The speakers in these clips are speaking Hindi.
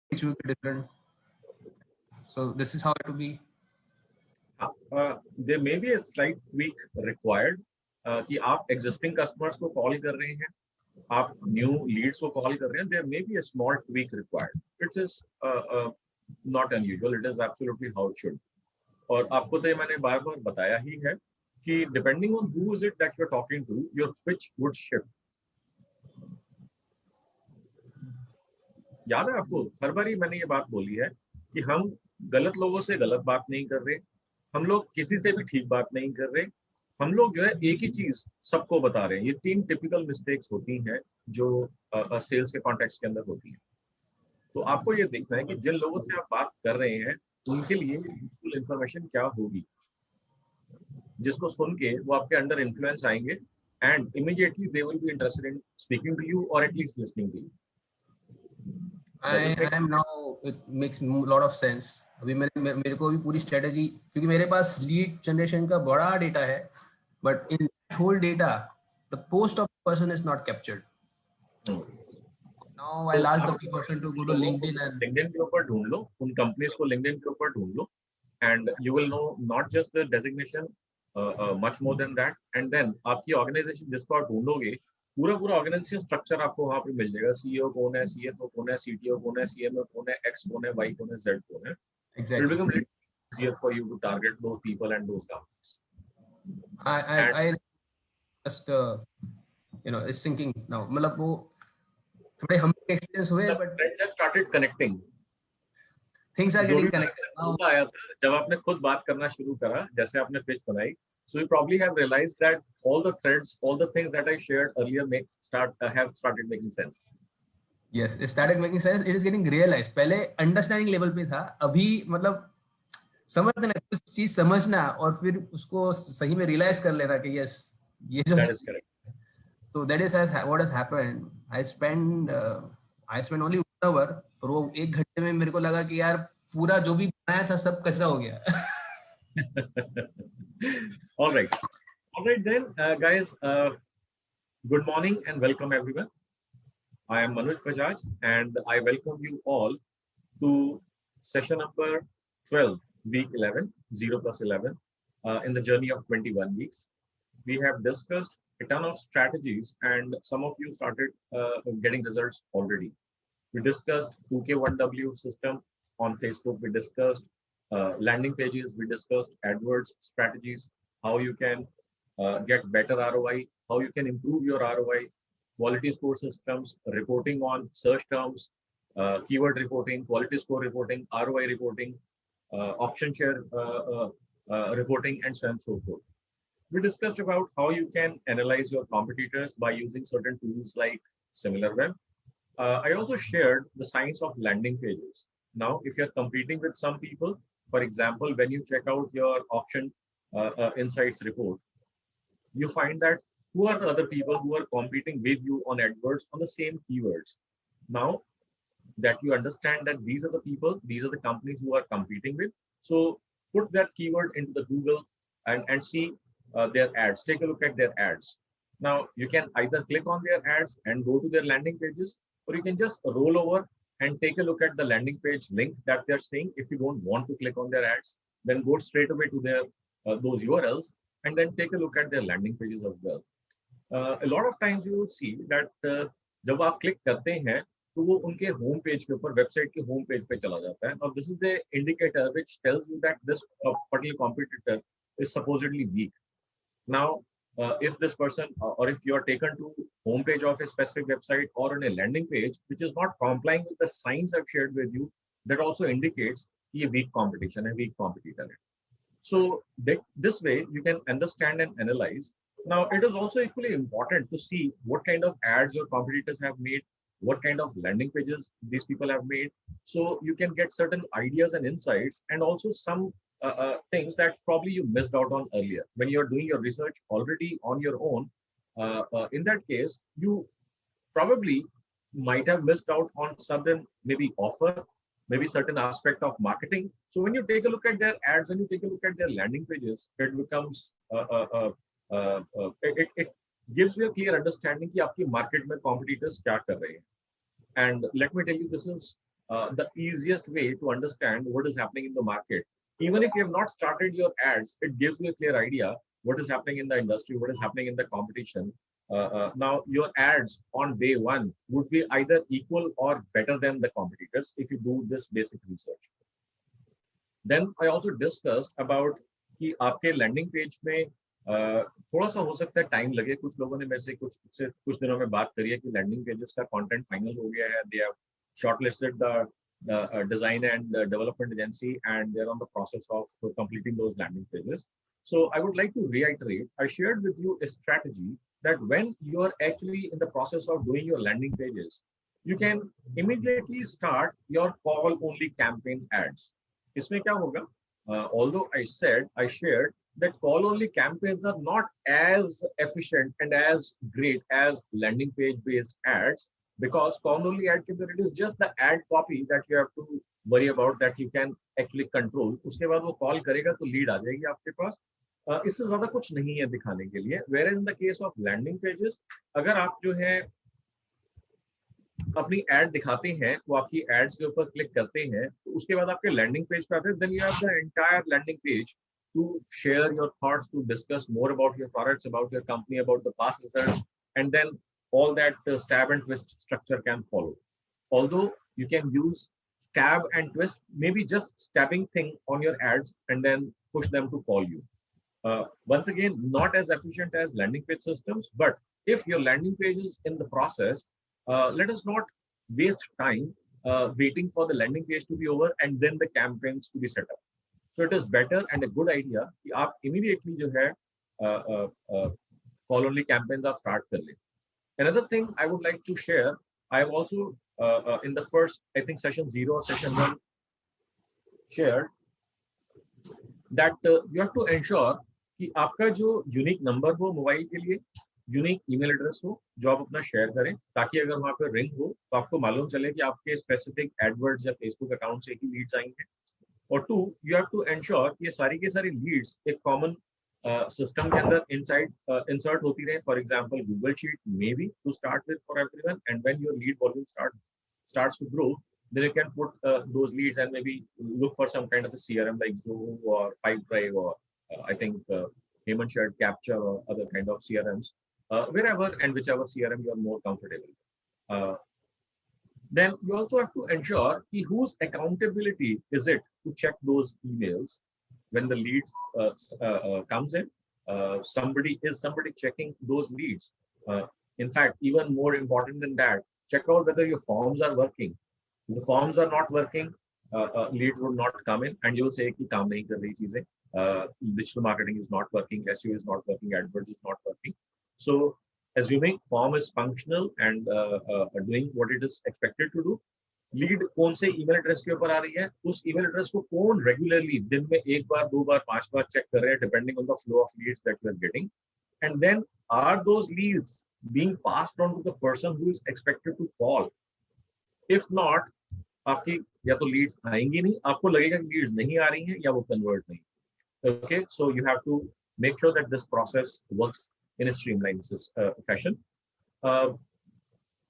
which will be different. So this is how it will be. There may be a slight tweak required कि आप existing customers को call कर रहे हैं, आप new leads को call कर रहे हैं. There may be a small tweak required. It is not unusual. It is absolutely how it should. और आपको तो ये मैंने बार बार बताया ही है कि depending on who is it that you're talking to, your pitch would shift. याद है आपको, हर बार ही मैंने ये बात बोली है कि हम गलत लोगों से गलत बात नहीं कर रहे, हम लोग किसी से भी ठीक बात नहीं कर रहे, हम लोग जो है एक ही चीज सबको बता रहे हैं. ये 3 टिपिकल मिस्टेक्स होती हैं जो सेल्स के कॉन्टेक्स्ट के अंदर होती हैं. तो आपको ये देखना है कि जिन लोगों से आप बात कर रहे हैं उनके लिए यूजफुल इंफॉर्मेशन क्या होगी, जिसको सुन के वो आपके अंडर इन्फ्लुएंस आएंगे and immediately they will be interested in speaking to you और at least listening to you. I am now, it makes a lot of sense. अभी मेरे को भी पूरी स्ट्रेटेजी, क्योंकि मेरे पास लीड जनरेशन का बड़ा डेटा है, but in that whole data the post of the person is not captured. Now I'll ask the person to go to LinkedIn and LinkedIn के ऊपर ढूंढ लो, उन कंपनीज को LinkedIn के ऊपर ढूंढ लो and you will know not just the designation, much more than that. And then आपकी ऑर्गेनाइजेशन जिसको आप ढूंढोगे, पूरा ऑर्गेनाइजेशन स्ट्रक्चर आपको वहां पे मिल जाएगा. सीईओ कौन है, सीएफओ कौन है, सीटीओ कौन है, सीएमओ कौन है, एक्स कौन है, वाई कौन है, जेड कौन है. It will become easier for you to target those people and those companies. I just is thinking now, मतलब वो थोड़े हम एक्सपीरियंस हुए, but friends have started connecting. Things are getting connected now. आया था जब आपने खुद बात करना शुरू करा, जैसे आपने pitch बनाई, so you probably have realized that all the threads, all the things that I shared earlier have started making sense. Yes, it started making sense. It is getting realized. पहले अंडरस्टैंडिंग लेवल पे था, अभी मतलब समझना, कुछ चीज समझना और फिर उसको सही में रियलाइज कर लेना कि यस ये जो. That is correct. So that is what has happened. I spend only 1 hour, पर वो 1 घंटे में मेरे को लगा कि यार पूरा जो भी बनाया था सब कचरा हो गया. All right then, guys, good morning and welcome everyone. I am Manoj Bajaj and I welcome you all to session number 12, week 11, 0+11, in the journey of 21 weeks. We have discussed a ton of strategies and some of you started getting results already. We discussed 2K1W system on Facebook. We discussed landing pages. We discussed AdWords strategies, how you can get better ROI, how you can improve your ROI, quality score systems, reporting on search terms, keyword reporting, quality score reporting, ROI reporting, auction share reporting, and so on and so forth. We discussed about how you can analyze your competitors by using certain tools like SimilarWeb. I also shared the science of landing pages. Now, if you're competing with some people, for example, when you check out your auction insights report, you find that who are the other people who are competing with you on AdWords on the same keywords. Now that you understand that these are the people, these are the companies who are competing with, so put that keyword into the Google and see their ads. Take a look at their ads. Now you can either click on their ads and go to their landing pages, or you can just roll over and take a look at the landing page link that they're saying. If you don't want to click on their ads, then go straight away to their those URLs and then take a look at their landing pages as well. A lot of times you will see that जब आप click करते हैं तो वो उनके होम पेज के ऊपर, वेबसाइट के होम पेज पे चला जाता है. Now this is the indicator which tells you that this particular competitor is supposedly weak. Now, if this person or if you are taken to homepage of a specific website or on a landing page which is not complying with the signs I've shared with you, that also indicates a weak competition, a weak competitor. So this way you can understand and analyze. Now, it is also equally important to see what kind of ads your competitors have made, what kind of landing pages these people have made, so you can get certain ideas and insights, and also some things that probably you missed out on earlier when you're doing your research already on your own. In that case, you probably might have missed out on certain maybe offer, maybe certain aspect of marketing. So when you take a look at their ads, when you take a look at their landing pages, it becomes it gives you a clear understanding कि आपकी market में competitors क्या कर रहे हैं. And let me tell you, this is the easiest way to understand what is happening in the market. Even if you have not started your ads, it gives you a clear idea what is happening in the industry, what is happening in the competition. Now, your ads on day one would be either equal or better than the competitors if you do this basic research. Then I also discussed about कि आपके लैंडिंग पेज में थोड़ा सा हो सकता है टाइम लगे. कुछ लोगों ने मेरे से कुछ दिनों में बात करी है कि लैंडिंग पेजेस का कंटेंट फाइनल हो गया है. They have shortlisted the design and development agency, and they're on the process of completing those landing pages. So I would like to reiterate, I shared with you a strategy that when you are actually in the process of doing your landing pages, you can immediately start your call only campaign ads. इसमें क्या होगा? Although I shared that call only campaigns are not as efficient and as great as landing page based ads, because call only ad के अंदर it is just the ad copy that you have to worry about, that you can actually control. उसके बाद वो call करेगा तो lead आ जाएगी आपके पास. इससे ज्यादा कुछ नहीं है दिखाने के लिए. Whereas in the case of landing pages, अगर आप जो है अपनी एड दिखाते हैं, वो आपकी एड्स के ऊपर क्लिक करते हैं, तो उसके बाद आपके लैंडिंग पेज पे आते हैं, then you have the entire landing page to share your thoughts, to discuss more about your products, about your company, about the past results, and then all that stab and twist structure can follow. Although you can use stab and twist, maybe just stabbing thing on your ads and then push them to call you. Once again, not as efficient as landing page systems, but if your landing page is in the process, let us not waste time waiting for the landing page to be over and then the campaigns to be set up. So it is better and a good idea कि आप immediately जो है call only campaigns आप start कर लें. Another thing I would like to share, I have also in the first, I think session 0 or session 1 shared that you have to ensure कि आपका जो unique number हो मोबाइल के लिए, यूनिक ईमेल एड्रेस हो जो आप अपना शेयर करें, ताकि अगर वहां पर रिंग हो तो आपको मालूम चले कि आपके स्पेसिफिक एडवर्ड्स या फेसबुक अकाउंट से ही लीड्स आएंगे. और 2, यू हैव टू एंश्योर ये सारी के सारी लीड्स एक कॉमन सिस्टम के अंदर इनसाइड इंसर्ट होती रहे. For example Google sheet maybe to start with for everyone, and when your lead volume starts to grow, then you can put those leads and maybe look for some kind of a CRM like Zoom or Pipedrive or I think Heyman shared Capture or other kind of CRMs, wherever and whichever CRM you are more comfortable with. Then you also have to ensure whose accountability is it to check those emails when the lead comes in. Somebody checking those leads. In fact, even more important than that, check out whether your forms are working. If the forms are not working, leads would not come in, and you'll say कि काम नहीं कर रही चीजें. Digital marketing is not working, SEO is not working, AdWords is not working. So assuming form is functional and doing what it is expected to do, lead कौन से ईमेल एड्रेस के ऊपर आ रही है, उस ईमेल एड्रेस को कौन रेगुलरली दिन में 1 बार 2 बार 5 बार चेक कर रहे हैं, depending on the flow of leads that you are getting, and then are those leads being passed on to the person who is expected to call. If not, आपकी या तो लीड्स आएंगी नहीं, आपको लगेगा कि लीड्स नहीं आ रही हैं या वो कन्वर्ट नहीं. Okay, so you have to make sure that this process works in a streamlined fashion.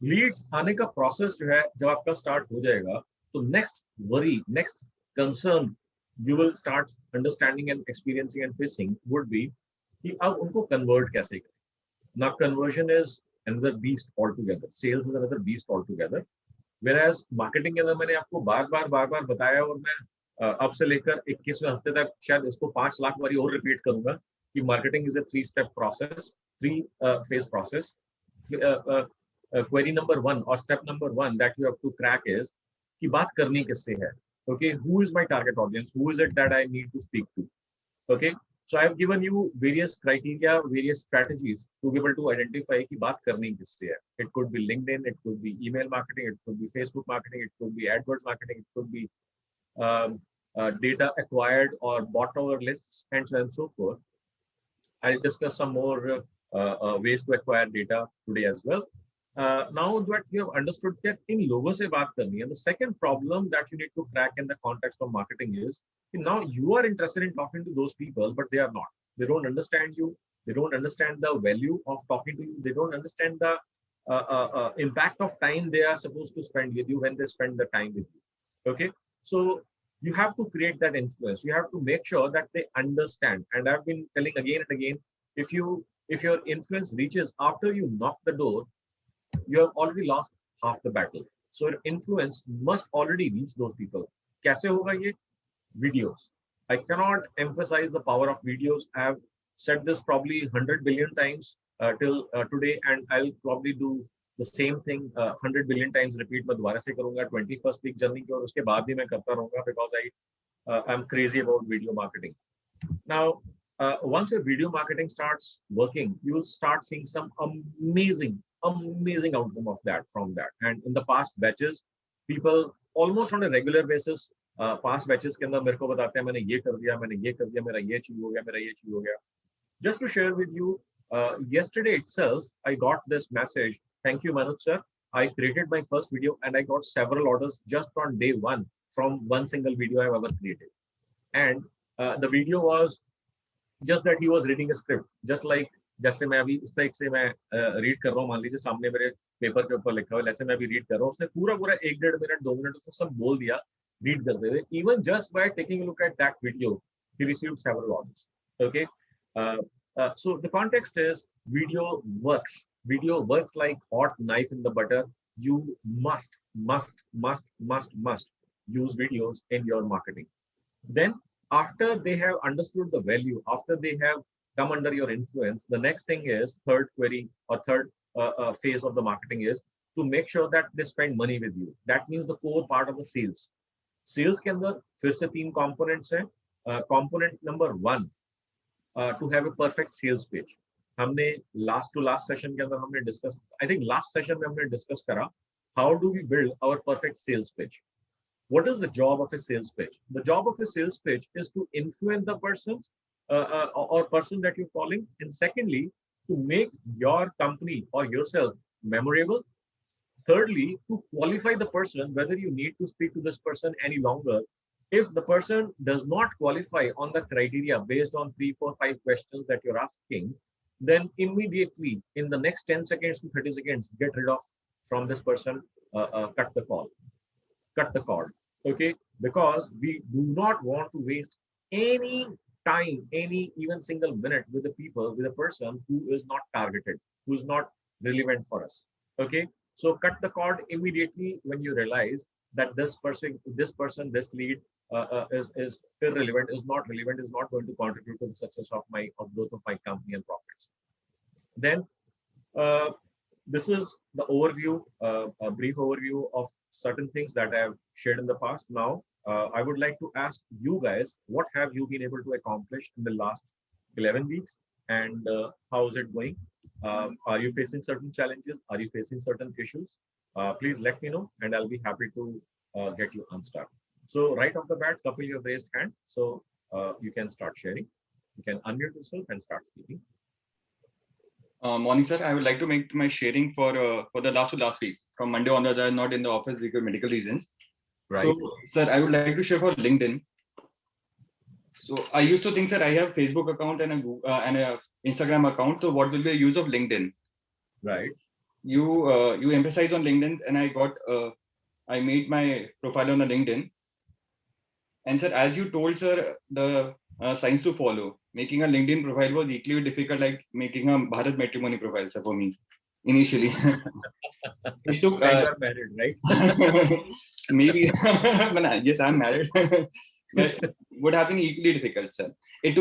Leads आने का process जो है जब आपका start हो जाएगा, तो next worry, next concern you will start understanding and experiencing and facing would be कि अब उनको convert कैसे करें. Now conversion is another beast altogether. Sales is another beast altogether. Whereas marketing के अंदर मैंने आपको बार-बार बताया, और मैं अब से लेकर 21वें हफ्ते तक शायद इसको 5 लाख बारी और रिपीट करूंगा कि marketing is a 3-step process, 3-phase process. Query number 1 or step number 1 that you have to crack is कि बात करनी किससे है. Okay, who is my target audience? Who is it that I need to speak to? Okay, so I have given you various criteria, various strategies to be able to identify कि बात करनी किससे है. It could be LinkedIn, it could be email marketing, it could be Facebook marketing, it could be AdWords marketing, it could be data acquired or bought over lists, and so on and so forth. I'll discuss some more ways to acquire data today as well. Now that you have understood that in लोगों से बात करनी है, the second problem that you need to crack in the context of marketing is now you are interested in talking to those people, but they are not. They don't understand you. They don't understand the value of talking to you. They don't understand the impact of time they are supposed to spend with you when they spend the time with you. Okay, so you have to create that influence. You have to make sure that they understand. And I've been telling again and again, if your influence reaches after you knock the door, you have already lost half the battle. So your influence must already reach those people. कैसे होगा ये? Videos. I cannot emphasize the power of videos. I have said this probably 100 billion times till today, and I'll probably do the same thing 100 billion times repeat. मैं दोबारा से करूंगा 21st week journey की, और उसके बाद भी मैं करता रहूंगा because I'm crazy about video marketing. Now, once your video marketing starts working, you will start seeing some amazing outcome of that from that. And in the past batches, people almost on a regular basis, past batches के अंदर मेरे को बताते हैं मैंने ये कर दिया, मैंने ये कर दिया, मेरा ये चीज हो गया, मेरा ये चीज हो गया. Just to share with you, yesterday itself, I got this message. Thank you, Manoj sir. I created my first video and I got several orders just on day one from one single video I've ever created. And the video was just that he was reading a script, just like जैसे मैं अभी इस तरह से मैं रीड कर रहा हूँ, मान लीजिए सामने मेरे पेपर के ऊपर लिखा हुआ है, ऐसे मैं अभी रीड कर रहा हूँ, उसने पूरा पूरा 1-1.5 मिनट 2 मिनट उसने सब बोल दिया रीड करते हुए. Even just by taking a look at that video, he received several orders. Okay, so the context is video works. Video works like hot knife in the butter. You must use videos in your marketing. Then after they have understood the value, after they have come under your influence, the next thing is third query or third phase of the marketing is to make sure that they spend money with you. That means the core part of the sales. Sales के अंदर फिर से 3 components हैं. Component number 1, to have a perfect sales page. हमने last to last session के अंदर हमने discuss, I think last session में हमने discuss करा how do we build our perfect sales page. What is the job of a sales page? The job of a sales page is to influence the person or person that you're calling, and secondly, to make your company or yourself memorable. Thirdly, to qualify the person, whether you need to speak to this person any longer. If the person does not qualify on the criteria based on 3, 4, 5 questions that you're asking, then immediately in the next 10 seconds to 30 seconds, get rid of from this person, cut the call, cut the cord. Okay, because we do not want to waste any time, any even single minute with the people, with a person who is not targeted, who is not relevant for us. Okay, so cut the cord immediately when you realize that this person, this lead is irrelevant, is not relevant, is not going to contribute to the success of growth of my company and profits. Then this is the overview, a brief overview of certain things that I have shared in the past. Now, I would like to ask you guys, what have you been able to accomplish in the last 11 weeks, and how is it going? Are you facing certain challenges? Are you facing certain issues? Please let me know, and I'll be happy to get you unstuck. So right off the bat, Kapil, you have raised hand, so you can start sharing. You can unmute yourself and start speaking. Morning, sir. I would like to make my sharing for the last week. From Monday onwards, I'm not in the office because of medical reasons. Right. So, sir, I would like to share for LinkedIn. So I used to think, sir, I have Facebook account and a Instagram account. So what will be the use of LinkedIn? Right. You emphasize on LinkedIn, and I made my profile on the LinkedIn. And sir, as you told, sir, the signs to follow. Making a LinkedIn profile was equally difficult like making a Bharat Matrimony profile, sir, for me initially. It took. You are married, right? Maybe. Yes, I'm married. But would have been equally difficult, sir. It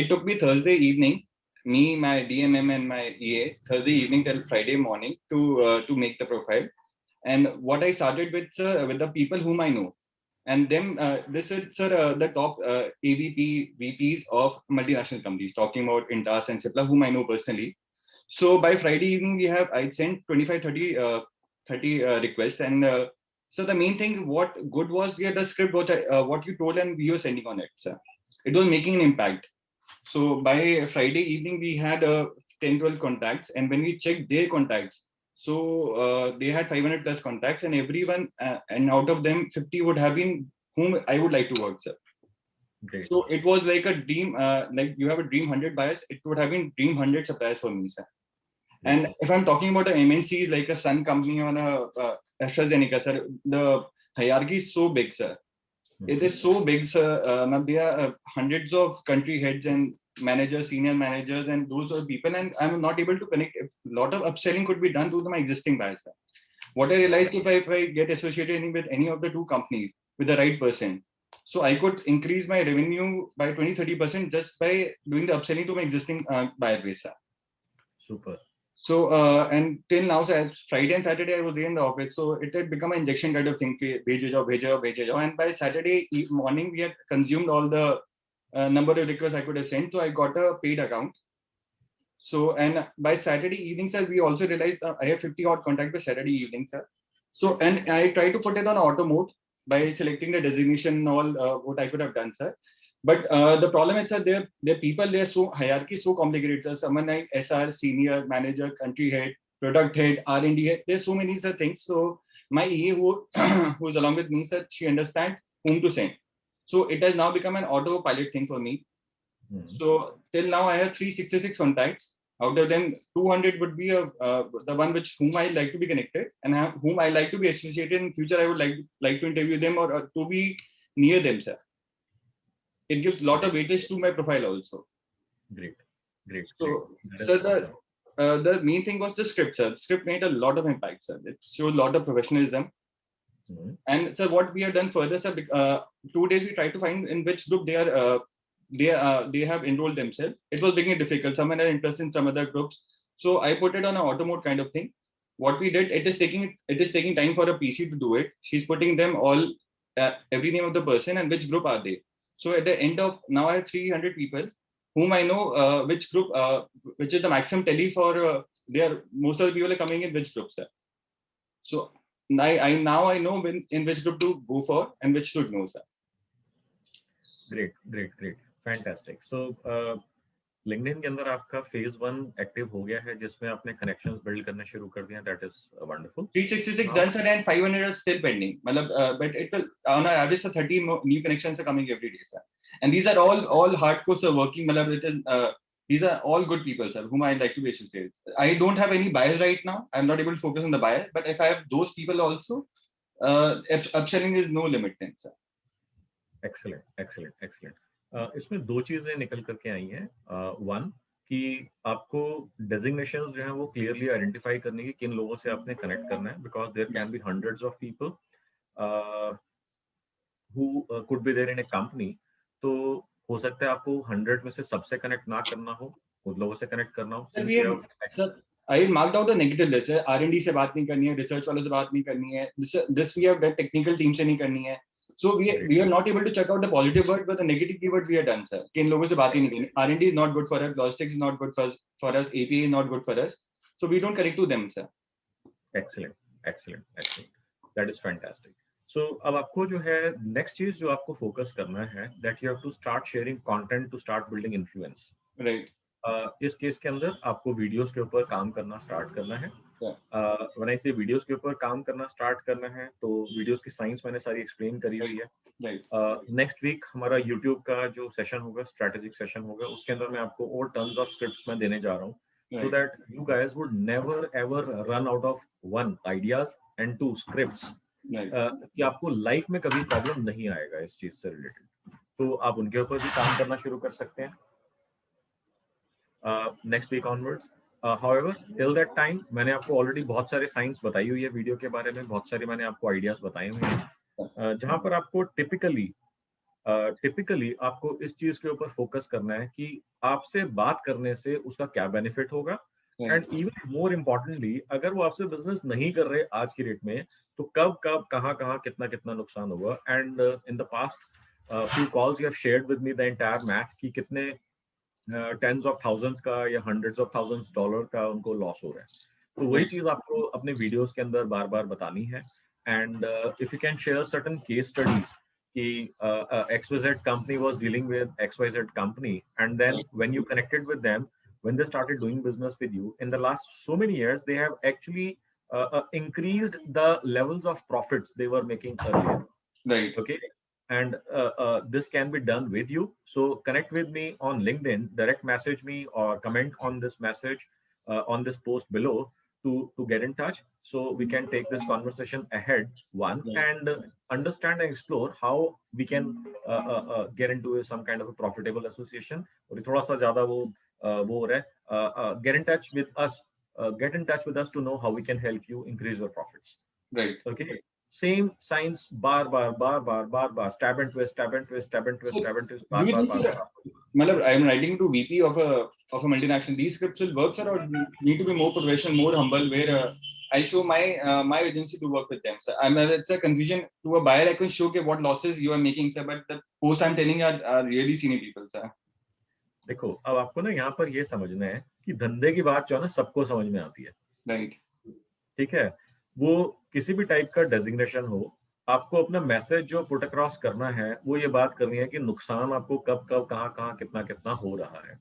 took me Thursday evening, me, my DMM, and my EA, Thursday evening till Friday morning to make the profile. And what I started with, sir, with the people whom I know. And then this is, sir, the top AVP, VPs of multinational companies, talking about Intas and Cipla, whom I know personally. So by Friday evening, I sent 25-30 requests. And so the main thing, what good was the script, what you told and we were sending on it, sir. It was making an impact. So by Friday evening, we had 10-12 contacts. And when we checked their contacts, so they had 500 plus contacts, and everyone, and out of them, 50 would have been whom I would like to work, sir. Great. So it was like a dream, like you have a dream 100 buyers, it would have been dream 100 suppliers for me, sir. And if I'm talking about the MNCs like a Sun company or a AstraZeneca, sir, the hierarchy is so big, sir. It is so big, sir. Now there are hundreds of country heads and managers, senior managers, and those are people, and I'm not able to connect. A lot of upselling could be done to my existing buyers, sir. What I realized, if I get associated with any of the two companies with the right person, so I could increase my revenue by 20-30% just by doing the upselling to my existing buyer base, sir. Super. So and till now, so as Friday and Saturday I was there in the office, so it had become an injection kind of thing. Bheje jao. And by Saturday morning, we had consumed all the number of requests I could have sent. So I got a paid account. So and by Saturday evening, sir, we also realized I have 50 odd contacts by Saturday evening, sir. So and I try to put it on auto mode by selecting the designation and all what I could have done, sir. But the problem is, sir, their people, their so hierarchy is so complicated, sir. Someone like SR, senior manager, country head, product head, R&D head. There's so many, sir, things. So my EA who's along with me, sir, she understands whom to send. So it has now become an autopilot thing for me. So till now I have 366 contacts. Out of them, 200 would be the one whom I like to be connected, and whom I like to be associated in future. I would like to interview them or to be near them, sir. It gives a lot of weightage to my profile also. Great. So, sir, the main thing was the script, sir. The script made a lot of impact, sir. It showed a lot of professionalism. And sir, what we have done further, sir, 2 days we tried to find in which group they are. They have enrolled themselves. It was becoming difficult. Someone had interest in some other groups, so I put it on an auto mode kind of thing. What we did, it is taking time for a PC to do it. She's putting them all, every name of the person and which group are they. So at the end of now, I have 300 people whom I know which group, which is the maximum tally for. Most of the people are coming in which group, sir. So I know in which group to go for and which to ignore, sir. Great. Fantastic. So LinkedIn के अंदर आपका phase 1 एक्टिव हो गया है, जिसमें आपने connections build करना शुरू कर दिया. That is wonderful. 366 done, sir, and 500 are still pending. But it will, on average, 30 new connections are coming every day, sir. And these are all hardcore, sir, working. It is, these are all good people, sir, whom I like to be associated. I don't have any bias right now. I'm not able to focus on the bias. But if I have those people also, upselling is no limit then, sir. Excellent. इसमें दो चीजें निकल करके आई हैं. वन कि आपको डेजिग्नेशंस जो हैं वो क्लियरली आइडेंटिफाई करने की किन लोगों से आपने कनेक्ट करना है, because there can be hundreds of people who could be there in a company. तो हो सकता है आपको 100 में से सबसे कनेक्ट ना करना हो, उन लोगों से कनेक्ट करना हो. I marked out the negative list. R&D से बात नहीं करनी है, रिसर्च वालों से बात नहीं करनी है, this we have done, technical team से नहीं करनी है. So we are not able to check out the positive word, but the negative keyword we are done, sir. कि इन लोगों से बात ही नहीं करनी. R&D is not good for us, logistics is not good for us, APA is not good for us. So we don't connect to them, sir. Excellent. That is fantastic. So अब आपको जो है next चीज जो आपको focus करना है, that you have to start sharing content to start building influence. Right. इस केस के अंदर आपको वीडियोस के ऊपर काम करना स्टार्ट करना है. व्हेन आई से वीडियोस के ऊपर काम करना स्टार्ट करना है, तो वीडियोस की साइंस मैंने सारी एक्सप्लेन करी हुई है. नेक्स्ट वीक हमारा यूट्यूब का जो सेशन होगा, स्ट्रेटेजिक सेशन होगा, उसके अंदर मैं आपको और टन्स ऑफ स्क्रिप्ट्स मैं देने जा रहा हूँ, so that you guys would never ever run out of 1 ideas and 2 scripts. कि आपको लाइफ में कभी प्रॉब्लम नहीं आएगा इस चीज से रिलेटेड. तो आप उनके ऊपर भी काम करना शुरू कर सकते हैं next week onwards. However, till that time मैंने आपको ऑलरेडी बहुत सारे साइंस बताई हुई है वीडियो के बारे में, बहुत सारे मैंने आपको आइडियाज बताए हुए हैं, जहां पर आपको टिपिकली आपको इस चीज के ऊपर फोकस करना है कि आपसे बात करने से उसका क्या बेनिफिट होगा, एंड इवन मोर इम्पोर्टेंटली अगर वो आपसे बिजनेस नहीं कर रहे आज की डेट में, तो कब कहाँ कितना नुकसान होगा. And in the past few calls you have shared with me the entire math कि कितने tens of thousands का या hundreds of thousands डॉलर का उनको लॉस हो रहा है. तो वही चीज आपको अपने वीडियोस के अंदर बार बार बतानी है. And if you can share certain case studies कि XYZ company was dealing with XYZ company, and then when you connected with them, when they started doing business with you in the last so many years, they have actually increased the levels of profits they were making earlier. Right. Okay. And this can be done with you. So connect with me on LinkedIn, direct message me or comment on this message on this post below, to get in touch, so we can take this conversation ahead one and understand and explore how we can get into some kind of a profitable association. और थोड़ा सा ज़्यादा वो हो रहा है. Get in touch with us. Get in touch with us to know how we can help you increase your profits. Right. Okay. Same signs, bar, stab and twist, stab and twist, stab and twist, stab and twist, bar. Malab, I'm writing to VP of a multinational. These scripts will work, sir, or need to be more professional, more humble, where I show my agency to work with them. So it's a confusion to a buyer. I can show what losses you are making, sir, but the post I'm telling you are really senior people, sir. देखो, अब आपको ना यहाँ पर ये समझना है कि धंधे की बात जो है ना सबको समझ में आती है. राइट. ठीक है. वो किसी भी टाइप का डेजिग्नेशन हो, आपको अपना मैसेज जो पुट अक्रॉस करना है वो ये बात करनी है कि नुकसान आपको कब कब कहाँ कितना हो रहा है.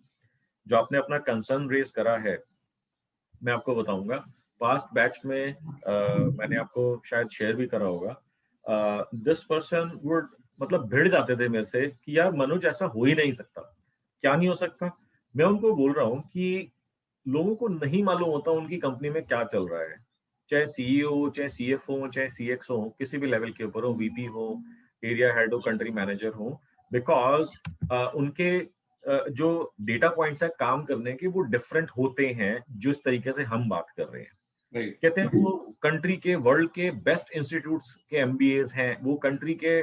जो आपने अपना कंसर्न रेज करा है, मैं आपको बताऊंगा. पास्ट बैच में मैंने आपको शायद शेयर भी करा होगा. दिस पर्सन वुड मतलब भिड़ जाते थे मेरे से कि यार मनोज ऐसा हो ही नहीं सकता. क्या नहीं हो सकता? मैं उनको बोल रहा हूँ कि लोगों को नहीं मालूम होता उनकी कंपनी में क्या चल रहा है. चाहे सीईओ, चाहे सीएफओ, चाहे सीएक्सओ हो, किसी भी लेवल के ऊपर हो, वीपी हो, एरिया हेड हो, कंट्री मैनेजर हो, बिकॉज उनके जो डेटा पॉइंट्स है काम करने के वो डिफरेंट होते हैं जिस तरीके से हम बात कर रहे हैं. कहते हैं वो कंट्री के वर्ल्ड के बेस्ट इंस्टीट्यूट्स के एमबीएस हैं, वो कंट्री के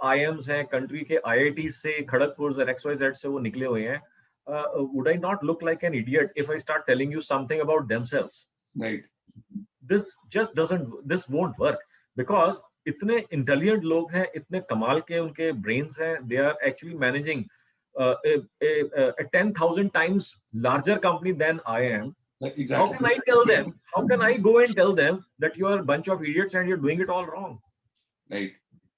आईएम्स हैं, कंट्री के आईआईटी से, खड़गपुर और XYZ से वो निकले हुए हैं. Would I not look like an idiot if I start telling you something about themselves? Right. This won't work because इतने इंटेलिजेंट लोग हैं, इतने कमाल के उनके ब्रेन्स हैं. They are actually managing a 10,000 times larger company than I am. Exactly. How can I tell them? How can I go and tell them that you are a bunch of idiots and you're doing it all wrong? Right.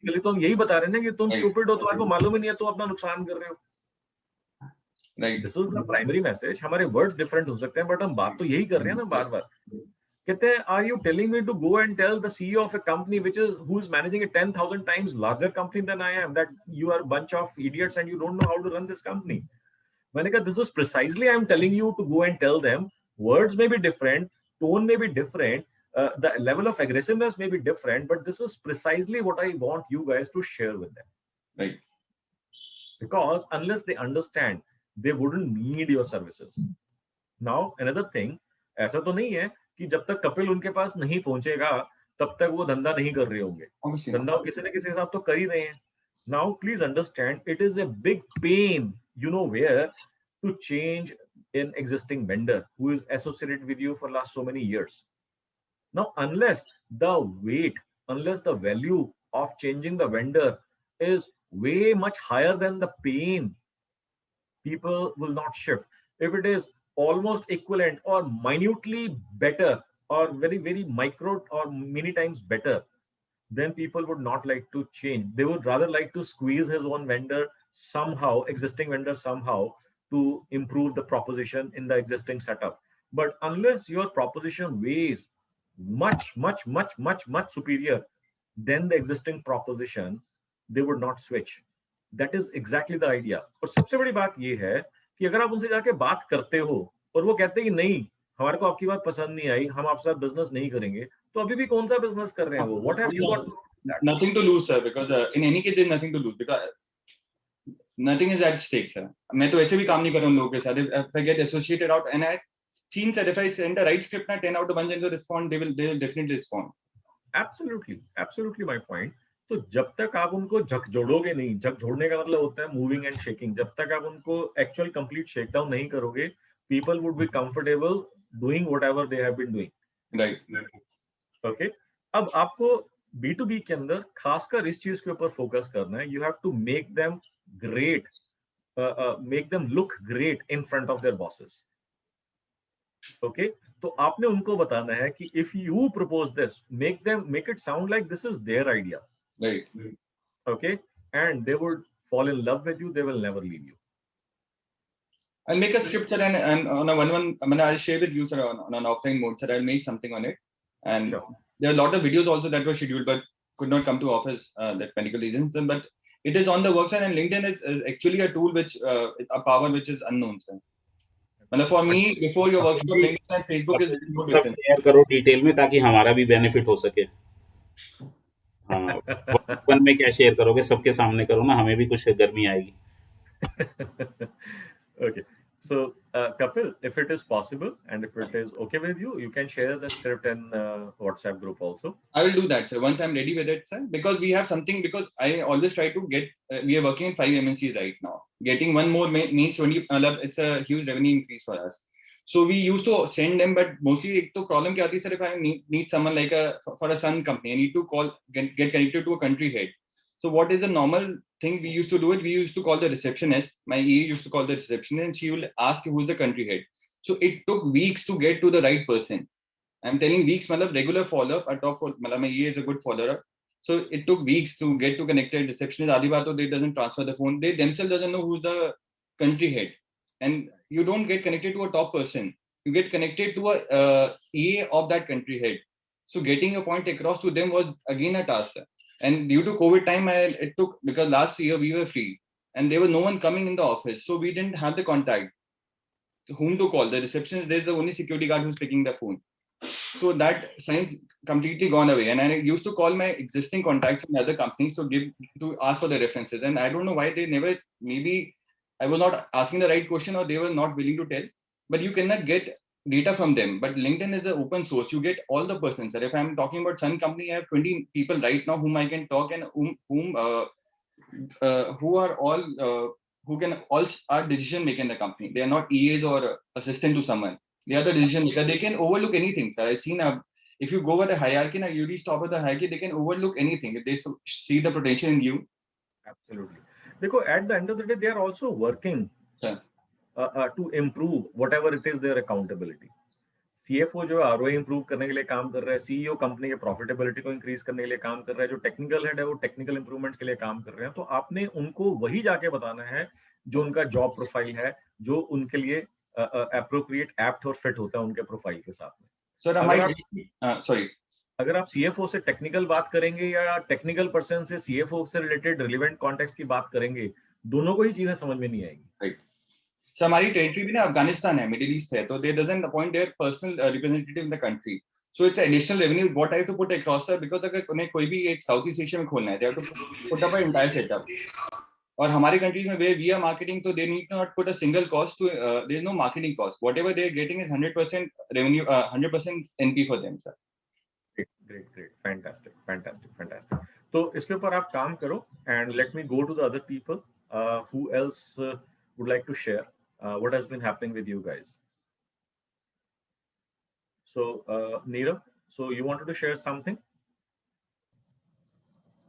इसलिए तो हम यही बता रहे हैं कि तुम स्टूपिड हो, तुम्हारे को मालूम ही नहीं है, तुम अपना नुकसान कर रहे हो. Right. This is the primary message. हमारे वर्ड्स डिफरेंट हो सकते हैं बट हम बात तो यही कर रहे हैं ना बार बार. कहते हैं are you telling me to go and tell the CEO of a company which is who is managing a 10,000 times larger company than I am that you are a bunch of idiots and you don't know how to run this company? मैंने कहा this is precisely I am telling you to go and tell them. Words may be different, tone may be different, the level of aggressiveness may be different, but this is precisely what I want you guys to share with them. Right. Because unless they understand, they wouldn't need your services. Now another thing, ऐसा तो नहीं है कि जब तक कपिल उनके पास नहीं पहुंचेगा तब तक वो धंधा नहीं कर रहे होंगे. धंधा वो किसी न किसी हिसाब तो कर ही रहे हैं. Now please understand, it is a big pain, you know where, to change an existing vendor who is associated with you for last so many years. Now unless the weight, unless the value of changing the vendor is way much higher than the pain, people will not shift. If it is almost equivalent or minutely better or very, very micro or many times better, then people would not like to change. They would rather like to squeeze his own vendor somehow, existing vendor somehow, to improve the proposition in the existing setup. But unless your proposition weighs much superior than the existing proposition, they would not switch. That is exactly the idea. और सबसे बड़ी बात ये है कि अगर आप उनसे जाके बात करते हो और वो कहते हैं कि नहीं हमारे को आपकी बात पसंद नहीं आई, हम आपके साथ बिजनेस नहीं करेंगे, तो अभी भी कौन सा बिजनेस कर रहे हैं वो? What have you got? Nothing to lose, sir, because in any case there's nothing to lose because nothing is at stake, sir. मैं तो ऐसे भी काम नहीं कर रहा हूँ लोगों के साथ. If I get associated out and I seen that if I send the right script, na 10 out of 1 will respond. They will definitely respond. Absolutely my point. तो जब तक आप उनको झकझोड़ोगे नहीं, झकझोड़ने का मतलब होता है मूविंग एंड शेकिंग. जब तक आप उनको एक्चुअल कंप्लीट शेकडाउन नहीं करोगे, people would be comfortable doing whatever they have been doing. Right. Okay. अब आपको B2B के अंदर खासकर इस चीज के ऊपर फोकस करना है. You have to make them great, make them look great in front of their bosses. Okay. तो आपने उनको बताना है कि if you propose this, make it sound like this is their idea. Right. Okay. And they would fall in love with you. They will never leave you. I'll make a script, sir, and on a one-one, I mean, I'll share with you, sir, on an offline mode, sir. I'll make something on it. And sure. There are a lot of videos also that were scheduled, but could not come to office, that medical reasons. But it is on the work side, and LinkedIn is actually a tool which, a power which is unknown, sir. मतलब for me before your workshop LinkedIn and Facebook is no सब different. शेयर करो डिटेल में ताकि हमारा भी बेनिफिट हो सके। हाँ, ओपन में क्या शेयर करोगे, सबके सामने करो ना, हमें भी कुछ गर्मी आएगी। Okay. So, Kapil, if it is possible and if it is okay with you, you can share the script in WhatsApp group also. I will do that, sir, once I'm ready with it, sir, because we have something, because I always try to get, we are working in 5 MNCs right now. Getting one more means 20, it's a huge revenue increase for us. So we used to send them, but mostly the problem kya aati, sir, if I need someone like for a Sun company, I need to call, get connected to a country head. So what is the normal thing we used to do it? We used to call the receptionist. My EA used to call the receptionist and she will ask who's the country head. So it took weeks to get to the right person. I'm telling weeks, matlab regular follow-up, a top matlab my EA is a good follower. So it took weeks to get to connected receptionist. Aadi baat to they doesn't transfer the phone. They themselves doesn't know who's the country head. And you don't get connected to a top person. You get connected to a EA of that country head. So getting your point across to them was again a task. And due to COVID time, it took, because last year we were free and there was no one coming in the office. So we didn't have the contact. Whom to call? The receptionist, there's the only security guard who's picking the phone. So that science completely gone away. And I used to call my existing contacts in other companies to ask for the references. And I don't know why they never, maybe I was not asking the right question or they were not willing to tell, but you cannot get data from them. But LinkedIn is an open source. You get all the persons. If I'm talking about Sun company, I have 20 people right now whom I can talk and who are all, who can all are decision maker in the company. They are not EAs or assistant to someone. They are the decision maker. They can overlook anything. So I've seen if you go with the hierarchy, now you reach top of the hierarchy, they can overlook anything. If they see the potential in you. Absolutely. Because at the end of the day, they are also working to improve whatever it is their accountability. CFO जो है ROI improve करने के लिए काम कर रहा है, CEO कंपनी के प्रॉफिटेबिलिटी को इंक्रीज करने के लिए काम कर रहा है, जो टेक्निकल हेड है वो टेक्निकल इंप्रूवमेंट्स के लिए काम कर रहे हैं। तो आपने उनको वही जाके बताना है जो उनका जॉब प्रोफाइल है, जो उनके लिए एप्रोप्रिएट एप्ट और फिट होता है उनके प्रोफाइल के साथ में। सर अगर आप CFO से टेक्निकल बात करेंगे या टेक्निकल पर्सन से CFO से रिलेटेड रिलेवेंट कॉन्टेक्स्ट की बात करेंगे, दोनों को ही चीजें समझ में नहीं आएगी। राइट। So हमारी टेरिटरी भी ना अफगानिस्तान है, मिडिल ईस्ट है, तो they doesn't appoint their personal representative in the country. So it's an additional revenue what I have to put across है, because अगर उन्हें कोई भी एक साउथ ईस्ट एशिया में खोलना है, they have to put up an entire setup. और हमारी कंट्रीज में we are marketing, तो they need not put a single cost to there is no marketing cost. Whatever they are getting is 100% revenue, 100% NP for them, sir. Great, fantastic. तो इसके ऊपर आप काम करो and let me go to the other people who else would like to share what has been happening with you guys. So Neerav, so you wanted to share something?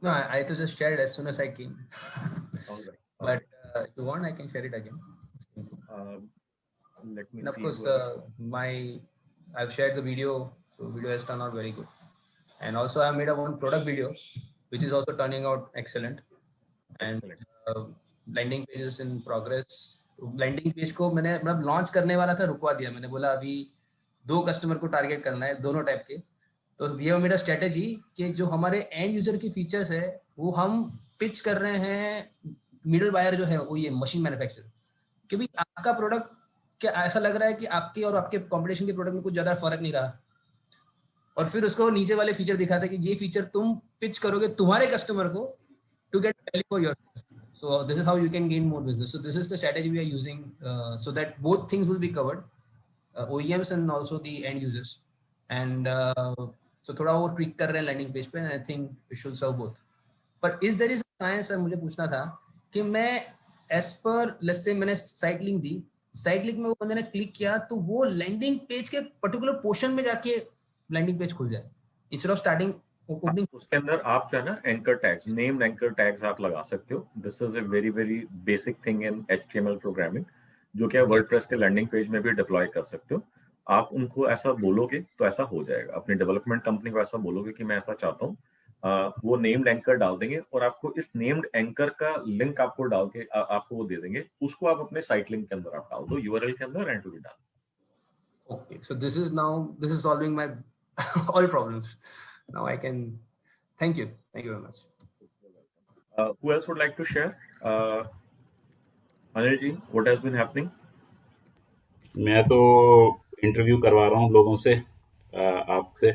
No, I just shared as soon as I came. All right. But if you want, I can share it again. Let me. And of course, I've shared the video, so video has turned out very good. And also, I made one product video, which is also turning out excellent. And landing page is in progress. Landing page को मैंने मतलब लॉन्च करने वाला था, रुकवा दिया। मैंने बोला अभी 2 कस्टमर को टारगेट करना है, दोनों टाइप के। तो we have made a strategy कि जो हमारे एंड यूजर की फीचर्स है वो हम पिच कर रहे हैं मिडल बायर जो है वो ये मशीन मैन्युफैक्चरर, कि भाई आपका प्रोडक्ट क्या ऐसा लग रहा है कि आपके और आपके कंपटीशन के प्रोडक्ट में कुछ ज्यादा फर्क नहीं रहा, और फिर उसको नीचे वाले फीचर दिखाते हैं कि ये फीचर तुम पिच करोगे तुम्हारे कस्टमर को to get value for yourself. So this is how you can gain more business. So this is the strategy we are using so that both things will be covered, OEMs and also the end users. And so थोड़ा और tweak कर रहे हैं landing page पे, and I think we should serve both. But is there is a science? मुझे पूछना था कि मैं as per let's say मैंने site link दी, site link में वो बंदे ने click किया तो वो landing page के particular portion में जाके landing page खुल जाए instead of starting. उसके अंदर आप जो है ना anchor tags, named anchor tags आप लगा सकते हो. This is a very basic thing in HTML programming, जो कि आप वर्डप्रेस के लैंडिंग पेज में भी डिप्लॉय कर सकते हो. आप उनको ऐसा बोलोगे तो ऐसा हो जाएगा. अपनी डेवलपमेंट कंपनी को ऐसा बोलोगे कि मैं ऐसा चाहता हूँ, वो नेम्ड एंकर डाल देंगे और आपको इस नेम्ड एंकर का लिंक आपको डाल के आपको वो दे देंगे. उसको आप अपने साइट लिंक के अंदर आप डाल दो, URL के अंदर, and to be done. Okay, so this is solving my all problems. Now I can. Thank you very much. Who else would like to share? Anil ji, what has been happening? मैं तो इंटरव्यू करवा रहा हूँ लोगों से, आपसे,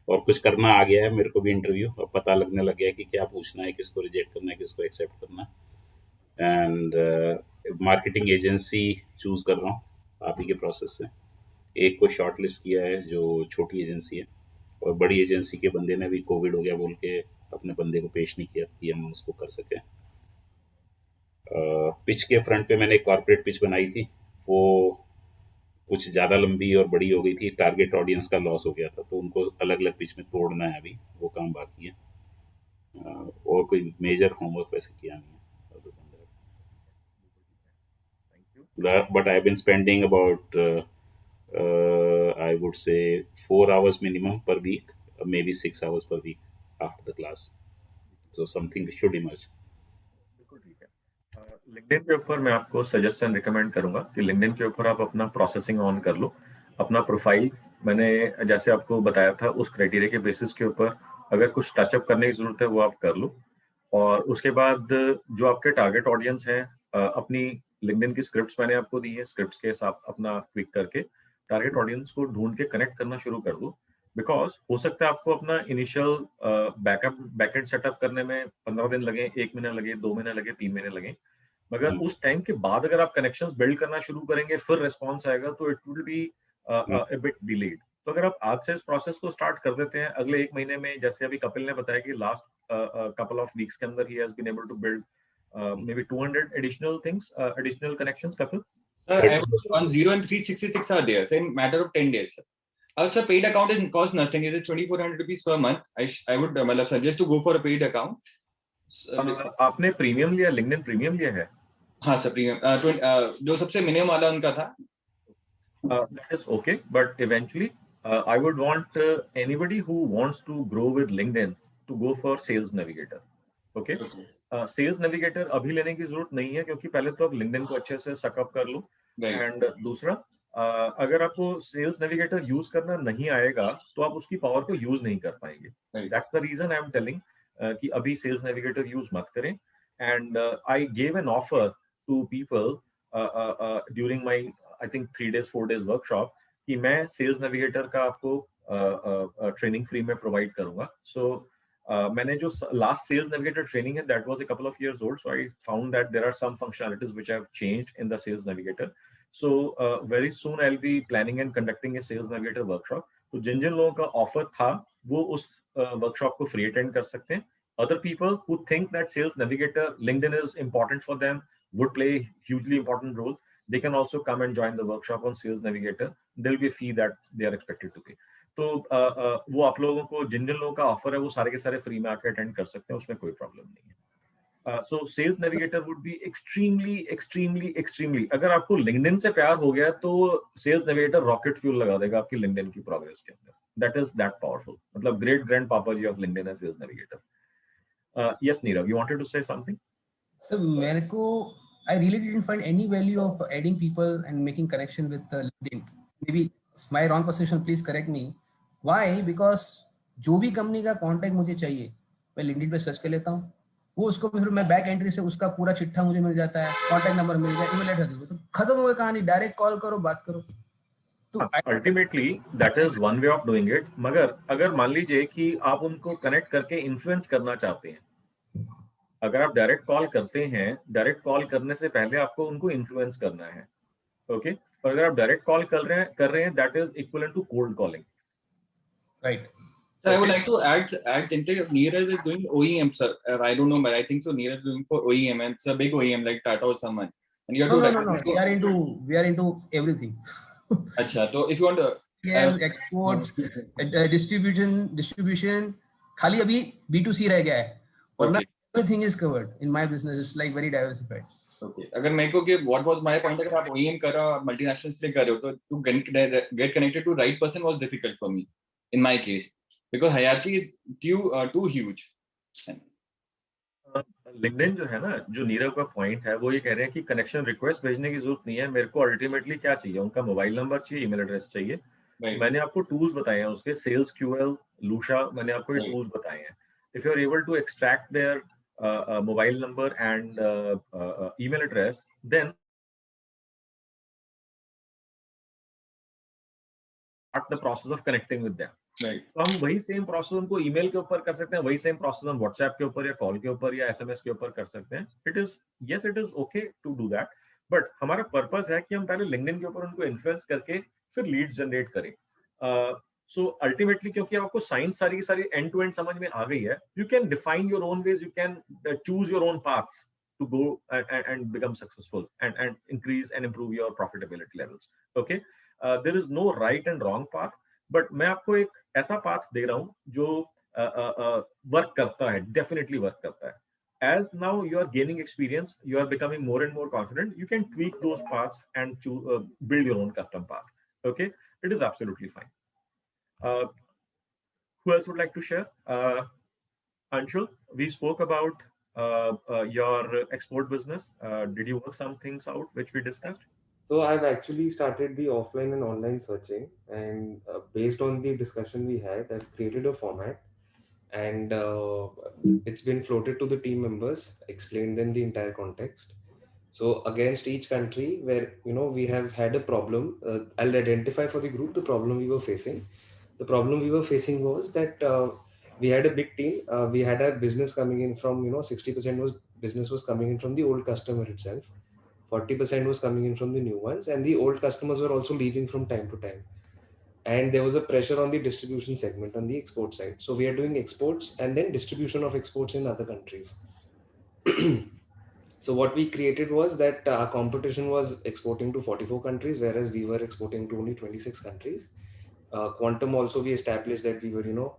और कुछ करना आ गया है मेरे को भी इंटरव्यू, अब पता लगने लग गया है कि क्या पूछना है, किसको रिजेक्ट करना है, किसको एक्सेप्ट करना है। एंड मार्केटिंग एजेंसी चूज कर रहा हूँ आप ही के प्रोसेस से। एक को शॉर्ट लिस्ट किया है जो छोटी एजेंसी है, और बड़ी एजेंसी के बंदे ने भी कोविड हो गया बोल के अपने बंदे को पेश नहीं किया कि हम उसको कर सके। पिच के फ्रंट पे मैंने एक कॉर्पोरेट पिच बनाई थी, वो कुछ ज़्यादा लंबी और बड़ी हो गई थी, टारगेट ऑडियंस का लॉस हो गया था, तो उनको अलग अलग पिच में तोड़ना है, अभी वो काम बाकी है। और कोई मेजर होमवर्क वैसे किया नहीं है other than that. Thank you. But I've been spending about I would say 4 hours minimum per week, maybe 6 hours per week after the class, so something should emerge. बिल्कुल ठीक है। लिंक्डइन के ऊपर मैं आपको सजेशन रिकमेंड करूंगा कि लिंक्डइन के ऊपर आप अपना प्रोसेसिंग ऑन कर लो, अपना प्रोफाइल मैंने जैसे आपको बताया था उस क्राइटेरिया के बेसिस के ऊपर अगर कुछ टचअप करने की जरूरत है वो आप कर लो। और उसके बाद जो आपके टारगेट ऑडियंस हैं, अपनी लिंक्डइन की स्क्रिप्ट्स मैंने आपको दी है, स्क्रिप्ट्स के साथ अपना क्विक करके टारगेट ऑडियंस को ढूंढ के कनेक्ट करना शुरू कर दो। बिकॉज हो सकता है आपको अपना इनिशियल बैकएंड सेटअप करने में 15 दिन लगे, 1 महीना लगे, 2 महीने लगे, 3 महीने लगे, मगर हम्म, उस टाइम के बाद अगर आप कनेक्शंस बिल्ड करना शुरू करेंगे फिर रिस्पॉन्स आएगा तो it will B hmm, a bit delayed. तो अगर आप आज से इस प्रोसेस को स्टार्ट कर देते हैं अगले 1 महीने में, जैसे अभी कपिल ने बताया कि लास्ट couple of weeks के अंदर he has been able to build maybe 200 additional things, additional connections, Kapil. Sir, I 30 was on 0 and 366 are there, so in matter of 10 days. Sir. Also, paid account is cost nothing. It is 2,400 rupees per month. I would suggest to go for a paid account. आपने प्रीमियम लिया, लिंक्डइन प्रीमियम लिया है? हाँ सर, प्रीमियम जो सबसे मिनिमम वाला उनका था। That is okay, but eventually I would want anybody who wants to grow with LinkedIn to go for Sales Navigator. Okay. Sales navigator अभी लेने की जरूरत नहीं है क्योंकि पहले तो आप लिंक्डइन को अच्छे से सकअप कर लो, एंड दूसरा अगर आपको सेल्स नेविगेटर यूज करना नहीं आएगा तो आप उसकी पावर को यूज नहीं कर पाएंगे। That's the reason I am telling कि अभी सेल्स नेविगेटर यूज मत करें। And I gave an offer to people during my I think 3 days 4 days workshop कि मैं सेल्स नेविगेटर का आपको ट्रेनिंग फ्री में प्रोवाइड करूंगा। सो मैंने जो लास्ट सेल्स नेविगेटर ट्रेनिंग है that was a couple of years old, so I found that there are some functionalities which have changed in the sales navigator. So very soon I'll be planning and conducting a sales navigator workshop. तो जिन जिन लोगों का ऑफर था वो उस वर्कशॉप को फ्री अटेंड कर सकते हैं। Other people who think that sales navigator LinkedIn is important for them, would play a hugely important role, they can also come and join the workshop on sales navigator. There will be a fee that they are expected to pay. तो वो आप लोगों को जिन जिन लोगों का ऑफर है वो सारे के सारे फ्री में आके अटेंड कर सकते हैं, उसमें कोई प्रॉब्लम नहीं है। So sales navigator would be extremely extremely extremely, अगर आपको लिंक्डइन से प्यार हो गया तो सेल्स नेविगेटर रॉकेट फ्यूल लगा देगा आपकी लिंक्डइन की प्रोग्रेस के अंदर। दैट इज दैट पावरफुल, मतलब great grand papa ji of LinkedIn है sales navigator. Yes Nirav, you wanted to say something? So मेरे को I really didn't find any value of adding people and making connection with LinkedIn. Maybe it's my wrong perception, please correct me. Why? Because जो भी कंपनी का कांटेक्ट मुझे चाहिए मैं LinkedIn पे सर्च कर लेता हूँ, वो उसको फिर मैं बैक एंट्री से उसका पूरा चिट्ठा मुझे मिल जाता है, कांटेक्ट नंबर मिल गया, ईमेल एड्रेस, तो खत्म हो गई कहानी, डायरेक्ट कॉल करो, बात करो। तो ultimately that is one way of doing it, मगर अगर मान लीजिए कि आप उनको कनेक्ट करके इन्फ्लुएंस करना चाहते हैं, अगर आप डायरेक्ट कॉल करते हैं, डायरेक्ट कॉल करने से पहले आपको उनको इन्फ्लुएंस करना है। ओके, और अगर आप डायरेक्ट कॉल कर रहे हैं that is equivalent to cold calling. Right. So I would like to add Tinte, Neeraj is doing OEM, sir. I don't know, but I think so. Neeraj is doing for OEM, and it's a big OEM like Tata or someone. And you have No. We are into everything. अच्छा, तो if you want to exports, distribution, खाली अभी B2C रह गया है, वरना everything is covered in my business. It's like very diversified. Okay. अगर मेरे को कि what was my point, अगर आप OEM कर रहे हो, आप multinationals के लिए कर रहे हो, तो to get connected to right person was difficult for me in my case because hierarchy is too huge. LinkedIn जो है ना, जो नीरव का पॉइंट है वो ये कह रहे हैं कि कनेक्शन रिक्वेस्ट भेजने की जरूरत नहीं है, मेरे को अल्टीमेटली क्या चाहिए, उनका मोबाइल नंबर चाहिए, ईमेल एड्रेस चाहिए। मैंने आपको टूल्स बताए हैं उसके, सेल्स क्यूएल, लूशा, मैंने आपको ये टूल्स बताए हैं। If you are able to extract their mobile number and email address, then start the process of connecting with them. Right. तो हम वही सेम प्रोसेस उनको ईमेल के ऊपर कर सकते हैं, वही सेम प्रोसेस हम व्हाट्सएप के ऊपर या कॉल के ऊपर या एसएमएस के ऊपर कर सकते हैं. It is okay to do that, but हमारा पर्पस है कि हम पहले लिंक्डइन के ऊपर उनको इन्फ्लुएंस करके फिर लीड्स जनरेट करें. सो अल्टीमेटली क्योंकि आपको साइंस सारी की सारी एंड टू एंड समझ में आ गई है, you can define your own ways, you can choose your own paths to go and become successful and increase and improve your profitability levels. Okay, there is no right and wrong path, but मैं आपको एक ऐसा path दे रहा हूँ जो work करता है, definitely work करता है. As now you are gaining experience, you are becoming more and more confident, you can tweak those paths and build your own custom path. Okay, it is absolutely fine. Who else would like to share? Anshul, we spoke about your export business. Did you work some things out which we discussed? So I've actually started the offline and online searching, and based on the discussion we had, I've created a format, and it's been floated to the team members, explained them the entire context. So against each country where we have had a problem, I'll identify for the group the problem we were facing. The problem we were facing was that we had a big team. We had our business coming in from 60% was business was coming in from the old customer itself. 40% was coming in from the new ones, and the old customers were also leaving from time to time. And there was a pressure on the distribution segment on the export side. So we are doing exports and then distribution of exports in other countries. So what we created was that our competition was exporting to 44 countries, whereas we were exporting to only 26 countries. Quantum also, we established that we were,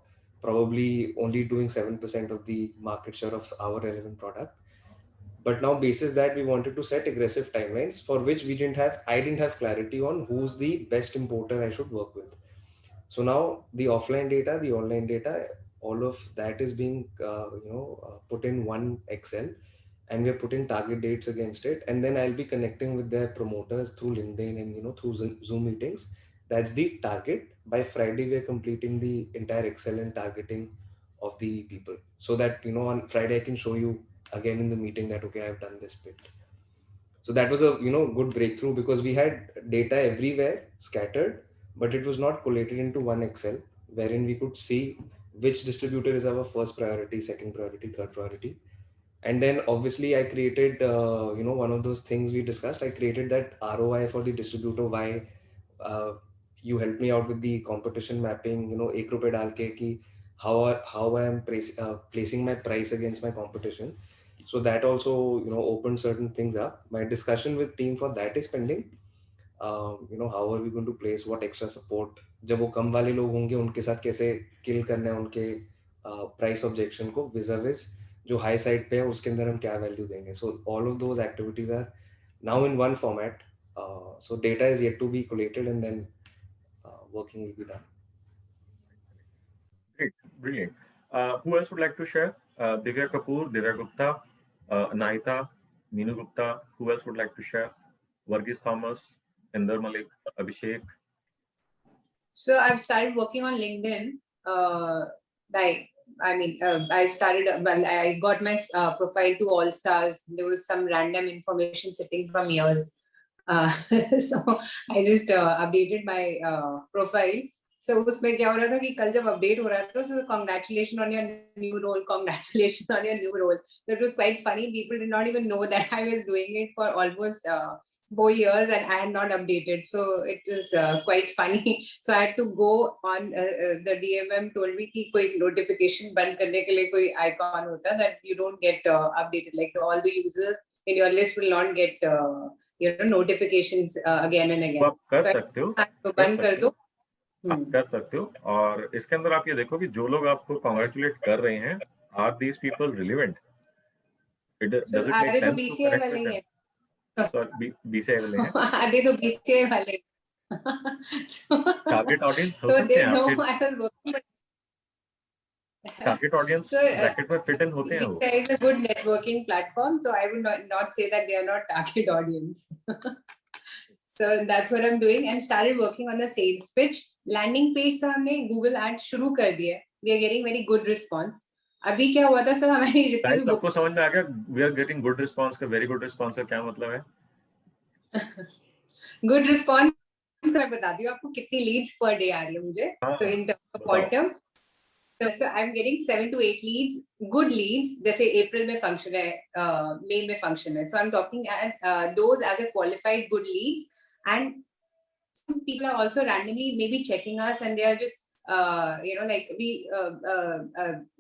probably only doing 7% of the market share of our relevant product. But now basis that we wanted to set aggressive timelines for which I didn't have clarity on who's the best importer I should work with. So now the offline data, the online data, all of that is being, put in one Excel, and we're putting target dates against it. And then I'll be connecting with their promoters through LinkedIn and, through Zoom meetings. That's the target. By Friday, we're completing the entire Excel and targeting of the people, so that, on Friday, I can show you again in the meeting that, okay, I've done this bit. So that was a, good breakthrough, because we had data everywhere scattered, but it was not collated into one Excel, wherein we could see which distributor is our first priority, second priority, third priority. And then obviously I created, one of those things we discussed. I created that ROI for the distributor. Why you helped me out with the competition mapping, ek rupees dal ke ki how I am placing my price against my competition. So that also, opened certain things up. My discussion with team for that is pending. How are we going to place, what extra support, जब वो कम वाले लोग होंगे उनके साथ कैसे किल करना है उनके प्राइस ऑब्जेक्शन को vis-a-vis जो हाई साइड पे है उसके अंदर हम क्या वैल्यू देंगे. So all of those activities are now in one format. So data is yet to be collated, and then working will be done. Great, brilliant. Who else would like to share? Divya Kapoor, Divya Gupta, Naita, Meenu Gupta. Who else would like to share? Varghese Thomas, Inder Malik, Abhishek. So I've started working on LinkedIn. I started, I got my profile to All Stars. There was some random information sitting from years. So I just updated my profile. So उसमें क्या हो रहा था कि कल जब update हो रहा था, so congratulations on your new role, congratulations on your new role. So it was quite funny. People did not even know that I was doing it for almost 4 years and I had not updated. So it was quite funny. So I had to go on, the DMM told me कि कोई notification बंद करने के लिए कोई icon होता that you don't get updated. Like all the users in your list will not get notifications again and again. आप कर सकते हो, बंद कर दो. आप कर सकते हो. और इसके अंदर आप ये देखो कि जो लोग आपको congratulate कर रहे हैं, are these people relevant? Does it make sense to connect with them? So BCI वाले हैं. आधे तो BCI वाले. Target audience हो So सकते they हैं know आपके. I was working. Target audience bracket में fit in होते हैं वो. BCI is a good networking platform, so I would not say that they are not target audience. So that's what I'm doing, and started working on the sales pitch. Landing page से हमने Google Ads शुरू कर दिया. We are getting very good response. अभी क्या हुआ था सर, हमारी जितनी भी सबको समझ में आ गया we are getting good response का very good response का क्या मतलब है? good response मैं बताती हूँ आपको कितनी लीड्स पर डे आ रही है मुझे. So in the बताओ. quantum, so I'm getting 7 to 8 leads, good leads. जैसे अप्रैल में फंक्शन है, मई में फंक्शन है. So I'm talking at those as a qualified good leads, and some people are also randomly maybe checking us, and they are just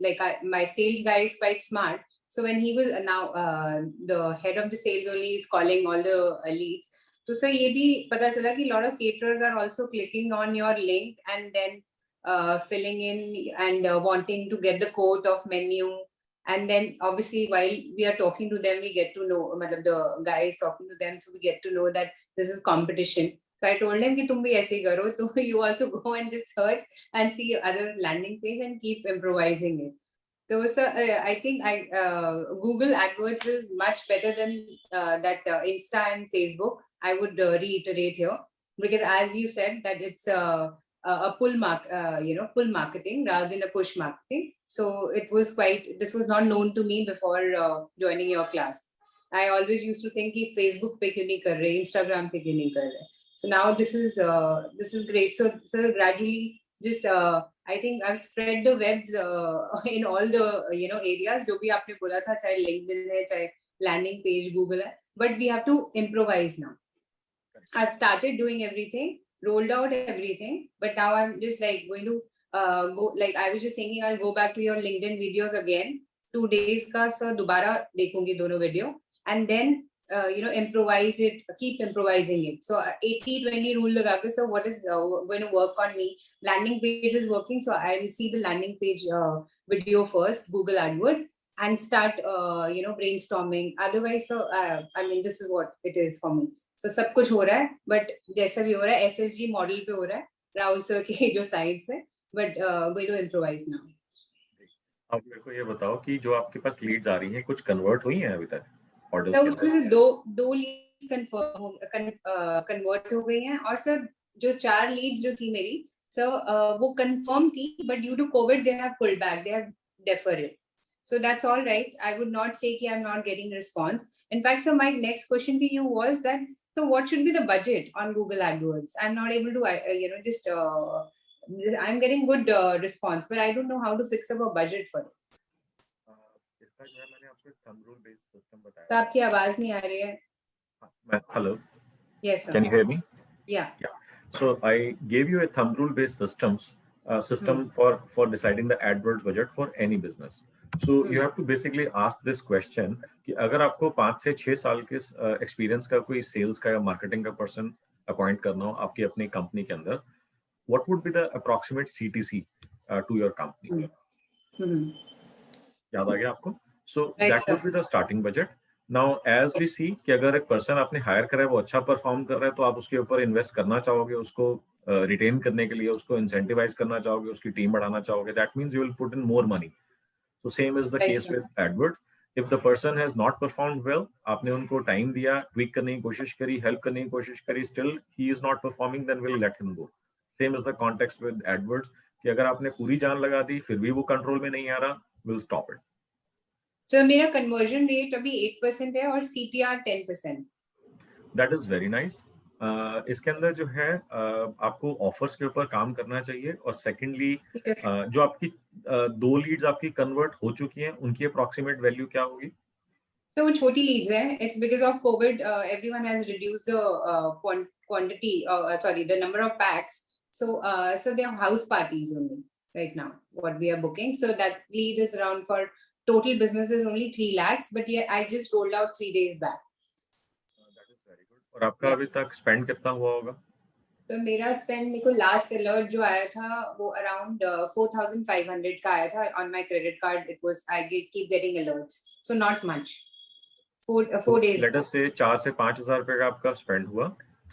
like my sales guy is quite smart. So when he was now the head of the sales only is calling all the leads. So sir, ये भी पता चला कि lot of caterers are also clicking on your link and then filling in and wanting to get the quote of menu. And then obviously while we are talking to them, we get to know, the guy is talking to them, so we get to know that this is competition. So I told him कि तुम भी ऐसे ही करो, so you also go and just search and see other landing page and keep improvising it. So I think Google AdWords is much better than that Insta and Facebook. I would reiterate here, because as you said that it's a pull marketing rather than a push marketing. So this was not known to me before joining your class. I always used to think कि Facebook पे क्यों नहीं कर रहे, Instagram पे क्यों नहीं कर रहे. So now this is great. So gradually, just I think I've spread the webs in all the areas. जो भी आपने बोला था, चाहे LinkedIn है, चाहे landing page Google है, but we have to improvise now. I've started doing everything, rolled out everything, but now I'm just like going to go. Like I was just thinking, I'll go back to your LinkedIn videos again. 2 days का सर दोबारा देखूंगी दोनों video, and then improvise it, keep improvising it. So 80-20 rule लगा के, so what is going to work on me? Landing page is working, so I will see the landing page video first, Google AdWords, and start brainstorming. Otherwise, so I mean, this is what it is for me. So सब कुछ हो रहा है, but जैसा भी हो रहा है SSG मॉडल पे हो रहा है, राहुल सर के जो साइड्स है, but going to improvise now. आप मेरे को ये बताओ कि जो आपके पास लीड्स आ रही हैं, कुछ कन्वर्ट हुई हैं अभी तक ऑर्डर्स तो के उसमें अंदर? दो लीड्स कन्वर्ट हो गई हैं, और सर जो 4 लीड्स जो थी मेरी सर वो कंफर्म थी, but due to covid they have pulled back, they have deferred it. So that's all right. I would not say that I'm not getting response. In fact, so my next question to you was that, so what should be the budget on Google AdWords? I'm not able to, I'm getting good response, but I don't know how to fix up a budget for it. इसका जो है मैंने आपको एक thumb rule based system So बताया. आपकी आवाज नहीं आ रही है. Hello. Yes, sir. Can you hear me? Yeah. So I gave you a thumb rule based system for deciding the AdWords budget for any business. So you have to basically ask this question कि अगर आपको 5 से 6 साल के एक्सपीरियंस का कोई सेल्स का या मार्केटिंग का पर्सन अपॉइंट करना हो आपकी अपनी कंपनी के अंदर, what would be the approximate CTC to your company? याद आ गया आपको? So that would be the starting budget. Now as we see कि अगर एक पर्सन आपने हायर करा है वो अच्छा परफॉर्म कर रहा है, तो आप उसके ऊपर इन्वेस्ट करना चाहोगे, उसको रिटेन करने के लिए उसको इंसेंटिवाइज करना चाहोगे, उसकी टीम बढ़ाना चाहोगे. That means you will put in more money. So same is the case with AdWords. If the person has not performed well, आपने उनको टाइम दिया, ट्वीक करने की कोशिश करी, हेल्प करने की कोशिश करी, still he is not performing, then we'll let him go. Same is the context with AdWords कि अगर आपने पूरी जान लगा दी फिर भी वो कंट्रोल में नहीं आ रहा, we'll stop it. So मेरा conversion rate अभी 8% है और CTR 10%. That is very nice. इसके अंदर जो है आपको ऑफर्स के ऊपर काम करना चाहिए, और सेकेंडली जो आपकी 2 लीड्स आपकी कन्वर्ट हो चुकी हैं उनकी अप्रॉक्सीमेट वैल्यू क्या होगी? So वो छोटी लीड्स हैं. It's because of COVID, everyone has reduced the quantity, the number of packs. So they are house parties only right now what we are booking. So that lead is around, for total business is only 3 lakhs, but yeah, I just rolled out 3 days back. और आपका अभी तक स्पेंड कितना हुआ होगा? तो मेरा स्पेंड, मेरे को लास्ट अलर्ट जो आया था वो अराउंड 4,500 का आया था on my credit card. It was, I keep getting alerts, so not much. 4 days. Late us से 4 से 5,000 रुपए का आपका स्पेंड हुआ,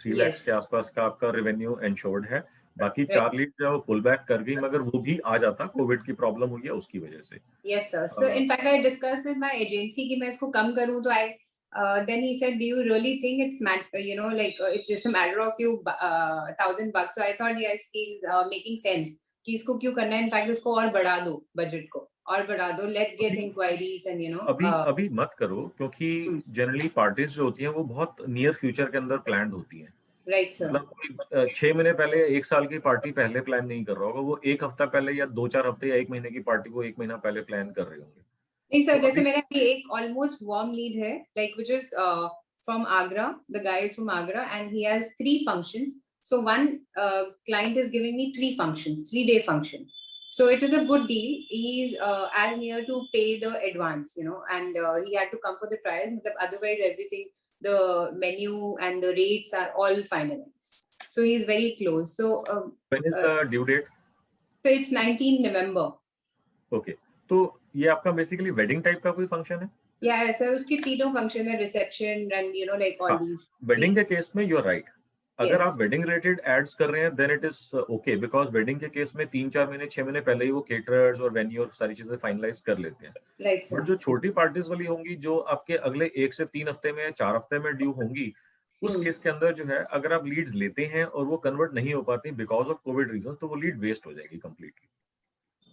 3 लाख के आसपास का आपका रेवेन्यू इंश्योर्ड है. बाकी 4 लीड जो पुल बैक कर गई, मगर वो भी आ जाता, कोविड की प्रॉब्लम हुई है उसकी वजह से. Yes sir. So in fact I discuss with my agency कि मैं इसको कम करूं, तो आई then he said, do you really think it's it's just a matter of few $1,000? So I thought yes, he's making sense कि इसको क्यों करना है. In fact इसको और बढ़ा दो, बजट को और बढ़ा दो. Let's get inquiries and अभी मत करो, क्योंकि जनरली पार्टीज जो होती हैं वो बहुत नियर फ्यूचर के अंदर प्लान्ड होती हैं. Right, sir. मतलब कोई 6 महीने पहले 1 साल की पार्टी पहले प्लान नहीं कर रहा होगा, वो 1 हफ्ता पहले या 2-4 हफ्ते या 1 महीने की पार्टी को 1 महीना पहले प्लान कर रहे होंगे। नहीं सर, तो जैसे अभी मेरा अभी एक ऑलमोस्ट वार्म लीड है, like which is from Agra. The guy is from Agra and he has 3 functions. So one client is giving me 3 functions, 3-day function. So it is a good deal. He's as near to pay the advance, you know, and he had to come for the trial. Otherwise, everything, the menu and the rates are all finalized. So he's very close. So when is the due date? so it's 19 November. Okay. तो ये आपका बेसिकली वेडिंग टाइप का कोई फंक्शन है? Yeah, sir, उसके तीनों फंक्शन है, reception and you know like all these. Wedding के केस में यू आर राइट। अगर Yes. आप वेडिंग रिलेटेड एड्स कर रहे हैं then it is okay, because wedding के केस में 3-4 महीने 6 महीने पहले ही वो केटरर्स और वेन्यू और सारी चीजें फाइनलाइज कर लेते हैं। Right, sir. बट जो छोटी पार्टीज वाली होंगी जो आपके अगले 1 से 3 हफ्ते में 4 हफ्ते में ड्यू होंगी, उस केस के अंदर जो है अगर आप लीड्स लेते हैं और वो कन्वर्ट नहीं हो पाती बिकॉज ऑफ कोविड रीजन, तो वो लीड वेस्ट हो जाएगी कंप्लीटली।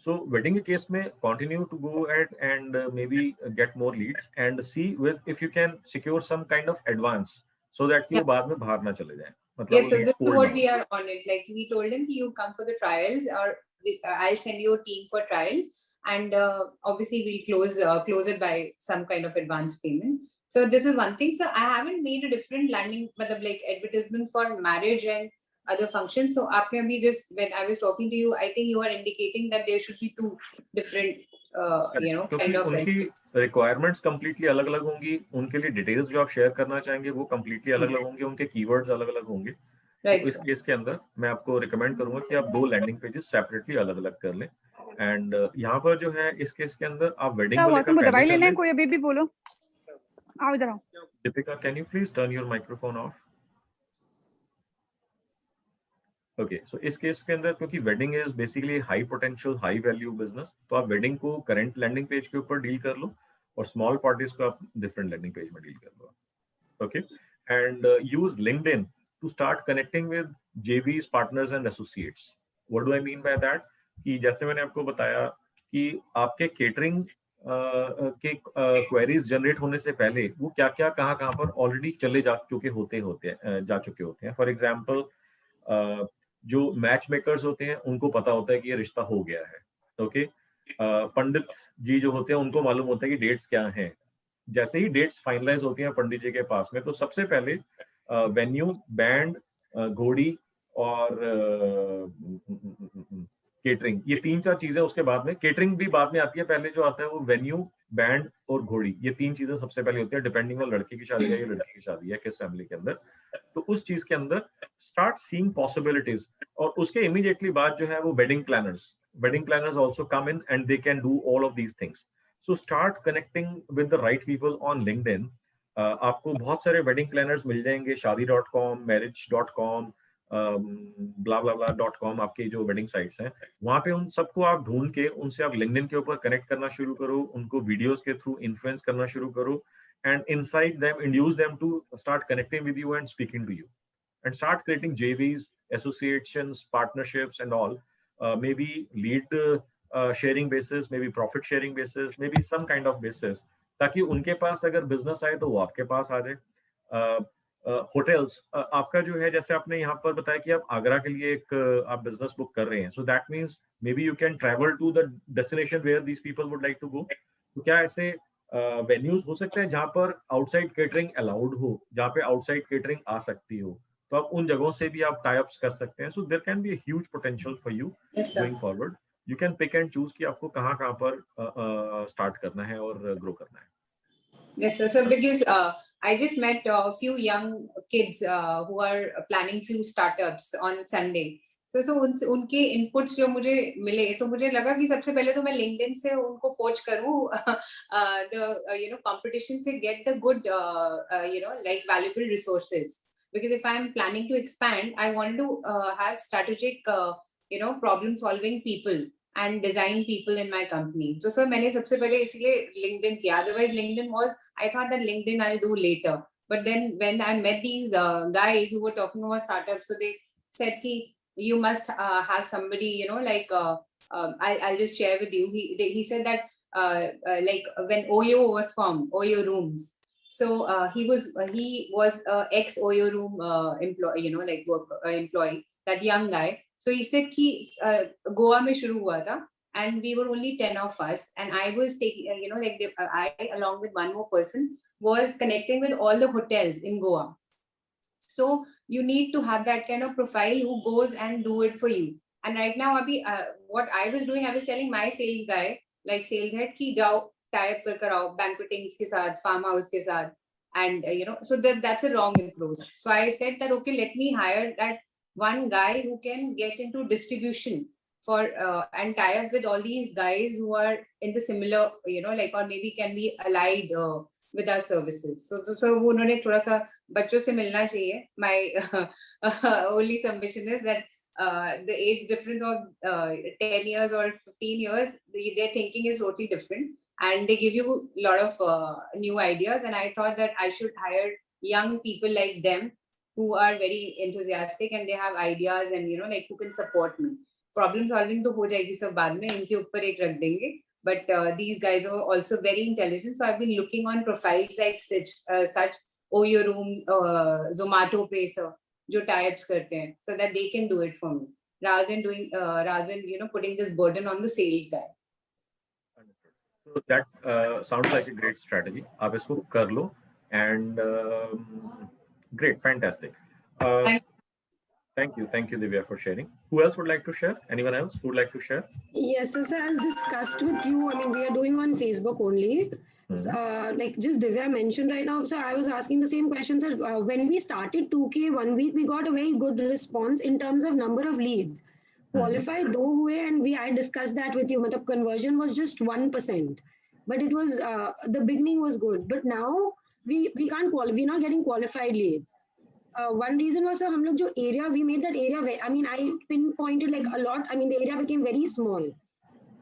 So wedding के केस में continue to go ahead and maybe get more leads and see with if you can secure some kind of advance so that कि वो बाद में बाहर ना चले जाएं। मतलब Yes, वो sir, leads this is cold what ना we are on it. Like we told him, you come for the trials, or I'll send you a team for trials, and obviously we'll close it by some kind of advance payment. So this is one thing. So I haven't made a different landing, मतलब like advertisement for marriage and other functions. So आपने अभी just when I was talking to you, I think you are indicating that there should be 2 different, you know, क्योंकि kind of. उनकी रिक्वायरमेंट्स कंप्लीटली अलग अलग होंगी, उनके लिए डिटेल्स जो आप शेयर करना चाहेंगे वो कंप्लीटली अलग अलग होंगे, उनके कीवर्ड्स अलग अलग होंगे। Right, तो इस sir. केस के अंदर मैं आपको रिकमेंड करूंगा कि आप 2 लैंडिंग पेजेस सेपरेटली अलग अलग कर लें। एंड यहाँ पर जो है इस केस के अंदर आप वेडिंग वाले का दवाई पहले ले कर लें, लें। कोई अभी भी बोलो, आओ इधर आओ। Deepika, can you please turn your microphone off? Okay, so इस केस के अंदर क्योंकि wedding is basically high potential high value business, तो आप वेडिंग को करंट लैंडिंग पेज के ऊपर डील कर लो और स्मॉल पार्टीज को आप डिफरेंट लैंडिंग पेज में डील कर लो। Okay, and use LinkedIn to start connecting with JVs, partners and associates. What do I mean by that? कि जैसे मैंने आपको बताया कि आपके केटरिंग के क्वेरीज जनरेट होने से पहले वो क्या क्या कहाँ कहाँ पर ऑलरेडी चले जा चुके होते हैं। फॉर एग्जाम्पल जो मैच मेकर्स होते हैं उनको पता होता है कि ये रिश्ता हो गया है। ओके, पंडित जी जो होते हैं उनको मालूम होता है कि डेट्स क्या हैं। जैसे ही डेट्स फाइनलाइज होती हैं पंडित जी के पास में, तो सबसे पहले वेन्यू, बैंड, घोड़ी और केटरिंग, ये 3-4 चीजें उसके बाद में, केटरिंग भी बाद में आती है। पहले जो आता है वो वेन्यू, बैंड और घोड़ी, ये 3 चीजें सबसे पहले होती है, डिपेंडिंग ऑन लड़के की शादी है या लड़की की शादी है किस फैमिली के अंदर। तो उस चीज के अंदर स्टार्ट सीइंग पॉसिबिलिटीज, और उसके इमीडिएटली बाद जो है वो wedding planners also come in and they can do all of these things. So start connecting with the right people on LinkedIn. आपको बहुत सारे वेडिंग प्लानर्स मिल जाएंगे, शादी.com, marriage.com, blah.com, आपके जो वेडिंग साइट्स हैं वहां पे उन सबको आप ढूंढ के उनसे आप लिंक्डइन के ऊपर कनेक्ट करना शुरू करो, उनको वीडियोस के थ्रू इन्फ्लुएंस करना शुरू करो, and incite them, induce them to start connecting with you and speaking to you, and start creating JVs, associations, partnerships and all, maybe lead sharing basis, maybe profit sharing basis, maybe some kind of basis, ताकि उनके पास अगर बिजनेस आए तो वो आपके पास आ जाए। होटल्स, आपका जो है जैसे आपने यहाँ पर बताया कि आप आगरा के लिए एक आप बिजनेस बुक कर रहे हैं, so that means maybe you can travel to the destination where these people would like to go. तो क्या ऐसे वेन्यूज हो सकते हैं जहां पर आउटसाइड केटरिंग अलाउड हो, जहां पे आउटसाइड केटरिंग आ सकती हो, तो आप उन जगहों से भी आप टाई अप्स कर सकते हैं। So there can be a huge potential for you going forward. You can pick and choose कि आपको कहाँ कहाँ पर स्टार्ट करना है और ग्रो करना है। Yes, sir. So because I just met a few young kids who are planning few startups on Sunday. So उनके inputs जो मुझे मिले, तो मुझे लगा कि सबसे पहले तो मैं LinkedIn से उनको पोच करूँ the competition से get the good like valuable resources, because if I'm planning to expand, I want to have strategic problem solving people and design people in my company. So sir, मैंने सबसे पहले इसलिए LinkedIn किया. Otherwise LinkedIn was, I thought that LinkedIn I'll do later, but then when I met these guys who were talking about startups, so they said कि you must have somebody, like I'll just share with you. He said that like when OYO was formed, OYO Rooms, So he was ex Oyo Room employee, you know, like employee, that young guy. So he said कि Goa में शुरू हुआ था, and we were only 10 of us, and I was taking, you know, like I along with one more person was connecting with all the hotels in Goa. So you need to have that kind of profile who goes and do it for you. And right now, Abhi, what I was doing, I was telling my sales guy, like sales head, ki jao tie up kar aao banquetings ke saath, farmhouse ke saath, and you know, so that's a wrong approach. So I said that okay, let me hire that one guy who can get into distribution for and tie up with all these guys who are in the similar, you know, like, or maybe can be allied with our services. So वो उन्होंने थोड़ा सा बच्चों से मिलना चाहिए. My only submission is that the age difference of 10 years or 15 years, their thinking is totally different, and they give you a lot of new ideas. And I thought that I should hire young people like them who are very enthusiastic and they have ideas, and you know, like, who can support me. Problem solving to हो जाएगी सब बाद में, इनके ऊपर एक रख देंगे. But these guys are also very intelligent. So I've been looking on profiles like such Oyo Room, Zomato पे जो tie-ups करते हैं, so that they can do it for me, rather than you know, putting this burden on the sales guy. So that sounds like a great strategy. आप इसको कर लो, and great, fantastic. Thank you, Divya, for sharing. Who else would like to share? Anyone else who would like to share? Yes, so as discussed with you, I mean, we are doing on Facebook only. Like just Divya mentioned right now, so I was asking the same question, sir. When we started 2K 1 week, we got a very good response in terms of number of leads. Qualified though हुए, and I discussed that with you. मतलब conversion was just 1%, but it was the beginning was good. But now we can't we're not getting qualified leads. One reason was हम लोग जो area, we made that area, I mean, I pinpointed like a lot. I mean, the area became very small.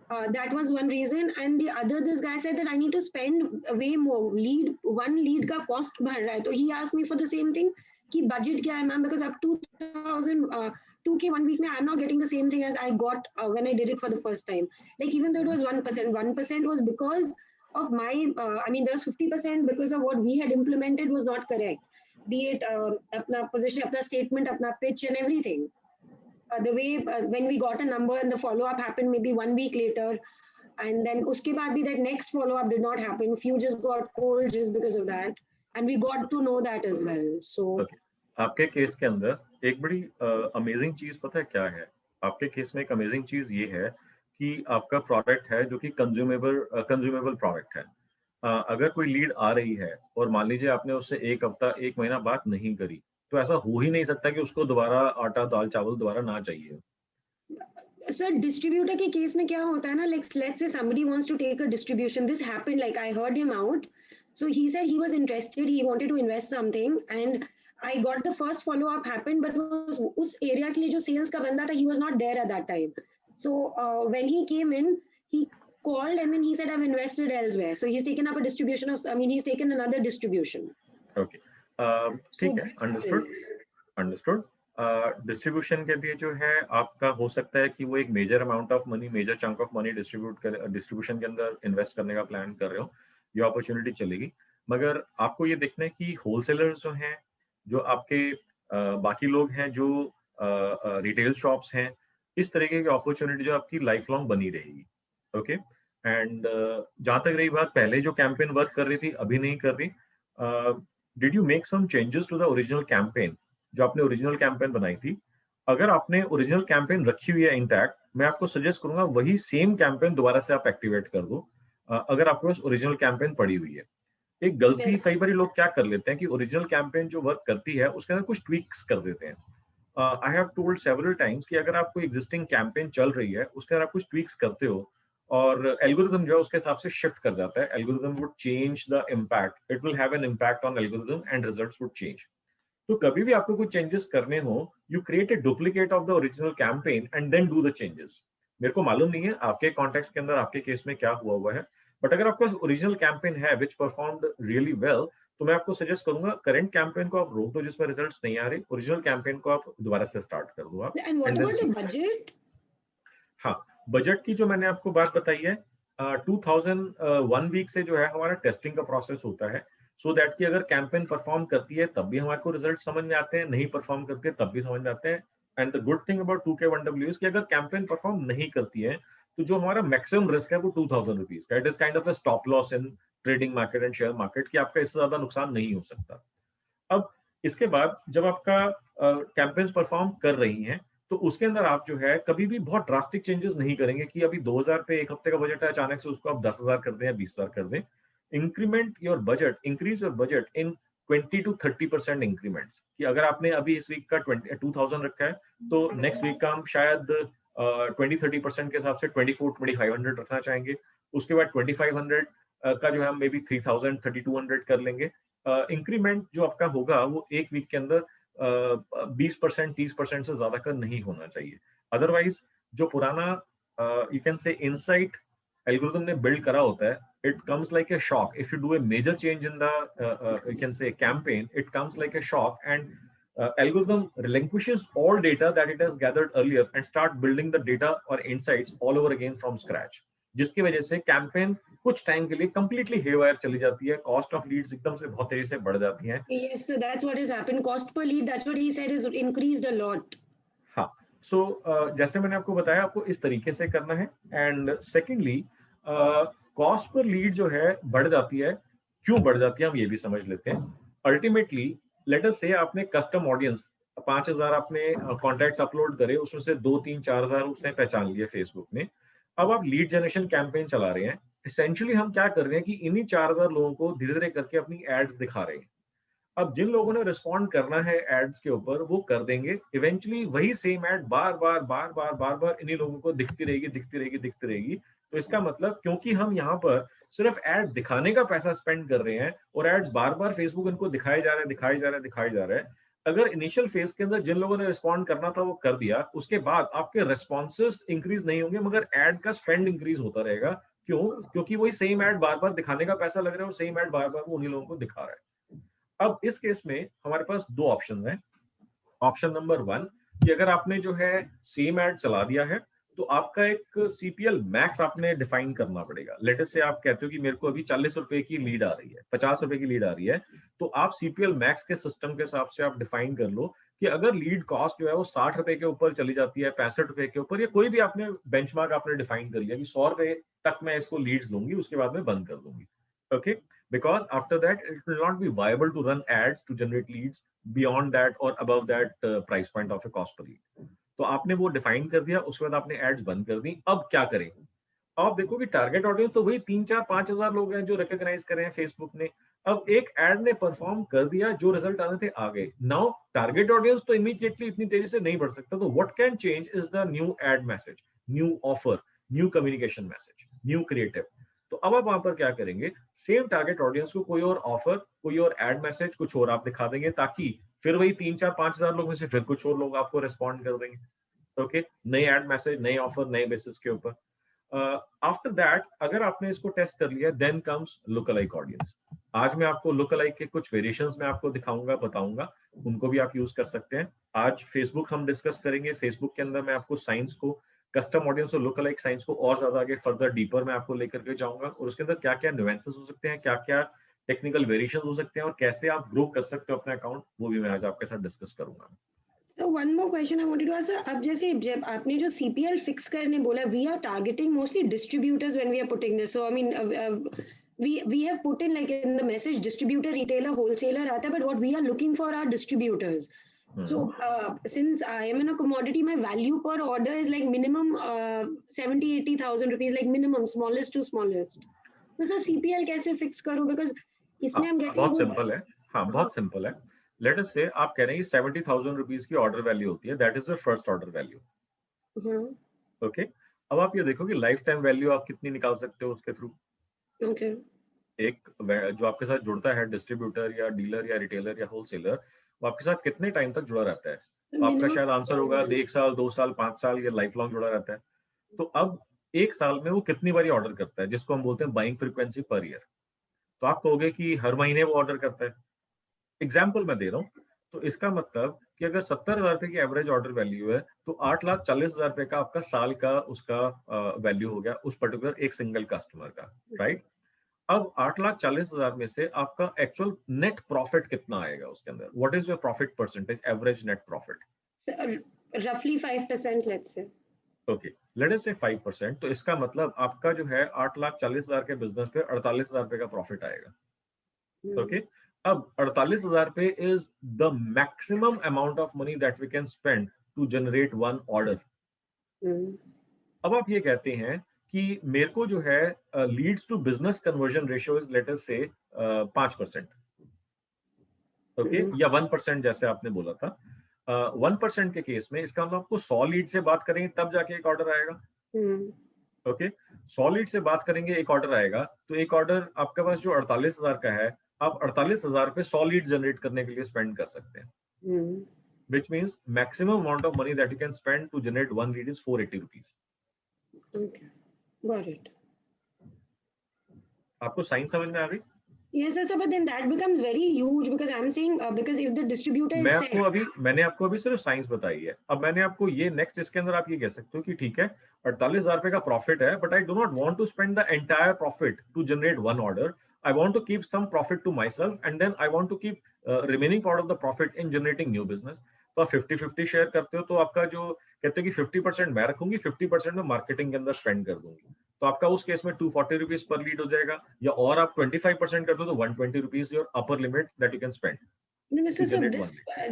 That was one reason. And the other, this guy said that I need to spend way more. One lead का cost बढ़ रहा है. So he asked me for the same thing, कि budget क्या है, ma'am, because up to 2K 1 week, I'm not getting the same thing as I got when I did it for the first time. Like, even though it was 1% was because of my, I mean, there's 50% because of what we had implemented was not correct. Be it अपना position, अपना statement, अपना pitch and everything. The way when we got a number and the follow-up happened maybe 1 week later, and then uske baad bhi that next follow-up did not happen. Few just got cold just because of that, and we got to know that as well. So okay. आपके केस के अंदर एक बड़ी अमेजिंग चीज पता है क्या है? आपके केस में एक अमेजिंग चीज ये है कि आपका प्रोडक्ट है जो कि कंज्यूमेबल प्रोडक्ट है. अगर कोई लीड आ रही है और मान लीजिए आपने उससे एक हफ्ता 1 महीना बात नहीं करी, तो ऐसा हो ही नहीं सकता कि उसको दोबारा आटा दाल चावल दोबारा ना चाहिए. सर डिस्ट्रीब्यूटर के केस में क्या होता है ना, like let's say somebody wants to take a distribution. This happened, like I heard him out. So he said he was interested, he wanted to invest something, and I got the first follow up happened, but उस area के लिए जो sales का बंदा था, he was not there at that time. So when he came in, he called and then he said I've invested elsewhere. So he's taken up a distribution of, I mean, he's taken another distribution. Okay. ठीक है, understood. डिस्ट्रीब्यूशन के लिए जो है आपका हो सकता है कि वो एक major amount of money, major chunk of money distribution के अंदर इन्वेस्ट करने का प्लान कर रहे हो, ये अपॉर्चुनिटी चलेगी. मगर आपको ये देखना है कि होलसेलर्स जो हैं, जो आपके बाकी लोग हैं, जो रिटेल शॉप्स हैं, इस तरीके की अपॉर्चुनिटी जो आपकी लाइफ लॉन्ग बनी रहेगी. ओके. एंड जहां तक रही बात पहले जो कैंपेन वर्क कर रही थी अभी नहीं कर रही, did you make some changes to the original campaign? जो आपने ओरिजिनल कैंपेन बनाई थी, अगर आपने ओरिजिनल कैंपेन रखी हुई है इंटैक्ट, मैं आपको सजेस्ट करूंगा वही सेम कैंपेन दोबारा से आप एक्टिवेट कर दो, अगर आपके पास ओरिजिनल कैंपेन पड़ी हुई है. एक गलती कई बार लोग क्या कर लेते हैं कि ओरिजिनल कैंपेन जो वर्क करती है उसके अंदर कुछ ट्वीक्स कर देते हैं. आई हैव टोल्ड सेवरल टाइम्स कि अगर आपको एग्जिस्टिंग कैंपेन चल रही है उसके अंदर आप कुछ ट्वीक्स करते हो और एल्गोरिथम जो है उसके हिसाब से शिफ्ट कर जाता है, algorithm would change the impact, it will have an impact on algorithm and results would change. तो कभी भी आपको कुछ चेंजेस करने हो, you create a duplicate of the original campaign and then do the changes. मेरे को मालूम नहीं है आपके कॉन्टेक्स्ट के अंदर आपके केस में क्या हुआ है, बट अगर आपका ओरिजिनल कैंपेन है विच परफॉर्म्ड रियली वेल, तो मैं आपको सजेस्ट करूंगा करंट कैंपेन को आप रोक दो जिसमें रिजल्ट्स नहीं आ रहे, ओरिजिनल कैंपेन को आप दोबारा से स्टार्ट कर दो. आप and what about the budget? हाँ, बजट की जो मैंने आपको बात बताई है, 2001 वीक से जो है हमारा टेस्टिंग का प्रोसेस होता है. सो दैट कि अगर कैंपेन परफॉर्म करती है तब भी हमारे को रिजल्ट समझ में आते हैं, नहीं परफॉर्म करती है तब भी समझ में आते हैं। And the good thing about 2K1W कि अगर कैंपेन परफॉर्म नहीं करती है तो जो हमारा मैक्सिमम रिस्क है वो 2000 रुपीज का, it is kind of a stop loss in trading market and share market, कि आपका इससे ज्यादा नुकसान नहीं हो सकता। अब इसके बाद जब आपका कैंपेन्स परफॉर्म कर रही हैं तो उसके अंदर आप जो है कभी भी बहुत ड्रास्टिक चेंजेस नहीं करेंगे कि अभी 2000 पे एक हफ्ते का बजट है, अचानक से उसको आप 10,000 कर दें या 20,000 कर दें। Increment your budget, increase your budget in 20 to 30% increments, कि अगर आपने अभी इस वीक का 2000 रखा है तो नेक्स्ट वीक का हम शायद 20-30% के हिसाब से 24-2500 रखना चाहेंगे। उसके बाद 2500 का जो है हम मे बी 3000 3200 कर लेंगे। इंक्रीमेंट जो आपका होगा वो एक वीक के अंदर 20% 30% से ज्यादा का नहीं होना चाहिए। अदरवाइज जो पुराना you can say insight algorithm ने बिल्ड करा होता है, it comes like a shock. If you do a major change in the you can say campaign, it comes like a shock, and algorithm relinquishes all data that it has gathered earlier and start building the data or insights all over again from scratch, जिसकी वजह से कैंपेन कुछ टाइम के लिए कंप्लीटली हेवायर चली जाती है, कॉस्ट ऑफ लीड्स एकदम से बहुत तेजी से बढ़ जाती हैं। Yes, so that's what has happened. Cost per lead, that's what he said, is increased a lot. हाँ, सो जैसे मैंने आपको बताया आपको इस तरीके से करना है। And secondly cost per lead जो है बढ़ जाती है, क्यों बढ़ जाती है हम ये भी समझ लेते हैं। अल्टीमेटली लेट अस से आपने कस्टम ऑडियंस 5000 आपने कॉन्टैक्ट्स अपलोड करे, उसमें से 2-3-4000 उसने पहचान लिए फेसबुक ने। अब आप लीड जनरेशन कैंपेन चला रहे हैं, एसेंशियली हम क्या कर रहे हैं कि इन्हीं 4000 लोगों को धीरे धीरे करके अपनी एड्स दिखा रहे हैं। अब जिन लोगों ने रिस्पॉन्ड करना है एड्स के ऊपर वो कर देंगे, इवेंचुअली वही सेम एड बार बार इन्हीं लोगों को दिखती रहेगी। तो इसका मतलब क्योंकि हम यहाँ पर सिर्फ एड दिखाने का पैसा स्पेंड कर रहे हैं और एड्स बार बार फेसबुक इनको दिखाए जा रहे हैं, अगर इनिशियल फेज के अंदर जिन लोगों ने रिस्पॉन्ड करना था वो कर दिया, उसके बाद आपके रिस्पॉन्सेस इंक्रीज नहीं होंगे मगर एड का स्पेंड इंक्रीज होता रहेगा। क्यों? क्योंकि वही सेम एड बार बार दिखाने का पैसा लग रहा है और सेम एड बार बार वो उन्हीं लोगों को दिखा रहा है। अब इस केस में हमारे पास दो ऑप्शन हैं। ऑप्शन नंबर 1 कि अगर आपने जो है सेम एड चला दिया है तो आपका एक सीपीएल मैक्स आपने डिफाइन करना पड़ेगा। लेट अस से आप कहते हो कि मेरे को अभी 40 रुपए की लीड आ रही है, 50 रुपए की लीड आ रही है, तो आप सीपीएल मैक्स के सिस्टम के हिसाब से आप डिफाइन कर लो कि अगर लीड कॉस्ट जो है वो 60 रुपए के ऊपर चली जाती है, 65 रुपए के ऊपर, या कोई भी आपने बेंचमार्क आपने डिफाइन कर लिया कि 100 रुपए तक मैं इसको लीड्स लूंगी, उसके बाद में बंद कर दूंगी। Okay, because after that it will not be viable to run ads to generate leads beyond that or above that price point of a cost per lead. तो आपने वो डिफाइन कर दिया, उसके बाद आपने एड्स बंद कर दी। अब क्या करें? आप देखो कि टारगेट ऑडियंस तो वही 3-4-5 हजार लोग हैं जो रिकॉग्नाइज कर रहे हैं फेसबुक ने। अब एक एड ने परफॉर्म कर दिया, जो रिजल्ट आने थे आ गए। नाउ टारगेट ऑडियंस तो इमीडिएटली इतनी तेजी से नहीं बढ़ सकता, तो what can change is the new ad message, new offer, new communication message, new creative. तो अब आप वहां पर क्या करेंगे, सेम टारगेट ऑडियंस को कोई और ऑफर, कोई और एड मैसेज, कुछ और आप दिखा देंगे, ताकि फिर वही 3-4-5 हजार लोग में से फिर कुछ और लोग आपको रिस्पॉन्ड कर देंगे। ओके, नए एड मैसेज, नए ऑफर, नए बेसिस के ऊपर। आफ्टर दैट अगर आपने इसको टेस्ट कर लिया, then comes look alike audience. आज मैं आपको लुक अलाइक के कुछ वेरिएशंस में आपको दिखाऊंगा, बताऊंगा, उनको भी आप यूज कर सकते हैं। आज फेसबुक हम डिस्कस करेंगे, फेसबुक के अंदर मैं आपको साइंस को, कस्टम ऑडियंस और लुक अलाइक साइंस को और ज्यादा आगे फर्दर डीपर में आपको लेकर के जाऊंगा, और उसके अंदर क्या क्या न्यूएंसेस हो सकते हैं, क्या क्या टेक्निकल वेरिएशंस हो सकते हैं और कैसे आप ग्रो कर सकते हो अपना अकाउंट, वो भी मैं आज आपके साथ डिस्कस करूंगा। So one more question I wanted to ask, अब जैसे जब आपने जो CPL फिक्स करने बोला, we are targeting mostly distributors when we are putting this. So I mean we have put in like in the message distributor, retailer, wholesaler आता है, but what we are looking for are distributors. So since I am in a commodity, my value per order is like minimum 70,000-80,000 rupees, like minimum, smallest to smallest. तो सर CPL कैसे फिक्स करूं, because इसमें हम getting बहुत सिंपल है। हाँ, बहुत सिंपल है। लेट अस से आप कह रहे हैं 70,000 रुपीज की ऑर्डर वैल्यू होती है, that is the first order value. Okay, अब आप ये देखो कि लाइफ टाइम वैल्यू आप कितनी निकाल सकते हो उसके थ्रू। Okay. एक जो आपके साथ जुड़ता है डिस्ट्रीब्यूटर या डीलर या रिटेलर या होलसेलर, वो आपके साथ कितने टाइम तक जुड़ा रहता है? तो आपका शायद आंसर होगा 1 साल, 2 साल, 5 साल, या लाइफ लॉन्ग जुड़ा रहता है। तो अब 1 साल में वो कितनी बारी ऑर्डर करता है, जिसको हम बोलते हैं बाइंग फ्रीक्वेंसी पर ईयर। तो आप कहोगे कि हर महीने वो ऑर्डर करता है। एग्जाम्पल मैं दे रहा हूँ, तो इसका मतलब कि अगर 70,000 रुपए की एवरेज ऑर्डर वैल्यू है तो 8,40,000 रुपए का आपका साल का उसका वैल्यू हो गया उस पर्टिकुलर एक सिंगल कस्टमर का, राइट? अब 8,40,000 में से आपका एक्चुअल नेट प्रॉफिट कितना आएगा उसके अंदर? What is your profit percentage, average net profit? Roughly 5%, let's say. Okay, let us say 5%। तो इसका मतलब आपका जो है 8,40,000 के बिजनेस पे 48,000 रुपए का प्रॉफिट आएगा। ओके, अब 48,000 रुपए is the maximum amount of money that we can spend to generate one order. अब आप ये कहते हैं कि मेरे को जो है leads to business conversion ratio is let us say 5%, okay, या 1% जैसे आपने बोला था। 1% के केस में इसका मतलब आपको 100 लीड से बात करेंगे तब जाके एक ऑर्डर आएगा। ओके, 100 लीड से बात करेंगे एक ऑर्डर आएगा। तो एक ऑर्डर आपके पास जो 48,000 का है, आप 48,000 पे 100 लीड जनरेट करने के लिए स्पेंड कर सकते हैं, which means maximum amount of money that you can spend to generate one lead is 480 rupees. Okay, got it. आपको साइंस समझ में आ गई? Yes, sir, but then that becomes very huge because I'm saying because if the distributor is मैंने आपको अभी सिर्फ साइंस बताई है। अब मैंने आपको ये नेक्स्ट इसके अंदर आप ये कह सकते हो कि ठीक है 48,000 रुपए का प्रॉफिट है, but I do not want to spend the entire profit to generate one order. I want to keep some profit to myself and then I want to keep remaining part of the profit in generating new business. तो आप 50-50 शेयर करते हो, तो आपका जो कहते हैं कि 50% मैं रखूंगी, 50% में मार्केटिंग के अंदर स्पेंड कर दूंगी, तो आपका उस केस में 240 रुपीज पर लीड हो जाएगा। या और आप 25% कर दो तो 120 rupees your upper limit that you can spend. No, so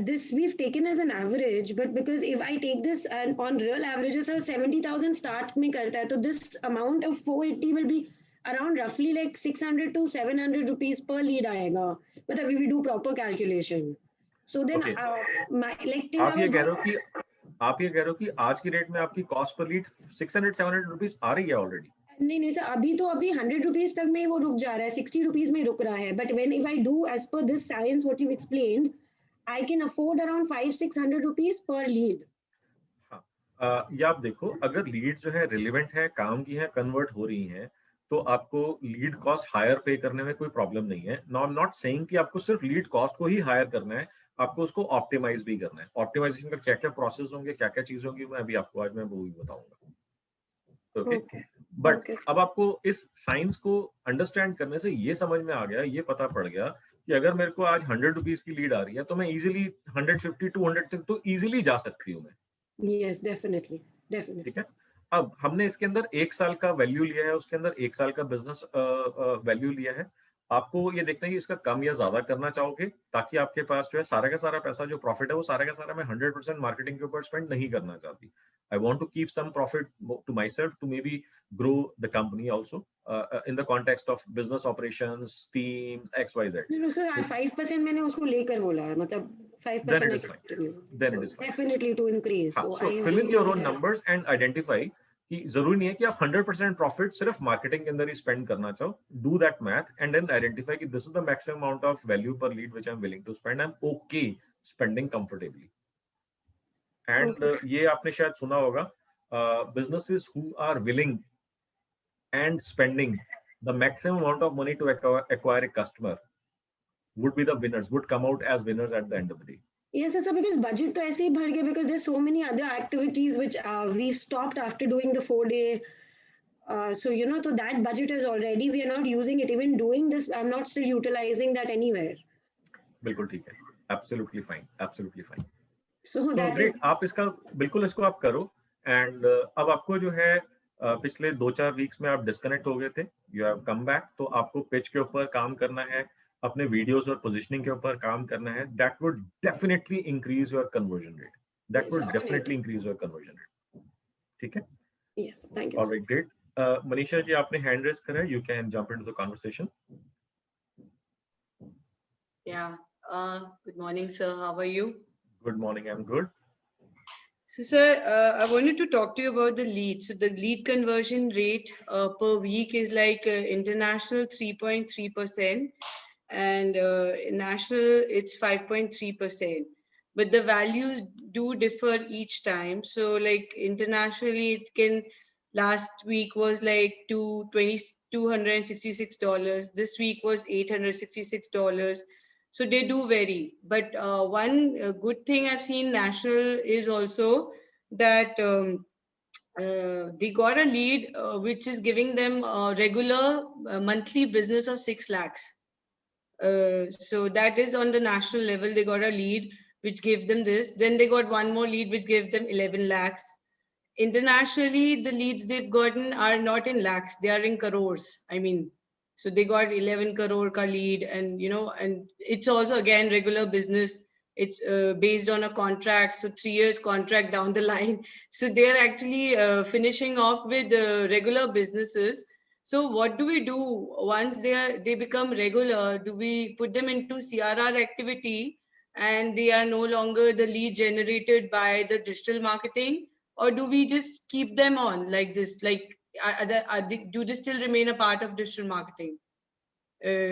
this we've taken as an average, but because if I take this and on real averages, 70,000 start में करता है, तो this amount of 480 will be around roughly like 600 to 700 rupees per lead आएगा, मतलब if we do proper calculation. So then आप ये कह रहे हो कि आज की रेट में आपकी कॉस्ट पर लीड 600-700 रुपीज आ रही है ऑलरेडी? नहीं सर, अभी 100 रुपीज तक में वो रुक जा रहा है, 60 रुपीज में रुक रहा है, but when if I do as per this science what you explained, I can afford around 500-600 rupees per lead. या आप देखो, अगर लीड जो है रिलेवेंट है, काम की है, कन्वर्ट हो रही है, तो आपको लीड कॉस्ट हायर पे करने में कोई प्रॉब्लम नहीं है। No, I am not saying कि आपको सिर्फ लीड कॉस्ट को ही हायर करना है, आपको उसको ऑप्टिमाइज भी करना है। ऑप्टिमाइजेशन का क्या क्या प्रोसेस होंगे, क्या क्या चीजें होंगी, मैं अभी आपको आज मैं वो भी बताऊंगा। ओके, बट अब आपको इस साइंस को अंडरस्टैंड करने से ये समझ में आ गया, ये पता पड़ गया कि अगर मेरे को आज 100 रुपीज की लीड आ रही है तो मैं इजीली 150-200 तक तो इजीली जा सकती हूँ मैं। Yes, definitely. ठीक है, अब हमने इसके अंदर 1 साल का वैल्यू लिया है, उसके अंदर 1 साल का बिजनेस वैल्यू लिया है। आपको ये देखना है कि इसका कम या ज्यादा करना चाहोगे, ताकि आपके पास जो है सारा का सारा पैसा जो प्रॉफिट है वो सारा का सारा मैं 100% मार्केटिंग के ऊपर स्पेंड नहीं करना चाहती। I want to keep some profit to myself to maybe grow the company also in the context of business operations, teams, XYZ. No, sir, 5% मैंने उसको लेकर बोला है, मतलब 5% then it is fine. Definitely to increase. So fill in your own numbers and identify कि जरूरी नहीं है कि आप 100% प्रॉफिट सिर्फ मार्केटिंग के अंदर ही स्पेंड करना चाहो। Do that math and then identify कि this is the maximum amount of value per lead which I am willing to spend. I am okay spending comfortably. And ये आपने शायद सुना होगा, businesses who are willing and spending the maximum amount of money to acquire a customer would be the winners, would come out as winners at the end of the day. Yes, sir, because budget तो ऐसे ही बढ़ गया, because there's so many other activities which we've stopped after doing the 4-day. So you know, so that budget is already, we are not using it. Even doing this, I'm not still utilizing that anywhere. बिल्कुल ठीक है, absolutely fine, absolutely fine. So that great. आप इसका बिल्कुल इसको आप करो। एंड अब आपको जो है पिछले 2-4 वीक्स में आप डिस्कनेक्ट हो गए थे, यू हैव कम बैक, तो आपको पिच के ऊपर काम करना है, अपने वीडियोस और पोजीशनिंग के ऊपर काम करना है। That would definitely increase your conversion rate, that would definitely increase your conversion rate. ठीक है, yes, thank you. Alright, great. Manisha ji, आपने हैंड रेज करा है, you can jump into the conversation. Yeah, good morning sir, how are you? Good morning, I'm good. So sir, I wanted to talk to you about the lead. So the lead conversion rate per week is like international 3.3% and national it's 5.3%. But the values do differ each time. So like internationally, it can, last week was like $266. This week was $866. So they do vary, but one good thing I've seen national is also that they got a lead which is giving them a regular monthly business of 6 lakhs. So that is on the national level. They got a lead which gave them this. Then they got one more lead which gave them 11 lakhs. Internationally, the leads they've gotten are not in lakhs, they are in crores. I mean, so they got 11 crore ka lead, and and it's also again regular business. It's based on a contract, so 3 years contract down the line. So they're actually finishing off with regular businesses. So what do we do once they become regular? Do we put them into CRR activity and they are no longer the lead generated by the digital marketing? Or do we just keep them on like this? Like, do they still remain a part of digital marketing?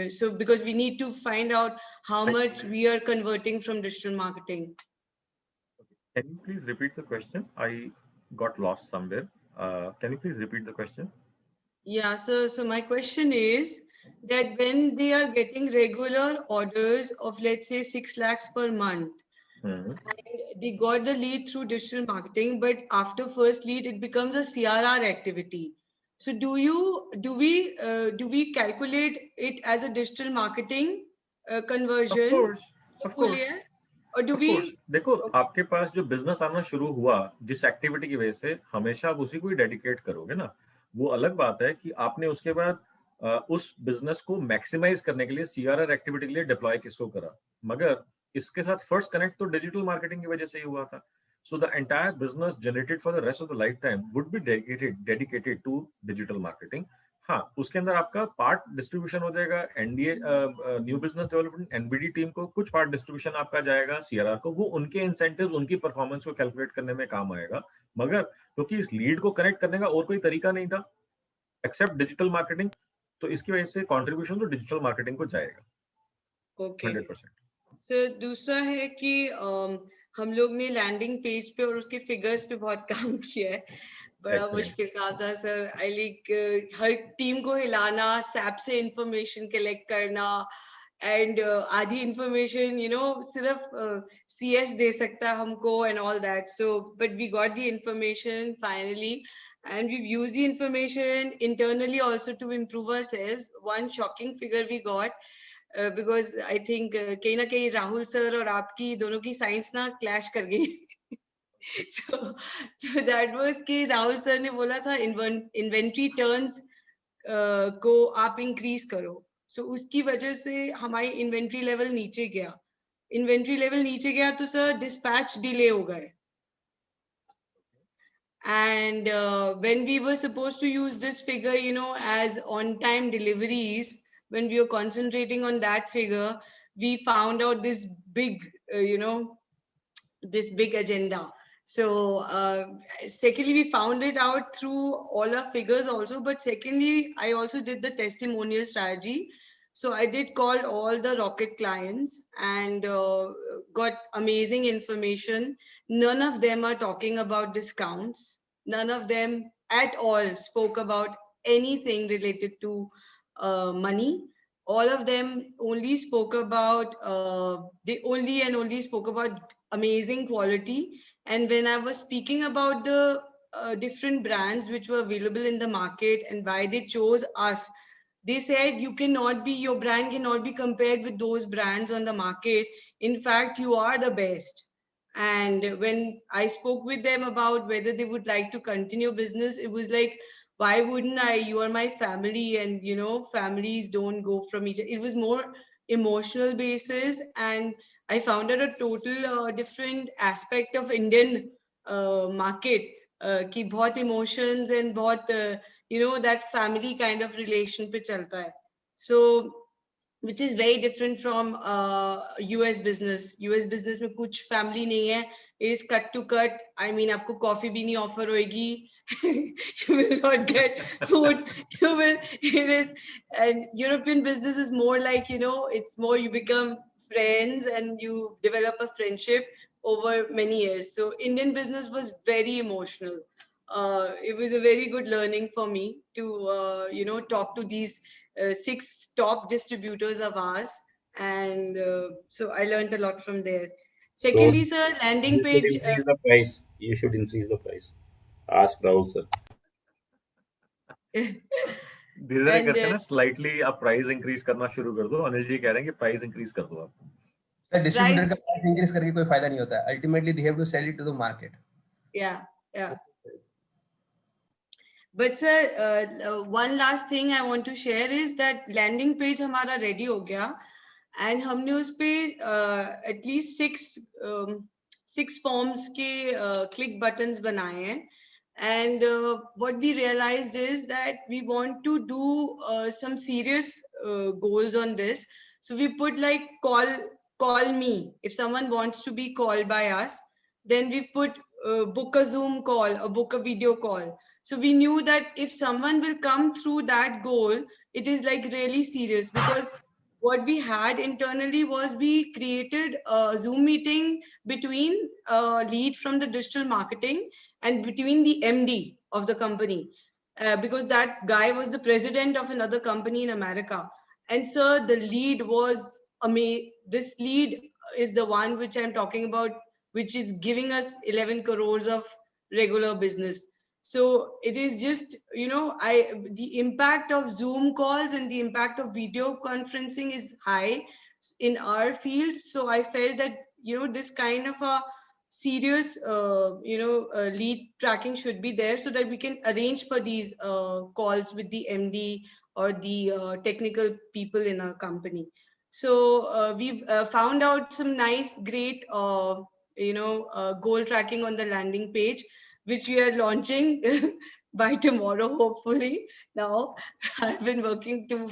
So because we need to find out how much we are converting from digital marketing. Can you please repeat the question? I got lost somewhere. Can you please repeat the question? Yeah, so my question is that when they are getting regular orders of, let's say, 6 lakhs per month, and they got the lead through digital marketing, but after first lead, it becomes a CRR activity. So do we calculate it as a digital marketing conversion? Of course. Or do we? देखो, आपके पास जो बिजनेस आना शुरू हुआ जिस एक्टिविटी की वजह से, हमेशा आप उसी को ही डेडिकेट करोगे ना. वो अलग बात है कि आपने उसके बाद उस बिजनेस को मैक्सिमाइज करने के लिए सीआरआर एक्टिविटी के लिए डिप्लॉय किसको करा. मगर इसके साथ फर्स्ट कनेक्ट तो डिजिटल मार्केटिंग की वजह से ही हुआ था. So the entire business generated for the rest of the lifetime would be dedicated to digital marketing. हाँ, उसके अंदर आपका पार्ट डिस्ट्रीब्यूशन हो जाएगा NDA new business development NBD team को, कुछ पार्ट डिस्ट्रीब्यूशन आपका जाएगा सीआरआर को. वो उनके इंसेंटिव्स, उनकी परफॉर्मेंस को कैलकुलेट करने में काम आएगा. मगर क्योंकि इस लीड को कनेक्ट करने का और कोई तरीका नहीं था एक्सेप्ट डिजिटल मार्केटिंग, तो इसकी वजह से कंट्रीब्यूशन तो डिजिटल मार्केटिंग को जाएगा. ओके. 100%. सर दूसरा है कि हम लोग ने लैंडिंग पेज पे और उसके फिगर्स पे बहुत काम किया है. बड़ा मुश्किल काम था सर. आई लाइक हर टीम को हिलाना, सैप से इंफॉर्मेशन कलेक्ट करना, एंड आधी इंफॉर्मेशन सिर्फ सीएस दे सकता है हमको and all that. So but we got the information finally and we've used the information internally also to improve ourselves. One shocking figure we got because I think कहीं ना कहीं राहुल सर और आपकी दोनों की साइंस ना क्लैश कर गई. so that was कि राहुल सर ने बोला था इन्वेंट्री टर्न्स को आप इंक्रीज करो. so उसकी वजह से हमारी इन्वेंट्री लेवल नीचे गया. इन्वेंट्री लेवल नीचे गया तो सर डिस्पैच डिले हो गए. And when we were supposed to use this figure, as on-time deliveries, when we were concentrating on that figure, we found out this big, this big agenda. So secondly, we found it out through all our figures also. But secondly, I also did the testimonial strategy. So I did call all the Rocket clients and got amazing information. None of them are talking about discounts. None of them at all spoke about anything related to money. All of them only spoke about, they only spoke about amazing quality. And when I was speaking about the different brands which were available in the market and why they chose us, they said your brand cannot be compared with those brands on the market. In fact, you are the best. And when I spoke with them about whether they would like to continue business, it was like, why wouldn't I? You are my family, and families don't go from each other. It was more emotional basis, and I found out a total different aspect of Indian market. कि बहुत emotions and बहुत that family kind of relation पे चलता है. So which is very different from US business. US business में कुछ family नहीं है. It is cut to cut. I mean, आपको coffee भी नहीं offer होएगी. You will not get food. It is, and European business is more like, it's more you become friends and you develop a friendship over many years. So Indian business was very emotional. It was a very good learning for me to, talk to these 6 top distributors of ours. And so I learned a lot from there. Secondly, sir, landing page. You should increase the price. Ask Rahul sir. धीरे धीरे करके ना स्लाइटली आप प्राइस इंक्रीज करना शुरू कर दो. अनिल जी कह रहे हैं कि प्राइस इंक्रीज कर दो आप. सर डिस्ट्रीब्यूटर का प्राइस इंक्रीज करके कोई फायदा नहीं होता है. Ultimately they have to sell it to the market. Yeah. But sir, one last thing I want to share is that landing page हमारा ready हो गया and हमने उस पे at least six forms के click buttons बनाए हैं. And what we realized is that we want to do some serious goals on this. So we put like call me. If someone wants to be called by us, then we put book a Zoom call or book a video call. So we knew that if someone will come through that goal, it is like really serious, because what we had internally was we created a Zoom meeting between a lead from the digital marketing and between the MD of the company, because that guy was the president of another company in America. And sir, the lead was amazing. This lead is the one which I'm talking about, which is giving us 11 crores of regular business. So it is just, the impact of Zoom calls and the impact of video conferencing is high in our field. So I felt that, this kind of a serious, lead tracking should be there, so that we can arrange for these calls with the MD or the technical people in our company. So we've found out some nice, great, goal tracking on the landing page, which we are launching by tomorrow, hopefully. Now, I've been working too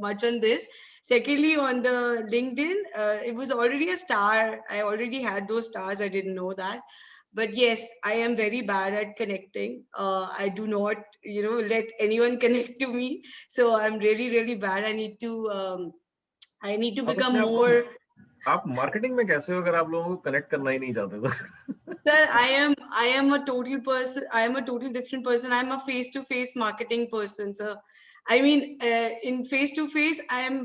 much on this. Secondly, on the LinkedIn, it was already a star. I already had those stars. I didn't know that. But yes, I am very bad at connecting. I do not, let anyone connect to me. So I'm really, really bad. I need to become more. आप मार्केटिंग में कैसे हो अगर आप लोगों को कनेक्ट करना ही नहीं चाहते तो? Sir, I am a total person. I am a total different person. I am a face-to-face marketing person, sir. I mean, in face-to-face, I am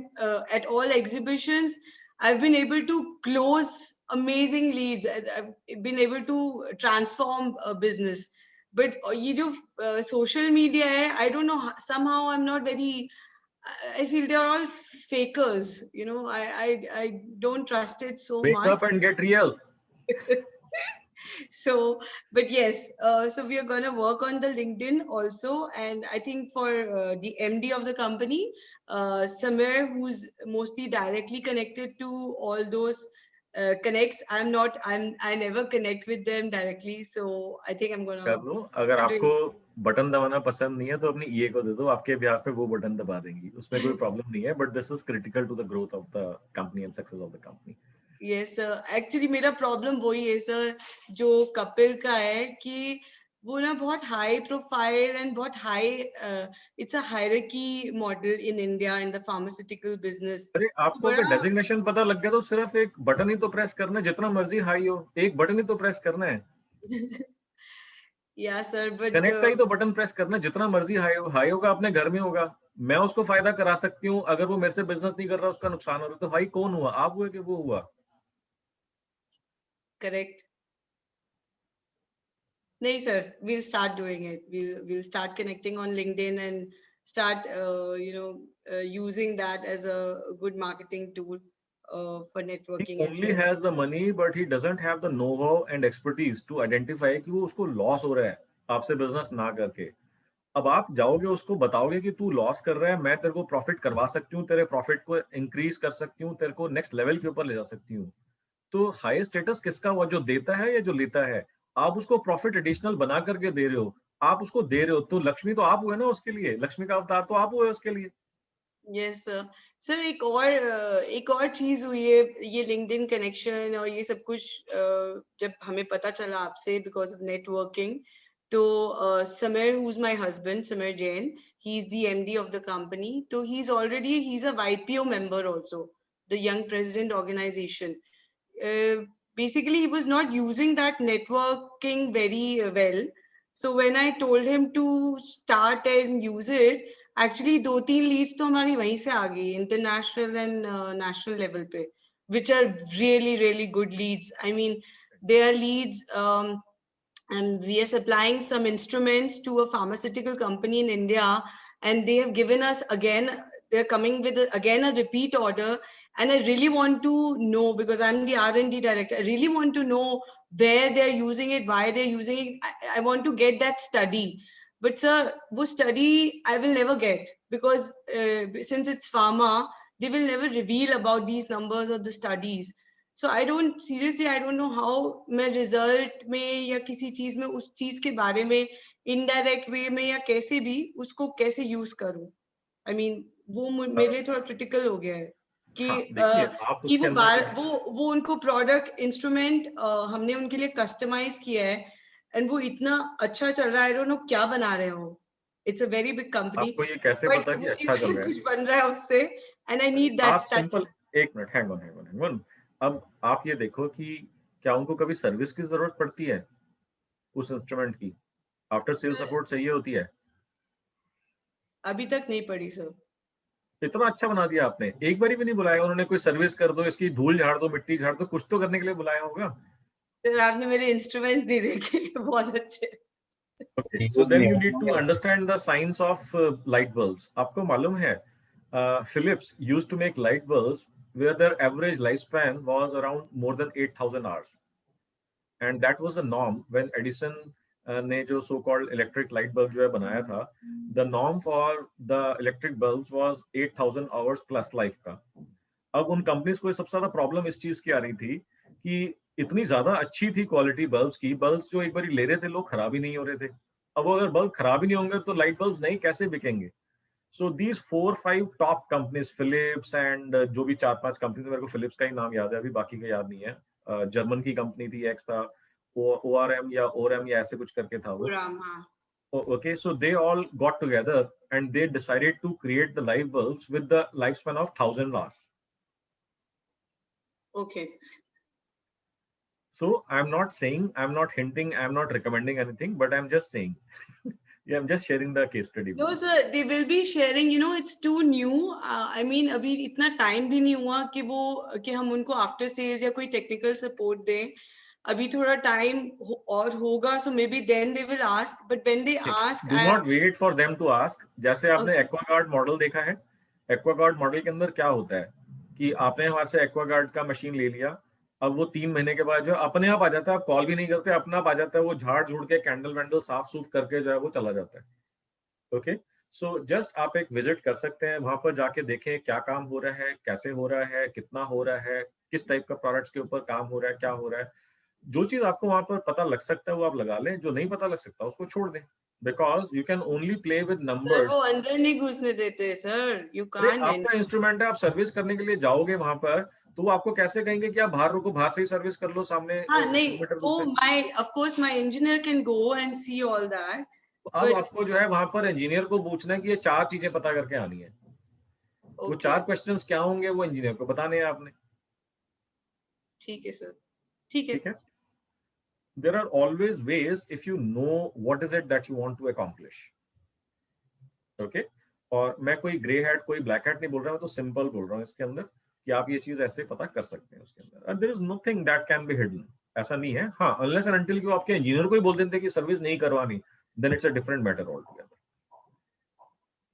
at all exhibitions. I've been able to close amazing leads. I've been able to transform a business. But ये जो social media है, I don't know. Somehow I'm not very. I feel they are all fakers. I don't trust it so much. Wake up and get real. So, but yes, so we are going to work on the LinkedIn also. And I think for the MD of the company, Samir, who's mostly directly connected to all those connects, I never connect with them directly. So I think I'm going to. अगर आपको बटन दबाना पसंद नहीं है तो अपनी ईए को दे दो, आपके बिहाफ पे वो बटन दबा देंगी, उसमें कोई प्रॉब्लम नहीं है. But this is critical to the growth of the company and success of the company. Yes, sir. Actually, मेरा प्रॉब्लम वही है सर, जो कपिल का है कि वो ना बहुत हाई प्रोफाइल एंड बहुत high, it's a hierarchy model in India in the pharmaceutical business. अरे आपको अगर डेजिग्नेशन पता लग गया तो सिर्फ एक बटन ही तो प्रेस करना है, जितना मर्जी हाई हो, एक बटन ही तो प्रेस करना है. या सर, बट कनेक्ट का ही तो बटन प्रेस करना है, जितना मर्जी हाई होगा अपने घर में होगा. मैं उसको फायदा करा सकती हूँ, अगर वो मेरे से बिजनेस नहीं कर रहा, उसका नुकसान हो रहा, तो हाई कौन हुआ, आप हुए कि वो हुआ? Correct. No, sir. We'll start doing it. We'll start connecting on LinkedIn and start, using that as a good marketing tool for networking. He only has the money, but he doesn't have the know-how and expertise to identify कि वो उसको लॉस हो रहा है आपसे बिजनेस ना करके. अब आप जाओगे उसको बताओगे कि तू लॉस कर रहा है, मैं तेरे को प्रॉफिट करवा सकती हूँ, तेरे प्रॉफिट को इंक्रीज कर सकती हूँ, तेरे को नेक्स्ट लेवल के ऊपर ले जा सकती हूँ. तो हाई स्टेटस किसका हुआ, जो देता है या जो लेता है? आप उसको प्रॉफिट एडिशनल बना करके दे रहे हो, आप उसको दे रहे हो, तो लक्ष्मी तो आप हुए ना उसके लिए, लक्ष्मी का अवतार तो आप हुए उसके लिए. यस सर, एक और चीज हुई है, ये लिंक्डइन कनेक्शन और ये सब कुछ जब हमें पता चला आपसे बिकॉज ऑफ नेटवर्किंग, तो Sameer, who is my husband, Sameer Jain, he is the MD of the company. तो he is a YPO member also, the Young President Organization. Basically, he was not using that networking very well. So when I told him to start and use it, actually 2-3 leads तो हमारी वहीं से आ गई, international and national level पे, which are really, really good leads. I mean, they are leads and we are supplying some instruments to a pharmaceutical company in India, and they have given us again, they're coming with again a repeat order, and I really want to know, because I'm the R&D director, I really want to know where they're using it, why they're using it. I want to get that study. But sir, wo study I will never get, because since it's pharma, they will never reveal about these numbers or the studies. So I don't know how मैं result में या किसी चीज में उस चीज के बारे में indirect way में या कैसे भी उसको कैसे use करूं. I mean वो मेरे लिए थोड़ा critical हो गया है कि कि वो उनको product instrument हमने उनके लिए customize किया है and वो इतना अच्छा चल रहा है. I don't know क्या बना रहे हो. It's a very big company. आपको ये कैसे पता कि अच्छा चल रहा है? कुछ बन रहा है उससे and I need that study. Simple, एक मिनट, hang on. अब आप ये देखो कि क्या उनको कभी सर्विस की जरूरत पड़ती है उस इंस्ट्रूमेंट की? आफ्टर सेल सपोर्ट चाहिए होती है? अभी तक नहीं पड़ी सर. इतना अच्छा बना दिया आपने, एक बारी भी नहीं बुलाया उन्होंने कोई सर्विस कर दो, इसकी धूल झाड़ दो, मिट्टी झाड़ दो, कुछ तो करने के लिए बुलाया होगा. सर आपने मेरे इंस्ट्रूमेंट्स नहीं देखे, बहुत अच्छे. Okay, so then you need to understand the science of light bulbs. आपको मालूम है Philips used to make light bulbs where their average lifespan was around more than 8,000 hours, and that was the norm when Edison ने जो so called electric light bulb जो है बनाया था. The norm for the electric bulbs was 8,000 hours plus life का. अब उन कंपनीज को सबसे ज्यादा प्रॉब्लम इस चीज की आ रही थी कि इतनी ज्यादा अच्छी थी क्वालिटी बल्ब्स की, बल्ब्स जो एक बार ले रहे थे लोग खराब ही नहीं हो रहे थे. अब अगर बल्ब खराब ही नहीं होंगे तो लाइट बल्ब्स नहीं कैसे बिकेंगे? So these 4-5 top companies, Philips and जो भी 4-5 कंपनी थे, मेरे को Philips का ही नाम याद है, अभी बाकी का याद नहीं है. जर्मन की कंपनी थी, X था, ORM या ORM या ऐसे कुछ करके था वो. Okay, so they all got together and they decided to create the light bulbs with the lifespan of 1,000 hours. Okay. So I'm not saying, I'm not hinting, I'm not recommending anything, but I'm just saying. Yeah, I'm just sharing the case study. No, sir, they will be sharing. You know, it's too new. I mean, अभी इतना time भी नहीं हुआ कि हम उनको after sales या कोई technical support दें. अभी थोड़ा time और होगा, so maybe then they will ask. But when they ask, do not wait for them to ask. जैसे आपने AquaGuard model देखा है, AquaGuard model के अंदर क्या होता है कि आपने हमारे से AquaGuard का मशीन ले लिया, अब वो 3 महीने के बाद जो अपने आप आ जाता है, आप कॉल भी नहीं करते, अपना आप आ जाता है, वो झाड़ झूड़ के कैंडल वैंडल साफ सूफ करके जो है वो चला जाता है. ओके, सो जस्ट आप एक विजिट कर सकते हैं, वहां पर जाके देखें क्या काम हो रहा है, कैसे हो रहा है, कितना हो रहा है, किस टाइप का प्रोडक्ट्स के ऊपर काम हो रहा है, क्या हो रहा है. जो चीज आपको वहां पर पता लग सकता है वो आप लगा लें, जो नहीं पता लग सकता उसको छोड़ दें, because you can only play with numbers. वो अंदर नहीं घुसने देते सर, यू कांट. आपका इंस्ट्रूमेंट है, आप सर्विस करने के लिए जाओगे वहां पर, तो वो आपको कैसे कहेंगे कि आप बाहर रुको, बाहर से ही सर्विस कर लो सामने? हाँ नहीं, वो of course my engineer can go and see all that. अब आपको जो है वहां पर इंजीनियर को पूछना है कि ये 4 चीजें पता करके आनी है. वो 4 क्वेश्चंस क्या होंगे वो इंजीनियर को बताने हैं आपने. ठीक है सर, ठीक है. There are always ways if you know what is it that you want to accomplish. Okay? और मैं कोई ग्रे हैट कोई ब्लैक हैट नहीं बोल रहा हूँ, तो सिंपल बोल रहा हूँ इसके अंदर कि आप ये चीज ऐसे पता कर सकते हैं उसके अंदर. And there is nothing that can be hidden. ऐसा नहीं है. हाँ, unless and until कि आपके इंजीनियर को ही बोल देते कि सर्विस नहीं करवानी, then it's a different matter altogether.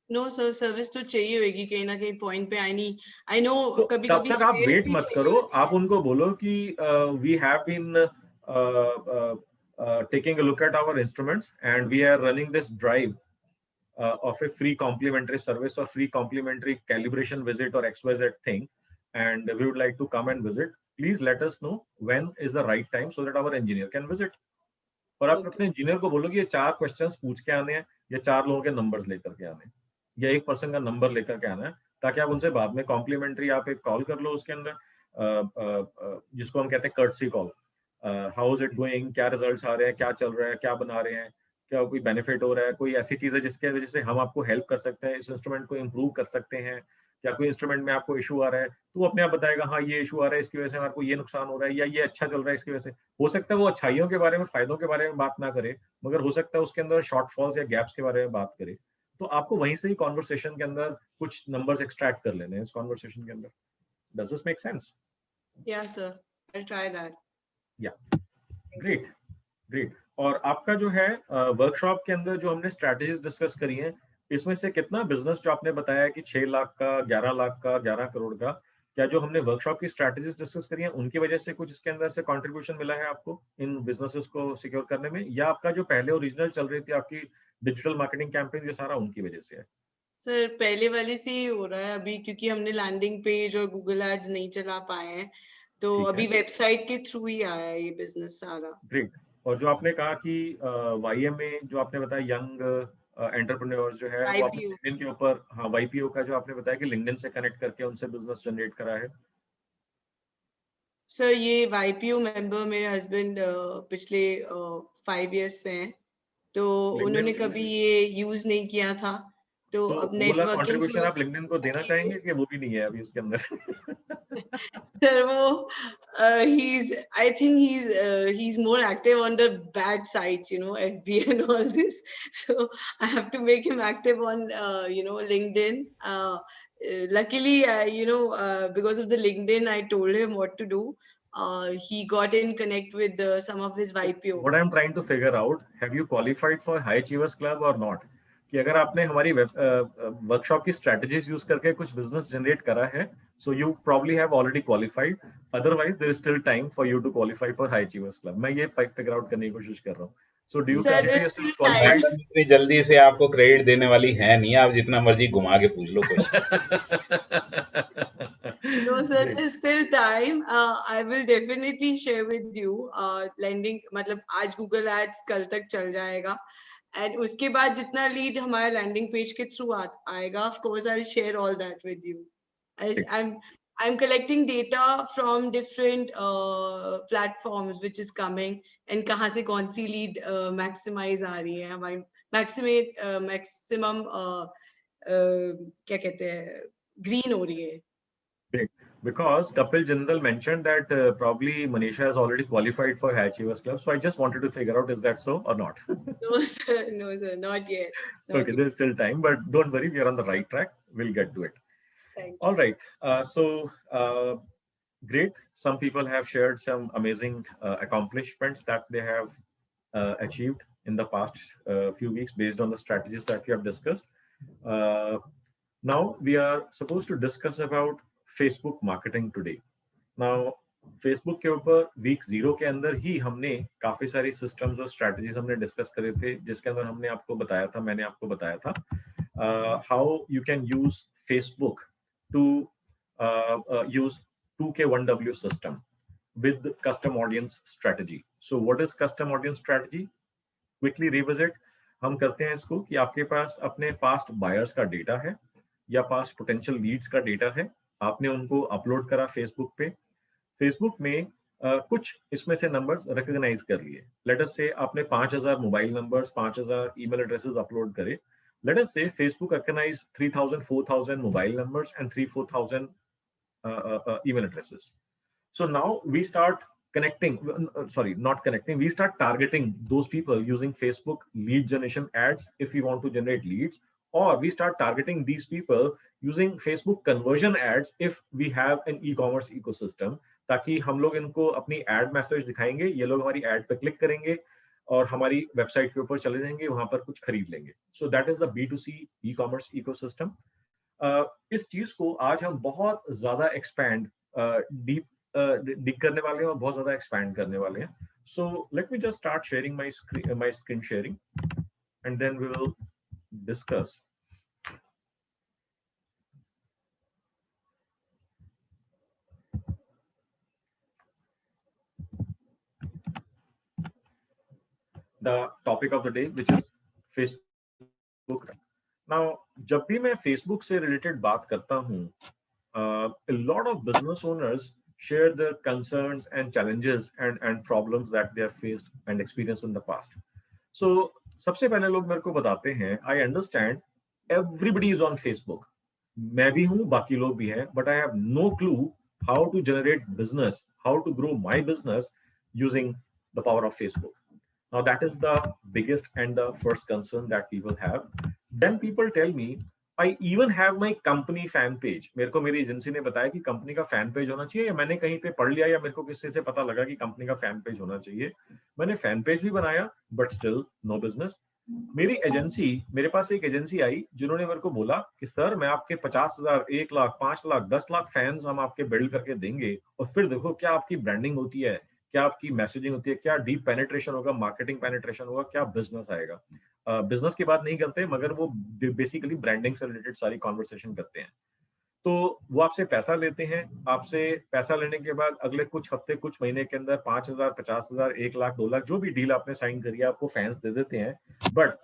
No sir, service तो चाहिए होगी कहीं ना कहीं पॉइंट पे. I know कभी-कभी तब तक आप वेट मत करो, आप उनको बोलो कि we have been taking a look at our instruments and we are running this drive of a free complimentary service or free complimentary calibration visit or XYZ thing, and we would like to come and visit. Please let us know when is the right time so that our engineer can visit. और आप अपने इंजीनियर को बोलो कि ये 4 क्वेश्चंस पूछ के आने हैं, या 4 लोगों के नंबर्स लेकर के आने हैं, या एक पर्सन का नंबर लेकर के आना है, ताकि आप उनसे बाद में कॉम्प्लीमेंट्री आप एक कॉल कर लो उसके अंदर, जिसको हम कहते हैं courtesy call. How is it going, क्या रिजल्ट्स आ रहे हैं, क्या चल रहा है, क्या बना रहे हैं, क्या कोई बेनिफिट हो रहा है, कोई ऐसी चीज है जिसके वजह से हम आपको हेल्प कर सकते हैं, इस इंस्ट्रूमेंट को इम्प्रूव कर सकते हैं, क्या कोई इंस्ट्रूमेंट में आपको इशू आ रहा है, तो वो अपने आप बताएगा हाँ ये इशू आ रहा है, इसकी वजह से हमारे को ये नुकसान हो रहा है, या ये अच्छा चल रहा है इसकी वजह से. हो सकता है वो अच्छाइयों के बारे में, फायदों के बारे में बात ना करे, मगर हो सकता है उसके अंदर शॉर्टफॉल्स या गैप्स के बारे में बात करे. तो आपको वहीं से ही कॉन्वर्सेशन के अंदर कुछ नंबर्स एक्सट्रैक्ट कर लेने हैं इस कॉन्वर्सेशन के अंदर. Does this make sense? Yeah sir, I'll try that. Yeah, great. और आपका जो है वर्कशॉप के अंदर जो हमने स्ट्रैटेजीज डिस्कस करी हैं, इसमें से कितना बिजनेस जो आपने बताया कि 6 लाख का, 11 लाख का, 11 करोड़ का, क्या जो हमने वर्कशॉप की स्ट्रैटेजीज डिस्कस करी हैं उनकी वजह से कुछ इसके अंदर से कंट्रीब्यूशन मिला है आपको इन बिजनेसेस को सिक्योर करने में, या आपका जो पहले ओरिजिनल चल रही थी आपकी डिजिटल मार्केटिंग कैंपेन, ये सारा उनकी वजह से है? सर पहले वाले से ही हो रहा है अभी, क्योंकि हमने लैंडिंग पेज और गूगल एड्स नहीं चला पाए हैं, तो ठीक है। अभी वेबसाइट के थ्रू ही आया है ये बिजनेस सारा। ग्रेट। और जो आपने कहा कि वाईएम में जो आपने बताया यंग एंटरप्रेन्योर्स जो है वो आपने YPO। लिंक्डइन के ऊपर, हाँ वाईपीओ का जो आपने बताया कि लिंक्डइन से कनेक्ट करके उनसे बिजनेस जनरेट करा है। सर ये YPO मेंबर मेरे हस्बैंड पिछले 5 इयर्स से हैं, तो उन्होंने कभी ये यूज नहीं किया था, तो अब वो वाला नेटवर्किंग कंट्रीब्यूशन आप लिंक्डइन को देना चाहेंगे कि वो भी नहीं है अभी उसके अंदर? सर वो I think he's more active on the bad sites, FB and all this. So I have to make him active on LinkedIn. Luckily, because of the LinkedIn, I told him what to do. He got in connect with some of his YPO. What I'm trying to figure out, have you qualified for High Achievers Club or not? कि अगर आपने हमारी वर्कशॉप की स्ट्रेटजीज यूज करके कुछ बिजनेस जनरेट करा है, so you probably have already qualified. Otherwise, there is still time for you to qualify for High Achievers Club. मैं ये figure out करने की कोशिश कर रहा हूँ. So do you consider yourself qualified? इतनी जल्दी से आपको क्रेडिट देने वाली है नहीं, आप जितना मर्जी घुमा के पूछ लो कुछ। No, sir, there's still time. I will definitely share with you. Lending, मतलब आज Google Ads कल तक चल जाएगा, and उसके बाद जितना lead हमारे landing page के through आएगा, of course I'll share all that with you. I'm collecting data from different platforms which is coming, and कहाँ से कौन सी lead maximize आ रही है, हमारी maximum क्या कहते हैं green हो रही है. Because Kapil Jindal mentioned that probably Manisha has already qualified for High Achievers Club. So I just wanted to figure out, is that so or not? No, sir, not yet. Okay, there's still time, but don't worry, we are on the right track. We'll get to it. Thank you. All right. Great. Some people have shared some amazing accomplishments that they have achieved in the past few weeks based on the strategies that we have discussed. Now we are supposed to discuss about Facebook marketing today. Now Facebook के ऊपर week 0 के अंदर ही हमने काफी सारी systems और strategies हमने discuss करे थे, जिसके अंदर हमने आपको बताया था, मैंने आपको बताया था how you can use Facebook to use 2K1W system with custom audience strategy. So what is custom audience strategy? Quickly revisit. हम करते हैं इसको कि आपके पास अपने past buyers का data है या past potential leads का data है, आपने उनको अपलोड करा फेसबुक पे, फेसबुक में कुछ इसमें से नंबर्स रिकॉग्नाइज कर लिए. लेट अस से आपने 5000 mobile numbers, 5000 email addresses upload करे. Let us say Facebook recognize 3000 4000 mobile numbers and 3-4000 email addresses. So now we start connecting, we start targeting those people using Facebook lead generation ads if we want to generate leads, or we start targeting these people using Facebook conversion ads if we have an e-commerce ecosystem, ताकि हम लोग इनको अपनी ad मैसेज दिखाएंगे, ये लोग हमारी ad पे क्लिक करेंगे और हमारी वेबसाइट के ऊपर चले जाएंगे, वहां पर कुछ खरीद लेंगे. So that is the B2C e-commerce ecosystem. इस चीज को आज हम बहुत ज्यादा एक्सपैंड डीप करने वाले हैं और बहुत ज्यादा एक्सपैंड करने वाले हैं. So let me just start sharing my screen sharing and then we will discuss. The topic of the day, which is Facebook. Now, जब भी मैं Facebook से related बात करता हूँ, a lot of business owners share their concerns and challenges and problems that they have faced and experienced in the past. So, सबसे पहले लोग मेरे को बताते हैं, I understand everybody is on Facebook. मैं भी हूँ, बाकी लोग भी हैं, but I have no clue how to generate business, how to grow my business using the power of Facebook. Now that is the biggest and the first concern that people have. Then people tell me I even have my company fan page. मेरे को मेरी एजेंसी ने बताया कि कंपनी का फैन पेज होना चाहिए, या मैंने कहीं पे पढ़ लिया या मेरे को किसी से पता लगा कि कंपनी का फैन पेज होना चाहिए. मैंने फैन पेज भी बनाया, बट स्टिल नो बिजनेस. मेरी एजेंसी, मेरे पास एक एजेंसी आई जिन्होंने मेरे को बोला कि सर मैं आपके 50,000, 1 लाख, 5 लाख, 10 लाख फैंस हम आपके बिल्ड करके देंगे, और फिर देखो क्या आपकी ब्रांडिंग होती है, क्या आपकी मैसेजिंग होती है, क्या डीप पेनिट्रेशन होगा, मार्केटिंग पेनिट्रेशन होगा, क्या बिजनेस आएगा. बिजनेस की बात नहीं करते, मगर वो बेसिकली ब्रांडिंग से रिलेटेड सारी कॉन्वर्सेशन करते हैं. तो वो आपसे पैसा लेते हैं. आपसे पैसा लेने के बाद अगले कुछ हफ्ते, कुछ महीने के अंदर 5,000, 50,000, 1 लाख, 2 लाख, जो भी डील आपने साइन करी है, आपको फैंस दे देते हैं, but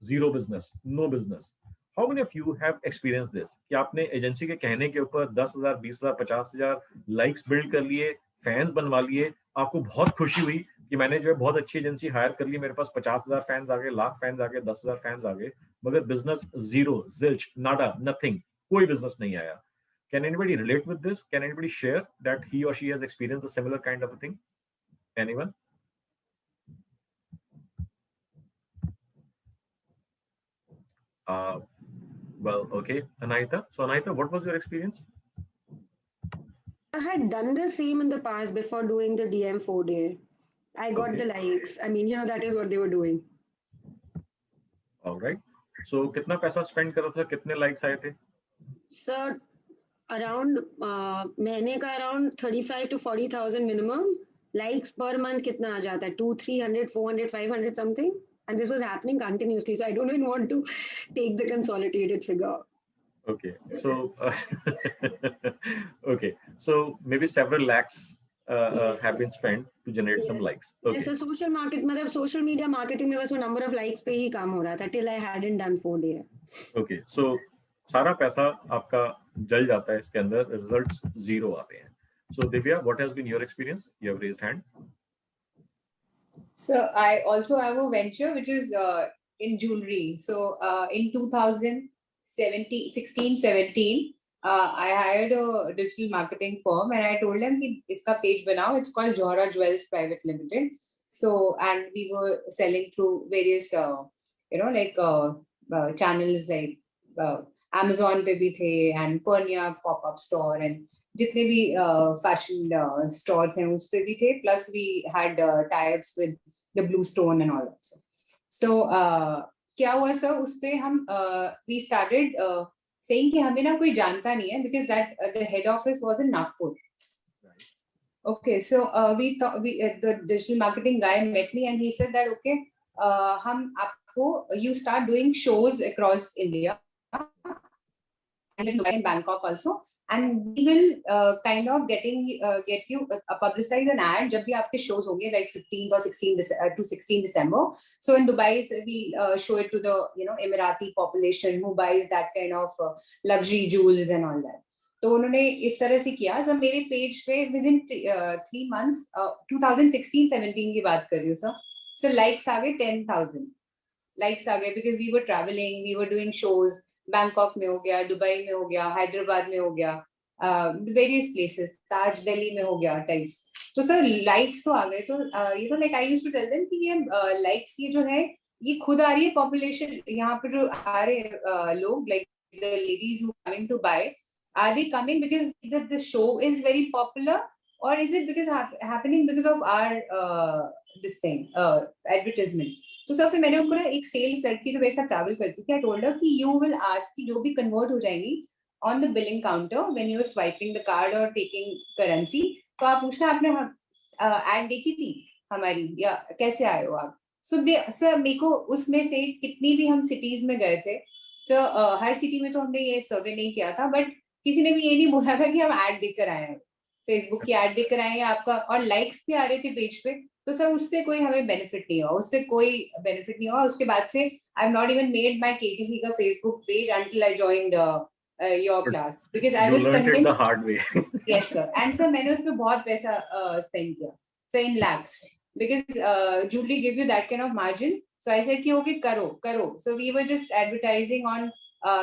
zero business, no business. How many of you have experience this कि आपने एजेंसी के कहने के ऊपर 10,000, 20,000, 50,000 लाइक्स बिल्ड कर लिए, फैंस बनवा लिए, आपको बहुत खुशी हुई कि मैंने जो है बहुत अच्छी एजेंसी हायर कर ली, मेरे पास 50,000 फैंस आ गए, लाख फैंस आ गए, 10,000 फैंस आ गए, मगर बिजनेस जीरो, जिल्च, नाडा, नथिंग, कोई बिजनेस नहीं आया. Can anybody relate with this? Can anybody share that he or she has experienced a similar kind of a thing? Anyone? Well, okay, Anahita. So, Anahita, what was your experience? I had done the same in the past before doing the DM 4-day. I got Okay. the likes. I mean, that is what they were doing. All right. So, कितना पैसा spend करा था? कितने likes आए थे? So, around महीने का around 35 to 40,000 minimum. Likes per month कितना आ जाता है? 200, 300, 400, 500 something. And this was happening continuously. So I don't even want to take the consolidated figure. Okay. So, okay. So maybe several lakhs Yes, have been spent to generate some likes. Okay. Yes, so social market, मतलब social media marketing में बस वो number of likes पे ही काम हो रहा था till I hadn't done 4-day. Okay. So सारा पैसा आपका जल जाता है इसके अंदर, results zero आते हैं. So Divya, what has been your experience? You have raised hand. So I also have a venture which is in jewelry. So in 2016, 17, I hired a digital marketing firm and I told them कि इसका page बनाओ. It's called Johra Jewels Private Limited. So and we were selling through various channels like Amazon पे भी थे and Pernia pop-up store and जितने भी fashion stores हैं उस पे भी थे. Plus we had tie-ups with the Blue Stone and all that. So क्या हुआ सर उस पे हम we started saying कि हमें ना कोई जानता नहीं है because that the head office was in Nagpur. Okay, so we thought the digital marketing guy met me and he said that okay, हम आपको you start doing shows across India and in Dubai and Bangkok also, and we will kind of get you publicize an ad जब भी आपके shows होंगे like 15th or 16 December. So in Dubai we show it to the Emirati population who buys that kind of luxury jewels and all that. तो उन्होंने इस तरह से किया. So मेरे पेज पे within 3 months 2016-17 की बात कर रही हूँ सर. So likes आ गए 10,000 likes आ गए because we were traveling, we were doing shows. Bangkok में हो गया, दुबई में हो गया, हैदराबाद में हो गया, वेरियस प्लेसेस, ताज दिल्ली में हो गया टाइप्स. तो सर लाइक्स तो आ गए. तो like I used to tell them कि ये लाइक्स ये जो है ये खुद आ रही है पॉपुलेशन यहाँ पे जो आ रहे लोग like the ladies who coming to buy, are they coming because the show is very popular और is it because happening because of our this thing advertisement. तो सर फिर मैंने उनको ना एक सेल्स लड़की जो वैसा ट्रैवल करती थी, आई टोल्ड हर कि यू विल आस्क कि जो भी कन्वर्ट हो जाएंगी on the billing counter when you are swiping the card और टेकिंग करेंसी, तो आप पूछना आपने एड देखी थी हमारी या कैसे आए हो आप. सो सर मेरे को उसमें से कितनी भी हम सिटीज में गए थे तो हर सिटी में तो हमने ये सर्वे नहीं किया था, बट किसी ने भी ये नहीं बोला था कि हम एड देकर आए हैं, फेसबुक की एड देकर आए हैं आपका, और लाइक्स भी आ रहे थे पेज पे. तो सर उससे कोई हमें बेनिफिट नहीं हुआ, उससे कोई बेनिफिट नहीं हुआ. उसके बाद से I have not even made my KTC का Facebook page until I joined your class because I was convinced the hard way. Yes sir. And sir मैंने उसमें बहुत पैसा स्पेंड किया sir in lakhs because Julie give you that kind of margin. So I said कि ओके करो. So we were just advertising on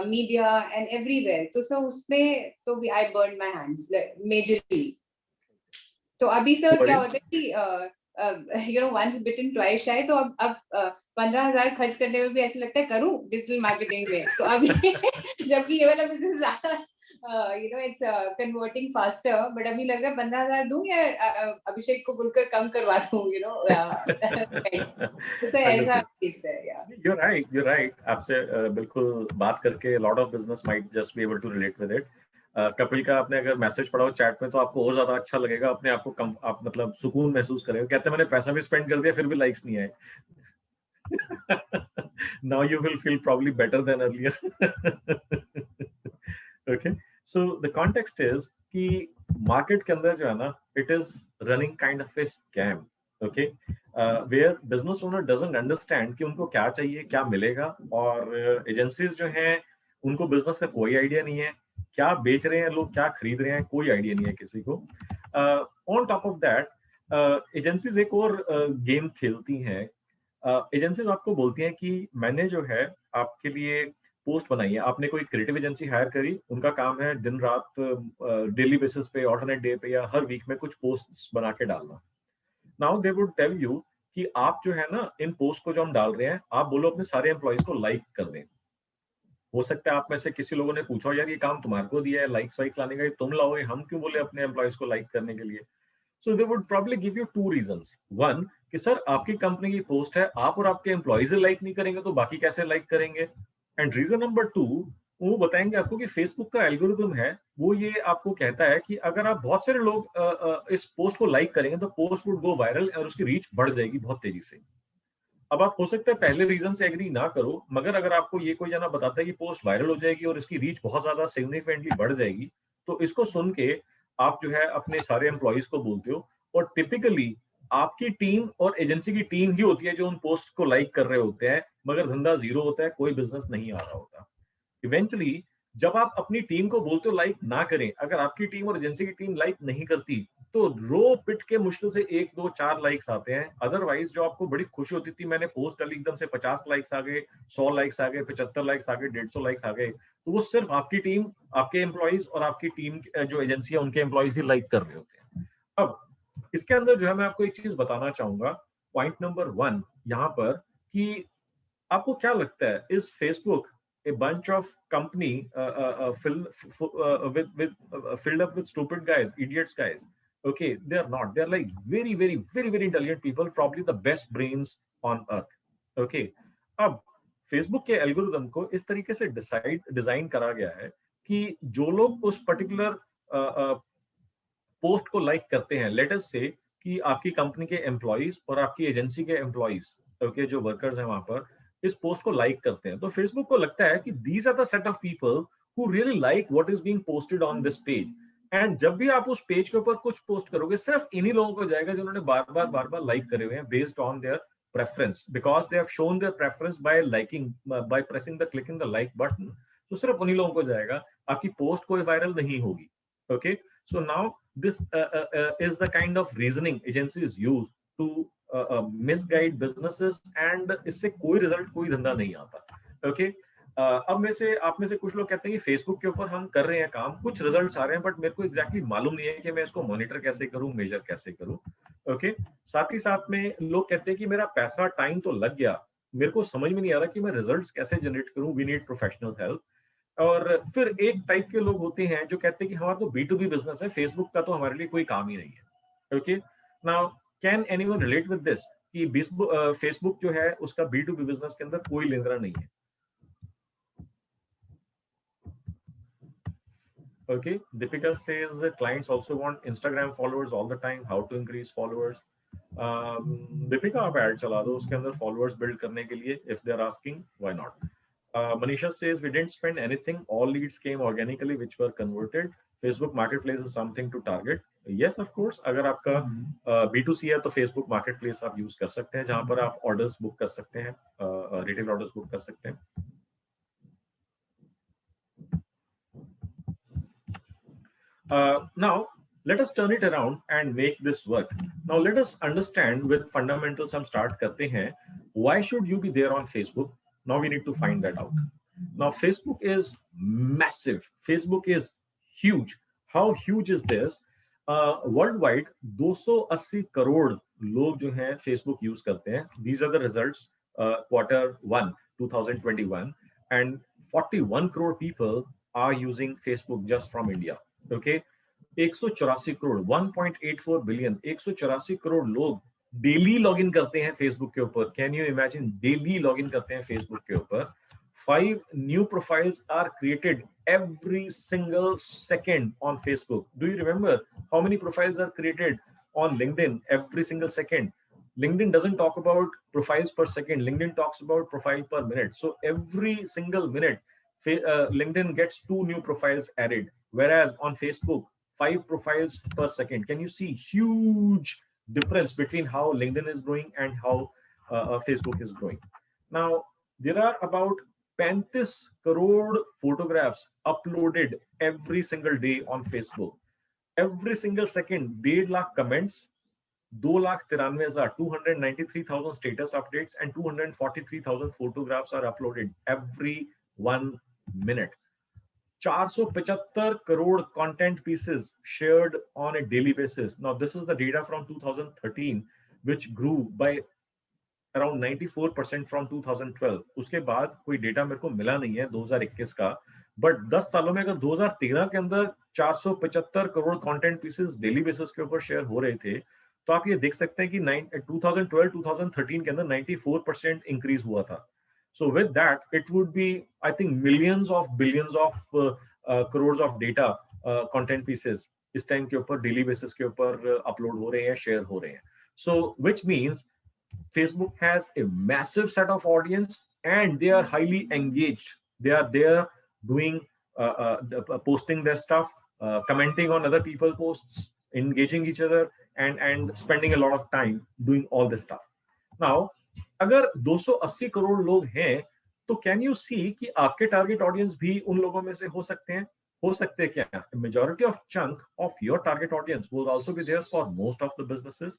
media and everywhere. तो सर उसमें तो I burn my hands majorly. तो अभी सर क्या होता है कि once bitten twice shy, तो अब 15,000 खर्च करने में भी ऐसे लगता है करूं डिजिटल मार्केटिंग में, तो अभी जबकि ये वाला business it's converting faster, but अभी लग रहा है 15,000 दूं या अभिषेक को बोलकर कम करवा दूं, तो ऐसा केस है. You're right. आपसे बिल्कुल बात करके lot of business might just be able to relate with it. Kapil का आपने अगर मैसेज पढ़ा हो चैट में तो आपको और ज्यादा अच्छा लगेगा, अपने आप को आप मतलब सुकून महसूस करेंगे. कहते हैं मैंने पैसा भी स्पेंड कर दिया फिर भी लाइक्स नहीं आए. Now you will feel probably better than earlier. Okay, so the context is कि market के अंदर जो है ना, it is running kind of a scam. Okay, where business owner doesn't understand कि उनको क्या चाहिए, क्या मिलेगा, और एजेंसीज जो हैं उनको बिजनेस का कोई आइडिया नहीं है, क्या बेच रहे हैं लोग, क्या खरीद रहे हैं, कोई आइडिया नहीं है किसी को. On top of that agencies एक और गेम खेलती हैं. एजेंसीज आपको बोलती हैं कि मैंने जो है आपके लिए पोस्ट बनाई है, आपने कोई क्रिएटिव एजेंसी हायर करी, उनका काम है दिन रात डेली बेसिस पे, ऑल्टरनेट डे पे या हर वीक में कुछ पोस्ट्स बना के डालना. Now they would tell you कि आप जो है ना इन पोस्ट को जो हम डाल रहे हैं, आप बोलो अपने सारे एम्प्लॉइज को लाइक कर दें. हो सकता है आप में से किसी लोगों ने पूछा यार ये काम तुम्हारे को दिया है लाइक्स वाइक्स लाने का, ये तुम लाओगे, हम क्यों बोले अपने एम्प्लॉइज को लाइक करने के लिए. So they would probably give you 2 reasons. One कि सर आपकी कंपनी की पोस्ट है, आप और आपके एम्प्लॉइज लाइक नहीं करेंगे तो बाकी कैसे लाइक करेंगे. एंड रीजन नंबर 2, वो बताएंगे आपको कि फेसबुक का एल्गोरिथम है वो ये आपको कहता है कि अगर आप बहुत सारे लोग इस पोस्ट को लाइक करेंगे तो पोस्ट वुड गो वायरल और उसकी रीच बढ़ जाएगी बहुत तेजी से. अब आप हो सकता है पहले रीजन से एग्री ना करो, मगर अगर आपको ये कोई जना बताता है कि पोस्ट वायरल हो जाएगी और इसकी रीच बहुत ज्यादा सिग्निफिकेंटली बढ़ जाएगी, तो इसको सुन के आप जो है अपने सारे एम्प्लॉइज को बोलते हो. और टिपिकली आपकी टीम और एजेंसी की टीम ही होती है जो उन पोस्ट को लाइक कर रहे होते हैं, मगर धंधा जीरो होता है, कोई बिजनेस नहीं आ रहा होता. इवेंचुअली जब आप अपनी टीम को बोलते हो लाइक ना करें, अगर आपकी टीम और एजेंसी की टीम लाइक नहीं करती तो रो पिट के मुश्किल से 1, 2, 4 लाइक्स आते हैं. अदरवाइज जो आपको बड़ी खुशी होती थी, मैंने पोस्ट डाली एकदम से 50 लाइक्स आ गए, 100 लाइक्स आ गए, 75 लाइक्स आ गए, 150 लाइक्स आ गए, तो वो सिर्फ आपकी टीम, आपके एम्प्लॉइज और आपकी टीम जो एजेंसी है उनके एम्प्लॉइज ही लाइक कर रहे होते हैं. अब इसके अंदर जो है मैं आपको एक चीज बताना चाहूंगा, पॉइंट नंबर 1 यहाँ पर, कि आपको क्या लगता है, is Facebook a bunch of company filled up with stupid guys, idiots guys? Okay, they are not. They are like very, very, very, very intelligent people, probably the best brains on earth. Okay, अब फेसबुक के एल्गोरिथम को इस तरीके से डिजाइन करा गया है कि जो लोग उस पर्टिकुलर पोस्ट को लाइक करते हैं, लेट अस से कि आपकी कंपनी के एम्प्लॉइज और आपकी एजेंसी के एम्प्लॉइज, ओके, जो वर्कर्स हैं वहां पर, इस पोस्ट को लाइक करते हैं, तो फेसबुक को लगता है कि these are the set of people who really like what is being posted on this page. And जब भी आप उस पेज के ऊपर कुछ पोस्ट करोगे, सिर्फ इन्हीं लोगों को जाएगा जिन्होंने बार बार लाइक करे हुए हैं, based on their preference, because they have shown their preference by liking, by pressing the clicking the like button. तो सिर्फ उन्हीं लोगों को जाएगा, आपकी पोस्ट कोई वायरल नहीं होगी. Okay, so now this is the kind of reasoning agencies use to misguide businesses, and इससे कोई रिजल्ट, कोई धंधा नहीं आता. ओके, अब में से आप में से कुछ लोग कहते हैं कि फेसबुक के ऊपर हम कर रहे हैं काम, कुछ रिजल्ट्स आ रहे हैं, बट मेरे को एग्जैक्टली मालूम नहीं है कि मैं इसको मॉनिटर कैसे करूं, मेजर कैसे करूं. ओके, साथ ही साथ में लोग कहते हैं कि मेरा पैसा, टाइम तो लग गया, मेरे को समझ में नहीं आ रहा कि मैं रिजल्ट्स कैसे जनरेट करूं, वी नीड प्रोफेशनल हेल्प. और फिर एक टाइप के लोग होते हैं जो कहते हैं कि हमारा तो B2B बिजनेस है, फेसबुक का तो हमारे लिए कोई काम ही नहीं है. Okay, now can anyone relate with this कि फेसबुक जो है उसका B2B बिजनेस के अंदर कोई लेना नहीं है. Okay, Deepika says that clients also want Instagram followers all the time. How to increase followers? Deepika, आप ऐड चला दो उसके अंदर followers build करने के लिए. If they are asking, why not? Manisha says we didn't spend anything. All leads came organically, which were converted. Facebook Marketplace is something to target. Yes, of course. अगर आपका B2C है तो Facebook Marketplace आप यूज कर सकते हैं, जहां पर आप ऑर्डर्स बुक कर सकते हैं, रिटेल ऑर्डर्स बुक कर सकते हैं. Now let us turn it around and make this work. Now let us understand with fundamentals. हम start करते हैं. Why should you be there on Facebook? Now we need to find that out. Now Facebook is massive. Facebook is huge. How huge is this? World wide 280 crore लोग जो हैं फेसबुक यूज करते हैं. These are the results Q1 2021 and 41 crore people are using Facebook just from India. Okay, 184 crore 1.84 billion 184 crore लोग डेली लॉगिन करते हैं फेसबुक के ऊपर. Can you imagine, daily login करते हैं फेसबुक के ऊपर. 5 new profiles are created every single second on Facebook. Do you remember how many profiles are created on LinkedIn every single second? LinkedIn doesn't talk about profiles per second. LinkedIn talks about profile per minute. So every single minute, LinkedIn gets 2 new profiles added, whereas on Facebook, 5 profiles per second. Can you see huge difference between how LinkedIn is growing and how Facebook is growing? Now, there are about 35 crore photographs uploaded every single day on Facebook. Every single second, 1.5 lakh comments, 293,000 status updates, and 243,000 photographs are uploaded every 1 minute. 475 crore content pieces shared on a daily basis. Now, this is the data from 2013, which grew by around 94% from 2012. उसके बाद कोई डेटा मेरे को मिला नहीं है 2021 का, बट 10 सालों में अगर 2013 के अंदर 475 crore content pieces daily basis के ऊपर शेयर हो रहे थे, तो आप ये देख सकते हैं कि 2012-2013 के अंदर 94% इंक्रीज हुआ था. So with that, it would be, I think, millions of billions of crores of data content pieces इस टाइम के ऊपर डेली बेसिस के ऊपर अपलोड हो रहे हैं, शेयर हो रहे हैं. So which means Facebook has a massive set of audience and they are highly engaged. They are there doing, posting their stuff, commenting on other people's posts, engaging each other, and spending a lot of time doing all this stuff. Now, अगर 280 करोड़ लोग हैं, तो can you see कि आपके target audience भी उन लोगों में से हो सकते हैं? हो सकते हैं क्या? A majority of chunk of your target audience will also be there for most of the businesses.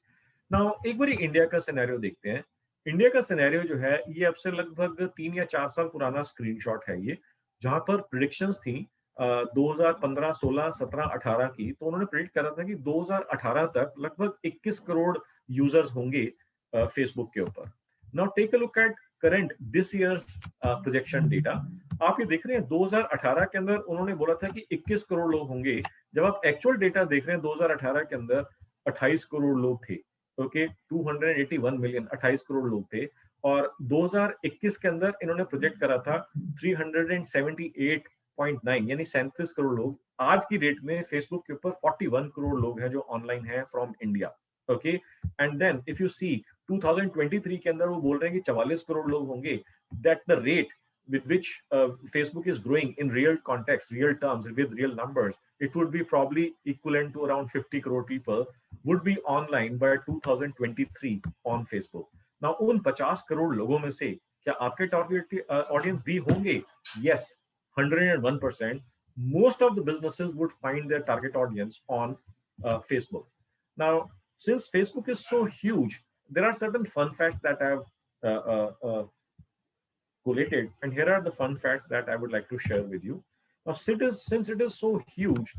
Now, एक बारी इंडिया का सिनेरियो देखते हैं. इंडिया का सिनेरियो जो है, ये अब से लगभग 3 या 4 साल पुराना स्क्रीनशॉट है ये, जहां पर प्रेडिक्शंस थी 2015, 16, 17, 18 की. तो उन्होंने प्रेडिक्ट करा था कि 2018 तक लगभग 21 करोड़ यूजर्स होंगे फेसबुक के ऊपर. Now take a look at current this year's projection data. आप ये देख रहे हैं 2018 के अंदर उन्होंने बोला था कि 21 करोड़ लोग होंगे. जब आप एक्चुअल डेटा देख रहे हैं 2018 के अंदर 28 करोड़ लोग थे. ओके, 281 मिलियन 28 करोड़ लोग थे. और 2021 के अंदर इन्होंने प्रोजेक्ट करा था 378.9 यानी 37 करोड़ लोग. आज की डेट में फेसबुक के ऊपर 41 करोड़ लोग हैं जो ऑनलाइन हैं from India. Okay, and then if you see 2023 के अंदर वो बोल रहे हैं कि 44 करोड़ लोग होंगे. That the rate with which Facebook is growing in real context, real terms, with real numbers, it would be probably equivalent to around 50 crore people would be online by 2023 on Facebook. Now, उन 50 करोड़ लोगों में से क्या आपके टारगेट ऑडियंस भी होंगे? Yes, 101%. Most of the businesses would find their target audience on Facebook. Now, since Facebook is so huge, there are certain fun facts that I have collated, and here are the fun facts that I would like to share with you. Now, since it is so huge,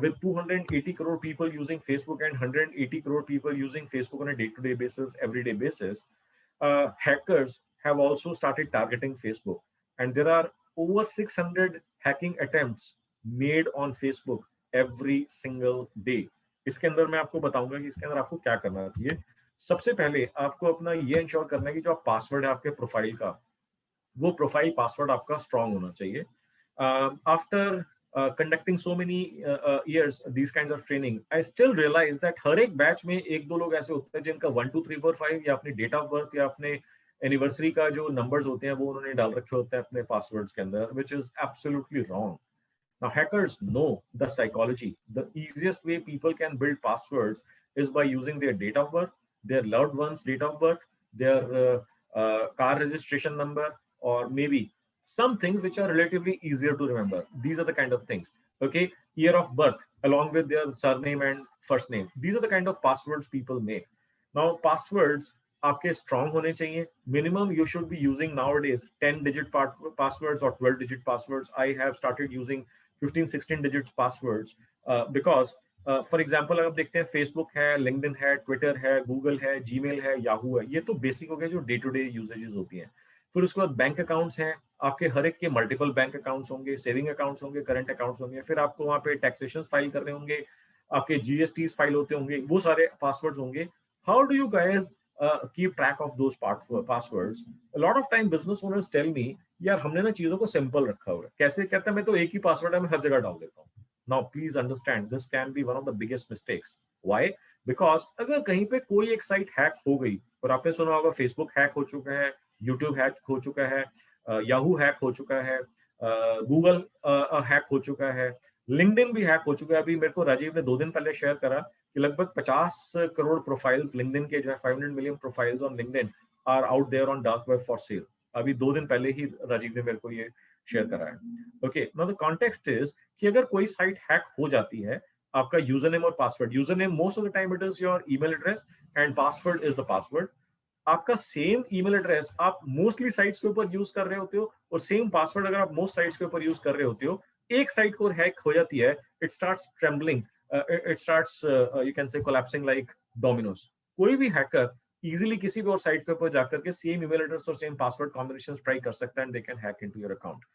with 280 crore people using Facebook and 180 crore people using Facebook on a day-to-day basis, everyday basis, hackers have also started targeting Facebook, and there are over 600 hacking attempts made on Facebook every single day. इसके अंदर मैं आपको बताऊंगा कि इसके अंदर आपको क्या करना चाहिए. सबसे पहले आपको अपना ये इंश्योर करना है कि जो आप पासवर्ड है आपके प्रोफाइल का, वो प्रोफाइल पासवर्ड आपका स्ट्रांग होना चाहिए. After conducting so many years these kinds of training, I still realize that हर एक बैच में एक दो लोग ऐसे होते हैं जिनका 1 2 3 4 5 या अपनी डेट ऑफ बर्थ या अपने एनिवर्सरी का जो नंबर्स होते हैं वो उन्होंने डाल रखे होते हैं अपने पासवर्ड्स के अंदर, which is absolutely wrong. Now, hackers know the psychology. The easiest way people can build passwords is by using their date of birth, their loved one's date of birth, their car registration number, or maybe some things which are relatively easier to remember. These are the kind of things. Okay, year of birth along with their surname and first name. These are the kind of passwords people make. Now, passwords आपके strong होने चाहिए. Minimum you should be using nowadays 10-digit passwords or 12-digit passwords. I have started using 15-16 digits passwords because for example अगर आप देखते हैं फेसबुक है, लिंक्डइन है, ट्विटर है, गूगल है, जीमेल है, याहू है, ये तो बेसिक हो गए जो डे टू डे यूजेजेस होती हैं। फिर उसके बाद बैंक अकाउंट्स हैं, आपके हर एक के मल्टीपल बैंक अकाउंट्स होंगे, सेविंग अकाउंट्स होंगे, करंट अकाउंट्स होंगे, फिर आपको वहाँ पे टैक्सेशन फाइल करने होंगे, आपके जीएसटी फाइल होते होंगे, वो सारे पासवर्ड्स होंगे। How do you guys keep track of those passwords? A lot of time business owners tell me, यार हमने ना चीजों को सिंपल रखा हुआ है। कैसे? कहता है मैं तो एक ही पासवर्ड है, मैं हर जगह डाल देता हूँ। Now, please understand, this can be one of the biggest mistakes. Why? Because अगर कहीं पे कोई एक साइट हैक हो गई, और आपने सुना होगा फेसबुक हैक हो चुका है, यूट्यूब हैक हो चुका है, याहू हैक हो चुका है, गूगल हैक हो चुका है, लिंक्डइन भी हैक हो चुका है। अभी मेरे को राजीव ने 2 दिन पहले शेयर करा कि लगभग 50 करोड़ प्रोफाइल्स लिंक्डइन के जो है 500 million profiles on LinkedIn are out there on dark web for sale. अभी 2 दिन पहले ही राजीव ने मेरे को ये शेयर करा है। Okay, now the context is कि अगर कोई साइट हैक हो जाती है, आपका यूजर नेम और password, user name most of the time it is your email address and password is the password. आपका सेम ईमेल एड्रेस आप मोस्टली साइट्स के ऊपर यूज कर रहे होते हो, और सेम पासवर्ड अगर आप मोस्ट साइट्स के ऊपर यूज कर रहे होते हो, एक साइट को हैक हो जाती है, it starts trembling, it starts you can say collapsing like Domino's. कोई भी हैकर इजीली किसी भी और साइट के ऊपर जाकर के सेम ईमेल एड्रेस और सेम पासवर्ड कॉम्बिनेशन ट्राई कर सकता है and they can hack into your account.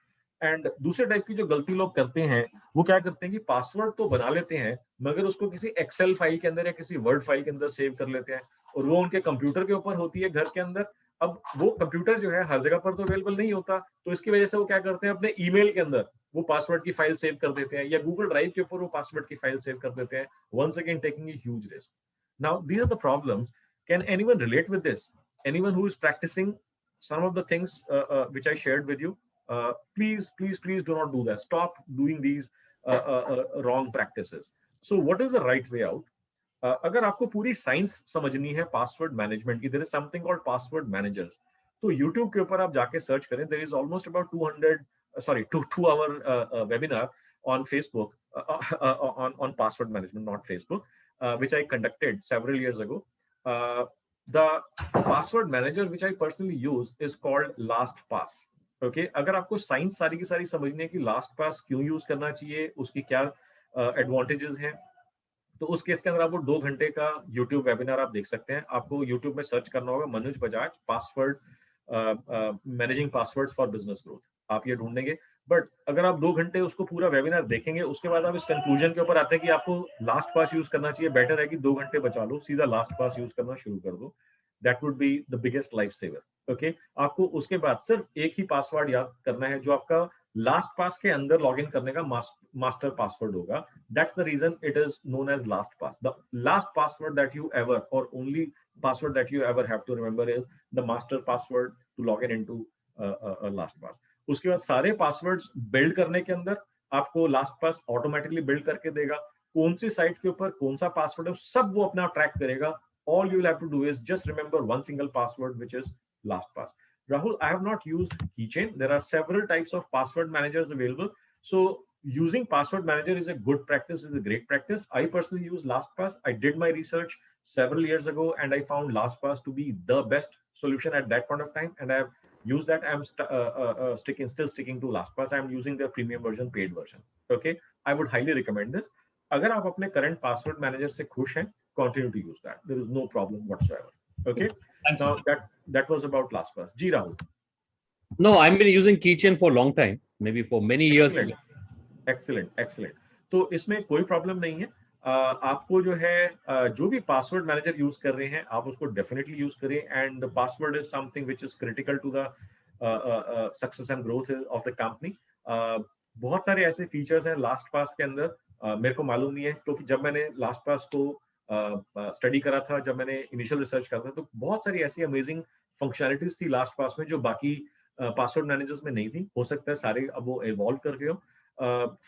And दूसरे टाइप की जो गलती लोग करते हैं, वो क्या करते हैं कि पासवर्ड तो बना लेते हैं, मगर उसको किसी एक्सेल फाइल के अंदर या किसी वर्ड फाइल के अंदर सेव कर लेते हैं, और वो उनके कंप्यूटर के ऊपर होती है घर के अंदर। अब वो कंप्यूटर जो है हर जगह पर तो अवेलेबल नहीं होता, तो इसकी वजह से वो क्या करते हैं, अपने ईमेल के अंदर वो पासवर्ड की फाइल सेव कर देते हैं, या गूगल ड्राइव के ऊपर वो पासवर्ड की फाइल सेव कर देते हैं, once again taking a huge risk. Now these are the problems. Can anyone relate with this? Anyone who is practicing some of the things which I shared with you? Please do not do that. Stop doing these wrong practices. So what is the right way out? अगर आपको पूरी साइंस समझनी है पासवर्ड मैनेजमेंट की, there is something called password managers. तो YouTube के ऊपर आप जाके सर्च करें, there is almost about 2 hour webinar on Facebook on password management, not Facebook, which I conducted several years ago. The password manager which I personally use is called LastPass. Okay, अगर आपको साइंस सारी की सारी समझनी है कि LastPass क्यों यूज करना चाहिए, उसकी क्या एडवांटेजेस हैं, तो उस केस के अंदर आपको 2 घंटे का YouTube वेबिनार आप देख सकते हैं। आपको YouTube में सर्च करना होगा Manoj Bajaj password managing passwords for business growth, आप ये ढूंढेंगे। बट अगर आप 2 घंटे उसको पूरा वेबिनार देखेंगे, उसके बाद आप इस कंक्लूजन के ऊपर आते हैं कि आपको लास्ट पास यूज करना चाहिए, बेटर है कि 2 घंटे बचा लो, सीधा लास्ट पास यूज करना शुरू कर दो। That would be the biggest life saver. Okay, आपको उसके बाद सिर्फ एक ही पासवर्ड याद करना है, जो आपका लास्ट पास के अंदर लॉग इन करने का मास्टर पासवर्ड होगा। That's the reason it is known as LastPass. The last password that you ever, और only password that you ever have to remember is the master password to log in into LastPass. उसके बाद सारे पासवर्ड्स बिल्ड करने के अंदर आपको LastPass ऑटोमेटिकली बिल्ड करके देगा, कौन सी साइट के ऊपर कौन सा पासवर्ड है सब वो अपना ट्रैक करेगा। All you will have to do is just remember one single password, which is LastPass. Rahul, I have not used Keychain. There are several types of password managers available. So using password manager is a good practice, is a great practice. I personally use LastPass. I did my research several years ago and I found LastPass to be the best solution at that point of time, and I have used that. I'm still sticking to LastPass. I'm using their premium version, paid version. Okay, I would highly recommend this. अगर आप अपने current password manager से खुश हैं, continue to use that. There is no problem whatsoever. Okay. Thanks. Now that was about LastPass. Ji Rahul. No, I've been using Keychain for a long time, maybe for many years. Excellent. तो इसमें कोई प्रॉब्लम नहीं है। आपको जो है जो भी पासवर्ड मैनेजर यूज कर रहे हैं, आप उसको डेफिनेटली यूज करें, and password is something which is critical to the success and growth of the company. बहुत सारे ऐसे फीचर्स हैं LastPass के अंदर, मेरे को मालूम नहीं है, क्योंकि जब मैंने LastPass को स्टडी करा था, जब मैंने इनिशियल रिसर्च करा था, तो बहुत सारी ऐसी अमेजिंग फंक्शनैलिटीज थी LastPass में जो बाकी पासवर्ड मैनेजर्स में नहीं थी। हो सकता है सारे अब वो इवॉल्व कर गए हो।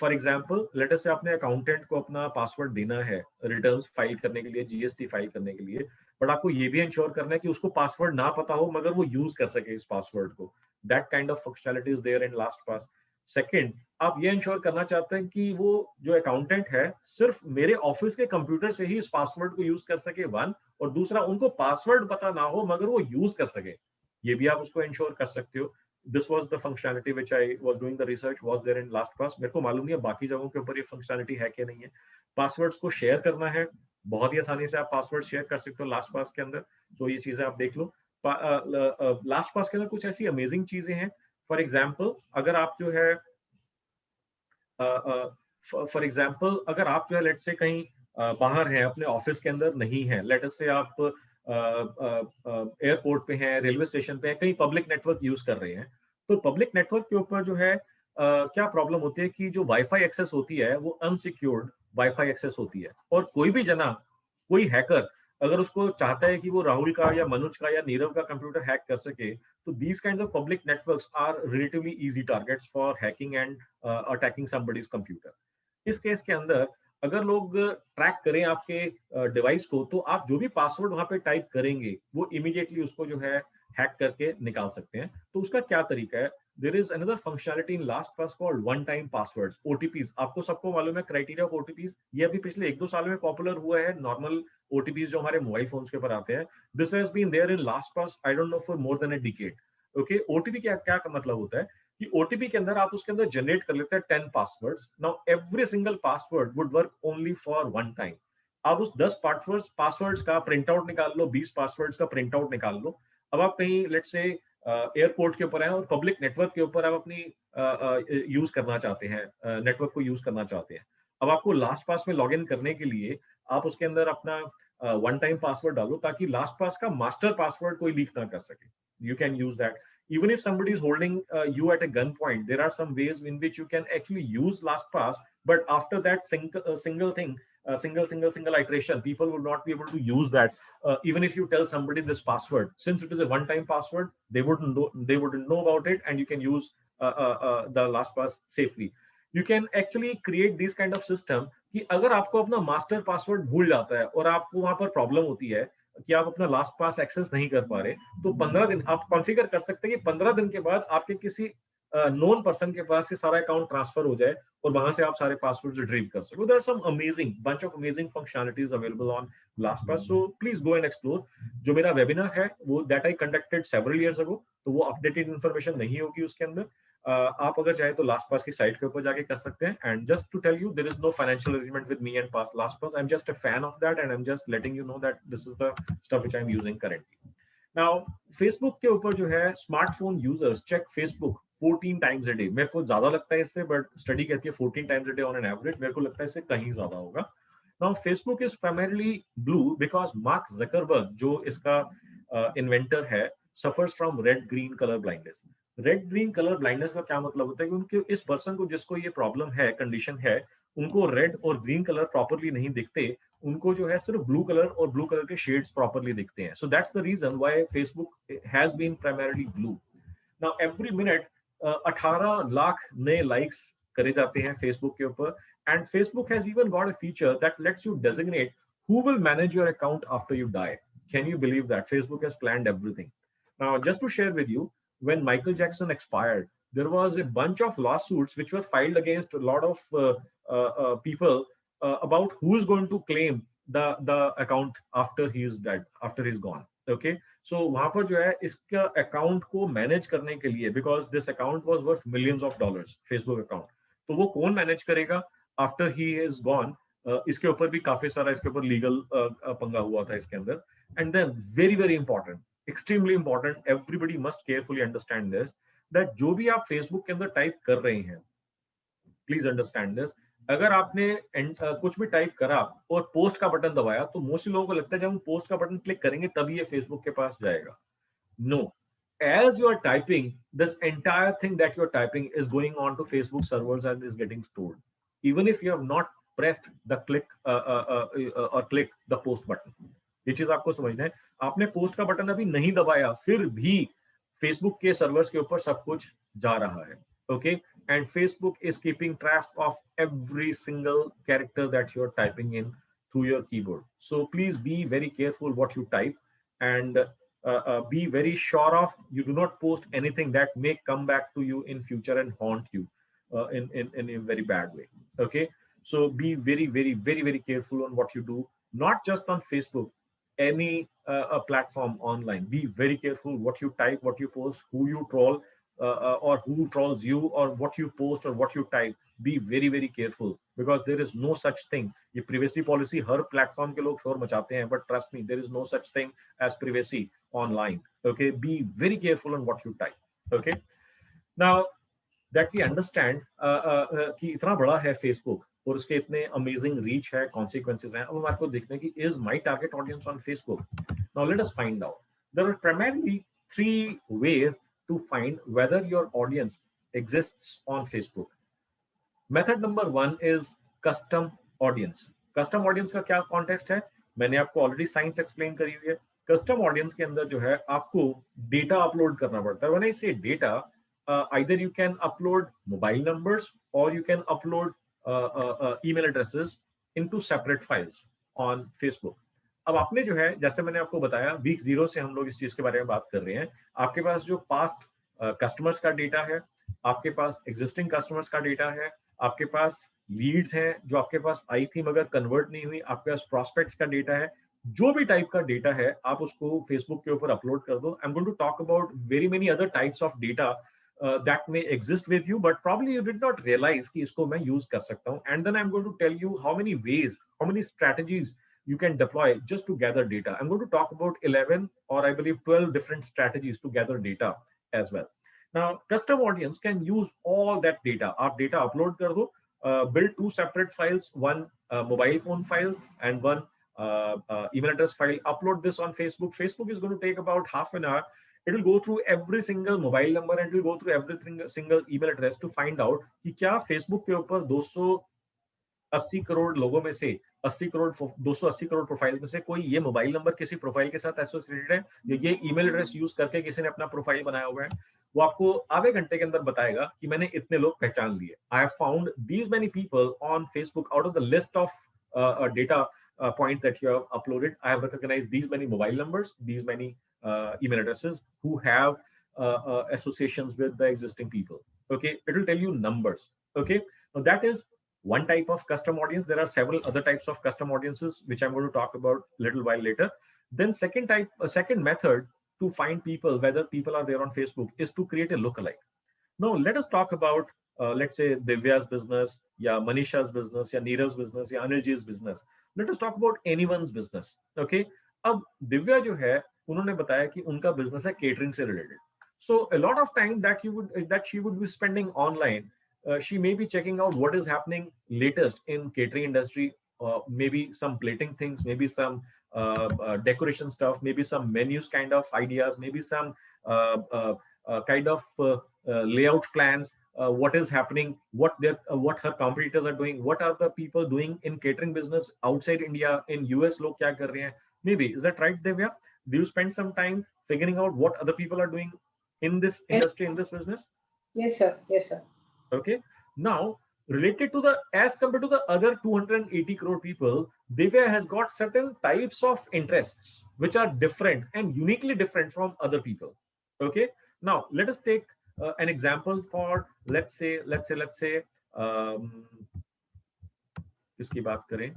फॉर एग्जाम्पल, लेट अस से आपने अकाउंटेंट को अपना पासवर्ड देना है रिटर्न्स फाइल करने के लिए, जीएसटी फाइल करने के लिए, बट आपको ये भी इंश्योर करना है कि उसको पासवर्ड ना पता हो मगर वो यूज कर सके इस पासवर्ड को। That kind of functionality is there in LastPass। Second, आप ये इंश्योर करना चाहते हैं कि वो जो अकाउंटेंट है सिर्फ मेरे ऑफिस के कंप्यूटर से ही इस पासवर्ड को यूज कर सके, वन, और दूसरा उनको पासवर्ड पता ना हो मगर वो यूज कर सके, ये भी आप उसको इंश्योर कर सकते हो। this was the functionality which I was doing the research was there in LastPass. मेरे को मालूम नहीं है बाकी जगहों के ऊपर ये फंक्शनैलिटी है कि नहीं है. पासवर्ड्स को शेयर करना है, बहुत ही आसानी से आप पासवर्ड शेयर कर सकते हो LastPass के अंदर. तो ये चीजें आप देख लो. LastPass के अंदर कुछ ऐसी अमेजिंग चीजें हैं. फॉर एग्जाम्पल अगर आप जो है अगर आप जो है लेट से कहीं बाहर हैं, अपने ऑफिस के अंदर नहीं है, लेट से आप एयरपोर्ट पे हैं, रेलवे स्टेशन पे हैं, कहीं पब्लिक नेटवर्क यूज कर रहे हैं, तो पब्लिक नेटवर्क के ऊपर जो है क्या प्रॉब्लम होती है कि जो वाईफाई एक्सेस होती है वो अनसिक्योर्ड वाईफाई एक्सेस होती है. और कोई भी जना, कोई हैकर अगर उसको चाहता है कि वो राहुल का या मनोज का या नीरव का कंप्यूटर हैक कर सके, तो these kinds of public networks are relatively easy targets for hacking and attacking somebody's computer. इस केस के अंदर अगर लोग ट्रैक करें आपके डिवाइस को, तो आप जो भी पासवर्ड वहां पे टाइप करेंगे वो इमीडिएटली उसको जो है हैक करके निकाल सकते हैं. तो उसका क्या तरीका है? There is another functionality in LastPass called one-time passwords, OTPs. आपको सबको मालूम है क्राइटेरिया ऑफ OTPs. ये अभी पिछले 1-2 साल में पॉपुलर हुआ है. नॉर्मल OTPs जो हमारे मोबाइल फोन्स के ऊपर आते हैं. This has been there in LastPass, I don't know, for more than a decade. Okay, OTP क्या क्या मतलब होता है कि OTP के अंदर आप उसके अंदर जनरेट कर लेते हैं 10 passwords. Now every single password would work only for one time. आप उस 10 पासवर्ड्स का प्रिंट आउट निकाल लो, 20 पासवर्ड्स का प्रिंट आउट निकाल लो. अब आप कहीं लेट से एयरपोर्ट के ऊपर हैं और पब्लिक नेटवर्क के ऊपर आप अपनी यूज करना चाहते हैं, नेटवर्क को यूज करना चाहते हैं. अब आपको LastPass में लॉग इन करने के लिए आप उसके अंदर अपना वन टाइम पासवर्ड डालो ताकि LastPass का मास्टर पासवर्ड कोई लीक ना कर सके. You can use that. Even if somebody is holding you at a gunpoint, there are some ways in which you can actually use LastPass. But after that single iteration, people will not be able to use that. Even if you tell somebody this password, since it is a one-time password, they wouldn't know about it, and you can use the LastPass safely. You can actually create this kind of system कि अगर आपको अपना मास्टर पासवर्ड भूल जाता है और आपको वहां पर प्रॉब्लम होती है कि आप अपना LastPass एक्सेस नहीं कर पा रहे, तो 15 दिन आप कॉन्फ़िगर कर सकते हैं कि 15 दिन के बाद आपके किसी नोन पर्सन के पास से सारा अकाउंट ट्रांसफर हो जाए और वहां से आप सारे पासवर्ड रिट्रीव कर सको. There are some amazing bunch of amazing functionalities available on LastPass. So please go and explore. जो मेरा वेबिनार है वो that I conducted several years ago, तो वो अपडेटेड इंफॉर्मेशन नहीं होगी उसके अंदर. आप अगर चाहे तो LastPass की साइट के ऊपर जाके कर सकते हैं. And just to tell you, there is no financial arrangement with me and LastPass. I am just a fan of that and I am just letting you know that this is the stuff which I am using currently. Now Facebook के ऊपर जो है smartphone users check Facebook 14 times a day. मेरे को ज्यादा लगता है इससे, बट स्टडी कहती है 14 times a day on an average. मेरे को लगता है इससे कहीं ज्यादा होगा. Now Facebook is primarily blue because mark Zuckerberg जो इसका इन्वेंटर है suffers from red green colour blindness. Red green colour blindness का क्या मतलब होता है कि उनके इस पर्सन को जिसको ये प्रॉब्लम है, कंडीशन है, उनको रेड और ग्रीन कलर प्रॉपरली नहीं दिखते. उनको जो है सिर्फ ब्लू कलर और ब्लू कलर के शेड्स प्रॉपरली दिखते हैं. So that's the reason why Facebook has been primarily blue. Now every minute 18 lakh नए लाइक्स करे जाते हैं फेसबुक के ऊपर. And Facebook has even got a feature that lets you designate who will manage your account after you die. Can you believe that? Facebook has planned everything. Now just to share with you, when Michael Jackson expired, there was a bunch of lawsuits which were filed against a lot of people about who is going to claim the account after he is dead, after he is gone. Okay, so वहां पर जो है इसका अकाउंट को मैनेज करने के लिए, because this account was worth millions of dollars, Facebook account, तो वो कौन मैनेज करेगा after he is gone? इसके ऊपर भी काफी सारा इसके ऊपर लीगल पंगा हुआ था इसके अंदर. And then very important, extremely important, everybody must carefully understand this, that जो भी आप Facebook के अंदर टाइप कर रहे हैं, प्लीज अंडरस्टैंड दिस. अगर आपने कुछ भी टाइप करा और पोस्ट का बटन दबाया, तो मोस्टली लोगों को लगता है जब हम पोस्ट का बटन क्लिक करेंगे तभी ये फेसबुक के पास जाएगा. No, as you are typing, this entire thing that you are typing is going on to Facebook servers and is getting stored, even if you have not pressed the click or click the post button. ये चीज आपको समझना है. आपने पोस्ट का बटन अभी नहीं दबाया, फिर भी फेसबुक के सर्वर्स के ऊपर सब कुछ जा रहा है. Okay, and Facebook is keeping track of every single character that you are typing in through your keyboard. So please be very careful what you type and be very sure of you do not post anything that may come back to you in future and haunt you in a very bad way. Okay, so be very careful on what you do, not just on Facebook, any a platform online. Be very careful what you type, what you post, who you troll, or who trolls you or what you post or what you type, be very very careful, because there is no such thing. ये privacy policy हर platform के लोग शोर मचाते हैं, but trust me, there is no such thing as privacy online. Okay, be very careful on what you type. Okay, now that we understand कि इतना बड़ा है Facebook और उसके इतने अमेजिंग रीच है, कॉन्सिक्वेंसेज हैं, अब हमारे को देखने की is my target audience on Facebook. Now let us find out. There are primarily 3 ways to find whether your audience exists on Facebook. Method number 1 is custom audience. Custom audience का क्या कॉन्टेक्स्ट है, मैंने आपको ऑलरेडी साइंस एक्सप्लेन करी हुई है. कस्टम ऑडियंस के अंदर जो है आपको डेटा अपलोड करना पड़ता है. व्हेन आई से data, either you can upload mobile numbers or you can upload email addresses into separate files on Facebook. अब आपने जो है, जैसे मैंने आपको बताया, वीक 0 से हम लोग इस चीज के बारे में बात कर रहे हैं. आपके पास जो पास्ट कस्टमर्स का डेटा है, आपके पास एग्जिस्टिंग कस्टमर्स का डेटा है, आपके पास लीड्स हैं जो आपके पास आई थी मगर कन्वर्ट नहीं हुई, आपके पास प्रॉस्पेक्ट्स का डेटा है. जो भी टाइप का डेटा है आप उसको फेसबुक के ऊपर अपलोड कर दो. I am going to talk about very many other types of data that may exist with you, but probably you did not realize कि इसको मैं use कर सकता हूँ. And then I'm going to tell you how many ways, how many strategies you can deploy just to gather data. I'm going to talk about 11 or I believe 12 different strategies to gather data as well. Now, custom audience can use all that data. आप data upload कर दो, build 2 separate files, one mobile phone file and one email address file. Upload this on Facebook. Facebook is going to take about half an hour. It will go through every single mobile number and it will go through every single email address to find out कि क्या Facebook के ऊपर 280 करोड़ लोगों में से 280 करोड़ प्रोफाइल में से कोई ये मोबाइल नंबर किसी प्रोफाइल के साथ एसोसिएटेड है या ये ईमेल एड्रेस यूज करके किसी ने अपना प्रोफाइल बनाया हुआ है. वो आपको आधे घंटे के अंदर बताएगा कि मैंने इतने लोग पहचान लिए. I have found these many people on Facebook out of the list of data points that you have uploaded. I have recognized these many mobile numbers, these many email addresses who have associations with the existing people. Okay, it will tell you numbers. Okay, now that is one type of custom audience. There are several other types of custom audiences which I'm going to talk about a little while later. Then second method to find people, whether people are there on Facebook, is to create a lookalike. Now let us talk about let's say Divya's business, या Manisha's business, या Neerav's business, या Anirji's business. Let us talk about anyone's business. Okay, अब दिव्या जो है उन्होंने बताया कि उनका बिजनेस है केटरिंग से related. So a lot of time that she would be spending online, she may be checking out what is happening latest in catering industry, maybe some plating things, maybe some decoration stuff, maybe some menus kind of ideas, maybe some kind of layout plans, what is happening, what her competitors are doing, what are the people doing in catering business outside India, in US log kya kar rahe hain. Maybe, is that right, Divya? Do you spend some time figuring out what other people are doing in this industry, in this business? Yes, sir. Yes, sir. Okay. Now, related to as compared to the other 280 crore people, Divya has got certain types of interests which are different and uniquely different from other people. Okay. Now, let us take an example for, let's say, किसकी बात करें?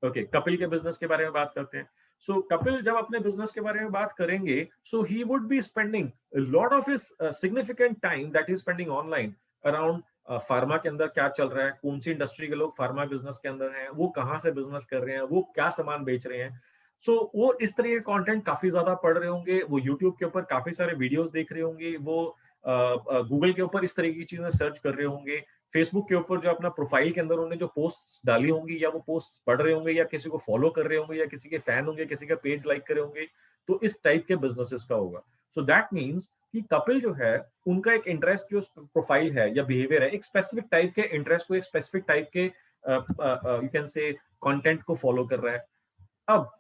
Okay, कपिल के बिजनेस के बारे में बात करते हैं. So कपिल जब अपने बिजनेस के बारे में बात करेंगे, so he would be spending a lot of his significant time that he is spending online around pharma के अंदर क्या चल रहा है, कौन सी इंडस्ट्री के लोग फार्मा बिजनेस के अंदर हैं, वो कहाँ से बिजनेस कर रहे हैं, वो क्या सामान बेच रहे हैं. सो वो इस तरह के कंटेंट काफी ज्यादा पढ़ रहे होंगे, वो यूट्यूब के ऊपर काफी सारे वीडियोस देख रहे होंगे, वो गूगल के ऊपर इस तरह की चीजें सर्च कर रहे होंगे, फेसबुक के ऊपर जो अपना प्रोफाइल के अंदर उन्होंने जो पोस्ट डाली होंगी या वो पोस्ट पढ़ रहे होंगे या किसी को फॉलो कर रहे होंगे या किसी के फैन होंगे, किसी का पेज लाइक कर रहे होंगे. तो इस टाइप के बिजनेसेस का होगा. सो दैट मीन्स कि कपिल जो है उनका एक इंटरेस्ट जो प्रोफाइल है या बिहेवियर है, एक स्पेसिफिक टाइप के इंटरेस्ट को, एक स्पेसिफिक टाइप के यू कैन से कंटेंट को फॉलो कर रहा है. अब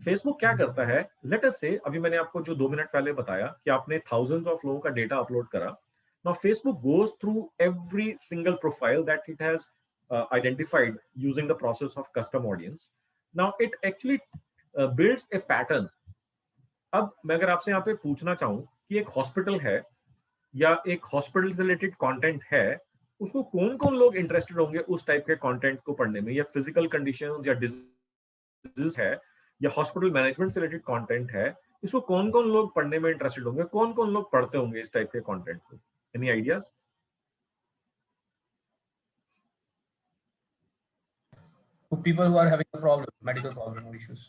फेसबुक क्या करता है, लेट अस से अभी मैंने आपको जो 2 मिनट पहले बताया कि आपने थाउजेंड्स ऑफ लोगों का डेटा अपलोड करा. Now Facebook goes through every single profile that it has identified using the process of custom audience. Now it actually builds a pattern. अब मैं अगर आपसे यहाँ पे पूछना चाहूँ कि एक हॉस्पिटल है या एक हॉस्पिटल से रिलेटेड कंटेंट है, उसको कौन कौन लोग इंटरेस्टेड होंगे उस टाइप के कंटेंट को पढ़ने में, या फिजिकल कंडीशंस या डिजीज है या हॉस्पिटल मैनेजमेंट से रिलेटेड कंटेंट है इसको कौन कौन लोग पढ़ने में इंटरेस्टेड होंगे, कौन कौन लोग पढ़ते होंगे इस टाइप के कंटेंट को? Any ideas? People who are having a problem, medical problem or issues,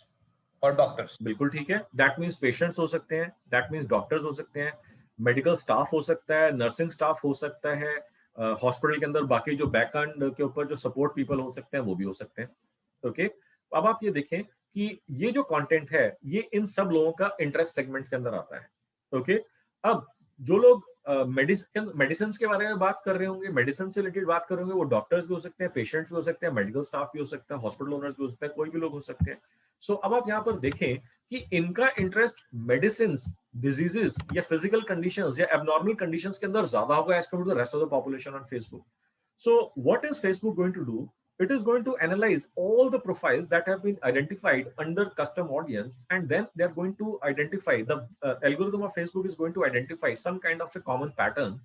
or doctors. बिल्कुल ठीक है, दैट मीन्स पेशेंट्स हो सकते हैं, दैट मीन्स डॉक्टर्स हो सकते हैं, मेडिकल स्टाफ हो सकता है, नर्सिंग स्टाफ हो सकता है, हॉस्पिटल के अंदर बाकी जो बैक एंड के ऊपर जो सपोर्ट पीपल हो सकते हैं वो भी हो सकते हैं। ओके, अब आप ये देखें कि ये जो कंटेंट है ये इन सब लोगों का इंटरेस्ट सेगमेंट के अंदर आता है। ओके, अब जो लोग मेडिसिन के बारे में बात कर रहे होंगे, मेडिसिन से रिलेटेड बात कर रहे होंगे, वो डॉक्टर्स भी हो सकते हैं, पेशेंट्स भी हो सकते हैं, मेडिकल स्टाफ भी हो सकता है, हॉस्पिटल ओनर्स भी हो सकते हैं, कोई भी लोग हो सकते हैं। सो अब आप यहाँ पर देखें कि इनका इंटरेस्ट मेडिसिन, डिजीजेस या फिजिकल कंडीशंस या एबनॉर्मल कंडीशंस के अंदर ज्यादा होगा as compare to the rest of the population on Facebook. So what is Facebook going to do? It is going to analyze all the profiles that have been identified under custom audience, and then they are going to identify the algorithm of Facebook is going to identify some kind of a common pattern,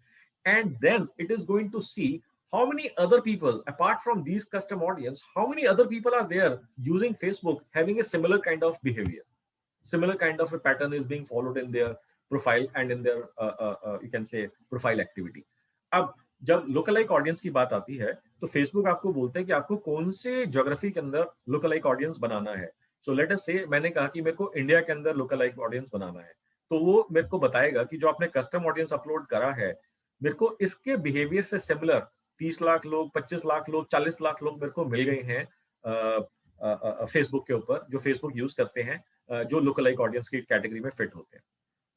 and then it is going to see how many other people apart from these custom audience, how many other people are there using Facebook having a similar kind of behavior, similar kind of a pattern is being followed in their profile and in their you can say profile activity. अब जब लोकलाइक ऑडियंस की बात आती है तो फेसबुक आपको बोलते हैं कि आपको कौन से ज्योग्राफी के अंदर लोकलाइक ऑडियंस बनाना है। सो लेट अस से मैंने कहा कि मेरे को इंडिया के अंदर लोकलाइक ऑडियंस बनाना है, तो वो मेरे को बताएगा कि जो आपने कस्टम ऑडियंस अपलोड करा है मेरे को इसके बिहेवियर से सिमिलर 30 लाख लोग, 25 लाख लोग, 40 लाख लोग मेरे को मिल गए हैं फेसबुक के ऊपर जो फेसबुक यूज करते हैं, जो लोकलाइक ऑडियंस की कैटेगरी में फिट होते हैं।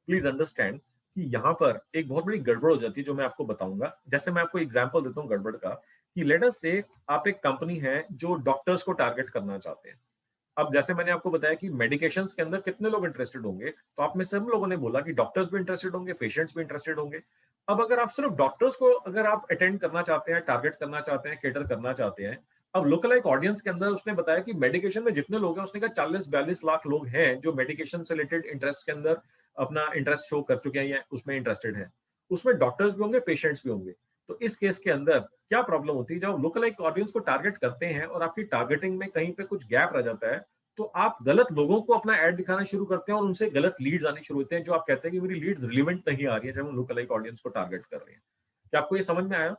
प्लीज अंडरस्टैंड कि यहाँ पर एक बहुत बड़ी गड़बड़ हो जाती है जो मैं आपको बताऊंगा। जैसे मैं आपको एग्जांपल देता हूँ गड़बड़ का, कि लेट अस से आप एक कंपनी है जो डॉक्टर्स को टारगेट करना चाहते हैं। अब जैसे मैंने आपको बताया कि मेडिकेशंस के अंदर कितने लोग इंटरेस्टेड होंगे, तो आप में सब लोगों ने बोला कि डॉक्टर्स भी इंटरेस्टेड होंगे, पेशेंट्स भी इंटरेस्टेड होंगे। अब अगर आप सिर्फ डॉक्टर्स को अगर आप अटेंड करना चाहते हैं, टारगेट करना चाहते हैं, केटर करना चाहते हैं, अब लोकलाइक ऑडियंस के अंदर उसने बताया कि मेडिकेशन में जितने लोग हैं उसने कहा 40-42 लाख लोग हैं जो मेडिकेशन से रिलेटेड इंटरेस्ट के अंदर अपना इंटरेस्ट शो कर चुके हैं या उसमें इंटरेस्टेड हैं। उसमें डॉक्टर्स भी होंगे, पेशेंट्स भी होंगे। तो इस केस के अंदर क्या प्रॉब्लम होती है, जब लोकलाइक ऑडियंस को टारगेट करते हैं और आपकी टारगेटिंग में कहीं पे कुछ गैप रह जाता है तो आप गलत लोगों को अपना एड दिखाना शुरू करते हैं और उनसे गलत लीड्स आनी शुरू होते हैं, जो आप कहते हैं कि मेरी लीड्स रिलेवेंट नहीं आ रही है जब हम लोकलाइक ऑडियंस को टारगेट कर रहे हैं। क्या आपको ये समझ में आया?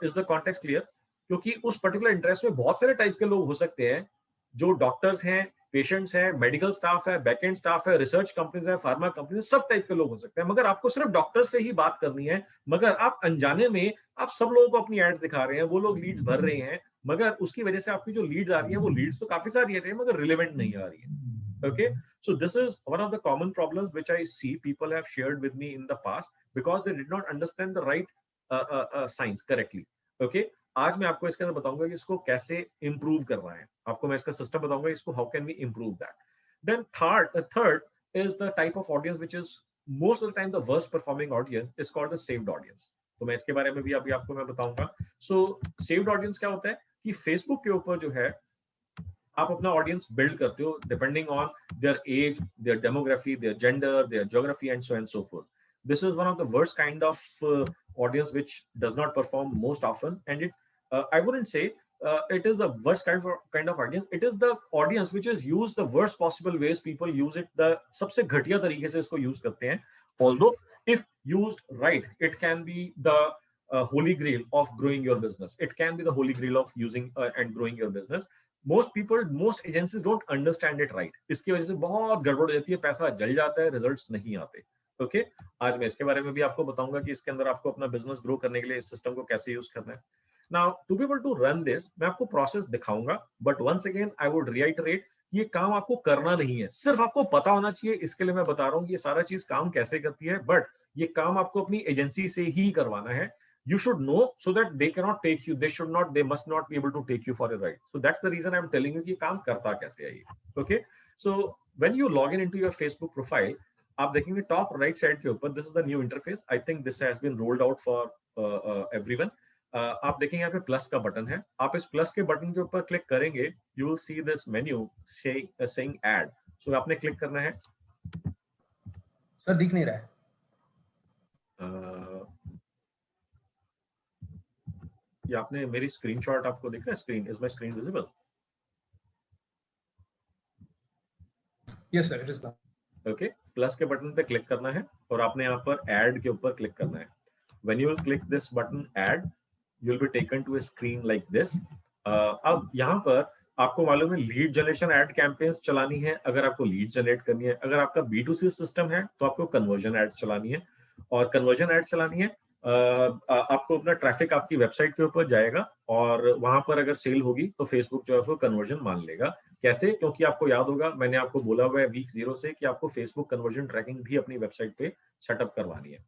Is the context clear? क्योंकि उस पर्टिकुलर इंटरेस्ट में बहुत सारे टाइप के लोग हो सकते हैं, जो डॉक्टर्स हैं, पेशेंट्स हैं, मेडिकल स्टाफ है, बैकएंड स्टाफ है, रिसर्च कंपनीज है, फार्मा कंपनीज, सब टाइप के लोग हो सकते हैं। मगर आपको सिर्फ डॉक्टर से ही बात करनी है, मगर आप अनजाने में आप सब लोगों को अपनी एड्स दिखा रहे हैं, वो लोग लीड्स भर रहे हैं, मगर उसकी वजह से आपकी जो लीड्स आ रही है वो लीड्स तो काफी सारी आ रही है मगर रिलेवेंट नहीं आ रही है। Okay, so this is one of the common problems which I see people have shared with me in the past because they did not understand the right science correctly. Okay, आज मैं आपको इसके अंदर बताऊंगा कि इसको कैसे इंप्रूव करना है, आपको मैं इसका सिस्टम बताऊंगा, इसको how can we improve that. Then third is the type of audience which is most of the time the worst performing audience is called the saved audience. तो मैं इसके बारे में भी अभी आपको मैं बताऊंगा। सो सेव्ड ऑडियंस क्या होता है कि फेसबुक के ऊपर जो है आप अपना ऑडियंस बिल्ड करते हो depending on their age, their demography, their gender, their geography and so forth. This is one of the worst kind of audience which does not perform most often, and I wouldn't say it is the worst kind of audience. It is the audience which is used the worst possible ways. People use it the सबसे घटिया तरीके से इसको use करते हैं. Although if used right, it can be the holy grail of growing your business. It can be the holy grail of using and growing your business. Most agencies don't understand it right. इसकी वजह से बहुत गड़बड़ हो जाती है, पैसा जल जाता है, रिजल्ट्स नहीं आते। ओके, आज मैं इसके बारे में भी आपको बताऊंगा कि इसके अंदर आपको अपना बिजनेस ग्रो करने के लिए इस सिस्टम को कैसे यूज करना है। Now to be able to run this मैं आपको प्रोसेस दिखाऊंगा, but once again I would reiterate ये काम आपको करना नहीं है, सिर्फ आपको पता होना चाहिए। इसके लिए मैं बता रहा हूँ ये सारा चीज काम कैसे करती है, बट ये काम आपको अपनी एजेंसी से ही करवाना है। You should know so that they cannot take you, they must not be able to take you for a ride. So that's the reason I'm telling you कि काम करता कैसे है ये। Okay, so when you log in into your Facebook profile, आप देखेंगे टॉप राइट साइड के ऊपर, this is the new interface. I think this has been rolled out for everyone. आप देखेंगे यहाँ पे प्लस का बटन है, आप इस प्लस के बटन के ऊपर क्लिक करेंगे, you will see this menu saying add. So आपने क्लिक करना है। सर दिख नहीं रहा है। ये आपने मेरी स्क्रीनशॉट आपको दिख रहा है? Screen, is my screen visible? Yes sir, it is now. Okay, plus के बटन पे क्लिक करना है और आपने यहाँ पर ऐड के ऊपर क्लिक करना है. When you will click this button add, you will be taken to a screen like this. अब यहाँ पर आपको मालूम है लीड जनरेशन एड कैंपेन्स चलानी है. अगर आपको लीड जनरेट करनी है, अगर आपका B2C सिस्टम है तो आपको कन्वर्जन एड्स चलानी है. और कन्वर्जन एड्स चलानी है, आपको अपना ट्रैफिक आपकी वेबसाइट के ऊपर जाएगा और वहां पर अगर सेल होगी तो फेसबुक जो है वो कन्वर्जन मान लेगा. कैसे? क्योंकि आपको याद होगा मैंने आपको बोला हुआ है वीक 0 से कि आपको फेसबुक कन्वर्जन ट्रैकिंग भी अपनी वेबसाइट पे सेटअप करवानी है.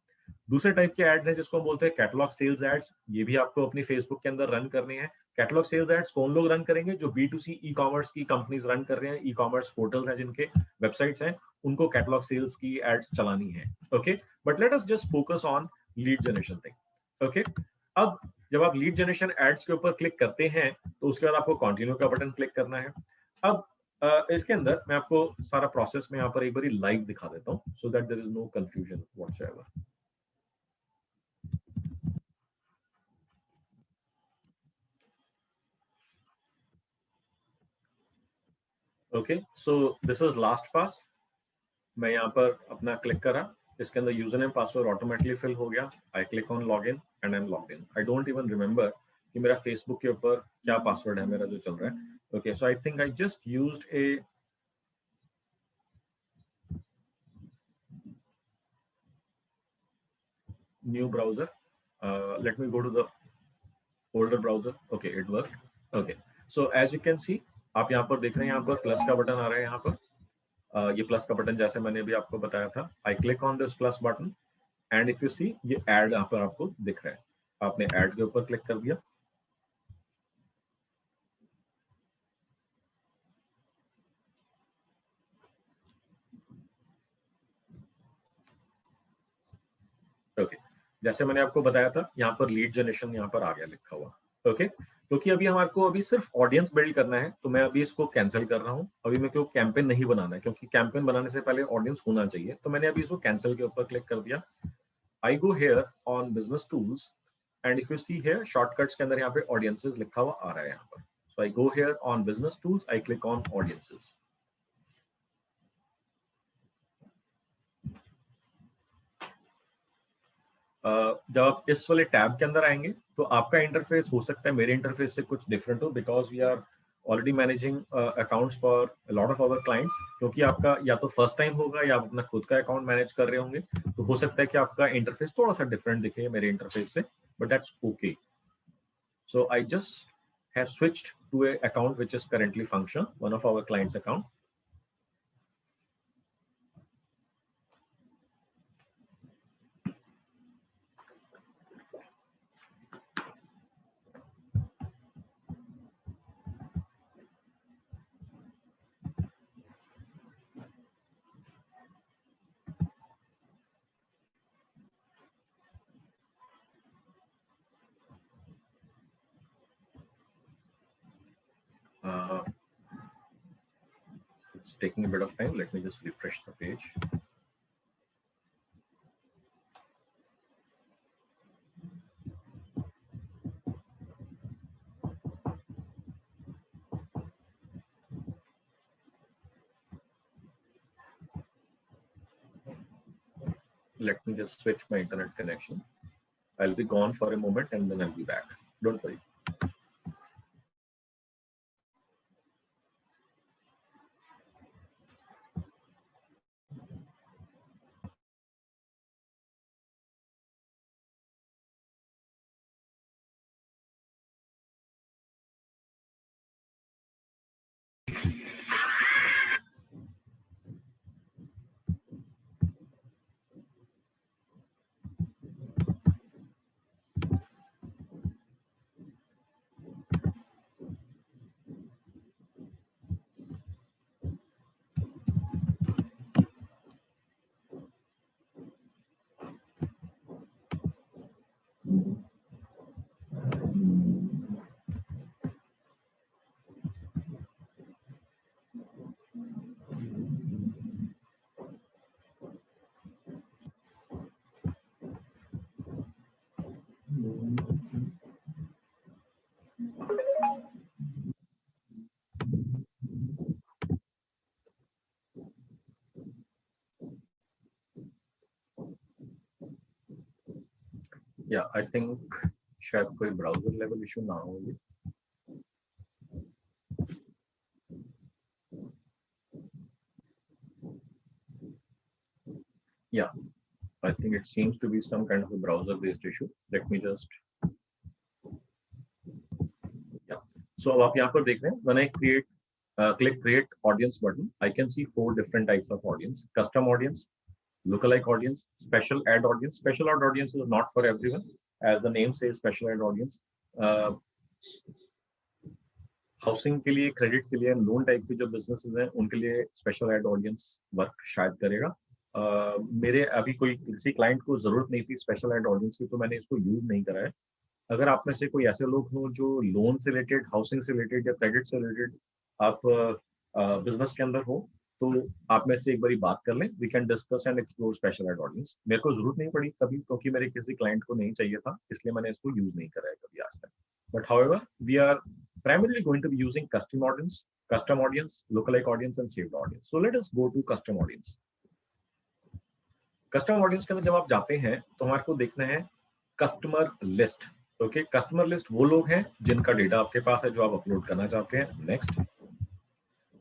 दूसरे टाइप के एड्स हैं जिसको हम बोलते हैं कैटलॉग सेल्स एड्स. ये भी आपको अपनी फेसबुक के अंदर रन करने हैं. कैटलॉग सेल्स एड्स कौन लोग रन करेंगे? जो B2C ई कॉमर्स की कंपनीज रन कर रहे हैं, ई कॉमर्स पोर्टल्स हैं जिनके वेबसाइट्स हैं, उनको कैटलॉग सेल्स की एड्स चलानी है. Okay, but let us just focus on lead generation thing. Okay, अब जब आप लीड जनरेशन एड्स के ऊपर क्लिक करते हैं तो उसके बाद आपको कंटिन्यू का बटन क्लिक करना है. अब इसके अंदर मैं आपको सारा प्रोसेस में यहाँ पर एक बार लाइव दिखा देता हूँ so that there is no confusion whatsoever. Okay, so this is LastPass. मैं यहाँ पर अपना क्लिक करा, इसके अंदर username password automatically fill हो गया. I click on log in and I am logged in. I don't even remember कि मेरा फेसबुक के ऊपर क्या पासवर्ड है मेरा जो चल रहा है. Okay, so I think I just used A new browser. Let me go to the older browser. Okay, it worked. Okay, so as you can see, आप यहाँ पर देख रहे हैं, यहाँ पर प्लस का बटन आ रहा है. यहाँ पर ये प्लस का बटन जैसे मैंने भी आपको बताया था. I click on this plus button and if you see ये ऐड यहाँ पर आपको दिख रहा है. आपने ऐड के ऊपर क्लिक कर दिया. ओके, जैसे मैंने आपको बताया था यहाँ पर लीड जनरेशन यहाँ पर आ गया लिखा हुआ. ओके, क्योंकि अभी हमारे को अभी सिर्फ ऑडियंस बिल्ड करना है तो मैं अभी इसको कैंसिल कर रहा हूँ. अभी मेरे को कैंपेन नहीं बनाना है क्योंकि कैंपेन बनाने से पहले ऑडियंस होना चाहिए. तो मैंने अभी इसको कैंसिल के ऊपर क्लिक कर दिया. I go here on business tools and if you see here shortcuts के अंदर यहाँ पे ऑडियंसेस लिखा हुआ आ रहा है यहाँ पर. So I go here on business tools, I click on audiences. जब आप इस वाले टैब के अंदर आएंगे तो आपका इंटरफेस हो सकता है मेरे इंटरफेस से कुछ डिफरेंट हो because we are already managing accounts for lot of our clients. क्योंकि आपका या तो फर्स्ट टाइम होगा या आप अपना खुद का अकाउंट मैनेज कर रहे होंगे तो हो सकता है कि आपका इंटरफेस थोड़ा सा डिफरेंट दिखे मेरे इंटरफेस से, but that's okay. So I just have switched to a account which is currently function, one of our clients account. It's taking a bit of time. Let me just refresh the page. Let me just switch my internet connection. I'll be gone for a moment and then I'll be back. Don't worry. या आई थिंक शायद कोई ब्राउजर लेवल इशू ना हो ये। Yeah, I think it seems to be some kind of a browser-based issue. Let me just, yeah. So अब आप यहाँ पर देख रहे हैं, when I click create audience button, I can see 4 different types of audience: custom audience, lookalike audience, special ad audience. Special ad audience is not for everyone, as the name says, special ad audience. Housing के लिए, क्रेडिट के लिए, लोन टाइप के जो बिजनेसेस हैं उनके लिए स्पेशल एड ऑडियंस वर्क शायद करेगा। मेरे अभी कोई किसी क्लाइंट को जरूरत नहीं थी स्पेशल एड ऑडियंस की, तो मैंने इसको यूज नहीं करा है। अगर आप में से कोई ऐसे लोग हो जो लोन से रिलेटेड, हाउसिंग से रिलेटेड या क्रेडिट से रिलेटेड आप बिजनेस के अंदर हो, तो आप में से एक बारी बात कर लें। We can discuss and explore special ad audience. मेरे को जरूरत नहीं पड़ी कभी, क्योंकि मेरे किसी क्लाइंट को नहीं चाहिए था, इसलिए मैंने इसको यूज नहीं करा है कभी आज तक। But however we are primarily going to be using custom audience, lookalike audience and saved audience. So let us go to custom audience. Custom audience के अंदर जब आप जाते हैं तो हमारे को देखना है customer list. Okay, customer list वो लोग हैं जिनका डेटा आपके पास है, जो आप अपलोड करना चाहते हैं। Next,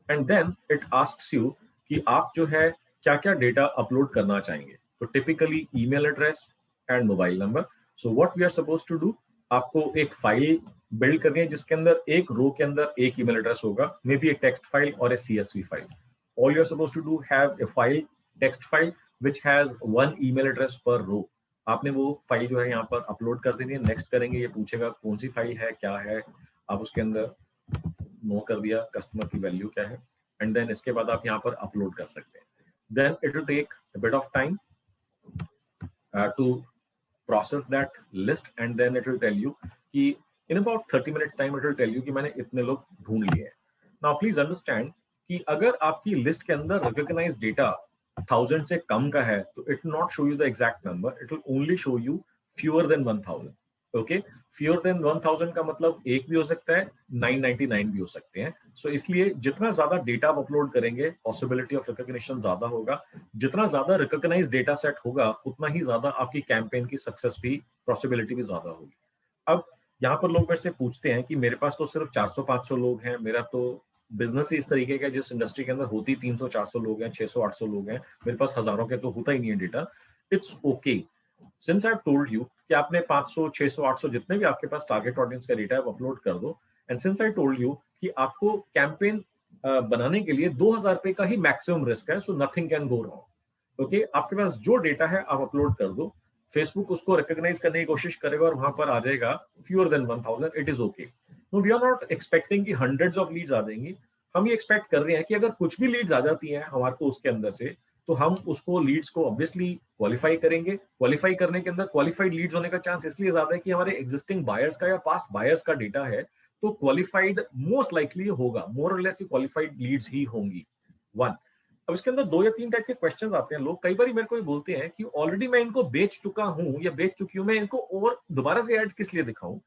and then it asks you कि आप जो है क्या क्या डेटा अपलोड करना चाहेंगे। तो typically email address and mobile number. So what we are suppose to do, आपको एक फाइल बिल्ड करनी है जिसके अंदर एक रो के अंदर एक ईमेल एड्रेस होगा, may be a text file और a CSV file. All you are suppose to do have a file, text file which has 1 email address per row. आपने वो फाइल जो है यहाँ पर अपलोड कर देनी है। नेक्स्ट करेंगे, ये पूछेगा कौन सी फाइल है, क्या है, आप उसके अंदर नो कर दिया, कस्टमर की वैल्यू क्या है, एंड देन इसके बाद आप यहाँ पर अपलोड कर सकते हैं। Then it will take a bit of time to process that list, and then it will tell you कि in about 30 minutes time it will tell you कि मैंने इतने लोग ढूंढ लिए हैं। Now please understand कि अगर आपकी लिस्ट के अंदर recognized data 1000 से कम का है तो it will not show you the exact number, it will only show you fewer than 1000. Okay, fewer than 1000 का मतलब 1 भी हो सकता है, 999 भी हो सकते हैं। सो इसलिए जितना ज्यादा डेटा आप अपलोड करेंगे, पॉसिबिलिटी ऑफ रिकॉग्निशन ज्यादा होगा। जितना ज्यादा रिकॉग्नाइज डेटा सेट होगा, उतना ही ज्यादा आपकी कैंपेन की सक्सेस भी, पॉसिबिलिटी भी ज्यादा होगी। अब यहाँ पर लोग मेरे से पूछते हैं कि मेरे पास तो सिर्फ 400-500 लोग हैं, मेरा तो बिजनेस ही इस तरीके का, जिस इंडस्ट्री के अंदर होती 300-400 लोग हैं, 600-800 लोग हैं, मेरे पास हजारों के तो होता ही नहीं है data. It's okay, since I have told you कि आपने 500, 600, 800 जितने भी आपके पास टारगेट ऑडियंस का डेटा है वो अपलोड कर दो। And since I told you कि आपको कैंपेन बनाने के लिए 2000 रुपए का ही मैक्सिमम रिस्क है, so nothing can go wrong. Okay, आपके पास जो डेटा है आप अपलोड कर दो, फेसबुक उसको रिकॉग्नाइज करने की कोशिश करेगा और वहां पर आ जाएगा fewer than 1000, it is okay. No, we are not expecting कि हंड्रेड्स ऑफ लीड्स आ जाएंगी। हम ये एक्सपेक्ट कर रहे हैं कि अगर कुछ भी लीड्स आ जाती हैं हमारे को उसके अंदर से, तो हम उसको लीड्स को ऑब्वियसली क्वालिफाई करेंगे। क्वालिफाई करने के अंदर क्वालिफाइड लीड्स होने का चांस इसलिए ज्यादा है कि हमारे एग्जिस्टिंग बायर्स का या पास्ट बायर्स का डेटा है, तो क्वालिफाइड मोस्ट लाइकली होगा, मोर और लेस क्वालिफाइड लीड्स ही होंगी। 1, अब इसके अंदर 2 या 3 टाइप के क्वेश्चंस आते हैं। लोग कई बार मेरे को ये बोलते हैं कि ऑलरेडी मैं इनको बेच चुका हूं या बेच चुकी हूं, मैं इनको और दोबारा से एड्स किस लिए दिखाऊं।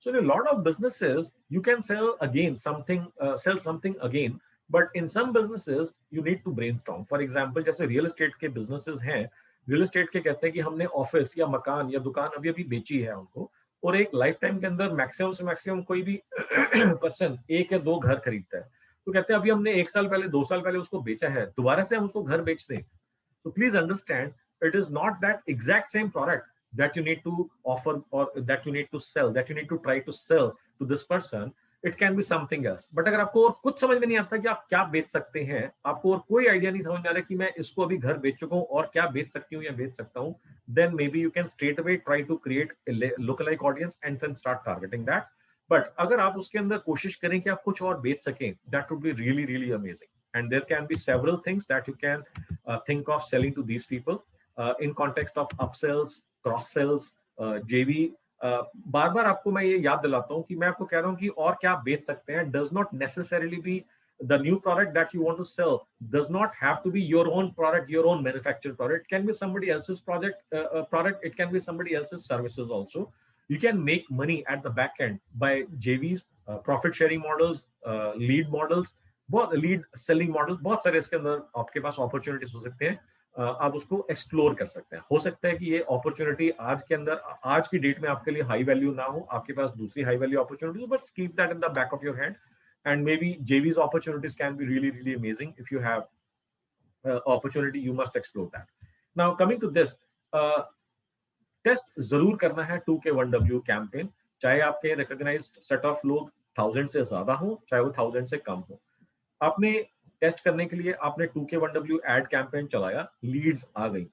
So in a lot of businesses you can sell again something, sell something again, but in some businesses you need to brainstorm. For example, जैसे रियल एस्टेट के बिजनेसेस हैं, रियल एस्टेट के कहते हैं कि हमने ऑफिस या मकान या दुकान अभी अभी बेची है उनको, और एक लाइफ टाइम के अंदर मैक्सिमम से मैक्सिमम कोई भी पर्सन 1 या 2 घर खरीदता है, तो कहते हैं अभी हमने 1 साल पहले, 2 साल पहले उसको बेचा है, दोबारा से हम उसको घर बेच दें। So please understand, it is not that exact same product that you need to offer or that you need to sell, that you need to try to sell to this person. It can be something else. But अगर आपको और कुछ समझ में नहीं आता कि आप क्या बेच सकते हैं, आपको और कोई आइडिया नहीं समझ में आ रहा कि मैं इसको अभी घर बेच चुका हूँ और क्या बेच सकती हूँ या बेच सकता हूँ, then maybe you can straight away try to create a lookalike audience and then start targeting that. But अगर आप उसके अंदर कोशिश करें कि आप कुछ और बेच सकें, that would be really really amazing. And there can be several things that you can think of selling to these people in context of upsells, cross sells, JV. बार बार आपको मैं ये याद दिलाता हूँ कि मैं आपको कह रहा हूँ कि और क्या आप बेच सकते हैं, does not necessarily B the new product that you want to sell, does not have to be your own product, your own manufactured product. It can be somebody else's product, it can be somebody else's services also. You can make money at the back end by JVs, profit sharing models, lead models, बहुत lead selling models, बहुत सारे इसके अंदर आपके पास opportunities हो सकते हैं। आप उसको एक्सप्लोर कर सकते हैं। हो सकता है कि ये अपॉर्चुनिटी आज के अंदर, आज की डेट में आपके लिए हाई वैल्यू ना हो, आपके पास दूसरी high value opportunity, but keep that in the back of your hand, and maybe JV's opportunities can be really, really amazing. If you have opportunity, you must explore that. Now coming to this, test जरूर करना है 2K1W कैंपेन, चाहे आपके रिकॉग्नाइज्ड सेट ऑफ लोग 1000 से ज्यादा हो, चाहे वो 1000 से कम हो। आपने टेस्ट करने के लिए आपने 2K1W एड कैंपेन चलाया, लीड्स आ गई,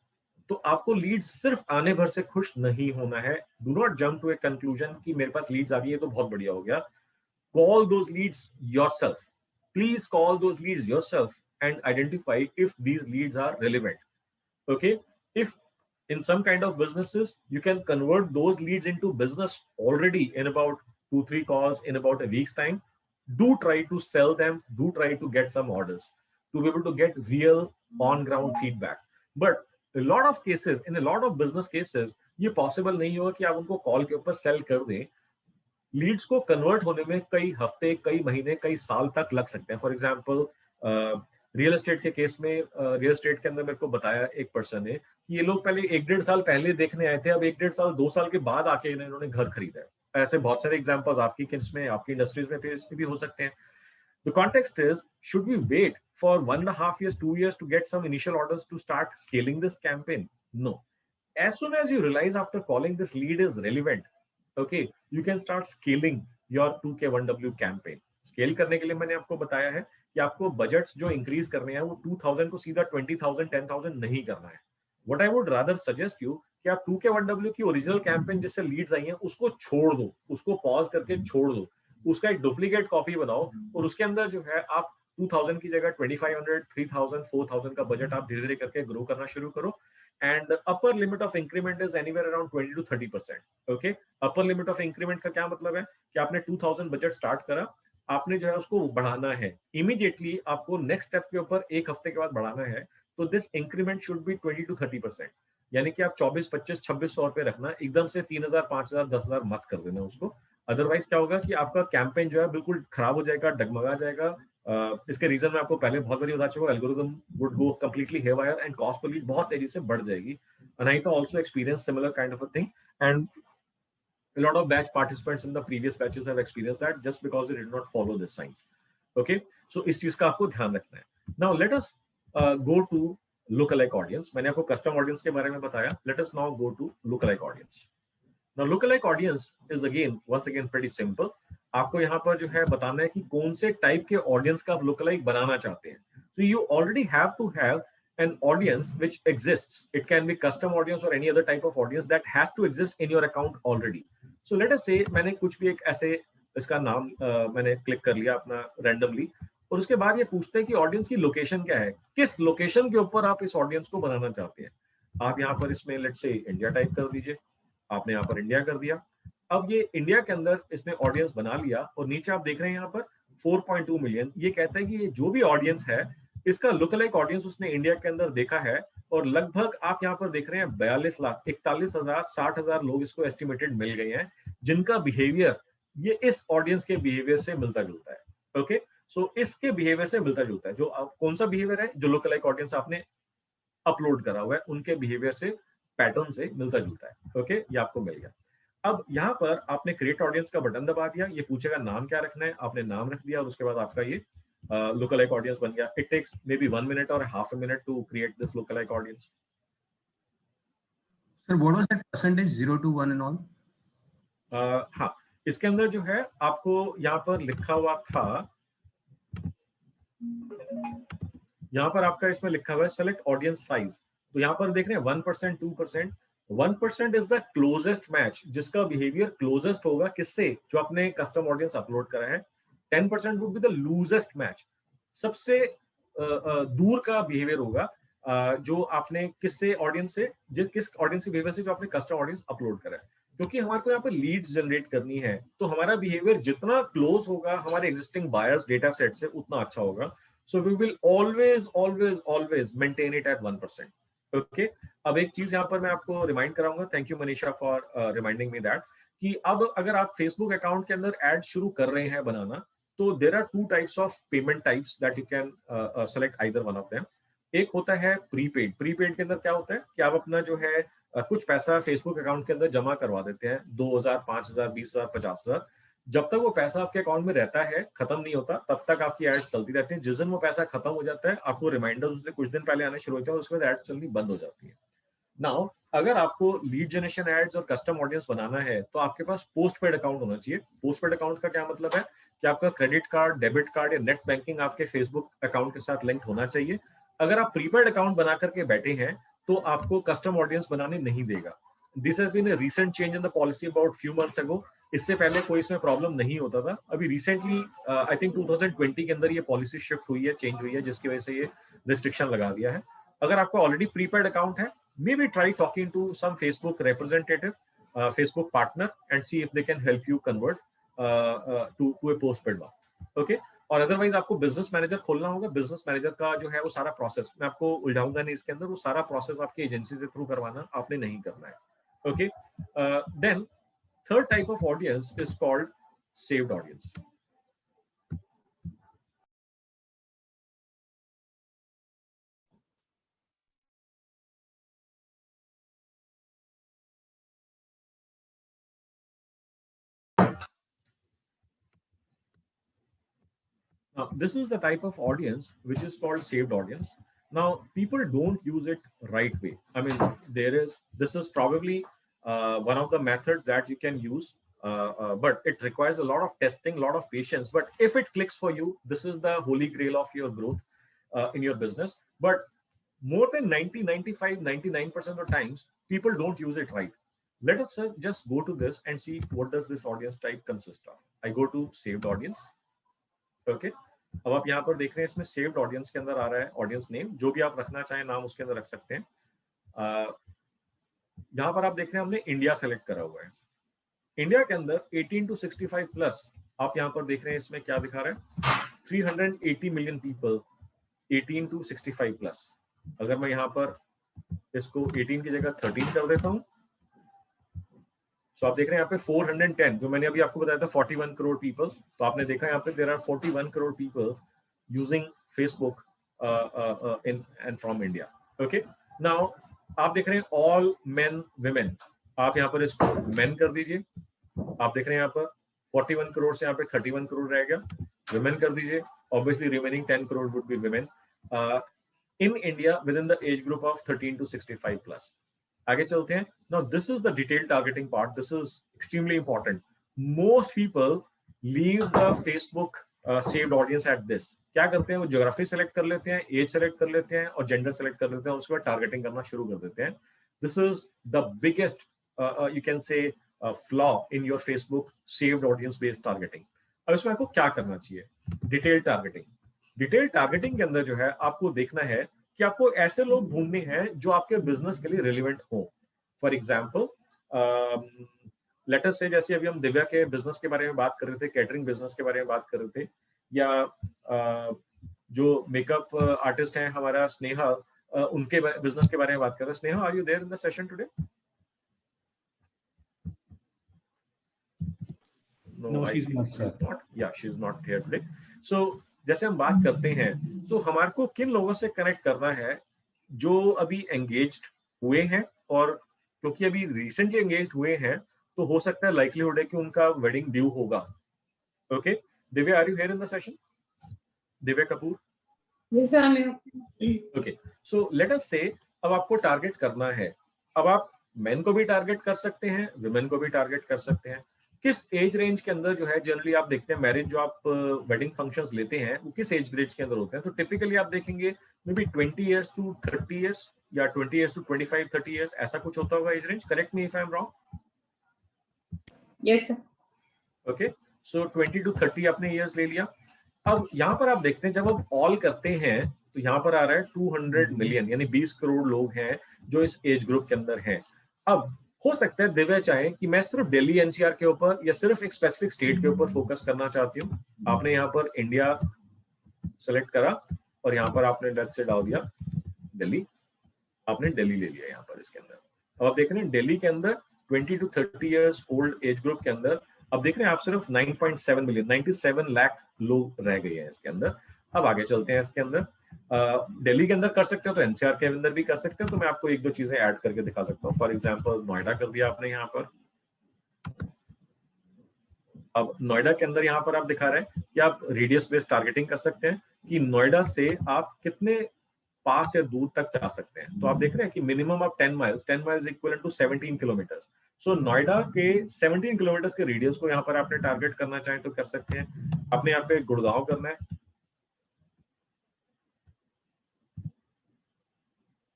तो आपको लीड्स सिर्फ आने भर से खुश नहीं होना है। Do not jump to a conclusion कि मेरे पास लीड्स आ गई है तो बहुत बढ़िया हो गया। Call those leads yourself. Please call those leads yourself and identify if these leads are relevant. Okay? If in some kind of businesses, you can convert those leads into business already in about 2-3 calls in about a week's time, do try to sell them, do try to get some orders to be able to get real on-ground feedback. But a lot of cases, in a lot of business cases, ये possible नहीं होगा कि आप उनको कॉल के ऊपर सेल कर दें। लीड्स को कन्वर्ट होने में कई हफ्ते, कई महीने, कई साल तक लग सकते हैं। फॉर एग्जांपल रियल एस्टेट के केस में, रियल एस्टेट के अंदर मेरे को बताया एक पर्सन ने कि ये लोग पहले 1-1.5 साल पहले देखने आए थे, अब 1-1.5 साल 2 साल के बाद आके इन्होंने घर खरीदा है। ऐसे बहुत सारे एग्जांपल्स आपकी केस में, आपकी इंडस्ट्रीज में भी हो सकते हैं। The context is, should we wait for 1.5 years, 2 years to get some initial orders to start scaling this campaign? No. As soon as you realize after calling this lead is relevant, okay, you can start scaling your 2K1W campaign. Scale करने के लिए मैंने आपको बताया है कि आपको बजट्स जो इंक्रीज करने हैं वो 2000 को सीधा 20,000 10,000 नहीं करना है। What I would rather suggest you कि आप 2K1W की ओरिजिनल कैंपेन जिससे लीड्स आई हैं उसको छोड़ दो, उसको पॉज करके छोड़ दो, उसका एक डुप्लीकेट कॉपी बनाओ और उसके अंदर जो है आप 2000 की जगह 2500, 3000, 4000 का बजट आप धीरे धीरे करके ग्रो करना शुरू करो। And the upper limit of increment is anywhere around 20 to 30%. Okay, upper limit of increment का क्या मतलब है कि आपने 2000 बजट स्टार्ट करा, आपने जो है उसको बढ़ाना है इमीडिएटली, आपको नेक्स्ट स्टेप के ऊपर एक हफ्ते के बाद बढ़ाना है, तो this increment should be 20 to 30%। यानी कि आप 24, 25, 2600 रुपए रखना, एकदम से 3000, 5000, 10,000 मत कर देना उसको। अदरवाइज क्या होगा कि आपका कैंपेन जो है बिल्कुल खराब हो जाएगा, डगमगा जाएगा। इसके रीजन में आपको पहले बहुत बारी बता चुका हूं, algorithm would go completely haywire and cost per lead बहुत तेजी से बढ़ जाएगी। Anaita also experience similar kind of a thing, and a lot of batch participants in the previous batches have experienced that just because they did not follow this science. Okay, so इस चीज का आपको ध्यान रखना है। Now let us go to lookalike audience. मैंने आपको custom audience के बारे में बताया, let us now go to lookalike audience. Now lookalike audience is once again pretty simple. आपको यहाँ पर जो है बताना है कि कौन से टाइप के ऑडियंस का आप lookalike बनाना चाहते हैं। So you already have to have an audience which exists. It can be custom audience or any other type of audience that has to exist in your account already. So let us say मैंने कुछ भी एक ऐसे इसका नाम मैंने क्लिक कर लिया अपना रैंडमली, और उसके बाद ये पूछते हैं कि ऑडियंस की लोकेशन क्या है, किस लोकेशन के ऊपर आप इस ऑडियंस को बनाना चाहते हैं। आप यहाँ पर इसमें लेट्स से इंडिया टाइप कर दीजिए, आपने यहाँ पर इंडिया कर दिया। अब ये इंडिया के अंदर इसने ऑडियंस बना लिया और नीचे आप देख रहे हैं यहाँ पर 4.2 मिलियन। ये कहता है कि ये जो भी ऑडियंस है इसका लुकलाइक ऑडियंस उसने इंडिया के अंदर देखा है, और लगभग आप यहाँ पर देख रहे हैं 42 लाख 41,000 60,000 लोग इसको एस्टिमेटेड मिल गए हैं जिनका बिहेवियर ये इस ऑडियंस के बिहेवियर से मिलता जुलता है। ओके, सो इसके बिहेवियर से मिलता जुलता है। जो कौन सा बिहेवियर है, जो लुकलाइक ऑडियंस आपने अपलोड करा हुआ है उनके बिहेवियर से, पैटर्न से मिलता जुलता है। ओके, ये आपको मिल गया। अब यहाँ पर आपने क्रिएट ऑडियंस का बटन दबा दिया, ये पूछेगा नाम क्या रखना है, आपने नाम रख दिया और उसके बाद आपका ये lookalike audience बन गया। It takes maybe 1 minute or half a minute to create this lookalike audience. Sir, what was that percentage 0 to 1 and all? हाँ, इसके अंदर जो है आपको यहाँ पर लिखा हुआ था, यहाँ पर आपका इसमें लिखा हुआ है select audience size। तो यहाँ पर देख रहे हैं 1%, 2%। 1% is the closest match, जिसका बिहेवियर क्लोजेस्ट होगा किससे, जो आपने कस्टम ऑडियंस अपलोड करा है। 10% would be the losest match, सबसे दूर का बिहेवियर होगा जो आपने किससे ऑडियंस से, किस ऑडियंस के बिहेवियर से जो आपने कस्टम ऑडियंस अपलोड करा है। क्योंकि हमारे को यहाँ पर लीड्स जनरेट करनी है, तो हमारा बिहेवियर जितना क्लोज होगा हमारे एग्जिस्टिंग बायर्स डेटा सेट से उतना अच्छा होगा। So we will always always always maintain it at 1%। Okay, अब एक चीज यहाँ पर मैं आपको रिमाइंड कराऊंगा, thank you Manisha for reminding me that, कि अब अगर आप फेसबुक अकाउंट के अंदर एड शुरू कर रहे हैं बनाना, तो there are 2 types of payment types that you can select either one of them. एक होता है प्रीपेड। प्रीपेड के अंदर क्या होता है कि आप अपना जो है कुछ पैसा फेसबुक अकाउंट के अंदर जमा करवा देते हैं, 2000, 5000, 20000, 50000। जब तक वो पैसा आपके अकाउंट में रहता है, खत्म नहीं होता, तब तक आपकी एड्स चलती रहती हैं। जिस दिन वो पैसा खत्म हो जाता है, आपको रिमाइंडर्स उससे कुछ दिन पहले आने शुरू होते हैं और उसके बाद एड्स चलनी बंद हो जाती है। नाउ अगर आपको लीड जनरेशन एड्स और कस्टम ऑडियंस बनाना है तो आपके पास पोस्ट पेड अकाउंट होना चाहिए। पोस्ट पेड अकाउंट का क्या मतलब है कि आपका क्रेडिट कार्ड, डेबिट कार्ड या नेट बैंकिंग आपके फेसबुक अकाउंट के साथ लिंक होना चाहिए। अगर आप प्रीपेड अकाउंट बना करके बैठे हैं तो आपको कस्टम ऑडियंस बनाने नहीं देगा। This has been a recent change in the policy about few months ago. इससे पहले कोई इसमें प्रॉब्लम नहीं होता था। अभी रिसेंटली आई थिंक 2020 के अंदर ये पॉलिसी शिफ्ट हुई है, चेंज हुई है, जिसकी वजह से ये रिस्ट्रिक्शन लगा दिया है। अगर आपका ऑलरेडी प्रीपेड अकाउंट है, maybe try talking to some Facebook representative, Facebook partner, and see if they can help you convert to a postpaid one. Okay? और अदरवाइज आपको बिजनेस मैनेजर खोलना होगा। बिजनेस मैनेजर का जो है वो सारा प्रोसेस, मैं आपको उलझाऊंगा नहीं इसके अंदर, वो सारा प्रोसेस आपकी एजेंसी से थ्रू करवाना आपने नहीं करना है। Okay, then third type of audience is called saved audience. Now, this is the type of audience which is called saved audience. Now, people don't use it right way. I mean, this is probably one of the methods that you can use, but it requires a lot of testing, a lot of patience. But if it clicks for you, this is the holy grail of your growth in your business. But more than 90, 95, 99% of times, people don't use it right. Let us just go to this and see what does this audience type consist of. I go to saved audience. Okay, अब आप यहाँ पर देख रहे हैं इसमें सेव्ड ऑडियंस के अंदर आ रहा है ऑडियंस नेम, जो भी आप रखना चाहें नाम उसके अंदर रख सकते हैं। यहाँ पर आप देख रहे हैं हमने इंडिया सेलेक्ट करा हुआ है। इंडिया के अंदर 18 to 65 प्लस आप यहाँ पर देख रहे हैं इसमें क्या दिखा रहा है, 380 मिलियन पीपल 18 to 65 प्लस। अगर मैं यहाँ पर इसको 18 की जगह 13 कर देता हूँ, तो आप देख रहे हैं यहाँ पे 410, जो मैंने अभी आपको बताया था 41 करोड़ पीपल, तो आपने देखा यहाँ पे there are 41 crore people using Facebook in and from India. Okay, now आप देख रहे हैं ऑल मेन विमेन, आप यहाँ पर इसको मेन कर दीजिए। आप देख रहे हैं यहाँ पर 41 करोड़ से यहाँ पे 31 करोड़ रह गया, विमेन कर दीजिए। Obviously remaining 10 crore would be women in India with in the age group of 13 to 65 plus. आगे चलते हैं। Now this is the detailed targeting part. This is extremely important. Most people leave the Facebook saved audience at this. क्या करते हैं वो ज्योग्राफी सेलेक्ट कर लेते हैं, एज सेलेक्ट कर लेते हैं और जेंडर सेलेक्ट कर लेते हैं, उसके बाद टारगेटिंग करना शुरू कर देते हैं। This is the biggest you can say flaw in your Facebook saved audience based targeting. अब इसमें आपको क्या करना चाहिए? Detail targeting. डिटेल टारगेटिंग के अंदर जो है आपको देखना है कि आपको ऐसे लोग ढूंढने हैं जो आपके बिजनेस के लिए रिलेवेंट हो। फॉर एग्जाम्पल लेट अस से, जैसे अभी हम दिव्या के बिजनेस के बारे में बात कर रहे थे, कैटरिंग बिजनेस के बारे में बात कर रहे थे, या जो मेकअप आर्टिस्ट हैं हमारा स्नेहा, उनके बिजनेस के बारे में बात कर रहे हैं। Sneha, are you there in the session today? No, she's not, sir. Yeah, she's not here today. So जैसे हम बात करते हैं, तो हमारे को किन लोगों से कनेक्ट करना है जो अभी एंगेज्ड हुए हैं, और क्योंकि अभी रिसेंटली एंगेज्ड हुए हैं तो हो सकता है लाइक्लीहुड है कि उनका वेडिंग ड्यू होगा। Okay, Divya, are you here in the session? Divya Kapoor? Yes, I'm here. Okay, so let us say अब आपको टारगेट करना है। अब आप मेन को भी टारगेट कर सकते हैं, विमेन को भी टारगेट कर सकते हैं। किस एज रेंज के अंदर जो है जनरली आप देखते हैं मैरिज जो आप वेडिंग फंक्शंस लेते हैं वो किस एज रेंज के अंदर होते हैं? तो टिपिकली आप देखेंगे may be 20 years to 30 years या 20 years to 25-30 years, ऐसा कुछ होता होगा age range. Correct me if I am wrong. Yes, sir. Okay, so 20 to 30 आपने ईयर्स ले लिया। अब यहाँ पर आप देखते हैं जब आप ऑल करते हैं तो यहाँ पर आ रहा है 200 मिलियन, यानी 20 करोड़ लोग हैं जो इस एज ग्रुप के अंदर हैं। अब हो सकता है दिव्या चाहे कि मैं सिर्फ दिल्ली एनसीआर के ऊपर या सिर्फ एक स्पेसिफिक स्टेट के ऊपर फोकस करना चाहती हूँ। आपने यहाँ पर इंडिया सेलेक्ट करा और यहाँ पर आपने लेफ्ट से डाल दिया दिल्ली, आपने दिल्ली ले लिया यहाँ पर इसके अंदर। अब आप देख रहे हैं दिल्ली के अंदर 20 to 30 years old age group के अंदर अब देख रहे हैं आप सिर्फ 9.7 मिलियन 97 लाख लोग रह गए हैं इसके अंदर। अब आगे चलते हैं इसके अंदर। दिल्ली के अंदर कर सकते हो तो एनसीआर के अंदर भी कर सकते हो, तो मैं आपको एक दो चीजें ऐड करके दिखा सकता हूँ। फॉर एग्जांपल नोएडा कर दिया आपने यहाँ पर। अब नोएडा के अंदर यहाँ पर आप दिखा रहे हैं कि आप रेडियस बेस्ड टारगेटिंग कर सकते हैं कि नोएडा से आप कितने पास या दूर तक जा सकते हैं। तो आप देख रहे हैं कि मिनिमम आप 10 माइल्स इक्विवेलेंट टू 17 किलोमीटर। सो नोएडा के 17 किलोमीटर के रेडियस को यहाँ पर आपने टारगेट करना चाहे तो कर सकते हैं। आपने यहाँ पे गुड़गांव करना है,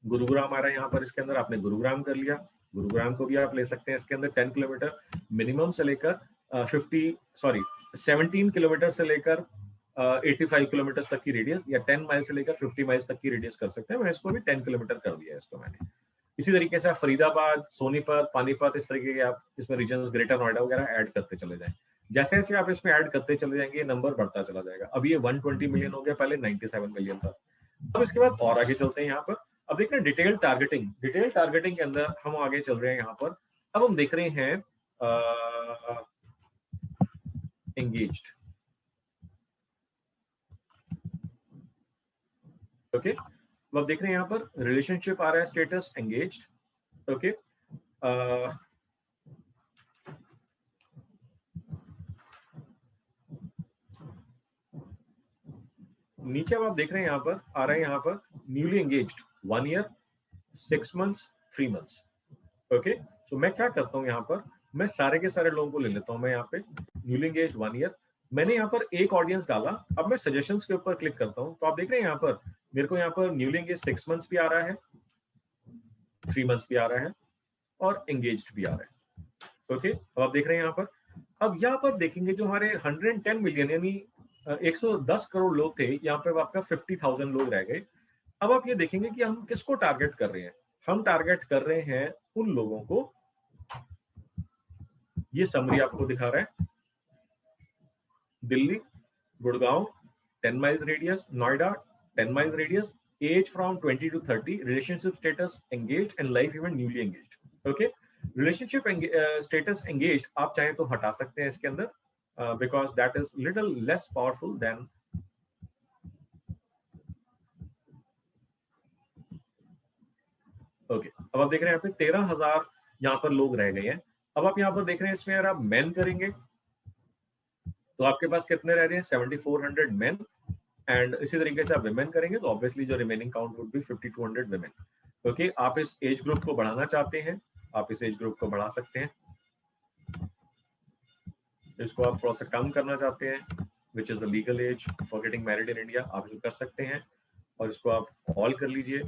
गुरुग्राम आ रहा है यहाँ पर, इसके अंदर आपने गुरुग्राम कर लिया। गुरुग्राम को भी आप ले सकते हैं इसके अंदर 10 किलोमीटर मिनिमम से लेकर 17 किलोमीटर से लेकर 85 किलोमीटर तक की रेडियस, या 10 माइल से लेकर 50 माइल्स तक की रेडियस कर सकते हैं। मैं इसको भी 10 किलोमीटर कर दिया है इसको मैंने। इसी तरीके से आप फरीदाबाद, सोनीपत, पानीपत, इस तरीके के आप इसमें रीजन, ग्रेटर नोएडा वगैरह ऐड करते चले जाएं। जैसे जैसे आप इसमें ऐड करते चले जाएंगे ये नंबर बढ़ता चला जाएगा। अब ये 120 मिलियन हो गया, पहले 97 मिलियन था। अब इसके बाद और आगे चलते हैं यहाँ पर। अब देख रहे हैं डिटेल टारगेटिंग। डिटेल टारगेटिंग के अंदर हम आगे चल रहे हैं यहाँ पर। अब हम देख रहे हैं एंगेज्ड। ओके, अब देख रहे हैं यहाँ पर रिलेशनशिप आ रहा है, स्टेटस एंगेज्ड। ओके, नीचे अब आप देख रहे हैं यहाँ पर आ रहा है यहाँ पर newly engaged 1 year, 6 months, 3 months. Okay, so मैं क्या करता हूँ यहाँ पर, मैं सारे के सारे लोगों को ले लेता हूँ। मैं यहाँ पे न्यूली एंगेज्ड 1 ईयर, मैंने यहाँ पर एक ऑडियंस डाला। अब मैं सजेशंस के ऊपर क्लिक करता हूँ तो आप देख रहे हैं यहाँ पर मेरे को यहाँ पर न्यूली एंगेज्ड 6 मंथ्स भी आ रहा है, 3 मंथ्स भी आ रहा है और एंगेज्ड भी आ रहा है। ओके, अब आप देख रहे हैं यहाँ पर। अब यहाँ पर देखेंगे जो हमारे 110 मिलियन यानी 110 करोड़ लोग थे, यहाँ पे आपका 50,000 लोग रह गए। अब आप ये देखेंगे कि हम किसको टारगेट कर रहे हैं। हम टारगेट कर रहे हैं उन लोगों को, ये समरी आपको दिखा रहा है, Delhi, Gurgaon 10 miles radius, Noida 10 miles radius, as from 20 to 30, relationship status engaged and life event newly engaged. Okay, relationship status engaged आप चाहें तो हटा सकते हैं इसके अंदर, because that is little less powerful than okay। अब आप देख रहे हैं यहाँ पे 13,000 यहाँ पर लोग रह गए हैं। अब आप यहाँ पर देख रहे हैं इसमें अगर आप मेन करेंगे तो आपके पास कितने रह रहे हैं, 7400 मेन, एंड इसी तरीके से आप विमेन करेंगे तो ऑब्वियसली जो remaining count would be 5200 women. Okay, आप इस एज ग्रुप को बढ़ाना चाहते हैं, आप इस एज ग्रुप को बढ़ा सकते हैं। इसको आप थोड़ा सा कम करना चाहते हैं, which is the legal age for getting married in India, आप इसको कर सकते हैं और इसको आप ऑल कर लीजिए।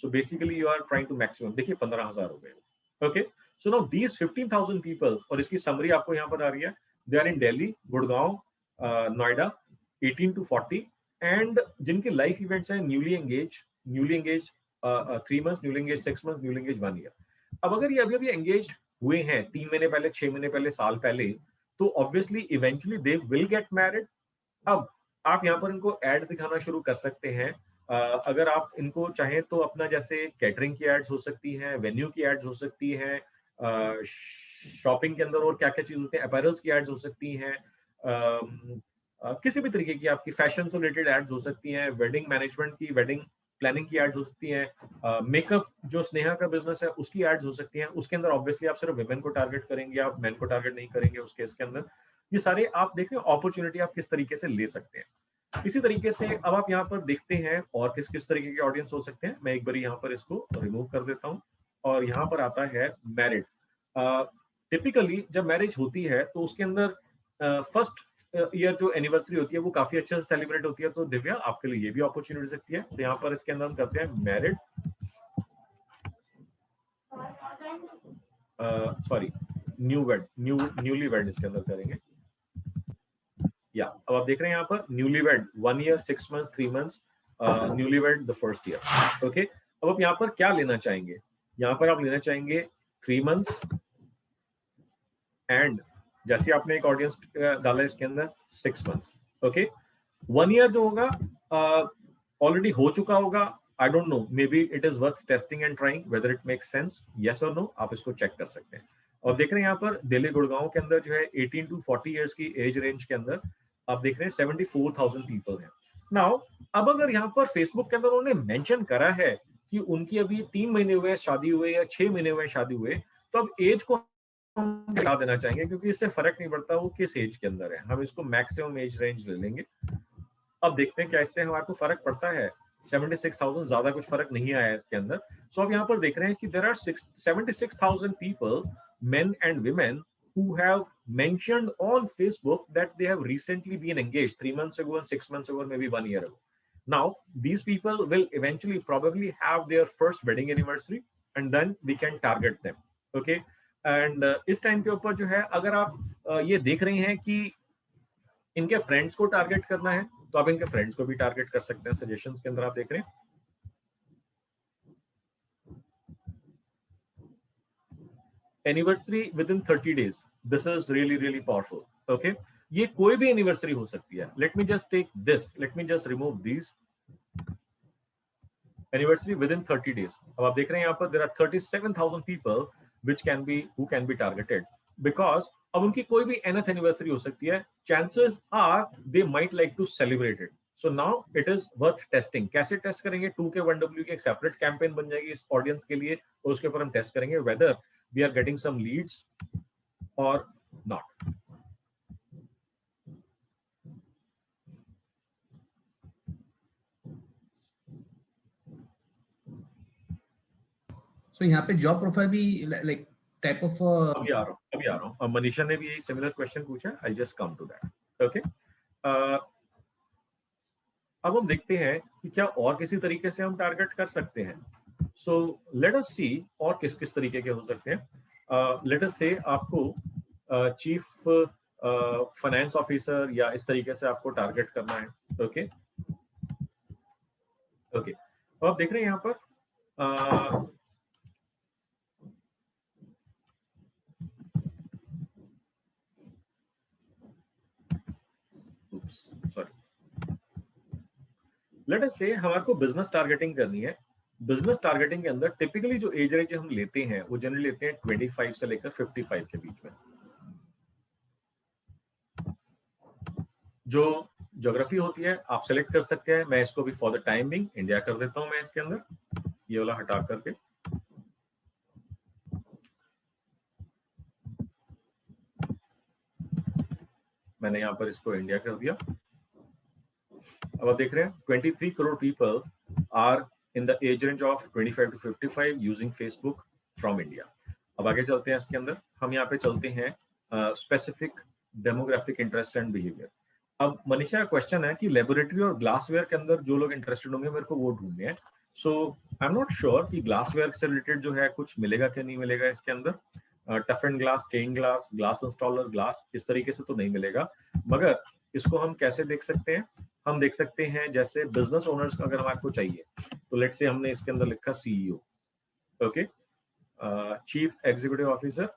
So basically you are trying to maximum, देखिए 15,000 हो गए। Okay, so now these 15,000 people, और इसकी समरी आपको यहाँ पर आ रही है, they are in Delhi, Gurgaon, Noida 18 to 40, and जिनके लाइफ इवेंट्स हैं newly engage 3 months, newly engage 6 months, newly engage 1 year। अब अगर ये अभी एंगेज हुए हैं 3 महीने पहले, 6 महीने पहले, साल पहले, तो obviously eventually they will get married. अब आप यहाँ पर इनको एड्स दिखाना शुरू कर सकते हैं। अगर आप इनको चाहें तो अपना जैसे कैटरिंग की एड्स हो सकती हैं, वेन्यू की एड्स हो सकती हैं, शॉपिंग के अंदर और क्या क्या चीज होती है, अपैरल्स की एड्स हो सकती हैं, किसी भी तरीके की आपकी फैशन से रिलेटेड एड्स हो सकती हैं, वेडिंग मैनेजमेंट की, वेडिंग प्लानिंग की एड्स हो सकती हैं, मेकअप जो स्नेहा का बिजनेस है उसकी एड्स हो सकती हैं। उसके अंदर ऑब्वियसली आप सिर्फ विमेन को टारगेट करेंगे, आप मेन को टारगेट नहीं करेंगे उस केस के अंदर। ये सारे आप देखें अपॉर्चुनिटी आप किस तरीके से ले सकते हैं। इसी तरीके से अब आप यहाँ पर देखते हैं और किस किस तरीके के ऑडियंस हो सकते हैं। मैं एक बार यहाँ पर इसको रिमूव कर देता हूँ और यहाँ पर आता है मैरिड। टिपिकली जब मैरिज होती है तो उसके अंदर फर्स्ट ईयर जो एनिवर्सरी होती है वो काफी अच्छे से सेलिब्रेट होती है। तो दिव्या आपके लिए ये भी अपॉर्चुनिटी हो सकती है। तो यहाँ पर इसके अंदर हम करते हैं मैरिड, सॉरी न्यूली वेड इसके अंदर करेंगे। या अब आप देख रहे हैं यहाँ पर newly wed 1 year, 6 months, 3 months, newly wed the first year. Okay, अब आप यहाँ पर क्या लेना चाहेंगे, यहाँ पर आप लेना चाहेंगे 3 months, एंड जैसे आपने एक ऑडियंस डाला इसके अंदर 6 months। ओके, 1 year जो होगा ऑलरेडी हो चुका होगा। आई don't no, may be it is worth testing and trying whether it makes sense, yes और नो, आप इसको चेक कर सकते हैं। और देख रहे हैं यहाँ पर दिल्ली गुड़गांव के अंदर जो है 18 to 40 years की एज रेंज के अंदर आप देख रहे हैं 74,000 पीपल हैं। नाउ अब अगर यहाँ पर फेसबुक के अंदर उन्होंने मेंशन करा है कि उनकी अभी 3 महीने हुए शादी हुए या 6 महीने हुए शादी हुए, तो अब एज को हम हटा देना चाहेंगे, क्योंकि इससे फर्क नहीं पड़ता वो किस एज के अंदर है, हम इसको मैक्सिमम एज रेंज ले लेंगे। अब देखते हैं क्या इससे हमारे को फर्क पड़ता है। 76,000 ज्यादा कुछ फर्क नहीं आया इसके अंदर। सो अब यहाँ पर देख रहे हैं कि there are 76,000 people, men and women, who have mentioned on Facebook that they have recently been engaged 3 months ago and 6 months ago or maybe 1 year ago. Now these people will eventually probably have their first wedding anniversary and then we can target them. Okay, and इस टाइम के ऊपर जो है अगर आप ये देख रहे हैं कि इनके फ्रेंड्स को टारगेट करना है, तो आप इनके फ्रेंड्स को भी टारगेट कर सकते हैं। सजेशंस के अंदर आप देख रहे हैं anniversary within 30 days, this is really really powerful. Okay, ये कोई भी एनिवर्सरी हो सकती है। Let me just take this, let me just remove this anniversary within 30 days. अब आप देख रहे हैं यहाँ पर there are 37,000 people which can be who can be targeted, because अब उनकी कोई भी nth एनिवर्सरी हो सकती है। Chances are they might like to celebrate it. So now it is worth testing. कैसे टेस्ट करेंगे? 2K1W की एक सेपरेट कैंपेन बन जाएगी इस ऑडियंस के लिए, और उसके ऊपर हम टेस्ट करेंगे whether we are getting some leads और नॉट। So यहाँ पे जॉब प्रोफाइल भी लाइक टाइप ऑफ अभी आ रहा हूँ। अब मनीषा ने भी यही सिमिलर क्वेश्चन पूछा, I just come to that. Okay, अब हम देखते हैं कि क्या और किसी तरीके से हम टारगेट कर सकते हैं। सो लेट अस सी और किस किस तरीके के हो सकते हैं। लेट अस से आपको चीफ फाइनेंस ऑफिसर या इस तरीके से आपको टारगेट करना है। ओके ओके, तो आप देख रहे हैं यहाँ पर सॉरी, लेट अस से हमारे को बिजनेस टारगेटिंग करनी है। बिजनेस टारगेटिंग के अंदर टिपिकली जो एज रेंज हम लेते हैं वो जनरली लेते हैं 25 से लेकर 55 के बीच में। जो ज्योग्राफी होती है आप सेलेक्ट कर सकते हैं। मैं इसको भी for the time being India कर देता हूं मैं इसके अंदर, ये वाला हटा करके। मैंने यहाँ पर इसको इंडिया कर दिया। अब आप देख रहे हैं 23 crore people are in the age range of 25 to 55 using Facebook from India. अब आगे चलते हैं इसके अंदर, हम यहाँ पे चलते हैं specific demographic interest and behaviour. अब मनीषा का क्वेश्चन है कि लेबोरेटरी और ग्लासवेयर के अंदर जो लोग इंटरेस्टेड होंगे मेरे को वो ढूंढने हैं। So I am not sure कि ग्लासवेयर से रिलेटेड जो है कुछ मिलेगा कि नहीं मिलेगा इसके अंदर। Tough and glass, stain glass, glass installer glass, इस तरीके से तो नहीं मिलेगा। मगर इसको हम कैसे देख सकते हैं? हम देख सकते हैं जैसे बिजनेस ओनर्स अगर हमारे को चाहिए तो लेट्स से हमने इसके अंदर लिखा CEO, okay, chief executive officer.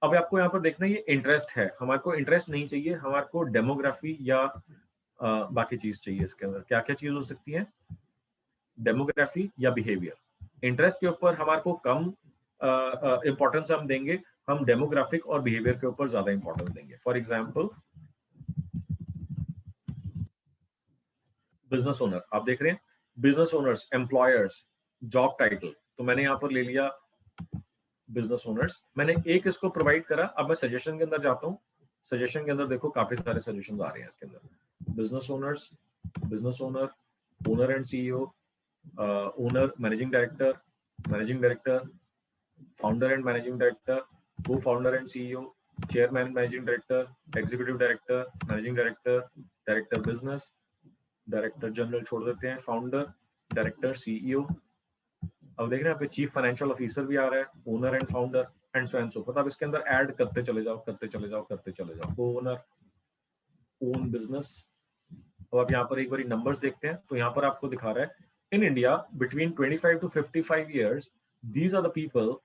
अब आपको यहाँ पर देखना ये इंटरेस्ट है, हमारे को इंटरेस्ट नहीं चाहिए, हमारे को डेमोग्राफी या बाकी चीज चाहिए। इसके अंदर क्या क्या चीज हो सकती है? डेमोग्राफी या बिहेवियर। इंटरेस्ट के ऊपर हमारे को कम इंपॉर्टेंस हम देंगे, हम डेमोग्राफिक और बिहेवियर के ऊपर ज्यादा इंपॉर्टेंस देंगे। फॉर एग्जाम्पल बिजनेस ओनर, आप देख रहे हैं business owners, employers, job title, तो मैंने यहाँ पर ले लिया बिजनेस ओनर्स, मैंने एक इसको प्रोवाइड करा। अब मैं सजेशन के अंदर जाता हूँ। सजेशन के अंदर देखो काफी सारे सजेशन आ रहे हैं इसके अंदर। Business owners, business owner, owner and CEO, owner, managing director, founder and managing director, co founder and CEO, chairman, managing director, executive director, managing director, director business, director general छोड़ देते हैं, फाउंडर, डायरेक्टर, सीईओ। अब देख रहे हैं यहाँ पे चीफ फाइनेंशियल ऑफिसर भी आ रहा है, owner and founder and so and so fourth. अब इसके अंदर ऐड करते चले जाओ, करते चले जाओ, करते चले जाओ। Owner, own business. अब आप यहाँ पर एक बार नंबर्स देखते हैं तो यहाँ पर आपको दिखा रहा है in India between 25 to 55 years these are the people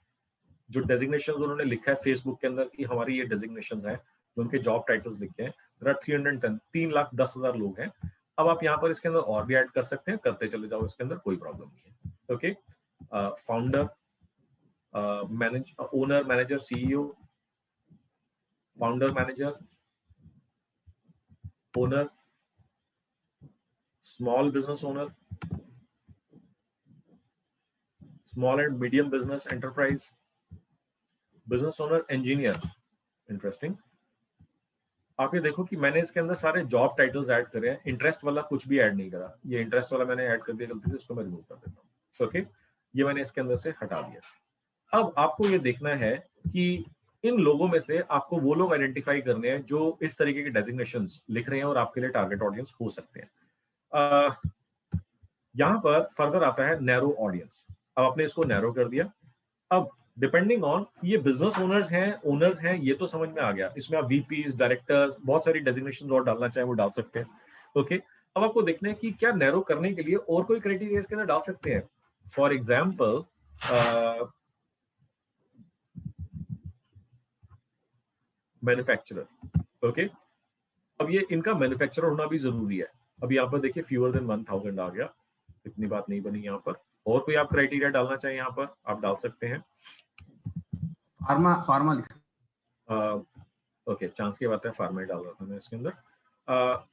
जो डेजिग्नेशन उन्होंने लिखा है फेसबुक के अंदर कि हमारी ये डेजिग्नेशन है, जो उनके जॉब टाइटल्स लिखे हैं। देयर आर 310, 3,10,000 लोग हैं। अब आप यहाँ पर इसके अंदर और भी ऐड कर सकते हैं, करते चले जाओ, इसके अंदर कोई प्रॉब्लम नहीं है। Okay, founder, owner, manager, CEO, founder, manager, owner, small business owner, small and medium business enterprise, business owner, engineer. Interesting. आप ये देखो कि मैंने इसके अंदर सारे जॉब टाइटल्स ऐड करे हैं, इंटरेस्ट वाला कुछ भी ऐड नहीं करा। ये इंटरेस्ट वाला मैंने ऐड कर दिया गलती से, उसको मैं रिमूव कर देता हूँ। ओके, ये मैंने इसके अंदर से हटा दिया। अब आपको ये देखना है कि इन लोगों में से आपको वो लोग आइडेंटिफाई करने हैं जो इस तरीके के डेजिग्नेशंस लिख रहे हैं और आपके लिए टारगेट ऑडियंस हो सकते हैं। यहाँ पर फर्दर आता है नैरो ऑडियंस। अब आपने इसको नैरो कर दिया। अब डिपेंडिंग ऑन ये बिजनेस ओनर्स हैं, ये तो समझ में आ गया। इसमें आप वीपीज, डायरेक्टर्स, बहुत सारी डेजिग्नेशन और डालना चाहे वो डाल सकते हैं। ओके, अब आपको देखना है कि क्या नैरो करने के लिए और कोई क्राइटेरिया इसके अंदर डाल सकते हैं। For example manufacturer. ओके, अब ये इनका मैन्युफैक्चरर होना भी जरूरी है। अब यहाँ पर देखिए फ्यूअर देन 1000 आ गया, इतनी बात नहीं बनी यहाँ पर। और कोई आप क्राइटेरिया डालना चाहिए यहाँ पर आप डाल सकते हैं। फार्मा लिख। ओके, चांस की बात है, फार्मा ही डाल रहा था मैं इसके अंदर।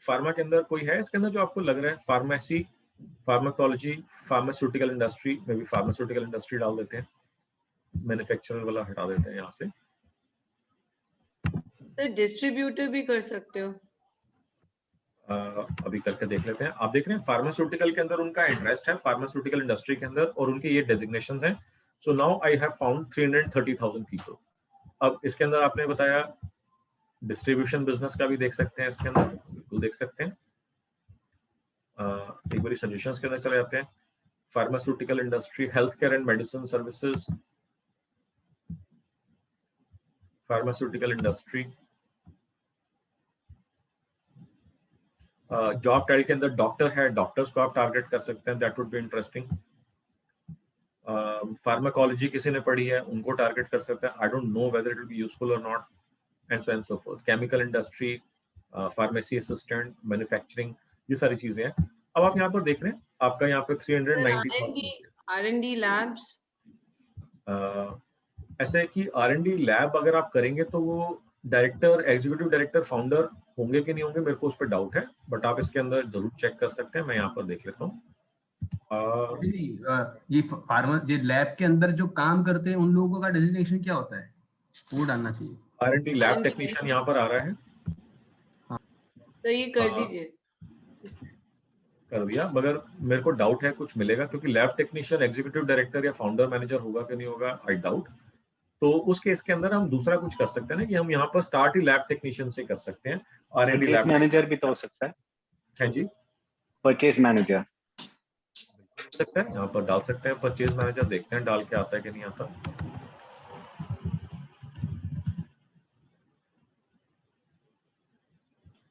फार्मा के अंदर कोई है इसके अंदर जो आपको लग रहा है? फार्मेसी, फार्माकोलॉजी, फार्मास्यूटिकल इंडस्ट्री में भी फार्मास्यूटिकल इंडस्ट्री डाल देते हैं। मैन्युफैक्चरर वाला हटा देते हैं यहाँ से। तो डिस्ट्रीब्यूटर भी कर सकते हो। अभी करके देख लेते हैं। आप देख रहे हैं फार्मास्यूटिकल के अंदर उनका इंटरेस्ट है, फार्मास्यूटिकल इंडस्ट्री के अंदर, और उनके ये डेजिग्नेशंस हैं। So now I have found 330,000 people. अब इसके अंदर आपने बताया डिस्ट्रीब्यूशन बिजनेस का भी देख सकते हैं, इसके अंदर बिल्कुल देख सकते हैं। एक बार सजेशंस के अंदर चले जाते हैं। Pharmaceutical industry, health care and medicine services, pharmaceutical industry. Job title के अंदर डॉक्टर है, डॉक्टर्स को आप टारगेट कर सकते हैं, that would be interesting. Pharmacology किसी ने पढ़ी है उनको टारगेट कर सकते हैं। I don't know whether it will be useful और not, and so forth. Chemical industry, pharmacy assistant, manufacturing, ये सारी चीजें हैं। अब आप यहाँ पर देख रहे हैं आपका यहाँ पे 390 R&D लैब्स। ऐसा है कि R&D लैब अगर आप करेंगे तो वो डायरेक्टर, एग्जीक्यूटिव डायरेक्टर, फाउंडर होंगे कि नहीं होंगे, मेरे को उस पर डाउट है, बट आप इसके अंदर जरूर चेक कर सकते हैं। मैं यहाँ पर देख लेता हूँ। ये फार्मा, ये लैब के अंदर जो काम करते हैं उन लोगों का डेजिग्नेशन क्या होता है, वो डालना चाहिए। R&D लैब टेक्नीशियन यहाँ पर आ रहा है। तो ये कर दीजिए। कर दिया, मगर मेरे को डाउट है कुछ मिलेगा, क्योंकि लैब टेक्नीशियन एग्जीक्यूटिव डायरेक्टर या फाउंडर मैनेजर होगा कि नहीं होगा, आई डाउट। तो उस केस के अंदर हम दूसरा कुछ कर सकते हैं ना, कि हम यहाँ पर स्टार्ट ही लैब टेक्नीशियन से कर सकते हैं। R&D लैब मैनेजर भी तो हो सकता है। हाँ जी, परचेज मैनेजर सकते हैं, यहाँ पर डाल सकते हैं परचेज मैनेजर। देखते हैं डाल के आता है कि नहीं आता।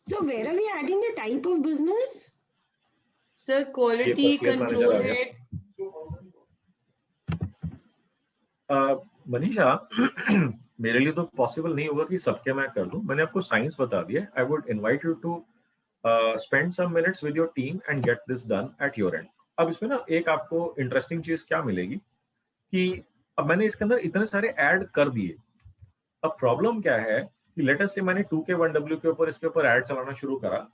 So where are we adding the type of business? Sir, quality control head. Manisha, मेरे लिए तो पॉसिबल नहीं होगा कि सबके मैं कर दूं। मैंने आपको साइंस बता दिया। I would invite you to spend some minutes with your team and get this done at your end. अब इसमें ना एक आपको इंटरेस्टिंग चीज क्या मिलेगी कि अब मैंने इसके अंदर इतने सारे ऐड कर दिए। अब प्रॉब्लम क्या है कि लेट अस से मैंने 2K1W के ऊपर इसके ऊपर ऐड चलाना शुरू करा।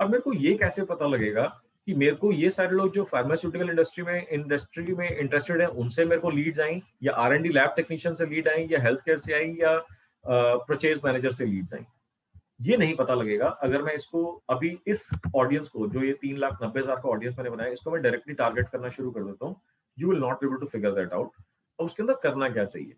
अब मेरे को ये कैसे पता लगेगा कि मेरे को ये सारे लोग जो फार्मास्यूटिकल इंडस्ट्री में इंटरेस्टेड है उनसे मेरे को लीड्स आई, या R&D लैब टेक्नीशियन से लीड आई, या हेल्थ केयर से आई, या परचेज मैनेजर से लीड्स आई। ये नहीं पता लगेगा अगर मैं इसको अभी इस ऑडियंस को, जो ये 3,90,000 का ऑडियंस मैंने बनाया, इसको मैं डायरेक्टली टारगेट करना शुरू कर देता हूँ। You will not be able to figure that out. और उसके अंदर करना क्या चाहिए,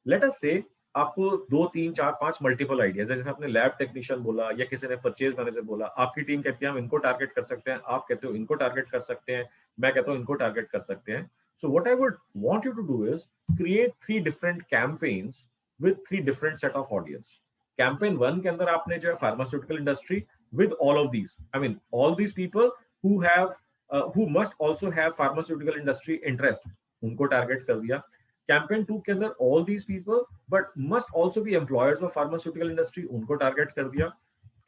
लेट अस से आपको 2, 3, 4, 5 मल्टीपल आइडियाज है। जैसे आपने लैब टेक्नीशियन बोला या किसी ने परचेज मैनेजर बोला, आपकी टीम कहती है हम इनको टारगेट कर सकते हैं, आप कहते हो इनको टारगेट कर सकते हैं, मैं कहता हूँ इनको टारगेट कर सकते हैं। So what I would want you to do is create 3 different campaigns with 3 different set of audience. Campaign 1 के अंदर आपने जो है pharmaceutical industry with all of these, I mean all these people who must also have pharmaceutical industry interest, उनको टारगेट कर दिया। कैंपेन 2 के अंदर all these people but must also be employers of pharmaceutical industry, उनको टारगेट कर दिया।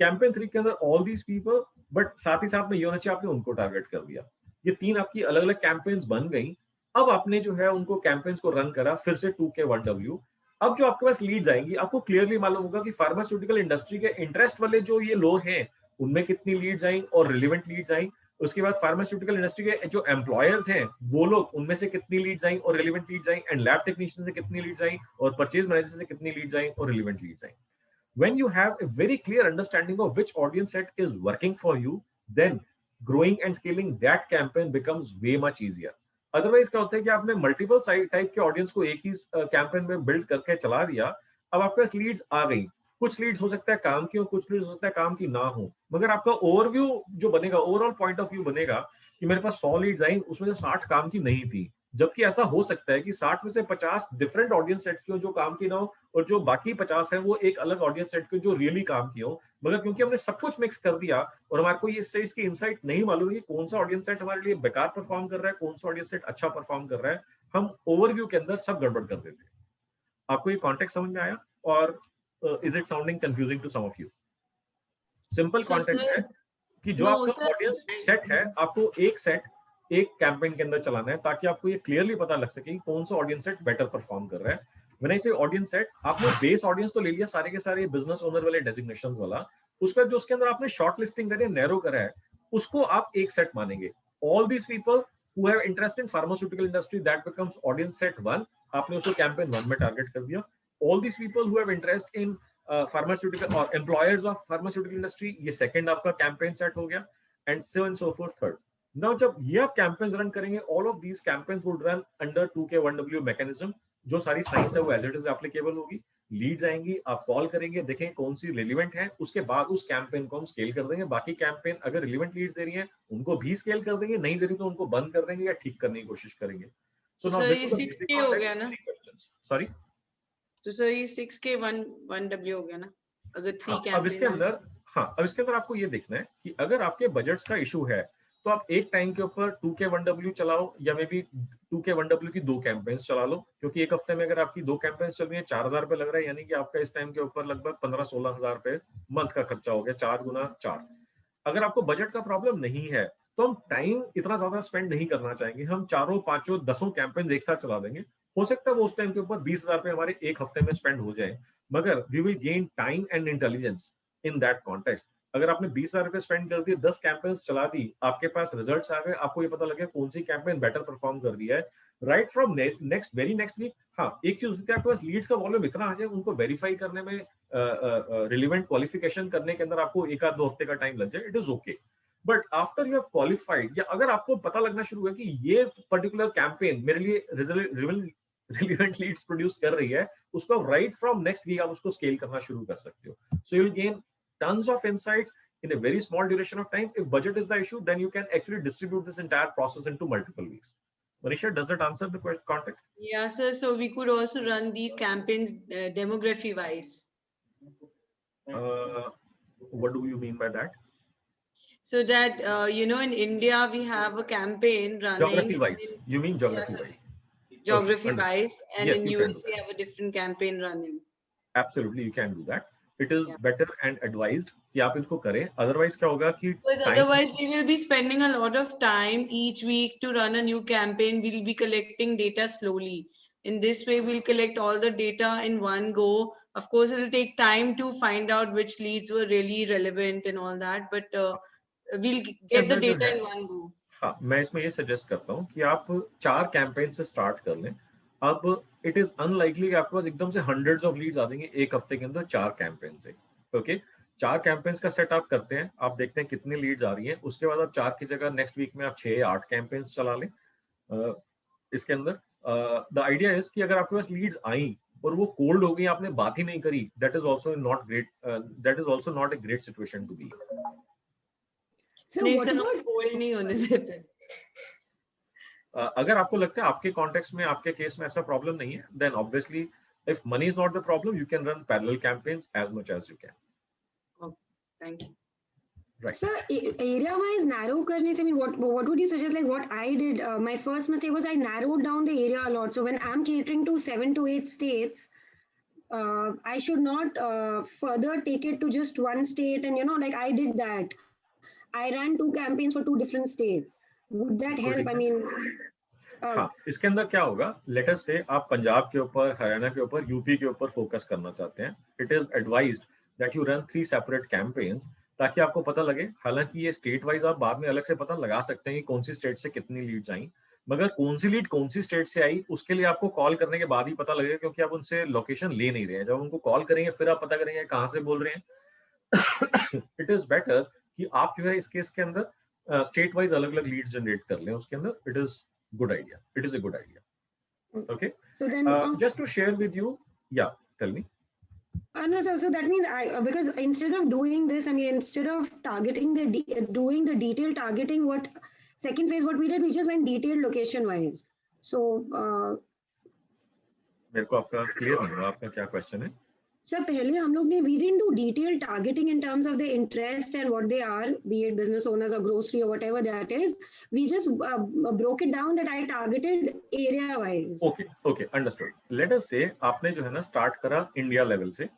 कैंपेन 3 के अंदर ऑल दीज पीपल बट साथ ही साथ में ये होना चाहिए आपने उनको टारगेट कर दिया। ये 3 आपकी अलग अलग कैंपेन्स बन गई। अब आपने जो है उनको कैंपेन्स को रन करा फिर से 2K1W। अब जो आपके पास लीड्स आएंगी, आपको क्लियरली मालूम होगा कि फार्मास्यूटिकल इंडस्ट्री के इंटरेस्ट वाले जो ये लोग हैं उनमें कितनी लीड्स आई और रिलेवेंट लीड्स आई, उसके बाद फार्मास्यूटिकल इंडस्ट्री के जो एम्प्लॉयर्स हैं वो लोग, उनमें से कितनी लीड्स आई और रिलेवेंट लीड्स आई, एंड लैब टेक्नीशियन से कितनी लीड्स आई और परचेज मैनेजर से कितनी लीड्स आई और रिलेवेंट लीड्स आई. When you have a very clear understanding of which audience set is working for you, then growing and scaling that campaign becomes way much easier. Otherwise क्या होता है कि आपने मल्टीपल टाइप के ऑडियंस को एक ही कैंपेन में बिल्ड करके चला दिया. अब आपके पास लीड्स आ गई, कुछ लीड्स हो सकता है काम की हो, कुछ लीड्स हो सकता है काम की ना हो, मगर आपका ओवरव्यू जो बनेगा, ओवरऑल पॉइंट ऑफ व्यू बनेगा कि मेरे पास 100 लीड्स आई, उसमें से 60 काम की नहीं थी. जबकि ऐसा हो सकता है कि 60 में से 50 डिफरेंट ऑडियंस सेट्स की हो जो काम की ना हो, और जो बाकी 50 है वो एक अलग ऑडियंस सेट की जो रियली काम की हो. मगर क्योंकि हमने सब कुछ मिक्स कर दिया और हमारे को ये इस चीज की इनसाइट नहीं मालूम है कि कौन सा ऑडियंस सेट हमारे लिए बेकार परफॉर्म कर रहा है, कौन सा ऑडियंस सेट अच्छा परफॉर्म कर रहा है, हम ओवरव्यू के अंदर सब गड़बड़ कर देते हैं. आपको ये कॉन्टेक्स्ट समझ में आया, और is it sounding confusing to some of you? Simple context है कि जो आपका ऑडियंस सेट है, आपको एक सेट एक कैंपेन के अंदर चलाना है ताकि आपको ये क्लियरली पता लग सके कि कौन सा ऑडियंस सेट बेटर परफॉर्म कर रहा है. व्हेन आई से ऑडियंस सेट, आपने बेस ऑडियंस तो ले लिया सारे के सारे बिजनेस ओनर वाले डेजिग्नेशंस वाला, उसके बाद जो उसके अंदर आपने शॉर्ट लिस्टिंग करी है, नैरो करा है, उसको आप एक सेट मानेंगे. All these people who have interest in pharmaceutical industry, that becomes audience set 1. आपने उसको कैंपेन 1 में टारगेट कर दिया. All these people who have interest in pharmaceutical और एम्प्लॉयर्स ऑफ फार्मास्यूटिकल इंडस्ट्री, ये सेकंड आपका कैंपेन सेट हो गया, and so and so fourth third. Now जब ये आप कैंपेन्स रन करेंगे, all of these campaigns would run under 2K1W mechanism. जो सारी साइंस है वो एज इट इज एप्लीकेबल होगी. लीड्स आएंगी, आप कॉल करेंगे, देखेंगे कौन सी रिलेवेंट है, उसके बाद उस कैंपेन को हम स्केल कर देंगे. बाकी कैंपेन अगर रिलेवेंट लीड्स दे रही है उनको भी स्केल कर देंगे, नहीं दे रही तो उनको बंद कर देंगे या ठीक करने की कोशिश करेंगे. So now this is the 6K हो गया ना? सॉरी, तो सर ये 6K 1W हो गया ना अगर 3 कैंपेन. अब इसके अंदर अब इसके अंदर आपको ये देखना है कि अगर आपके बजट्स का इशू है तो आप एक टाइम के ऊपर 2K1W चलाओ, या मे बी 2K1W की 2 कैंपेन्स चला लो. क्योंकि एक हफ्ते में अगर आपकी 2 कैंपेन्स चल रही है, 4000 रुपए लग रहा है, यानी कि आपका इस टाइम के ऊपर लगभग 15-16 हजार रुपए मंथ का खर्चा हो गया. 4 गुना 4. अगर आपको बजट का प्रॉब्लम नहीं है तो हम टाइम इतना ज्यादा स्पेंड नहीं करना चाहेंगे. हम 4, 5, 10 कैंपेन्स एक साथ चला देंगे. हो सकता है वो उस टाइम के ऊपर 20,000 रुपए हमारे एक हफ्ते में स्पेंड हो जाए, मगर we will gain time and intelligence in that context. अगर आपने 20,000 रुपए स्पेंड कर दिए, 10 कैंपेन्स चला दी, आपके पास रिजल्ट्स आ गए, आपको ये पता लगे कौन सी कैंपेन बेटर परफॉर्म कर रही है, right from very next week. एक चीज होती है, आपके पास लीड्स का वॉल्यूम इतना आ जाए, उनको वेरीफाई करने में, रिलेवेंट क्वालिफिकेशन करने के अंदर आपको 1-2 हफ्ते का टाइम लग जाए, it is okay. But after you have qualified, या अगर आपको पता लगना शुरू हुआ कि ये पर्टिकुलर कैंपेन मेरे लिए रिलेवेंट लीड्स प्रोड्यूस कर रही है, उसको राइट फ्रॉम नेक्स्ट वीक आप उसको स्केल करना शुरू कर सकते हो. So you will gain tons of insights in a very small duration of time. If budget is the issue, then you can actually distribute this entire process into multiple weeks. Manisha, does that answer the context? Yeah, sir. So we could also run these campaigns demography wise. What do you mean by that? So that in India we have a campaign running. Geography wise. You mean geography wise? Geography wise, and yes, in US we have a different campaign running. Absolutely, you can do that. It is better and advised कि आप इसको करें. Otherwise क्या होगा कि because otherwise we will be spending a lot of time each week to run a new campaign. We'll be collecting data slowly. In this way, we'll collect all the data in one go. Of course, it will take time to find out which leads were really relevant and all that, but we'll get the data in one go. हाँ, मैं इसमें ये सजेस्ट करता हूँ कि आप 4 कैंपेन से स्टार्ट कर लें. अब इट इज अनलाइकली कि आपके पास एकदम से हंड्रेड्स ऑफ लीड्स आ जाएंगे एक हफ्ते के अंदर 4 कैंपेन से. ओके, 4 कैंपेन्स का सेट आप करते हैं, आप देखते हैं कितनी लीड्स आ रही हैं, उसके बाद आप 4 की जगह नेक्स्ट वीक में आप 6-8 कैंपेन्स चला लें. इसके अंदर द आइडिया इज कि अगर आपके पास लीड्स आई और वो कोल्ड हो गई, आपने बात ही नहीं करी, that is also not great. That is also not a great situation to be. Cold नहीं होने देते. अगर आपको लगता है आपके कॉन्टेक्स्ट में, आपके केस में ऐसा प्रॉब्लम नहीं है, then obviously if money is not the problem, you can run parallel campaigns as much as you can. Okay, thank you. Right. So area wise narrow karne se, I mean, what would you suggest? Like what I did, my first mistake was I narrowed down the area a lot. So when I'm catering to 7 to 8 states, I should not further take it to just one state, and like I did that. I ran 2 campaigns for 2 different states. Would that help? I mean, हाँ, इसके अंदर क्या होगा, लेट अस से आप पंजाब के ऊपर, हरियाणा के ऊपर, यूपी के ऊपर फोकस करना चाहते हैं. It is advised that you run 3 separate campaigns ताकि आपको पता लगे। हालांकि ये स्टेट वाइज आप बाद में अलग से पता लगा सकते हैं कि कौन सी स्टेट से कितनी लीड्स आई, मगर कौन सी लीड कौन सी स्टेट से आई उसके लिए आपको कॉल करने के बाद ही पता लगेगा, क्योंकि आप उनसे लोकेशन ले नहीं रहे हैं। जब उनको कॉल करेंगे फिर आप पता करेंगे कहाँ से बोल रहे हैं। इट इज बेटर कि आप जो है इस केस के अंदर स्टेट वाइज अलग अलग लीड्स जनरेट कर लें उसके अंदर। It is good idea, it is a good idea. Okay, So then, just to share with you, yeah, tell me. no, so that means because instead of doing this, I mean, instead of targeting doing the detailed targeting, what second phase what we did, we just went detailed location wise. So, मेरे को आपका क्लियर नहीं हुआ, आपका क्या क्वेश्चन है? सर पहले हम लोग ने we didn't do detailed targeting in terms of the interest and what they are, be it business owners or grocery or whatever that is. We just broke it down that I targeted area wise. Okay, okay, understood. Let us say आपने जो है ना स्टार्ट करा इंडिया लेवल से,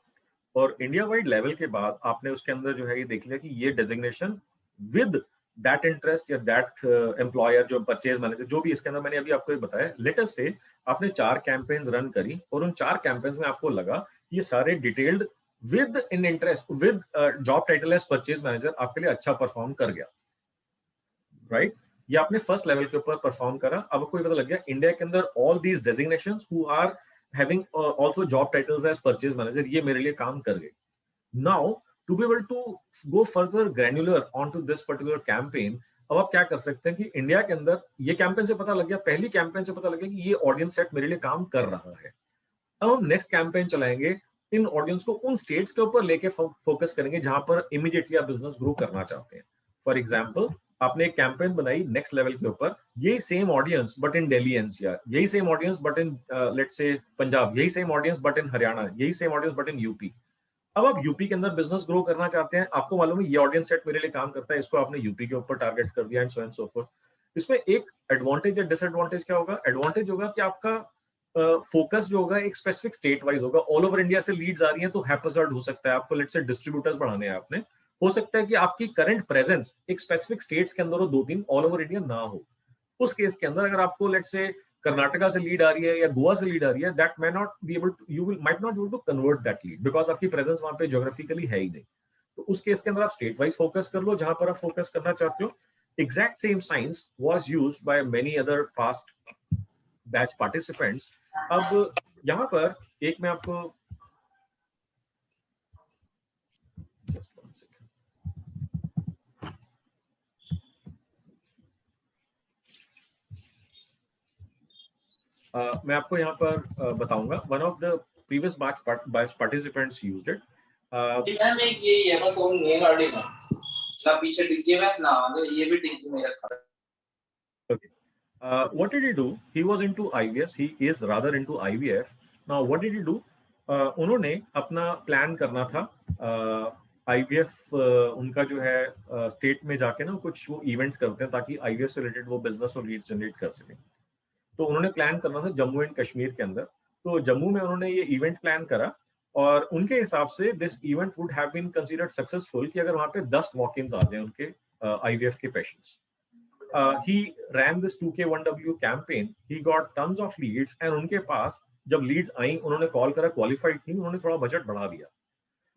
और इंडिया वाइड लेवल के बाद आपने उसके अंदर जो है ये देख लिया कि ये डेजिग्नेशन विद दैट इंटरेस्ट या दैट एम्प्लॉयर जो परचेज मैनेजर जो भी इसके अंदर मैंने अभी आपको बताया। लेट अस से आपने 4 कैंपेन्स रन करी और उन 4 कैंपेन्स में आपको लगा ये सारे detailed with in interest with job title as purchase manager आपके लिए अच्छा परफॉर्म कर गया, राइट? ये आपने फर्स्ट लेवल के ऊपर परफॉर्म करा। अब आपको ये पता लग गया इंडिया के अंदर all these designations who are having also job titles as purchase manager ये मेरे लिए काम कर गए। Now to be able to go further granular onto this particular campaign, अब आप क्या कर सकते हैं कि इंडिया के अंदर ये कैंपेन से पता लग गया, पहली कैंपेन से पता लग गया कि ये ऑडियंस सेट मेरे लिए काम कर रहा है। अब हम नेक्स्ट कैंपेन चलाएंगे, इन ऑडियंस को उन स्टेट्स के ऊपर लेके फोकस करेंगे जहां पर इमीडिएटली आप बिजनेस ग्रो करना चाहते हैं। फॉर एग्जांपल आपने एक कैंपेन बनाई नेक्स्ट लेवल के ऊपर, यही same audience but in Delhi NCR, यही same audience but in let's say Punjab, यही same audience but in Haryana, यही same audience but in UP. अब आप यूपी के अंदर बिजनेस ग्रो करना चाहते हैं, आपको मालूम है ये ऑडियंस सेट मेरे लिए काम करता है, इसको आपने यूपी के ऊपर टारगेट कर दिया and so and so fourth. इसमें एक एडवांटेज या डिसएडवांटेज क्या होगा? एडवांटेज होगा कि आपका फोकस जो होगा एक स्पेसिफिक स्टेट वाइज होगा। ऑल ओवर इंडिया से लीड्स आ रही हैं तो हैप्पीजर्ड हो सकता है, आपको लेट्स से डिस्ट्रीब्यूटर्स बढ़ाने हैं आपने, हो सकता है कि आपकी करंट प्रेजेंस एक स्पेसिफिक स्टेट्स के अंदर हो, 2-3 ऑल ओवर इंडिया ना हो। उस केस के अंदर अगर आपको लेट्स से कर्नाटका से लीड आ रही है या गोवा से लीड आ रही है, that may not be able to, you will might not be able to convert that lead because आपकी प्रेजेंस वहां पे ज्योग्राफिकली है ही नहीं। तो उस केस के अंदर आप स्टेट वाइज फोकस कर लो जहां पर आप फोकस करना चाहते हो। Exact same science was used by many other past batch participants. अब यहाँ पर एक मैं आपको मैं आपको यहाँ पर बताऊंगा। One of the previous batch participants used it. ये बस वो मेल आईडी ना पीछे डिग्गी में ना ये भी डिग्गी में रखा है। Okay. What did he do? He was into IVF. He is rather into IVF. Now, what did he do? उन्होंने अपना प्लान करना था IVF उनका जो है स्टेट में जाके ना कुछ वो इवेंट्स करते हैं ताकि IVF से रिलेटेड वो बिजनेस और लीड्स जनरेट कर सकें। तो उन्होंने प्लान करना था जम्मू एंड कश्मीर के अंदर। तो जम्मू में उन्होंने ये इवेंट प्लान करा और उनके हिसाब से this event would have been considered successful कि अगर वहां पे 10 वॉक-इन्स आ जाए उनके IVF के patients. He ran this 2K1W campaign. He got tons of leads and उनके पास जब leads आई उन्होंने कॉल करा, क्वालिफाइड थी, उन्होंने थोड़ा बजट बढ़ा दिया।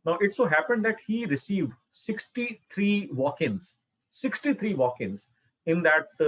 Now it so happened that he received 63 walk-ins in that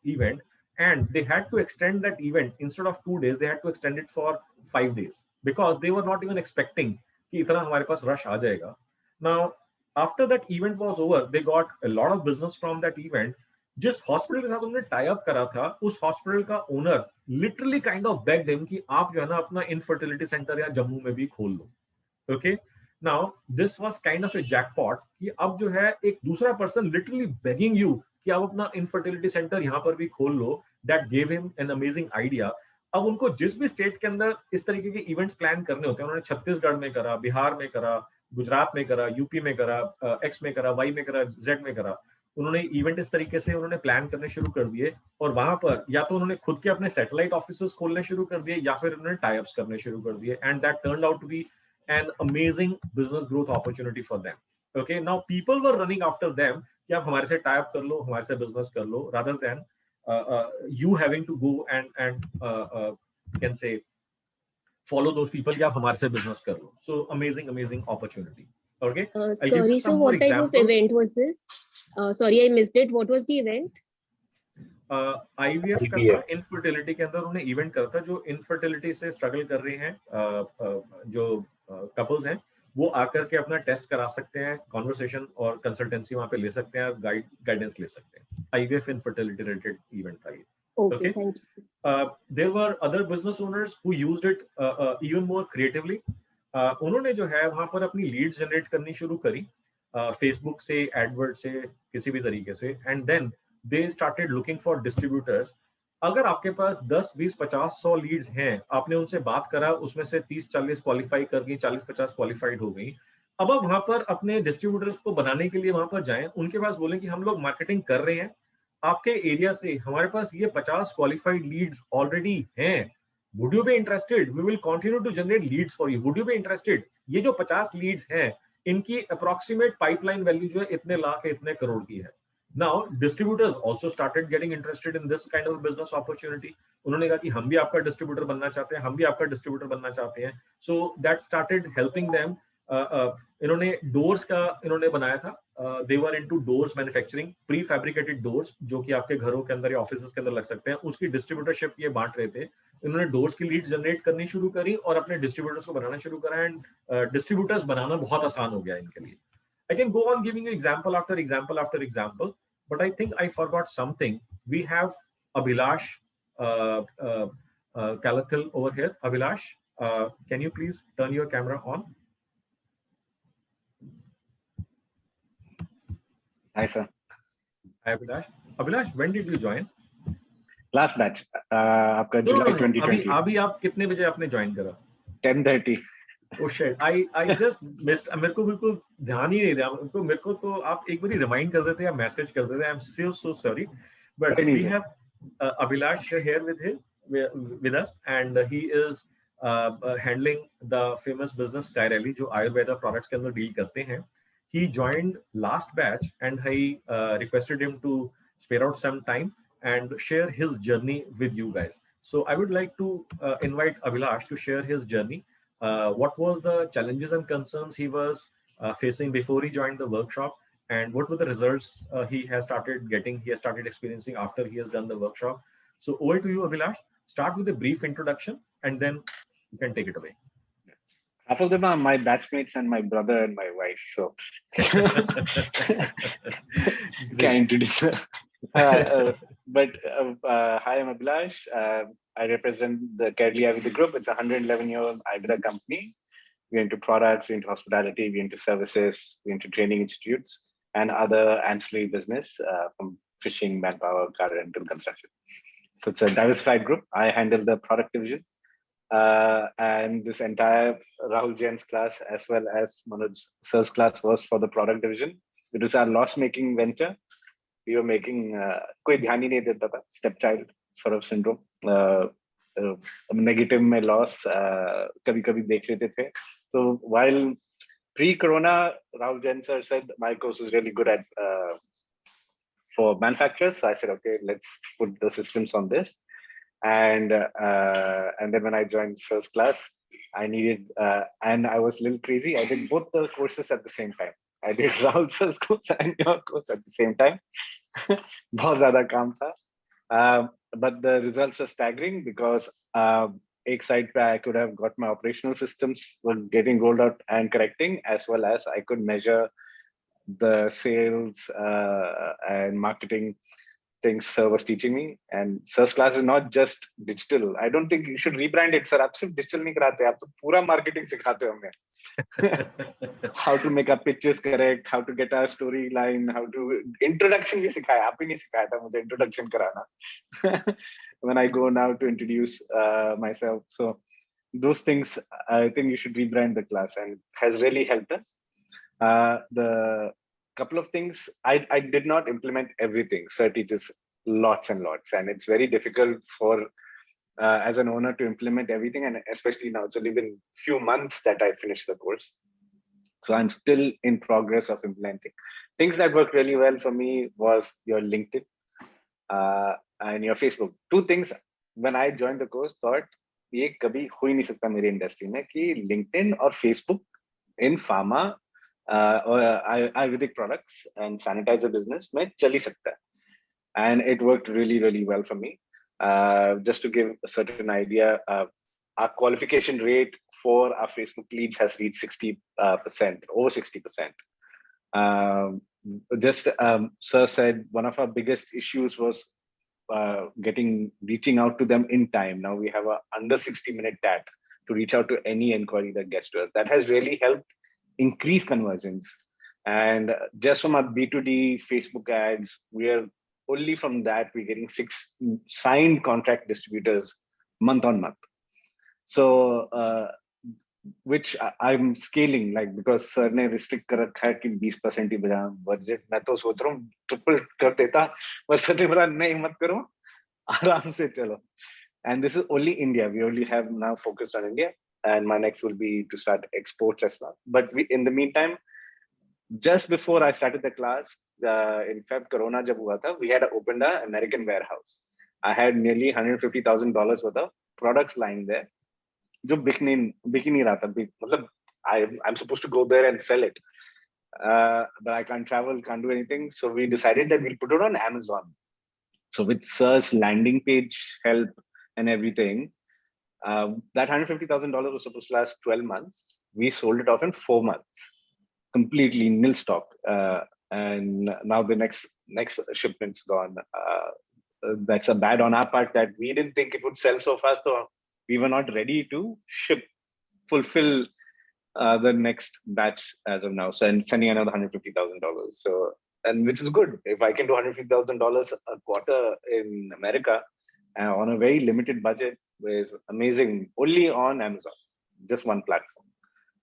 event, and they had to extend that event instead of 2 days, they had to extend it for 5 days because they were not even expecting कि इतना हमारे पास rush आ जाएगा। Now after that event was over, they got a lot of business from that event. जिस हॉस्पिटल के साथ उन्होंने टाई अप करा था उस हॉस्पिटल का owner literally kind of bagged him कि आप जो है ना अपना इनफर्टिलिटी सेंटर या जम्मू में भी खोल लो। Okay, now this was kind of a jackpot कि अब जो है एक दूसरा पर्सन लिटरली बेगिंग यू कि आप अपना इनफर्टिलिटी सेंटर यहाँ पर भी खोल लो। That gave him an amazing idea. अब उनको जिस भी स्टेट के अंदर इस तरीके के इवेंट्स प्लान करने होते हैं, उन्होंने छत्तीसगढ़ में करा, बिहार में करा, गुजरात में करा, यूपी में करा, एक्स में करा, वाई में करा, जेड में करा, उन्होंने इवेंट इस तरीके से उन्होंने प्लान करने शुरू कर दिए और वहां पर या तो उन्होंने खुद के अपने सैटेलाइट ऑफिसेस खोलने शुरू कर दिए या फिर उन्होंने टाई अप्स करने शुरू कर दिए and that turned out to be an amazing business growth opportunity for them. Okay, now people were running after them कि आप हमारे से टाई अप कर लो, हमारे से बिजनेस कर लो, rather than you having to go and can say follow those people कि आप हमारे से बिजनेस कर लो। So amazing opportunity. Okay. I'll give you Sorry, some so more what type of examples. event was this? Sorry, I missed it. What was the event? IVF का था, इनफर्टिलिटी के अंदर उन्होंने इवेंट करा था जो इनफर्टिलिटी से स्ट्रगल कर रहे हैं जो कपल्स हैं वो आकर के अपना टेस्ट करा सकते हैं, कॉन्वर्सेशन और कंसल्टेंसी वहां पे ले सकते हैं, गाइडेंस ले सकते हैं। IVF इनफर्टिलिटी रिलेटेड इवेंट था ये। Okay, thank you. There were other business owners who used it even more creatively. उन्होंने जो है वहां पर अपनी लीड जनरेट करनी शुरू करी फेसबुक से, एडवर्ड से, किसी भी तरीके से, and then they started looking for distributors. अगर आपके पास 10, 20, 50, 100 लीड्स हैं, आपने उनसे बात करा, उसमें से 30, 40 क्वालिफाई कर गई, 40, 50 क्वालिफाइड हो गई, अब आप वहां पर अपने डिस्ट्रीब्यूटर्स को बनाने के लिए वहां पर जाएं, उनके पास बोलें कि हम लोग मार्केटिंग कर रहे हैं आपके एरिया से, हमारे पास ये 50 क्वालिफाइड लीड्स ऑलरेडी हैं, would you be interested, we will continue to generate leads for you, would you be interested. ये जो 50 लीड्स हैं इनकी अप्रोक्सीमेट पाइपलाइन वैल्यू जो है इतने लाख है, इतने करोड़ की है। Now distributors also started getting interested in this kind of business opportunity. उन्होंने कहा कि हम भी आपका डिस्ट्रीब्यूटर बनना चाहते हैं, हम भी आपका डिस्ट्रीब्यूटर बनना चाहते हैं। So that started helping them. इन्होंने डोर्स का इन्होंने बनाया था, they were into doors manufacturing, pre-fabricated doors जो कि आपके घरों के अंदर या ऑफिसेस के अंदर लग सकते हैं, उसकी डिस्ट्रीब्यूटरशिप ये बांट रहे थे। इन्होंने डोर्स की लीड जनरेट करनी शुरू करी और अपने डिस्ट्रीब्यूटर्स को बनाना शुरू करा, एंड डिस्ट्रीब्यूटर्स बनाना बहुत आसान हो गया इनके लिए। I can go on giving you example after example after example, but I think I forgot something. We have Abhilash Kalathil over here. Abhilash, can you please turn your camera on? Hi, sir. Hi, Abhilash. Abhilash, when did you join? Last batch. आपका July 2020. अभी आप कितने बजे आपने ज्वाइन करा? 10:30. Oh shit, I just missed. मेरे को बिल्कुल ध्यान ही नहीं रहा। तो मेरे को तो आप एक बार रिमाइंड कर देते या मैसेज कर देते। I'm so sorry, but we have Abhilash here with us, and he is handling the famous business Kairali जो आयुर्वेदा products के अंदर डील करते हैं। He joined last batch, and I requested him to spare out some time and share his journey with you guys. So I would like to invite Abhilash to share his journey. What was the challenges and concerns he was facing before he joined the workshop, and what were the results he has started getting, he has started experiencing after he has done the workshop. So over to you, Abhilash. Start with a brief introduction, and then you can take it away. Half of them are my batchmates and my brother and my wife. So can introduce her. But hi, I'm Abhilash. I represent the Kairali Ayurveda Group. It's a 111-year-old Ayurveda company. We're into products, we're into hospitality, we're into services, we're into training institutes, and other ancillary business from fishing, manpower, car rental, construction. So it's a diversified group. I handle the product division. And this entire Rahul Jain's class, as well as Manoj Sir's class, was for the product division. It was our loss-making venture. We were making कोई ध्यान ही नहीं देता था, stepchild sort of syndrome, negative में loss कभी-कभी देख लेते थे. So while pre-corona, Rahul Jain sir said my course is really good at for manufacturers. So I said, okay, let's put the systems on this. And then when I joined sir's class, I needed and I was a little crazy. I did both the courses at the same time. I did Rahul sir's course and your course at the same time. बहुत ज़्यादा काम था, but the results were staggering because एक side पे I could have got my operational systems were getting rolled out and correcting, as well as I could measure the sales and marketing things sir was teaching me. And sir's class is not just digital. I don't think you should rebrand it, sir. आप सिर्फ digital नहीं कराते, आप तो पूरा marketing सिखाते हो हमें. How to make our pitches correct, how to get our storyline, how to introduction भी सिखाया. आप ही नहीं सिखाया था मुझे introduction कराना. When I go now to introduce myself, so those things I think you should rebrand the class, and has really helped us. The couple of things I did not implement everything. Sir teaches lots and lots, and it's very difficult for as an owner to implement everything, and especially now it's only been few months that I finished the course, so I'm still in progress of implementing. Things that worked really well for me was your LinkedIn and your Facebook. Two things when I joined the course thought ये कभी हो ही नहीं सकता मेरे इंडस्ट्री में कि LinkedIn और Facebook in pharma और Ayurvedic products and sanitizer business में चल ही सकता है. And it worked really, really well for me. Just to give a certain idea, our qualification rate for our Facebook leads has reached 60%, over 60%. Sir said one of our biggest issues was reaching out to them in time. Now we have a under 60-minute TAT to reach out to any inquiry that gets to us. That has really helped increase conversions. And just from our B2D Facebook ads, only from that, we're getting 6 signed contract distributors month on month. So, which I'm scaling, like, because sir ने restrict कर रखा है कि 20% ही बजा budget. मैं तो सोच रहा हूँ triple कर देता, पर sir ने बोला नहीं मत करो, आराम से चलो. And this is only India. We only have now focused on India, and my next will be to start exports as well. But in the meantime, just before I started the class, in Feb Corona jab hua tha, we had opened an American warehouse. I had nearly $150,000 worth of products lying there. जो बिक नहीं रहा था. मतलब I'm supposed to go there and sell it, but I can't travel, can't do anything. So we decided that we'll put it on Amazon. So with Sir's landing page help and everything, that $150,000 was supposed to last 12 months. We sold it off in 4 months, completely nil stock, and now the next shipment's gone. That's a bad on our part that we didn't think it would sell so fast. So we were not ready to fulfill the next batch as of now. So and sending another $150,000. So, and which is good. If I can do $150,000 a quarter in America on a very limited budget, is amazing. Only on Amazon, just one platform,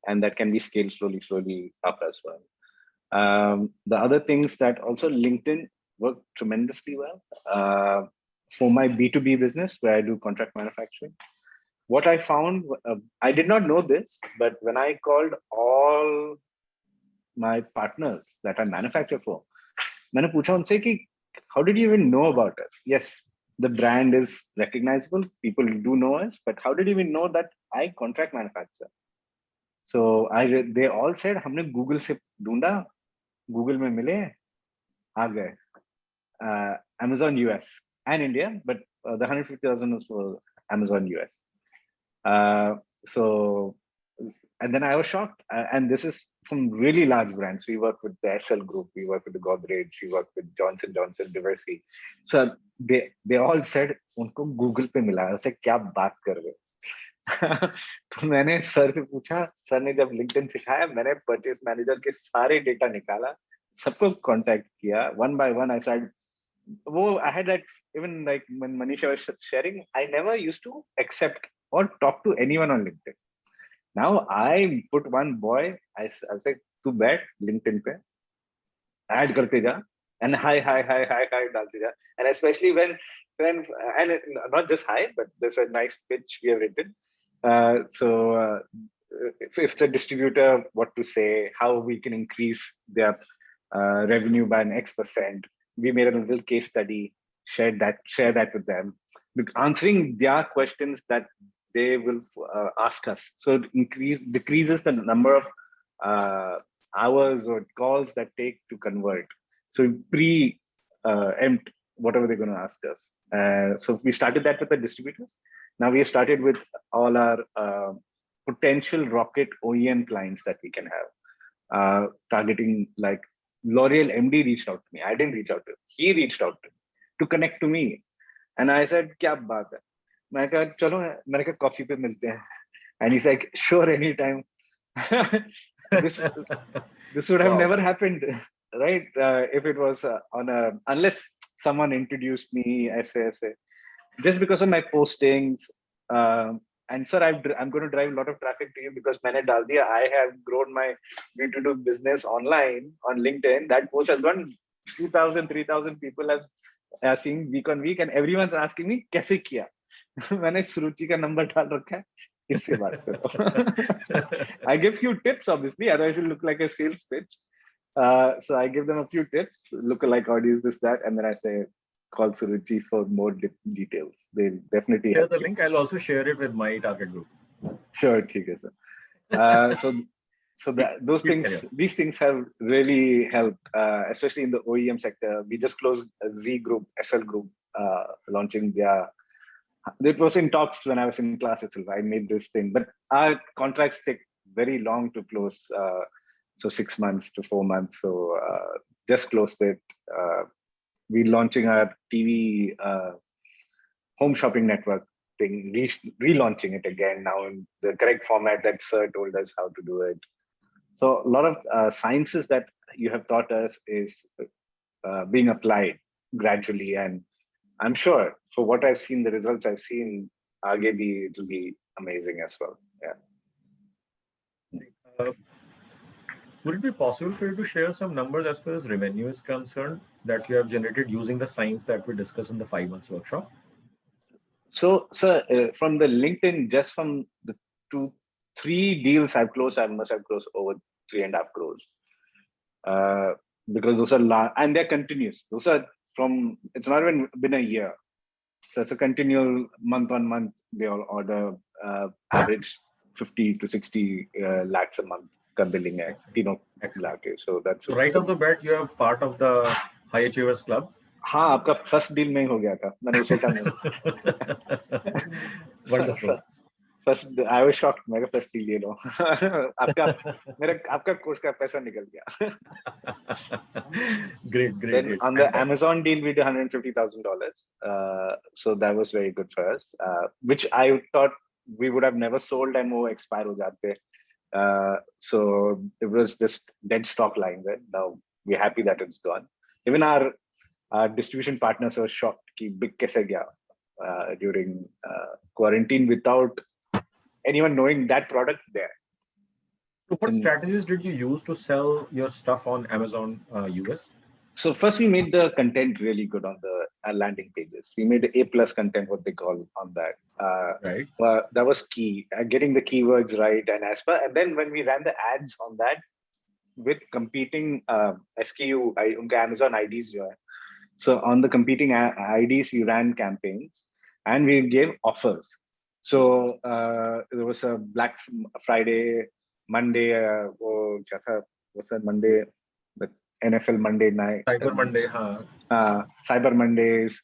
and that can be scaled slowly up as well. The other things that also LinkedIn worked tremendously well for my B2B business, where I do contract manufacturing. What I found, I did not know this, but when I called all my partners that I manufacture for, मैंने पूछा उनसे कि how did you even know about us? Yes, the brand is recognizable, people do know us, but how did you even know that I contract manufacture? So they all said हमने Google से ढूंढा, Google में मिले, आ गए. Amazon US and India, but the 150,000 was for Amazon US. So, and then I was shocked. And this is from really large brands. We work with the SL Group, we work with the Godrej, we work with Johnson Johnson, Diversey. So they all said, उनको Google पे मिला. I said, क्या बात कर रहे हो? तो मैंने सर से पूछा, सर ने जब LinkedIn सिखाया, मैंने परचेस मैनेजर के सारे डेटा निकाला, सबको कांटेक्ट किया. One by one, I started. I had that, even like when Manisha was sharing, I never used to accept or talk to anyone on LinkedIn. Now I put one boy, I said, tu बैठ LinkedIn पे, add करते जा, and hi डालते जा. And especially when and not just hi, but there's a nice pitch we have written. So if the distributor, what to say, how we can increase their revenue by an X%. We made a little case study, share that with them, answering their questions that they will ask us. So it decreases the number of hours or calls that take to convert. So preempt whatever they're going to ask us. So we started that with the distributors. Now we have started with all our potential rocket OEM clients that we can have, targeting like L'Oreal MD reached out to me. I didn't reach out to him. He reached out to connect to me. And I said, क्या बात है? मैं कहा, चलो, मैंने कहा, coffee पे मिलते हैं. And he's like, sure, anytime. This would have never happened, right? If it was unless someone introduced me, ऐसे. Just because of my postings. And sir, I'm going to drive a lot of traffic to you because मैंने डाल दिया. I have grown my B2B business online on LinkedIn. That post has gone 2,000, 3,000 people have seen week on week, and everyone's asking me कैसे किया. मैंने सुरुचि का नंबर डाल रखा है. किससे बात करो? I give few tips, obviously, otherwise it look like a sales pitch. So I give them a few tips, look-alike audience, this, that, and then I say, call Suruchi for more details. They'll definitely share the link. I'll also share it with my target group. Sure, ठीक है, sir. So those Please things, carry on. these things have really helped, especially in the OEM sector. We just closed a Z Group, SL Group, launching their. It was in talks when I was in class itself. I made this thing, but our contracts take very long to close. So 6 months to 4 months. So just closed it. We launching our TV home shopping network thing, relaunching it again now in the correct format that Sir told us how to do it. So a lot of sciences that you have taught us is being applied gradually, and I'm sure for what I've seen, the results I've seen, it will be amazing as well. Yeah. Would it be possible for you to share some numbers as far as revenue is concerned that you have generated using the science that we discussed in the 5 months workshop? So, sir, from the LinkedIn, just from the 3 deals I've closed, I must have closed over 3.5 crores. Because those are and they're continuous. Those are from, it's not even been a year. So it's a continual month on month, they all order average 50 to 60 lakhs a month billing. So that's so right off the bat, you have part of the High Achievers Club. हाँ, आपका first deal में ही हो गया था. मैंने उसे कहा. Wonderful. First, I was shocked. मेरा first deal ये लो. आपका course का पैसा निकल गया. Great. On the Amazon deal, we did $150,000. So that was very good for us. Which I thought we would have never sold and वो expire हो जाते. So it was just dead stock lying there. Now we're happy that it's gone. Even our distribution partners were shocked कि big कैसे गया during quarantine without anyone knowing that product there. So what strategies did you use to sell your stuff on Amazon US? So first we made the content really good on the landing pages. We made A+ content, what they call on that. Right. That was key, getting the keywords right. And then when we ran the ads on that with competing SKU, Amazon IDs. So on the competing IDs, we ran campaigns and we gave offers. So there was a Black Friday, Monday, what's that Monday? The NFL Monday night. Cyber Monday, Cyber Mondays.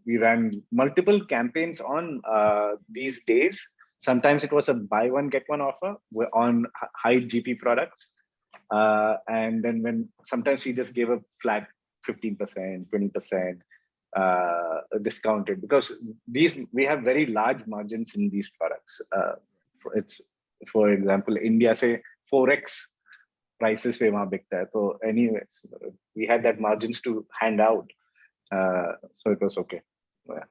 We ran multiple campaigns on these days. Sometimes it was a buy one, get one offer on high GP products. And then sometimes we just gave a flat 15%, 20% discounted, because we have very large margins in these products. For example, India say 4x prices पे वहाँ बिकता है. So anyways, we had that margins to hand out. So it was okay. Yeah.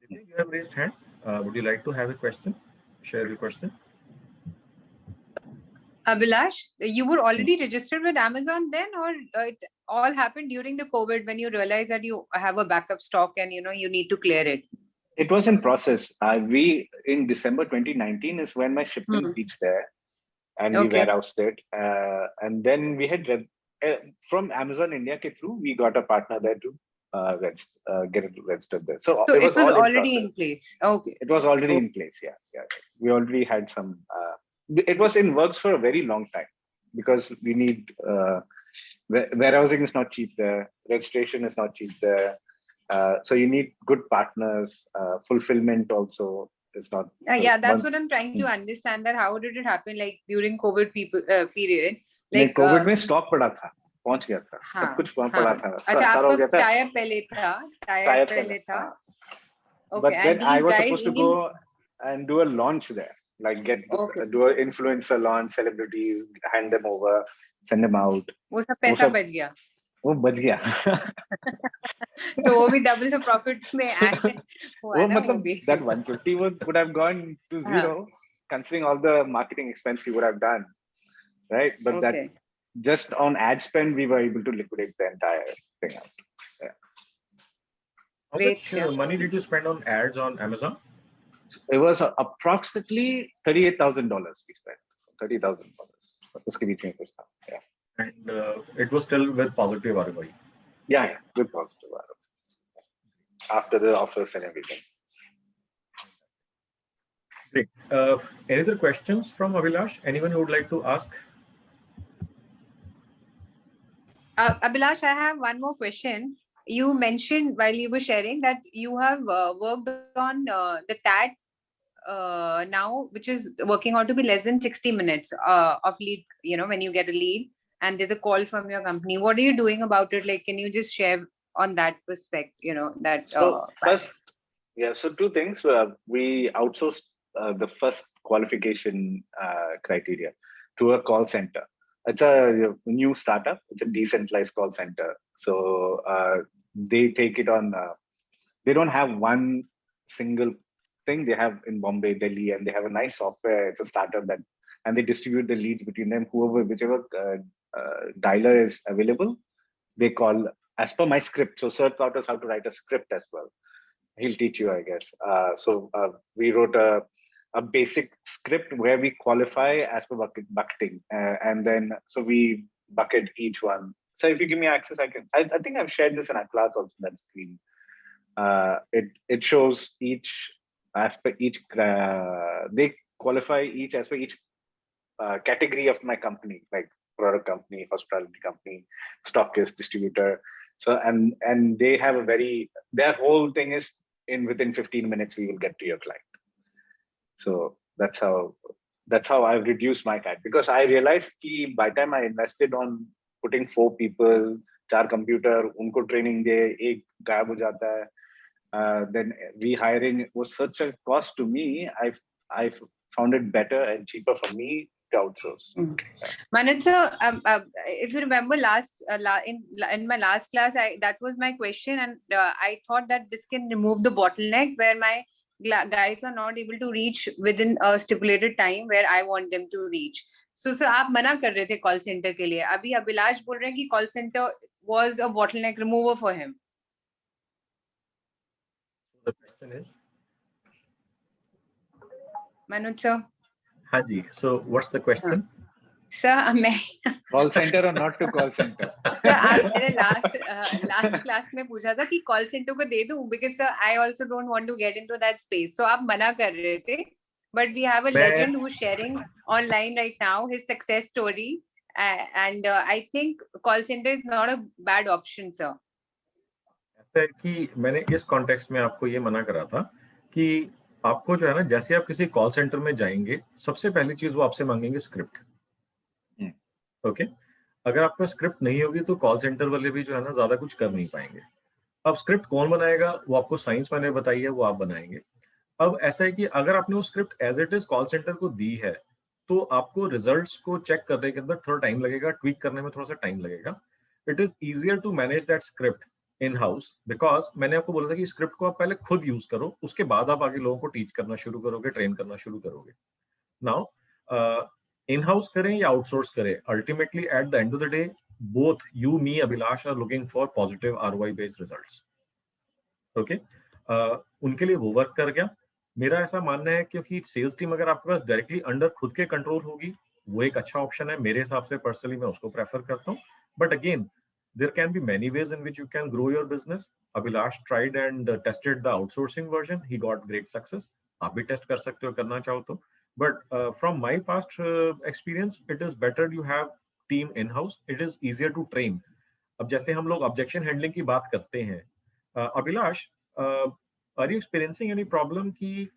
You have raised hand. Would you like to have a question? Share your question. Abhilash, you were already registered with Amazon then, or it all happened during the COVID when you realized that you have a backup stock and you need to clear it? It was in process. We in December 2019 is when my shipment reached there, and we warehoused it. And then we had from Amazon India ke through, we got a partner there to get it registered there. So it was already in place. Okay. It was already in place. Yeah. We already had some. It was in works for a very long time because we need warehousing is not cheap there. Registration is not cheap there. So you need good partners. Fulfillment also is not. That's what I'm trying to understand. That how did it happen? Like during COVID period, like COVID में stock पड़ा था, पहुंच गया था, सब कुछ पड़ा था. अच्छा, आपका टायर पहले था. Okay. But then I was supposed to go and do a launch there, like do an influencer launch, celebrities, hand them over, send them out. वो सब पैसा बच गया. वो बच गया. तो वो भी double the profit में add वो मतलब that 150 would have gone to zero, considering all the marketing expense we would have done, right? But that just on ad spend we were able to liquidate the entire thing out. Yeah. How much money did you spend on ads on Amazon? It was approximately $38,000 we spent. $30,000. उसके बीच में कुछ था. Yeah. And it was still with positive ROI. Yeah, with positive ROI. After the offers and everything. Great. Any other questions from Abhilash? Anyone who would like to ask? Abhilash, I have one more question. You mentioned while you were sharing that you have worked on the TAT now, which is working out to be less than 60 minutes of lead, when you get a lead and there's a call from your company. What are you doing about it? Like, can you just share on that perspective, that So first, so two things. We outsourced the first qualification criteria to a call center. It's a new startup. It's a decentralized call center. So they take it on. They don't have one single thing. They have in Bombay, Delhi, and they have a nice software. It's a startup and they distribute the leads between them. Whichever dialer is available, they call as per my script. So Sir taught us how to write a script as well. He'll teach you, I guess. So we wrote a basic script where we qualify as per bucketing, and then so we bucket each one. So if you give me access, I can. I think I've shared this in our class also. That screen. It shows each as per each. They qualify each as per each category of my company, like product company, hospitality company, stockist, distributor. So and they have their whole thing is within 15 minutes we will get to your client. So that's how I've reduced my time, because I realized that by the time I invested on putting 4 people, 4 computer, unko training de, ek gayab ho jata hai, then rehiring was such a cost to me. I found it better and cheaper for me to outsource. Manoj sir, if you remember in my last class, that was my question, and I thought that this can remove the bottleneck where my guys are not able to reach within a stipulated time where I want them to reach. So आप मना कर रहे थे call center के लिए. अभी अभिलाष बोल रहे हैं कि call center was a bottleneck remover for him. The question is, Manoj sir. Haji. So what's the question? Sir, मैं call center or not to call center? Sir, आपने last class में पूछा था कि call center को दे दूं, because sir, I also don't want to get into that space. So आप मना कर रहे थे, but we have a legend who's sharing online right now his success story, and I think call center is not a bad option, sir. ऐसा है कि मैंने इस कॉन्टेक्स्ट में आपको ये मना करा था कि आपको जो है ना, जैसे आप किसी कॉल सेंटर में जाएंगे, सबसे पहली चीज वो आपसे मांगेंगे स्क्रिप्ट. ओके, अगर आपका स्क्रिप्ट नहीं होगी तो कॉल सेंटर वाले भी जो है ना ज्यादा कुछ कर नहीं पाएंगे. अब स्क्रिप्ट कौन बनाएगा, वो आपको साइंस मैंने बताई है, वो आप बनाएंगे. अब ऐसा है कि अगर आपने वो script as it is call center को दी है, तो आपको रिजल्ट्स को चेक करने के अंदर थोड़ा टाइम लगेगा, ट्वीक करने में थोड़ा सा टाइम लगेगा. It is easier to manage that script in house, because मैंने आपको बोला था कि स्क्रिप्ट को आप पहले खुद यूज करो, उसके बाद आप आगे लोगों को टीच करना शुरू करोगे, ट्रेन करना शुरू करोगे. नाउ इन हाउस करें या आउटसोर्स करें, ultimately at the end of the day both you, me, Abhilash are looking for positive ROI based results. Okay, उनके लिए वो वर्क कर गया. मेरा ऐसा मानना है क्योंकि सेल्स टीम अगर आपके पास डायरेक्टली अंडर खुद के कंट्रोल होगी, वो एक अच्छा ऑप्शन है. मेरे हिसाब से पर्सनली मैं उसको प्रेफर करता हूँ. But again there can be many ways in which you can grow your business. Abhilash tried and tested the outsourcing version. He got great success. आप भी टेस्ट कर सकते हो करना चाहो तो. But from my past experience, it is better you have team in house. It is easier to train. अब जैसे हम लोग objection handling की बात करते हैं, Abhilash, are you experiencing any problem कि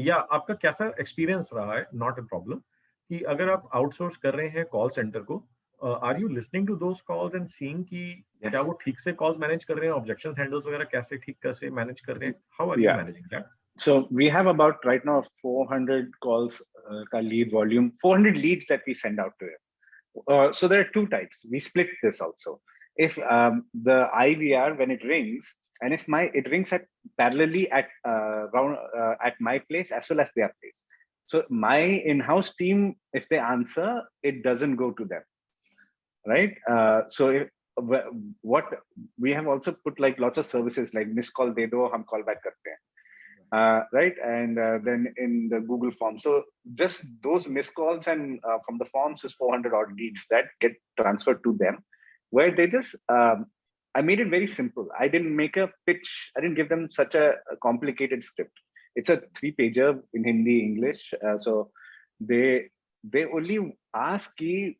या आपका कैसा एक्सपीरियंस रहा है, not a problem, कि अगर आप आउटसोर्स कर रहे हैं कॉल सेंटर को, are you listening to those calls and seeing कि क्या वो ठीक से calls मैनेज कर रहे हैं, objections handles वगैरह कैसे मैनेज कर रहे हैं? How are you managing that? So we have about right now 400 calls ka lead volume, 400 leads that we send out to it. So there are 2 types. We split this also. If the IVR, when it rings, and if it rings parallelly at my place as well as their place. So my in-house team, if they answer, it doesn't go to them. Right? So what we have also put like lots of services like miss call de do, hum call back karte hain. Right? And then in the Google form. So just those missed calls and from the forms is 400 odd leads that get transferred to them, where they just, I made it very simple. I didn't make a pitch. I didn't give them such a complicated script. it's a 3-pager in Hindi, English. So they only ask कि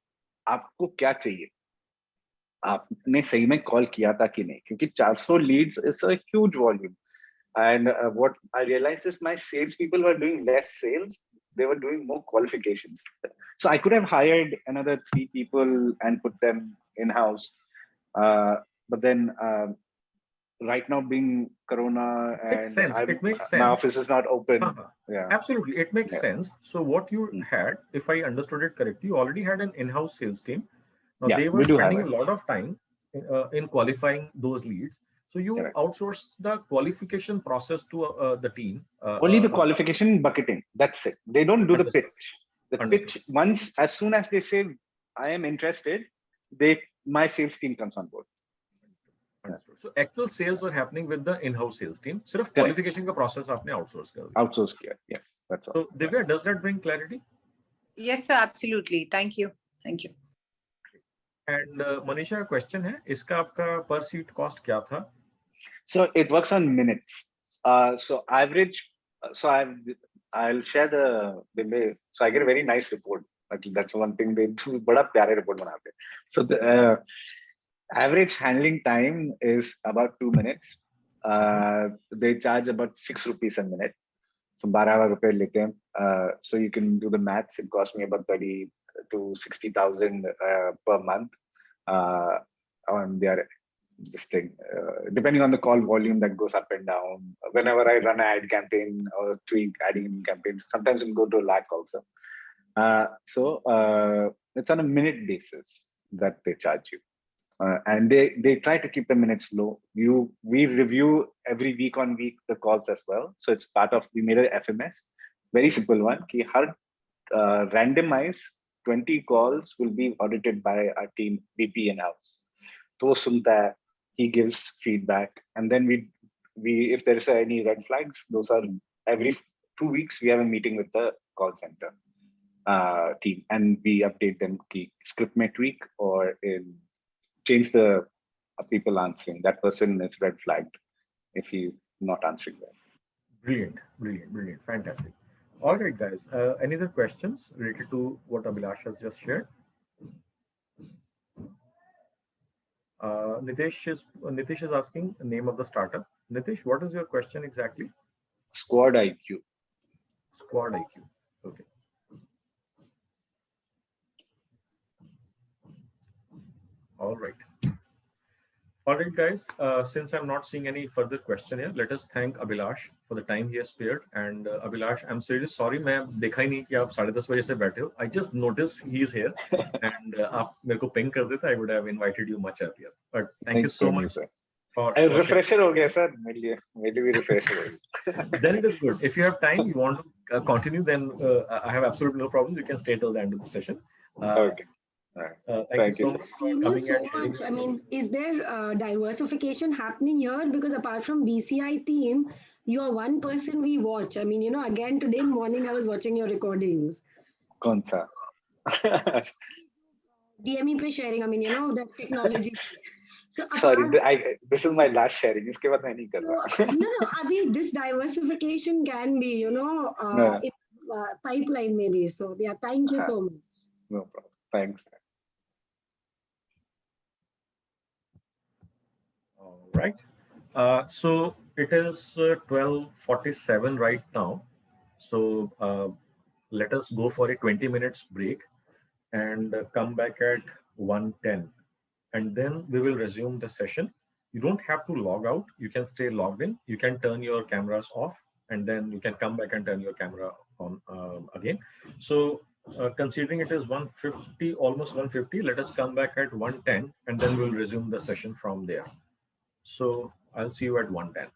आपको क्या चाहिए, आपने सही में कॉल किया था कि नहीं, क्योंकि 400 leads is a huge volume. And what I realized is my salespeople were doing less sales; they were doing more qualifications. So I could have hired another 3 people and put them in house, but then right now being Corona Makes and sense. It makes my sense. office is not open. Yeah, Absolutely, it makes Yeah. sense. So what you had, if I understood it correctly, you already had an in-house sales team. Now Yeah, they were we do have spending a it. lot of time in qualifying those leads. So you Correct. outsource the qualification process to the team. Only the qualification bucketing. That's it. They don't do the Understood. pitch. The pitch, once, as soon as they say, I am interested, my sales team comes on board. Understood. So actual sales were happening with the in-house sales team. सिर्फ Correct. qualification का process आपने outsource कर दिया. Outsource kiya. Yes, that's all. So Divya, does that bring clarity? Yes, sir, absolutely. Thank you. Thank you. And Manisha, a question है, इसका आपका per seat cost क्या था? So it works on minutes. So average. So I'll share the. So I get a very nice report. That's one thing they do. बड़ा प्यारे report बनाते हैं. So the average handling time is about 2 minutes. They charge about 6 rupees a minute. So 12 रुपए लेते हैं. So you can do the maths. It cost me about 30 to 60,000 per month on their this thing. Depending on the call volume that goes up and down. Whenever I run an ad campaign or tweak adding new campaigns, sometimes it'll go to a lakh also. So it's on a minute basis that they charge you. And they try to keep the minutes low. We review every week on week the calls as well. So it's part of, we made an FMS, very simple one. Ki har randomize 20 calls will be audited by our team VP in-house. To sunta hai, he gives feedback, and then we if there's any red flags, those are every 2 weeks we have a meeting with the call center team, and we update them ki script may tweak or change the people answering. That person is red flagged if he's not answering that. Brilliant, brilliant, brilliant, fantastic. All right, guys. Any other questions related to what Abhilash has just shared? Nitish is asking the name of the startup. Nitish, what is your question exactly? Squad IQ. Squad IQ. Okay. All right. All right, guys. Since I'm not seeing any further question here, let us thank Abhilash for the time he has spared. And Abhilash, I'm seriously sorry, मैं देखा ही नहीं कि आप 10:30 बजे से बैठे हो. I just noticed he is here, and आप मेरे को ping कर देते, I would have invited you much earlier. But thank you so much. Sir. For refresher हो गया sir, मेरे लिए refresher हो गया. Then it is good. If you have time, you want to continue, then I have absolutely no problem. You can stay till the end of the session. Okay. Thank you so much for Seen you coming so and sharing. much. I mean, is there diversification happening here? Because apart from BCI team, you're one person we watch. I mean, you know, again today morning I was watching your recordings. कौन सा? DME पे sharing. I mean, you know, that technology. So Sorry, this is my last sharing. इसके बाद मैं नहीं कर रहा. No. Abhi, this diversification can be, you know, in, pipeline maybe. So yeah, thank you so much. No problem. Thanks. All right. So it is 12:47 right now. So let us go for a 20 minutes break and come back at 1:10. And then we will resume the session. You don't have to log out. You can stay logged in. You can turn your cameras off, and then you can come back and turn your camera on again. So considering it is 1:50, almost 1:50, let us come back at 1:10, and then we'll resume the session from there. So I'll see you at 1:10.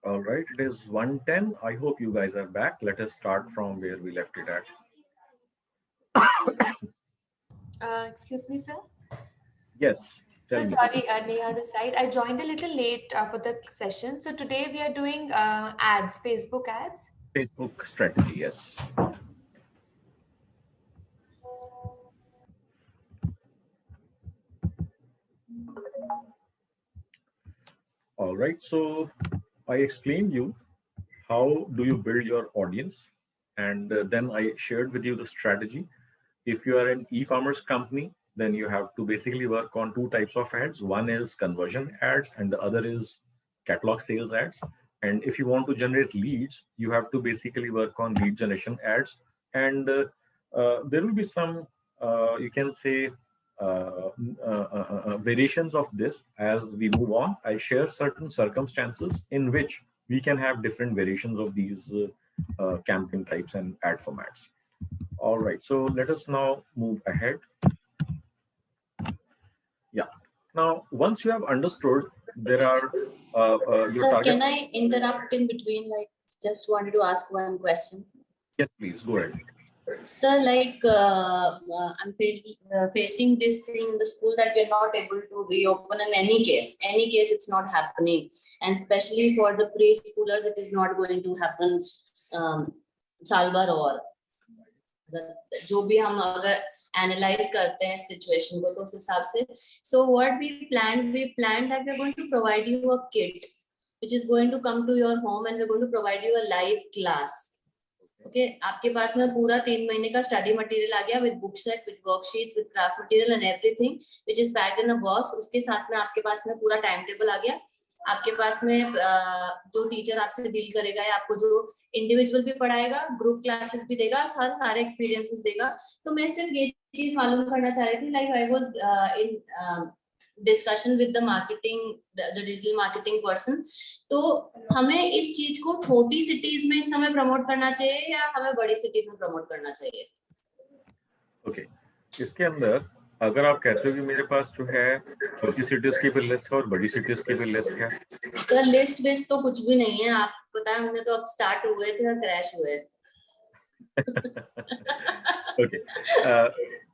All right, it is 1:10. I hope you guys are back. Let us start from where we left it at. Excuse me, sir. Yes. So Tell me. sorry, Neha this side. I joined a little late for the session. So today we are doing ads, Facebook ads. Facebook strategy, yes. All right, so I explained you how do you build your audience, and then I shared with you the strategy. If you are an e-commerce company, then you have to basically work on two types of ads. One is conversion ads and the other is catalog sales ads. And if you want to generate leads, you have to basically work on lead generation ads. And there will be some, you can say, variations of this as we move on. I share certain circumstances in which we can have different variations of these campaign types and ad formats. All right, so let us now move ahead. Yeah. Now, once you have understood, there are your Sir, target. can I interrupt in between? Like, just wanted to ask one question. Yes, please go ahead. Sir, like I'm facing this thing in the school that we're not able to reopen in any case. Any case, it's not happening, and especially for the preschoolers, it is not going to happen. साल भर और जो भी हम अगर एनालाइज करते हैं सिचुएशन को तो उस हिसाब से so what we planned that we're going to provide you a kit which is going to come to your home and we're going to provide you a live class. Okay, आपके पास में पूरा 3 महीने का स्टडी मटेरियल आ गया with book set with worksheets with craft material and everything which is packed in a box. उसके साथ में आपके पास में पूरा टाइम टेबल आ गया. आपके पास में जो टीचर आपसे डील करेगा या आपको जो इंडिविजुअल भी पढ़ाएगा, ग्रुप क्लासेस भी देगा, सारे एक्सपीरियंसेस देगा. तो मैं सिर्फ ये चीज मालूम करना चाह रही थी. Like I was in discussion with the marketing, the digital marketing person. तो हमें इस चीज को छोटी सिटीज में इस समय प्रमोट करना चाहिए या हमें बड़ी सिटीज में प्रमोट करना चाहिए? ओके, इसके अंदर अगर आप कहते हो कि मेरे पास जो है छोटी सिटीज की भी लिस्ट है और बड़ी सिटीज की भी लिस्ट है. सर लिस्ट वेस्ट तो कुछ भी नहीं है. आप पता है हमने तो अब स्टार्ट हुए थे और क्रैश हुए. ओके,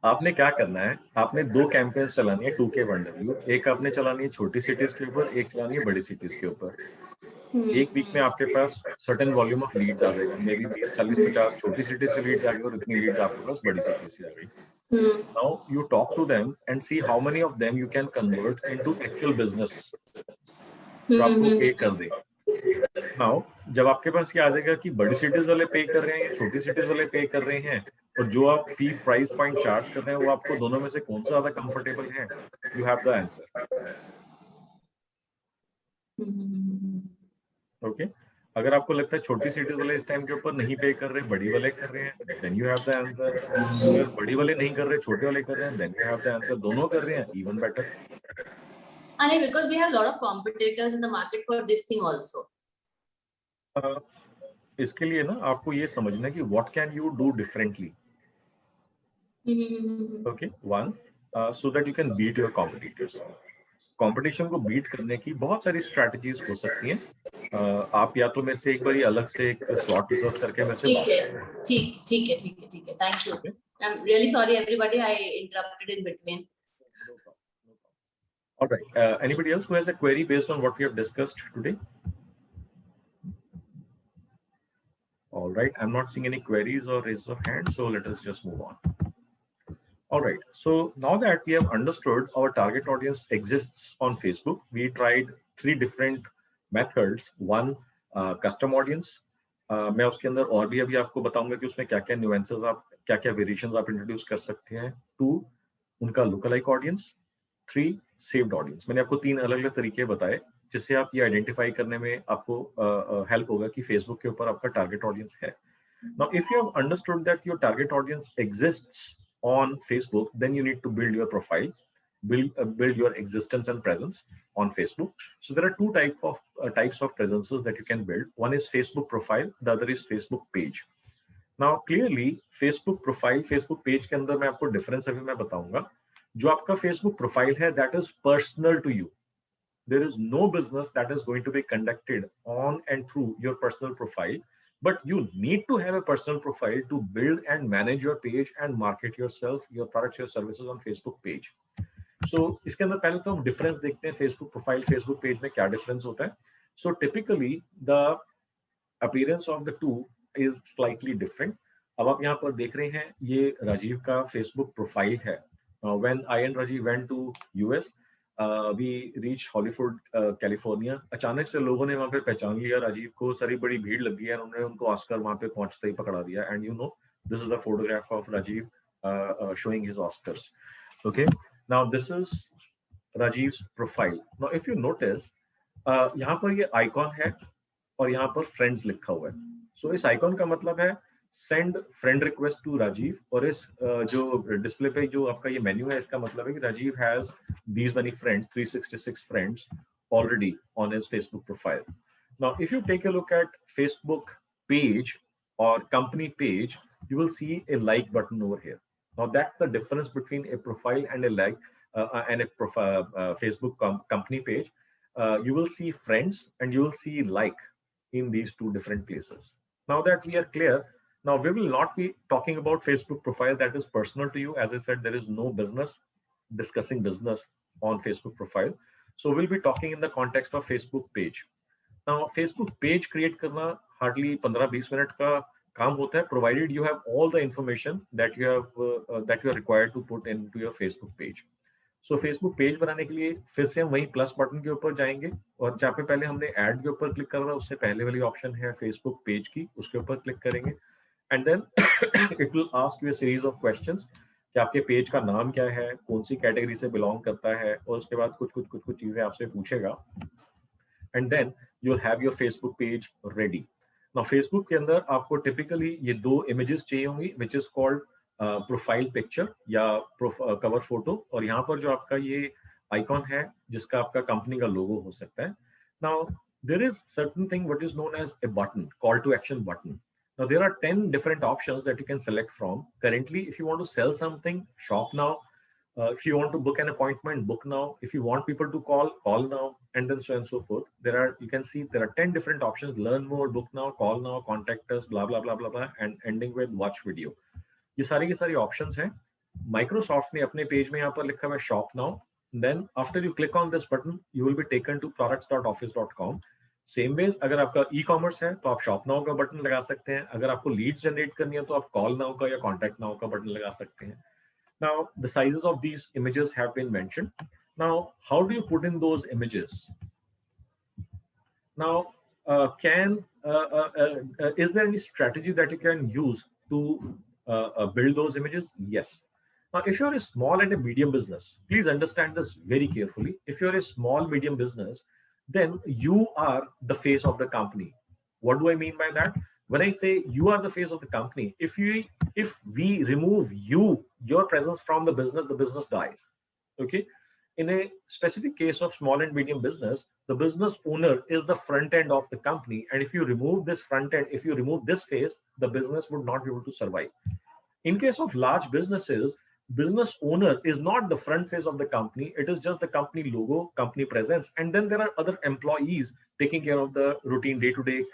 आपने क्या करना है, आपने 2 कैंपेन्स चलानी है 2K1W. एक आपने चलानी है छोटी सिटीज के ऊपर, एक चलानी है बड़ी सिटीज के ऊपर. एक वीक में आपके पास सर्टेन वॉल्यूम ऑफ लीड्स आ जाएगा. मे बी 20, 40, 50 छोटी सिटीज से लीड्स आ गई और इतनी लीड्स आपके पास बड़ी सिटीज से आ गई. Now you talk to them and see how many of them you can convert into actual business. तो आपको पे कर दे. Now जब आपके पास ये आ जाएगा कि बड़ी सिटीज वाले पे कर रहे हैं या छोटी सिटीज वाले पे कर रहे हैं और जो आप फी प्राइस पॉइंट चार्ज कर रहे हैं वो आपको दोनों में से कौन सा ज्यादा कंफर्टेबल है, you have the answer. Okay, अगर आपको लगता है छोटी सिटीज वाले इस टाइम के ऊपर नहीं पे कर रहे, बड़ी वाले कर रहे हैं, then you have the answer. अगर बड़ी वाले नहीं कर रहे, छोटे वाले कर रहे हैं, then you have the answer. दोनों कर रहे हैं, इवन बेटर. अरे because we have a lot of competitors in the market for this thing also. इसके लिए ना आपको ये समझना है कि what can you do differently. Okay, one, so that you can beat your competitors. Competition को बीट करने की बहुत सारी स्ट्रेटजीज हो सकती हैं. आप या तो मेरे से एक बार अलग से एक स्लॉट रिजर्व करके मेरे से ठीक है. Thank you. I am really sorry everybody, I interrupted in between. All right. Anybody else who has a query based on what we have discussed today? All right. I'm not seeing any queries or raises of hands, so let us just move on. All right. So now that we have understood our target audience exists on Facebook, we tried 3 different methods. One, custom audience. मैं उसके अंदर और भी अभी आपको बताऊंगा कि उसमें क्या-क्या nuances आप क्या-क्या variations आप introduce कर सकते हैं. 2, उनका lookalike audience. 3, saved audience. मैंने आपको 3 अलग-अलग तरीके बताए जिससे आप ये आइडेंटिफाई करने में आपको हेल्प होगा कि फेसबुक के ऊपर आपका टारगेट ऑडियंस है. Now, if you have understood that your target audience exists on Facebook, then you need to build your profile, build your existence and presence on Facebook. So there are 2 types of presences that you can build. One is Facebook profile, the other is Facebook page. Now clearly Facebook profile, Facebook page के अंदर मैं आपको difference अभी मैं बताऊंगा. जो आपका Facebook profile है, that is personal to you. there is no business that is going to be conducted on and through your personal profile, but you need to have a personal profile to build and manage your page and market yourself, your products, your services on Facebook page. So इसके अंदर पहले तो हम difference देखते हैं Facebook profile, Facebook page में क्या difference होता है. So typically the appearance of the two is slightly different. अब आप यहाँ पर देख रहे हैं ये राजीव का Facebook profile है. When I and Rajiv went to US, we reached Hollywood, California. अचानक से लोगों ने वहाँ पे पहचान लिया राजीव को, सारी बड़ी भीड़ लग गई है, उन्होंने उनको ऑस्कर वहाँ पे पहुँचते ही पकड़ा दिया. And you know, this is the photograph of Rajiv showing his Oscars. Okay, now this is Rajiv's profile. Now if you notice, यहाँ पर ये icon है और यहाँ पर friends लिखा हुआ है. So इस icon का मतलब है send friend request to Rajiv, और इस जो डिस्प्ले पे जो आपका ये मेन्यू है इसका मतलब है कि Rajiv has these many friends, 366 friends already on his Facebook profile. Now if you take a look at Facebook page or company page, you will see a like button over here. Now that's the difference between a profile and a like and a profile, Facebook company page. You will see friends and you will see like in these two different places. Now that we are clear, now we will not be talking about Facebook profile that is personal to you. As I said, there is no business discussing business on Facebook profile. So we'll be talking in the context of Facebook page. Now Facebook page create करना hardly 15-20 minute का काम होता है, provided you have all the information that you have that you are required to put into your Facebook page. So Facebook page बनाने के लिए फिर से हम वही प्लस बटन के ऊपर जाएंगे, और जहाँ पे पहले हमने ऐड के ऊपर क्लिक करना, उससे पहले वाली ऑप्शन है Facebook पेज की, उसके ऊपर क्लिक करेंगे. And then it will ask you a series of questions कि आपके पेज का नाम क्या है, कौन सी कैटेगरी से बिलोंग करता है, और उसके बाद कुछ चीजें आपसे पूछेगा. And then you will have your Facebook page ready. Now Facebook के अंदर आपको टिपिकली ये दो इमेजेस चाहिए होंगी, which is called profile picture या कवर फोटो, और यहाँ पर जो आपका ये आइकॉन है जिसका आपका कंपनी का लोगो हो सकता है. Now there is certain thing what is known as a button, call to action button. Now there are 10 different options that you can select from. Currently, if you want to sell something, shop now. If you want to book an appointment, book now. If you want people to call, call now, and then so on and so forth. You can see there are 10 different options: learn more, book now, call now, contact us, blah blah blah blah blah, and ending with watch video. ये सारी की सारी options हैं. Microsoft ने अपने पेज में यहाँ पर लिखा हुआ है shop now. Then after you click on this button, you will be taken to products.office.com. Same ways अगर आपका ई कॉमर्स है तो आप शॉप नाउ का बटन लगा सकते हैं. अगर आपको लीड्स जनरेट करनी है तो आप कॉल नाउ का या कॉन्टैक्ट नाउ का बटन लगा सकते हैं. Now the sizes of these images have been mentioned. Now how do you put in those images? Now is there any strategy that you can use to build those images? Yes. Now if you're a small and a medium business, please understand this very carefully. If you're a small medium business, then you are the face of the company. What do I mean by that? When I say you are the face of the company, if we remove your presence from the business dies. Okay, in a specific case of small and medium business, the business owner is the front end of the company, and if you remove this front end, if you remove this face, the business would not be able to survive. In case of large businesses, business owner is not the front face of the company. It is just the company logo, company presence, and then there are other employees taking care of the routine day-to-day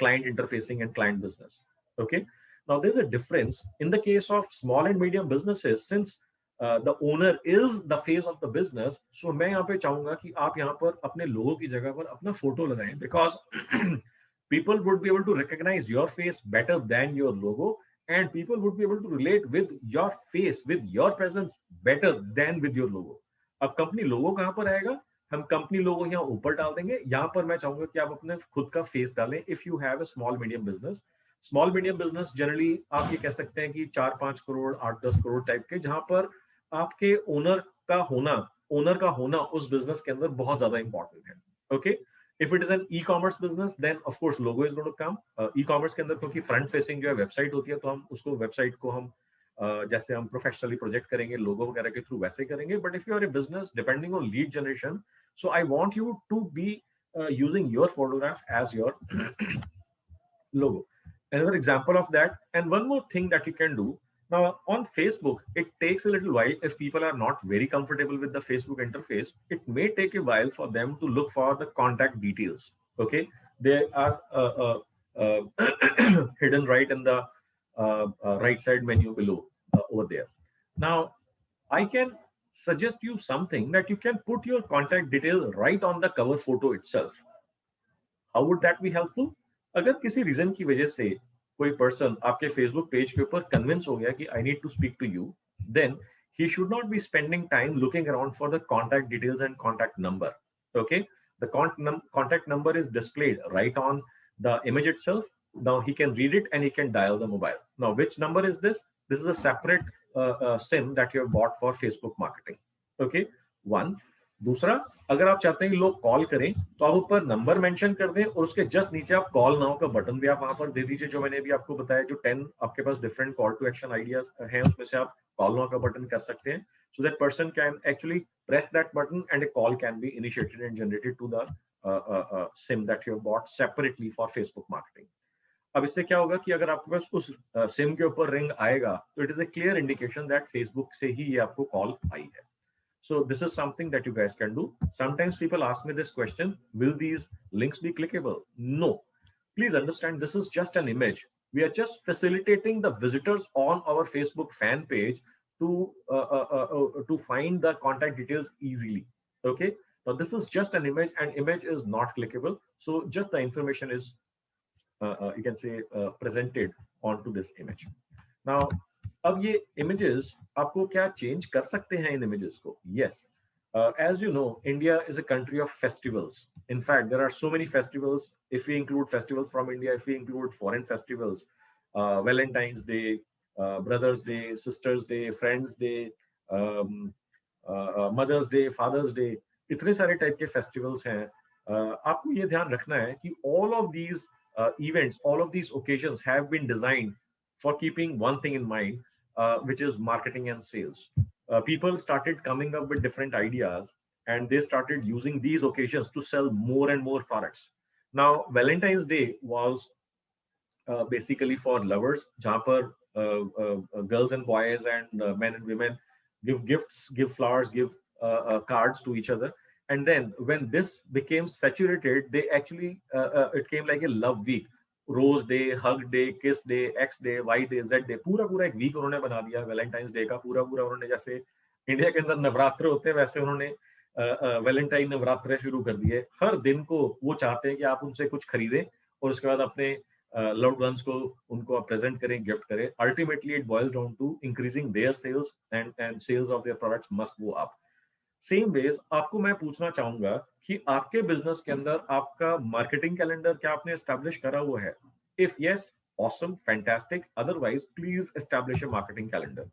client interfacing and client business. Okay, now there's a difference in the case of small and medium businesses. Since the owner is the face of the business, so मैं यहाँ पे चाहूँगा कि आप यहाँ पर अपने लोगों की जगह पर अपना फोटो लगाएं, because people would be able to recognize your face better than your logo, and people would be able to relate with your face, with your presence better than with your logo. अब कंपनी लोगो कहाँ पर आएगा? हम कंपनी लोगो यहाँ ऊपर डाल देंगे. यहाँ पर मैं चाहूंगा कि आप अपने खुद का फेस डालें. If you have a small medium business generally आप ये कह सकते हैं कि 4-5 करोड़ 8-10 करोड़ टाइप के, जहाँ पर आपके ओनर का होना उस बिजनेस के अंदर बहुत ज्यादा इंपॉर्टेंट है. Okay, If it is an e-commerce business, then of course logo is going to come. E-commerce के अंदर क्योंकि front facing जो है वेबसाइट होती है, तो हम उसको वेबसाइट को हम जैसे हम प्रोफेशनली प्रोजेक्ट करेंगे लोगो वगैरह के थ्रू वैसे करेंगे. But if you are a business depending on lead generation, so I want you to be using your photograph as your logo. Another example of that, and one more thing that you can do, Now on Facebook, it takes a little while. If people are not very comfortable with the Facebook interface, it may take a while for them to look for the contact details. Okay, they are hidden right in the right side menu below over there. Now I can suggest you something that you can put your contact detail right on the cover photo itself. How would that be helpful? अगर किसी रीजन की वजह से कोई पर्सन आपके फेसबुक पेज के ऊपर कन्विंस हो गया कि I need to speak to you, then he should not be spending time looking around for the contact details and contact number. Okay, the contact number is displayed right on the image itself. Now he can read it and he can dial the mobile. Now which number is this? This is a separate SIM that you have bought for Facebook marketing. Okay, one. दूसरा, अगर आप चाहते हैं कि लोग कॉल करें तो आप ऊपर नंबर मेंशन कर दें और उसके जस्ट नीचे आप कॉल नाउ का बटन भी आप वहां पर दे दीजिए, जो मैंने भी आपको बताया, जो 10 आपके पास different call to action ideas हैं उसमें से आप कॉल नाउ का बटन कर सकते हैं, so that person can actually press that button and a call can be initiated and generated to the SIM that you have bought separately for Facebook marketing. अब इससे क्या होगा कि अगर आपके पास उस SIM के ऊपर रिंग आएगा तो it is a clear indication that Facebook से ही ये आपको कॉल आई है. So this is something that you guys can do. Sometimes people ask me this question, will these links be clickable? No. Please understand, this is just an image. We are just facilitating the visitors on our Facebook fan page to find the contact details easily. Okay. Now this is just an image, and image is not clickable. So just the information is, you can say, presented onto this image. Now, अब ये images आपको क्या change कर सकते हैं इन images को? Yes, as you know, India is a country of festivals. In fact, there are so many festivals. If we include festivals from India, if we include foreign festivals, Valentine's Day, Brothers Day, Sisters Day, Friends Day, Mother's Day, Father's Day, इतने सारे टाइप के festivals हैं. आपको ये ध्यान रखना है कि all of these events, all of these occasions have been designed for keeping one thing in mind, which is marketing and sales. People started coming up with different ideas and they started using these occasions to sell more and more products. Now, Valentine's Day was basically for lovers, jahan par girls and boys and men and women give gifts, give flowers, give cards to each other. And then when this became saturated, they actually, it came like a love week. Rose day, hug day, kiss day, X day, Y day, Z day, पूरा पूरा एक वीक उन्होंने बना दिया वैलेंटाइंस डे का. पूरा पूरा उन्होंने, जैसे इंडिया के अंदर नवरात्र होते हैं वैसे उन्होंने वैलेंटाइन नवरात्र शुरू कर दिए. हर दिन को वो चाहते हैं कि आप उनसे कुछ खरीदें और उसके बाद अपने लव्ड वंस को उनको आप प्रेजेंट करें, गिफ्ट करें. Ultimately it boils down to increasing their sales and sales of their products must go up. Same ways आपको मैं पूछना चाहूंगा कि आपके बिजनेस के अंदर आपका मार्केटिंग कैलेंडर क्या आपने एस्टैब्लिश करा हुआ है? If yes, awesome, fantastic. Otherwise please establish a marketing calendar.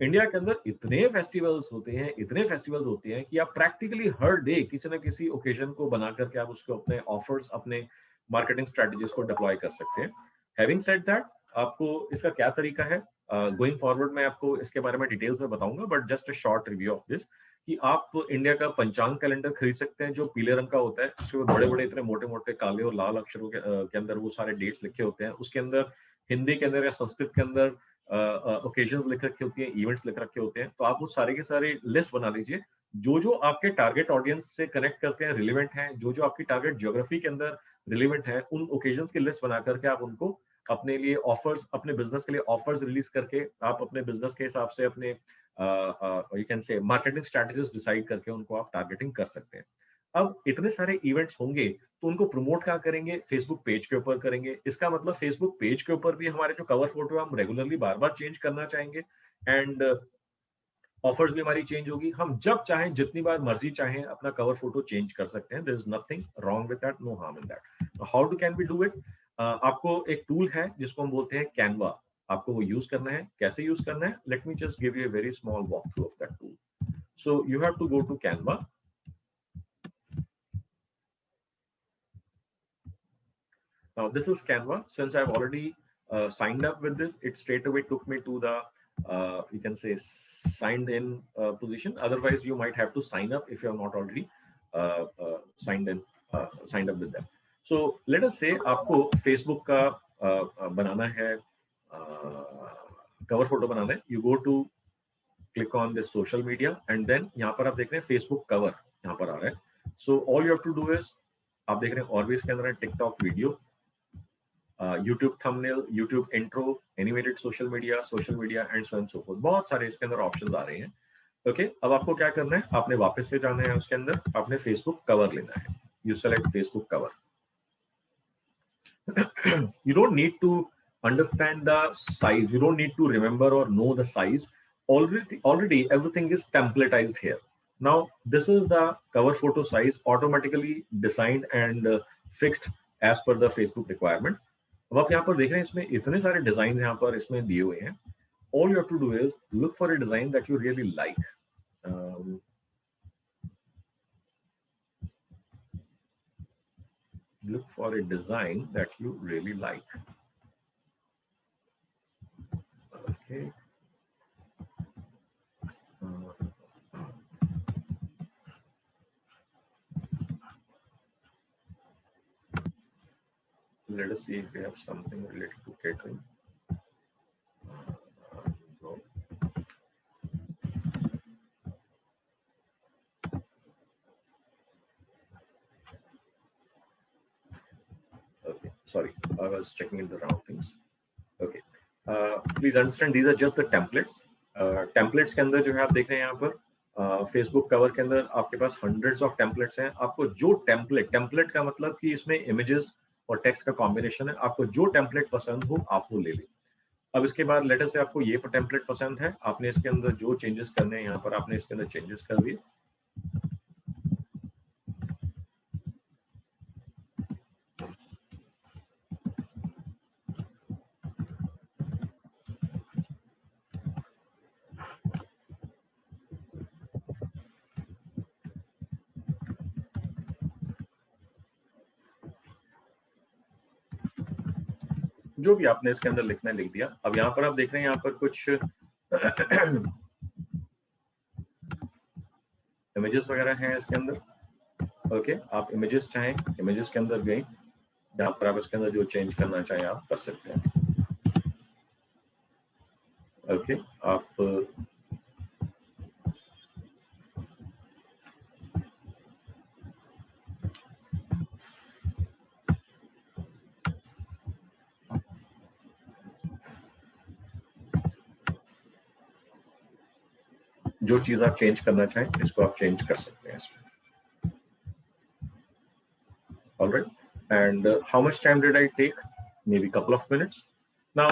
India के अंदर इतने फेस्टिवल्स होते हैं, इतने फेस्टिवल्स होते हैं कि आप प्रैक्टिकली हर डे किसी न किसी ओकेजन को बना करके आप उसको अपने ऑफर्स, अपने मार्केटिंग स्ट्रेटजीज को डिप्लॉय कर सकते हैं. हैविंग सेड दैट, आपको इसका क्या तरीका है गोइंग फॉरवर्ड मैं आपको इसके बारे में डिटेल्स में बताऊंगा, but just a short review of this कि आप इंडिया का पंचांग कैलेंडर खरीद सकते हैं जो पीले रंग का होता है. उसके बड़े बड़े इतने मोटे मोटे काले और लाल अक्षरों के अंदर वो सारे डेट्स लिखे होते हैं. उसके अंदर हिंदी के अंदर या संस्कृत के अंदर ओकेजन्स लिख रखे होती हैं, इवेंट्स लिख रखे होते हैं. तो आप वो सारे के सारे लिस्ट बना लीजिए जो जो आपके टारगेट ऑडियंस से कनेक्ट करते हैं, रिलेवेंट हैं, जो जो आपकी टारगेट ज्योग्राफी के अंदर रिलेवेंट है, उन ओकेजन्स की लिस्ट बना करके आप उनको अपने लिए ऑफर्स, अपने बिजनेस के लिए ऑफर्स रिलीज करके आप अपने बिजनेस के हिसाब से अपने you can say marketing strategies decide करके उनको आप टारगेटिंग कर सकते हैं. अब इतने सारे इवेंट्स होंगे तो उनको प्रमोट कहाँ करेंगे? फेसबुक पेज के ऊपर करेंगे. इसका मतलब फेसबुक पेज के ऊपर भी हमारे जो कवर फोटो है हम रेगुलरली बार बार चेंज करना चाहेंगे एंड ऑफर्स भी हमारी चेंज होगी. हम जब चाहें, जितनी बार मर्जी चाहें, अपना कवर फोटो चेंज कर सकते हैं. There is nothing wrong with that, no harm in that. How do can we do it? आपको एक टूल है जिसको हम बोलते हैं कैनवा. आपको वो यूज करना है. कैसे यूज करना है? Let me just give you a very small walk through of that tool. So you have to go to Canva. Now this is Canva. Since I've already signed up with this, it straight away took me to the you can say signed in position. Otherwise you might have to sign up if you are not already signed up with them. So let us say आपको Facebook का बनाना है कवर फोटो बनाना है, you go to click on this social media and then यहाँ पर आप देख रहे हैं फेसबुक कवर यहाँ पर आ रहा है. So all you have to do is, आप देख रहे हैं और भी इसके अंदर है TikTok video, YouTube thumbnail, YouTube intro, animated social media and so and so forth. बहुत सारे इसके अंदर ऑप्शंस आ रहे हैं. ओके, अब आपको क्या करना है, आपने वापस से जाना है उसके अंदर, आपने फेसबुक कवर लेना है. You select Facebook cover. You don't need to understand the size, you don't need to remember or know the size. Already everything is templatized here. Now this is the cover photo size automatically designed and fixed as per the Facebook requirement. अब आप यहाँ पर देख रहे हैं इसमें इतने सारे डिजाइन यहाँ पर इसमें दिए हुए हैं. All you have to do is look for a design that you really like. Look for a design that you really like. Okay. Let us see if we have something related to catering. No. Okay, sorry, I was checking in the wrong things. Okay, please understand these are just the templates. Templates के अंदर जो है आप देख रहे हैं यहाँ पर फेसबुक कवर के अंदर आपके पास hundreds of templates हैं. आपको जो टेम्पलेट का मतलब कि इसमें इमेजेस और टेक्स्ट का कॉम्बिनेशन है, आपको जो टेम्पलेट पसंद हो आप वो ले लें. अब इसके बाद लेटर से आपको ये टेम्पलेट पसंद है, आपने इसके अंदर जो चेंजेस करने हैं यहाँ पर आपने इसके अंदर चेंजेस कर दिए. जो भी आपने इसके अंदर लिखना है लिख दिया. अब यहाँ पर आप देख रहे हैं यहाँ पर कुछ इमेजेस वगैरह हैं इसके अंदर. ओके, आप इमेजेस चाहें इमेजेस के अंदर गए, जहाँ पर आप इसके अंदर जो चेंज करना चाहें आप कर सकते हैं. ओके, आप जो चीज आप चेंज करना चाहें इसको आप चेंज कर सकते हैं इसमें. All right, and how much time did I take? Maybe couple of minutes. Now,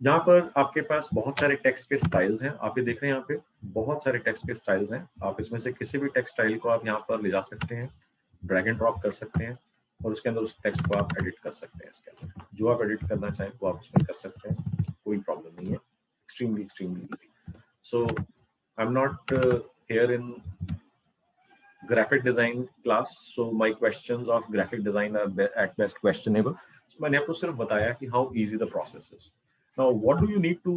यहाँ पर आपके पास बहुत सारे टेक्स्ट के स्टाइल्स हैं. आप ये देख रहे हैं यहाँ पे बहुत सारे टेक्स्ट के स्टाइल्स हैं. आप इसमें से किसी भी टेक्स्ट स्टाइल को आप यहाँ पर ले जा सकते हैं, ड्रैग एंड ड्रॉप कर सकते हैं और उसके अंदर उस टेक्स्ट को आप एडिट कर सकते हैं. इसके अंदर जो आप एडिट करना चाहें वो आप उसमें कर सकते हैं, कोई प्रॉब्लम नहीं है. Extremely easy. So I'm not here in graphic design class, so my questions of graphic design are at best questionable. So मैंने आपको सिर्फ बताया कि how easy the process is. Now, what do you need to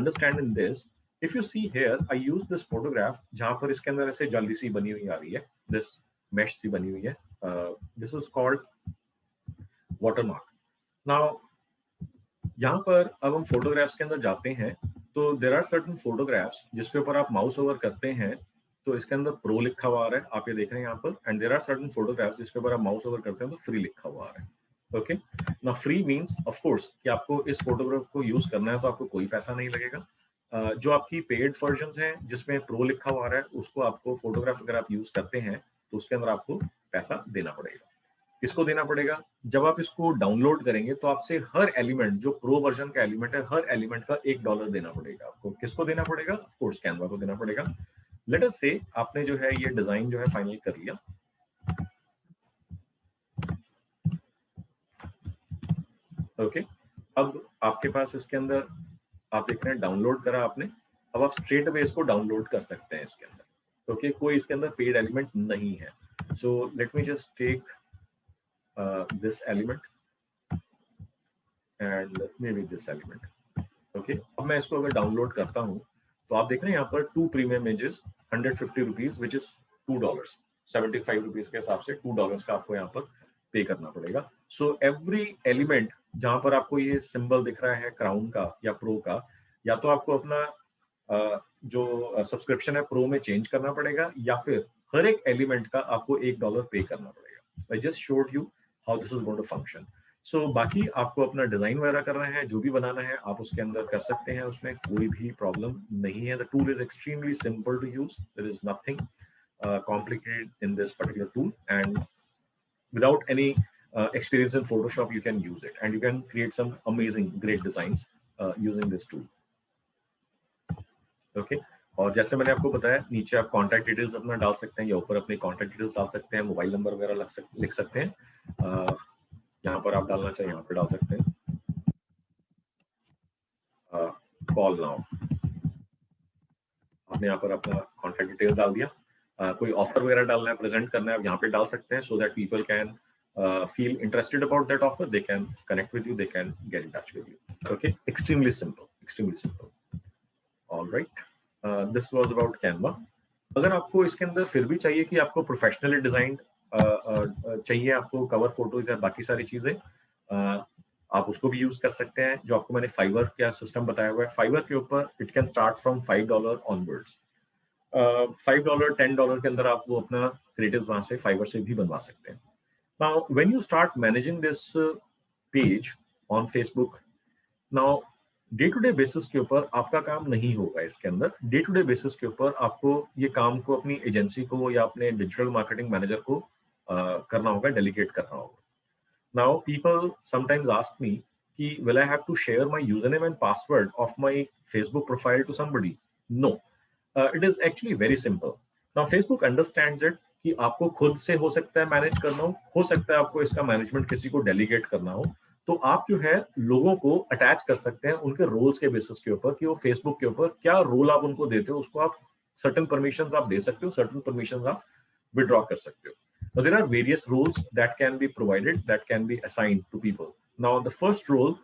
understand in this? If you see here, I use this photograph जहाँ पर इसके अंदर ऐसे जल्दी सी बनी हुई आ रही है, this mesh सी बनी हुई है. This is called watermark. Now, यहाँ पर अब हम फोटोग्राफ्स के अंदर जाते हैं तो देयर आर सर्टेन फोटोग्राफ्स जिसके ऊपर आप माउस ओवर करते हैं तो इसके अंदर प्रो लिखा हुआ आ रहा है, आप ये देख रहे हैं यहाँ पर. And there are certain photographs जिसके ऊपर आप माउस ओवर करते हैं तो फ्री लिखा हुआ आ रहा है. Okay, now free means of course कि आपको इस फोटोग्राफ को यूज करना है तो आपको कोई पैसा नहीं लगेगा. जो आपकी पेड वर्जन हैं जिसमें प्रो लिखा हुआ आ रहा है उसको आपको फोटोग्राफ अगर आप यूज करते हैं तो उसके अंदर आपको पैसा देना पड़ेगा. किसको देना पड़ेगा? जब आप इसको डाउनलोड करेंगे तो आपसे हर एलिमेंट जो प्रो वर्जन का एलिमेंट है हर एलिमेंट का $1 देना पड़ेगा आपको. किसको देना पड़ेगा? ऑफ कोर्स कैनवा को देना पड़ेगा. लेट अस से आपने जो है ये डिजाइन जो है फाइनल कर लिया. ओके, अब आपके पास इसके अंदर आप देख रहे हैं डाउनलोड करा आपने. अब आप स्ट्रेट अवे इसको डाउनलोड कर सकते हैं इसके अंदर. ओके, कोई इसके अंदर पेड एलिमेंट नहीं है. So let me just take this element and maybe this element. Okay, अब मैं इसको अगर डाउनलोड करता हूँ तो आप देख रहे हैं यहाँ पर 2 premium images 150 rupees which is $2. 75 rupees के हिसाब से $2 का आपको यहाँ पर पे करना पड़ेगा. सो एवरी एलिमेंट जहाँ पर आपको ये सिंबल दिख रहा है क्राउन का या प्रो का या तो आपको अपना जो सब्सक्रिप्शन है प्रो में चेंज करना पड़ेगा, या फिर हर एक एलिमेंट का आपको $1 पे करना पड़ेगा। I just showed you how this is going to function. So बाकी आपको अपना डिजाइन वगैरह करना है, जो भी बनाना है आप उसके अंदर कर सकते हैं, उसमें कोई भी प्रॉब्लम नहीं है। The tool is extremely simple to use, there is nothing complicated in this particular tool, and without any experience in Photoshop you can use it and you can create some amazing great designs using this tool. Okay, और जैसे मैंने आपको बताया नीचे आप कॉन्टैक्ट डिटेल्स अपना डाल सकते हैं या ऊपर अपने कॉन्टैक्ट डिटेल्स डाल सकते हैं, मोबाइल नंबर वगैरह लिख सकते हैं, यहाँ पर आप डालना चाहिए यहाँ पर डाल सकते हैं, कॉल नाउ, आपने यहाँ पर अपना कॉन्टैक्ट डिटेल डाल दिया। कोई ऑफर वगैरह डालना है, प्रेजेंट करना है, आप यहाँ पे डाल सकते हैं, so that people can feel interested about that offer, they can connect with you, they can get in touch with you. Okay, extremely simple, extremely simple. All right, this was about Canva. अगर आपको इसके अंदर फिर भी चाहिए कि आपको प्रोफेशनली डिजाइन चाहिए, आपको कवर फोटोज या बाकी सारी चीजें, आप उसको भी यूज कर सकते हैं। जो आपको मैंने फाइवर का सिस्टम बताया हुआ है, फाइवर के ऊपर it can start from $5 onwards. $5 $10 के अंदर आप वो अपना क्रिएटिव वहां से फाइवर से भी बनवा सकते हैं। Now, when you start managing this page on Facebook, now day-to-day basis के ऊपर आपका काम नहीं होगा इसके अंदर। day-to-day basis के ऊपर आपको ये काम को अपनी एजेंसी को या अपने डिजिटल मार्केटिंग मैनेजर को करना होगा, डेलीगेट करना होगा। Now, people sometimes ask me कि will I have to share my username and password of my Facebook profile to somebody? No, it is actually very simple. Now, Facebook understands it कि आपको खुद से हो सकता है मैनेज करना हो सकता है आपको इसका मैनेजमेंट किसी को डेलीगेट करना हो, तो आप जो है लोगों को अटैच कर सकते हैं उनके रोल्स के बेसिस के ऊपर कि वो फेसबुक के ऊपर क्या रोल आप उनको देते हो, उसको आप सर्टेन परमिशंस आप दे सकते हो, सर्टेन परमिशंस आप विड्रॉ कर सकते हो। Now, there are various roles that can be provided, that can be assigned to people. Now, the first role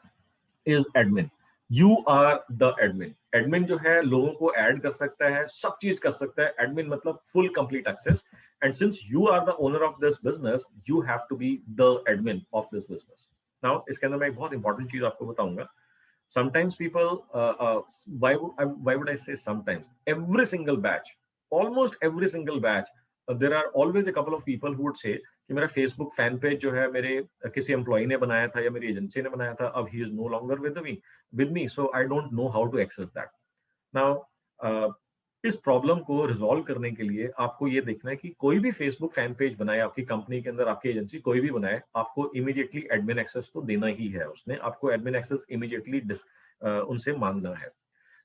is admin. You are the admin. Admin जो है लोगों को ऐड कर सकता है, सब चीज कर सकता है। Admin मतलब full complete access. And since you are the owner of this business, you have to be the admin of this business. Now, इसके अंदर मैं एक बहुत important चीज आपको बताऊंगा। Sometimes people, why would I say sometimes? Every single batch, almost every single batch, there are always a couple of people who would say कि मेरा Facebook फैन पेज जो है मेरे किसी एम्प्लॉई ने बनाया था या मेरी एजेंसी ने बनाया था, अब he is no longer with me, so I don't know how to access that. Now, इस प्रॉब्लम को रिजॉल्व करने के लिए आपको ये देखना है कि कोई भी फेसबुक फैन पेज बनाए आपकी कंपनी के अंदर, आपकी एजेंसी कोई भी बनाए, आपको इमीडिएटली एडमिन एक्सेस तो देना ही है, उसने आपको एडमिन एक्सेस इमीडिएटली उनसे मांगना है।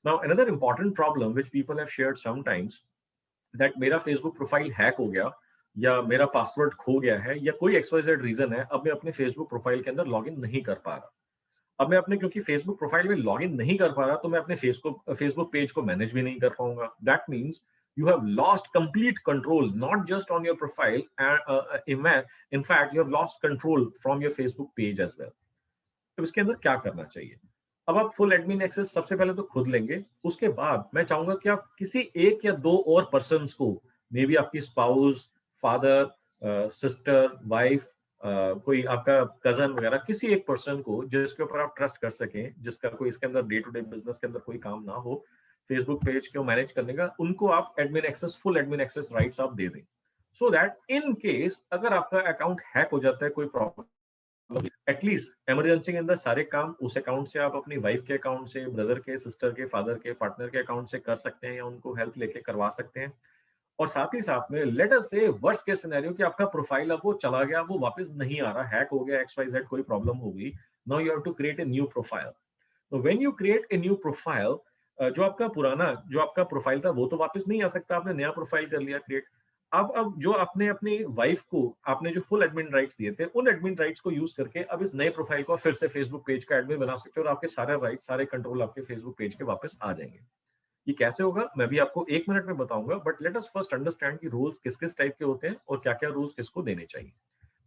Now another important problem which people have shared sometimes that मेरा फेसबुक प्रोफाइल हैक हो गया या मेरा पासवर्ड खो गया है या कोई XYZ रीजन है, अब मैं अपने फेसबुक प्रोफाइल के अंदर लॉगिन नहीं कर पा रहा। अब मैं अपने क्योंकि फेसबुक प्रोफाइल में लॉगिन नहीं कर पा रहा तो मैं अपने फेसबुक पेज को मैनेज भी नहीं कर पाऊंगा। That means you have lost complete control, not just on your profile, in fact you have lost control from your Facebook page as well. तो इसके अंदर क्या करना चाहिए? अब आप फुल एडमिन एक्सेस सबसे पहले तो खुद लेंगे, उसके बाद मैं चाहूंगा कि आप किसी एक या दो और पर्सन्स को, मे बी आपकी स्पाउस, फादर, सिस्टर, वाइफ, कोई आपका कजन वगैरह, किसी एक पर्सन को जिसके ऊपर आप ट्रस्ट कर सकें, जिसका कोई इसके अंदर डे टू डे बिजनेस के अंदर कोई काम ना हो फेसबुक पेज को मैनेज करने का, उनको आप admin access, full admin access rights आप दे दें, सो दैट इन केस अगर आपका अकाउंट हैक हो जाता है, कोई प्रॉब्लम, एटलीस्ट इमरजेंसी के अंदर सारे काम उस अकाउंट से आप अपनी वाइफ के अकाउंट से, ब्रदर के, सिस्टर के, फादर के, पार्टनर के अकाउंट से कर सकते हैं या उनको हेल्प लेके करवा सकते हैं। और साथ ही साथ में लेट अस से वर्स्ट केस सिनेरियो कि आपका प्रोफाइल अब वो चला गया, वो वापस नहीं आ रहा, हैक हो गया, XYZ कोई प्रॉब्लम हो गई, now you have to create a new profile. तो when you create a new profile, जो आपका पुराना जो आपका प्रोफाइल था वो तो वापस नहीं आ सकता, आपने नया प्रोफाइल कर लिया क्रिएट। अब जो आपने अपनी वाइफ को आपने जो फुल एडमिन राइट्स दिए थे, उन एडमिन राइट्स को यूज करके अब इस नए प्रोफाइल को फिर से फेसबुक पेज का एडमिन बना सकते हो और आपके सारे राइट्स, सारे कंट्रोल आपके फेसबुक पेज के वापस आ जाएंगे। ये कैसे होगा मैं भी आपको 1 मिनट में बताऊंगा, but let us first understand कि रूल्स किस किस टाइप के होते हैं और क्या क्या रूल्स किसको देने चाहिए।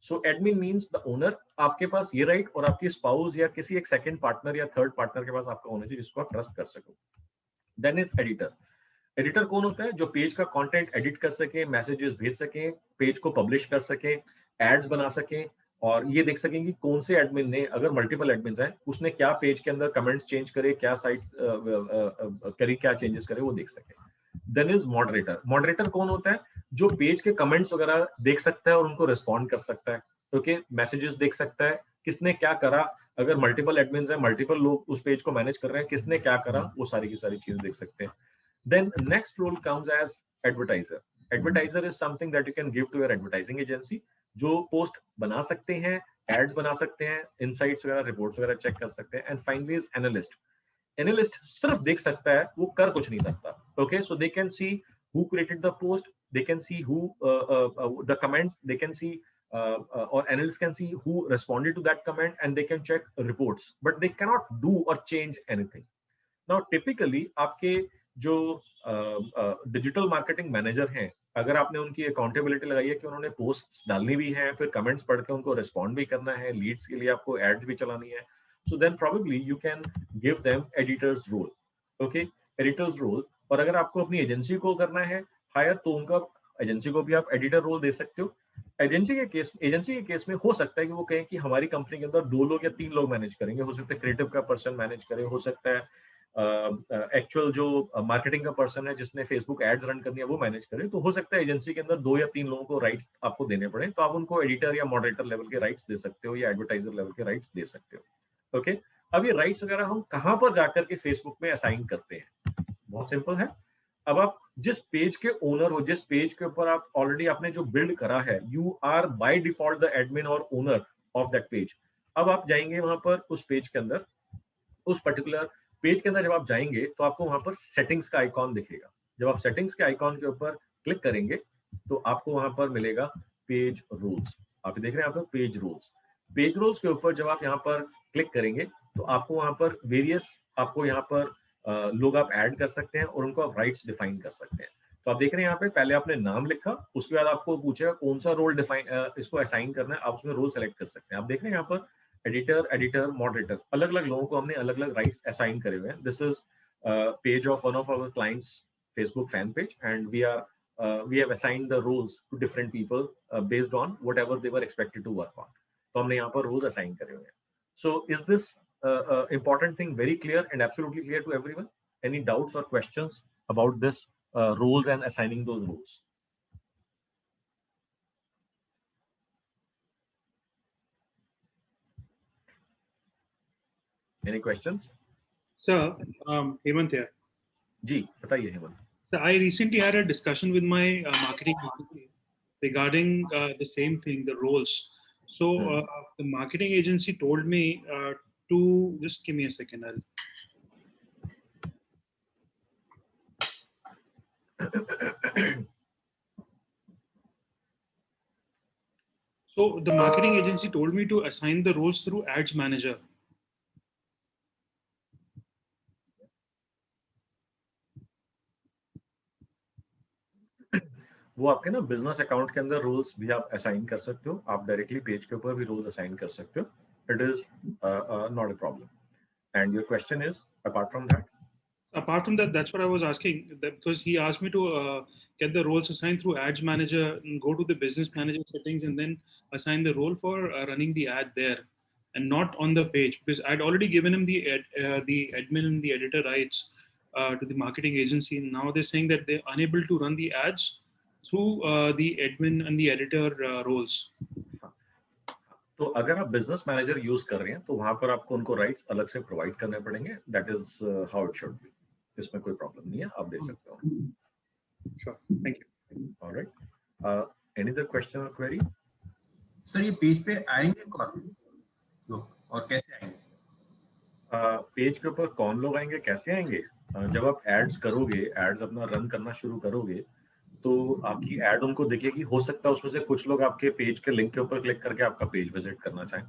सो एडमिन मींस द ओनर, आपके पास ये राइट और आपकी स्पाउस या किसी एक सेकंड पार्टनर या थर्ड पार्टनर के पास आपका होना चाहिए जिसको आप ट्रस्ट कर सको। Then is editor. एडिटर कौन होता है? जो पेज का कंटेंट एडिट कर सके, मैसेजेस भेज सके, पेज को पब्लिश कर सके, एड्स बना सके और ये देख सकें कि कौन से एडमिन ने, अगर मल्टीपल एडमिन हैं, उसने क्या पेज के अंदर कमेंट्स चेंज करे, क्या साइट्स करी, क्या चेंजेस करे, वो देख सके। Then is moderator. मॉडरेटर कौन होता है? जो पेज के कमेंट्स वगैरह देख सकता है और उनको रिस्पॉन्ड कर सकता है, ओके, मैसेजेस देख सकता है, किसने क्या करा, अगर मल्टीपल एडमिन है, मल्टीपल लोग उस पेज को मैनेज कर रहे हैं, किसने क्या करा, वो सारी की सारी चीजें देख सकते हैं। Then next role comes as advertiser. Advertiser is something that you can give to your advertising agency, जो पोस्ट बना सकते हैं, एड्स बना सकते हैं, इनसाइट्स वगैरह, रिपोर्ट्स वगैरह चेक कर सकते हैं। And finally is analyst. Analyst सिर्फ देख सकता है, वो कर कुछ नहीं सकता, okay. So they can see who created the post, they can see who the comments, they can see or analysts can see who responded to that comment, and they can check reports, but they cannot do or change anything. Now typically आपके जो डिजिटल मार्केटिंग मैनेजर हैं, अगर आपने उनकी अकाउंटेबिलिटी लगाई है कि उन्होंने पोस्ट्स डालनी भी है, फिर कमेंट्स पढ़ के उनको रिस्पॉन्ड भी करना है, लीड्स के लिए आपको एड्स भी चलानी है, so then probably you can give them editor's role, okay, editor's role। और अगर आपको अपनी एजेंसी को करना है हायर, तो उनका एजेंसी को भी आप एडिटर रोल दे सकते हो। एजेंसी के केस में हो सकता है कि वो कहें कि हमारी कंपनी के अंदर 2 लोग या 3 लोग मैनेज करेंगे, हो सकता है क्रिएटिव का पर्सन मैनेज करे, हो सकता है एक्चुअल जो मार्केटिंग का पर्सन है जिसने फेसबुक एड्स रन करनी है वो मैनेज करे, तो हो सकता है एजेंसी के अंदर 2 या 3 लोगों को राइट्स आपको देने पड़े, तो आप उनको एडिटर या मॉडरेटर लेवल के राइट्स दे सकते हो या एडवर्टाइजर लेवल के राइट्स दे सकते हो, ओके। अब ये राइट्स वगैरह हम कहाँ पर जाकर के फेसबुक में असाइन करते हैं? बहुत सिंपल है। अब आप जिस पेज के ओनर हो, जिस पेज के ऊपर आप ऑलरेडी आपने जो बिल्ड करा है, you are by default the admin और ओनर ऑफ दैट पेज। अब आप जाएंगे वहां पर उस पेज के अंदर, उस पर्टिकुलर पेज के अंदर जब आप जाएंगे तो आपको वहां पर सेटिंग्स का आइकॉन दिखेगा। जब आप सेटिंग्स के आइकॉन के ऊपर क्लिक करेंगे तो आपको वहां पर मिलेगा पेज रूल्स। आप देख रहे हैं यहाँ पर पेज रूल्स। पेज रूल्स के ऊपर जब आप यहाँ पर क्लिक करेंगे तो आपको वहां पर वेरियस, आपको यहाँ पर लोग आप ऐड कर सकते हैं और उनको आप राइट्स डिफाइन कर सकते हैं। तो आप देख रहे हैं यहाँ पे पहले आपने नाम लिखा, उसके बाद आपको पूछेगा कौन सा रोल डिफाइन इसको असाइन करना है, आप उसमें रोल सेलेक्ट कर सकते हैं। आप देख रहे हैं यहाँ पर एडिटर, मॉडरेटर, अलग अलग लोगों को हमने अलग अलग राइट्स असाइन करे हुए हैं। This is page of one of our clients Facebook fan page, and we have assigned the roles to different people based on whatever they were expected to work on. तो हमने यहाँ पर roles assign करे हुए हैं। So is this important thing very clear and absolutely clear to everyone? Any doubts or questions about this roles and assigning those roles? Any questions? Sir, Hemant here. जी बताइए Hemant. So I recently had a discussion with my marketing agency regarding the same thing, the roles. So the marketing agency told me to just give me a second. So the marketing agency told me to assign the roles through Ads Manager. वो आपके ना बिजनेस अकाउंट के अंदर रोल्स भी आप असाइन कर सकते हो, आप डायरेक्टली पेज के ऊपर भी रोल्स असाइन कर सकते हो। It is not a problem. And your question is apart from that? Apart from that, that's what I was asking, that because he asked me to get the roles assigned through Ads Manager, and go to the business manager settings, and then assign the role for running the ad there, and not on the page, because I'd already given him the admin and the editor rights to the marketing agency. And now they're saying that they're unable to run the ads through the admin and the editor roles. तो अगर आप बिजनेस मैनेजर यूज कर रहे हैं तो वहां पर आपको उनको राइट्स अलग से प्रोवाइड करने पड़ेंगे। That is how it should be. इसमें कोई प्रॉब्लम नहीं है, आप दे सकते हो। Sure, thank you. Alright, any other question और क्वेरी? सर ये पेज पे आएंगे कौन लोग और कैसे आएंगे? पेज के ऊपर कौन लोग आएंगे, कैसे आएंगे? जब आप एड्स करोगे, एड्स अपना रन करना शुरू करोगे तो आपकी एड उनको दिखेगी। हो सकता है उसमें से कुछ लोग आपके पेज के लिंक के ऊपर क्लिक करके आपका पेज विजिट करना चाहें,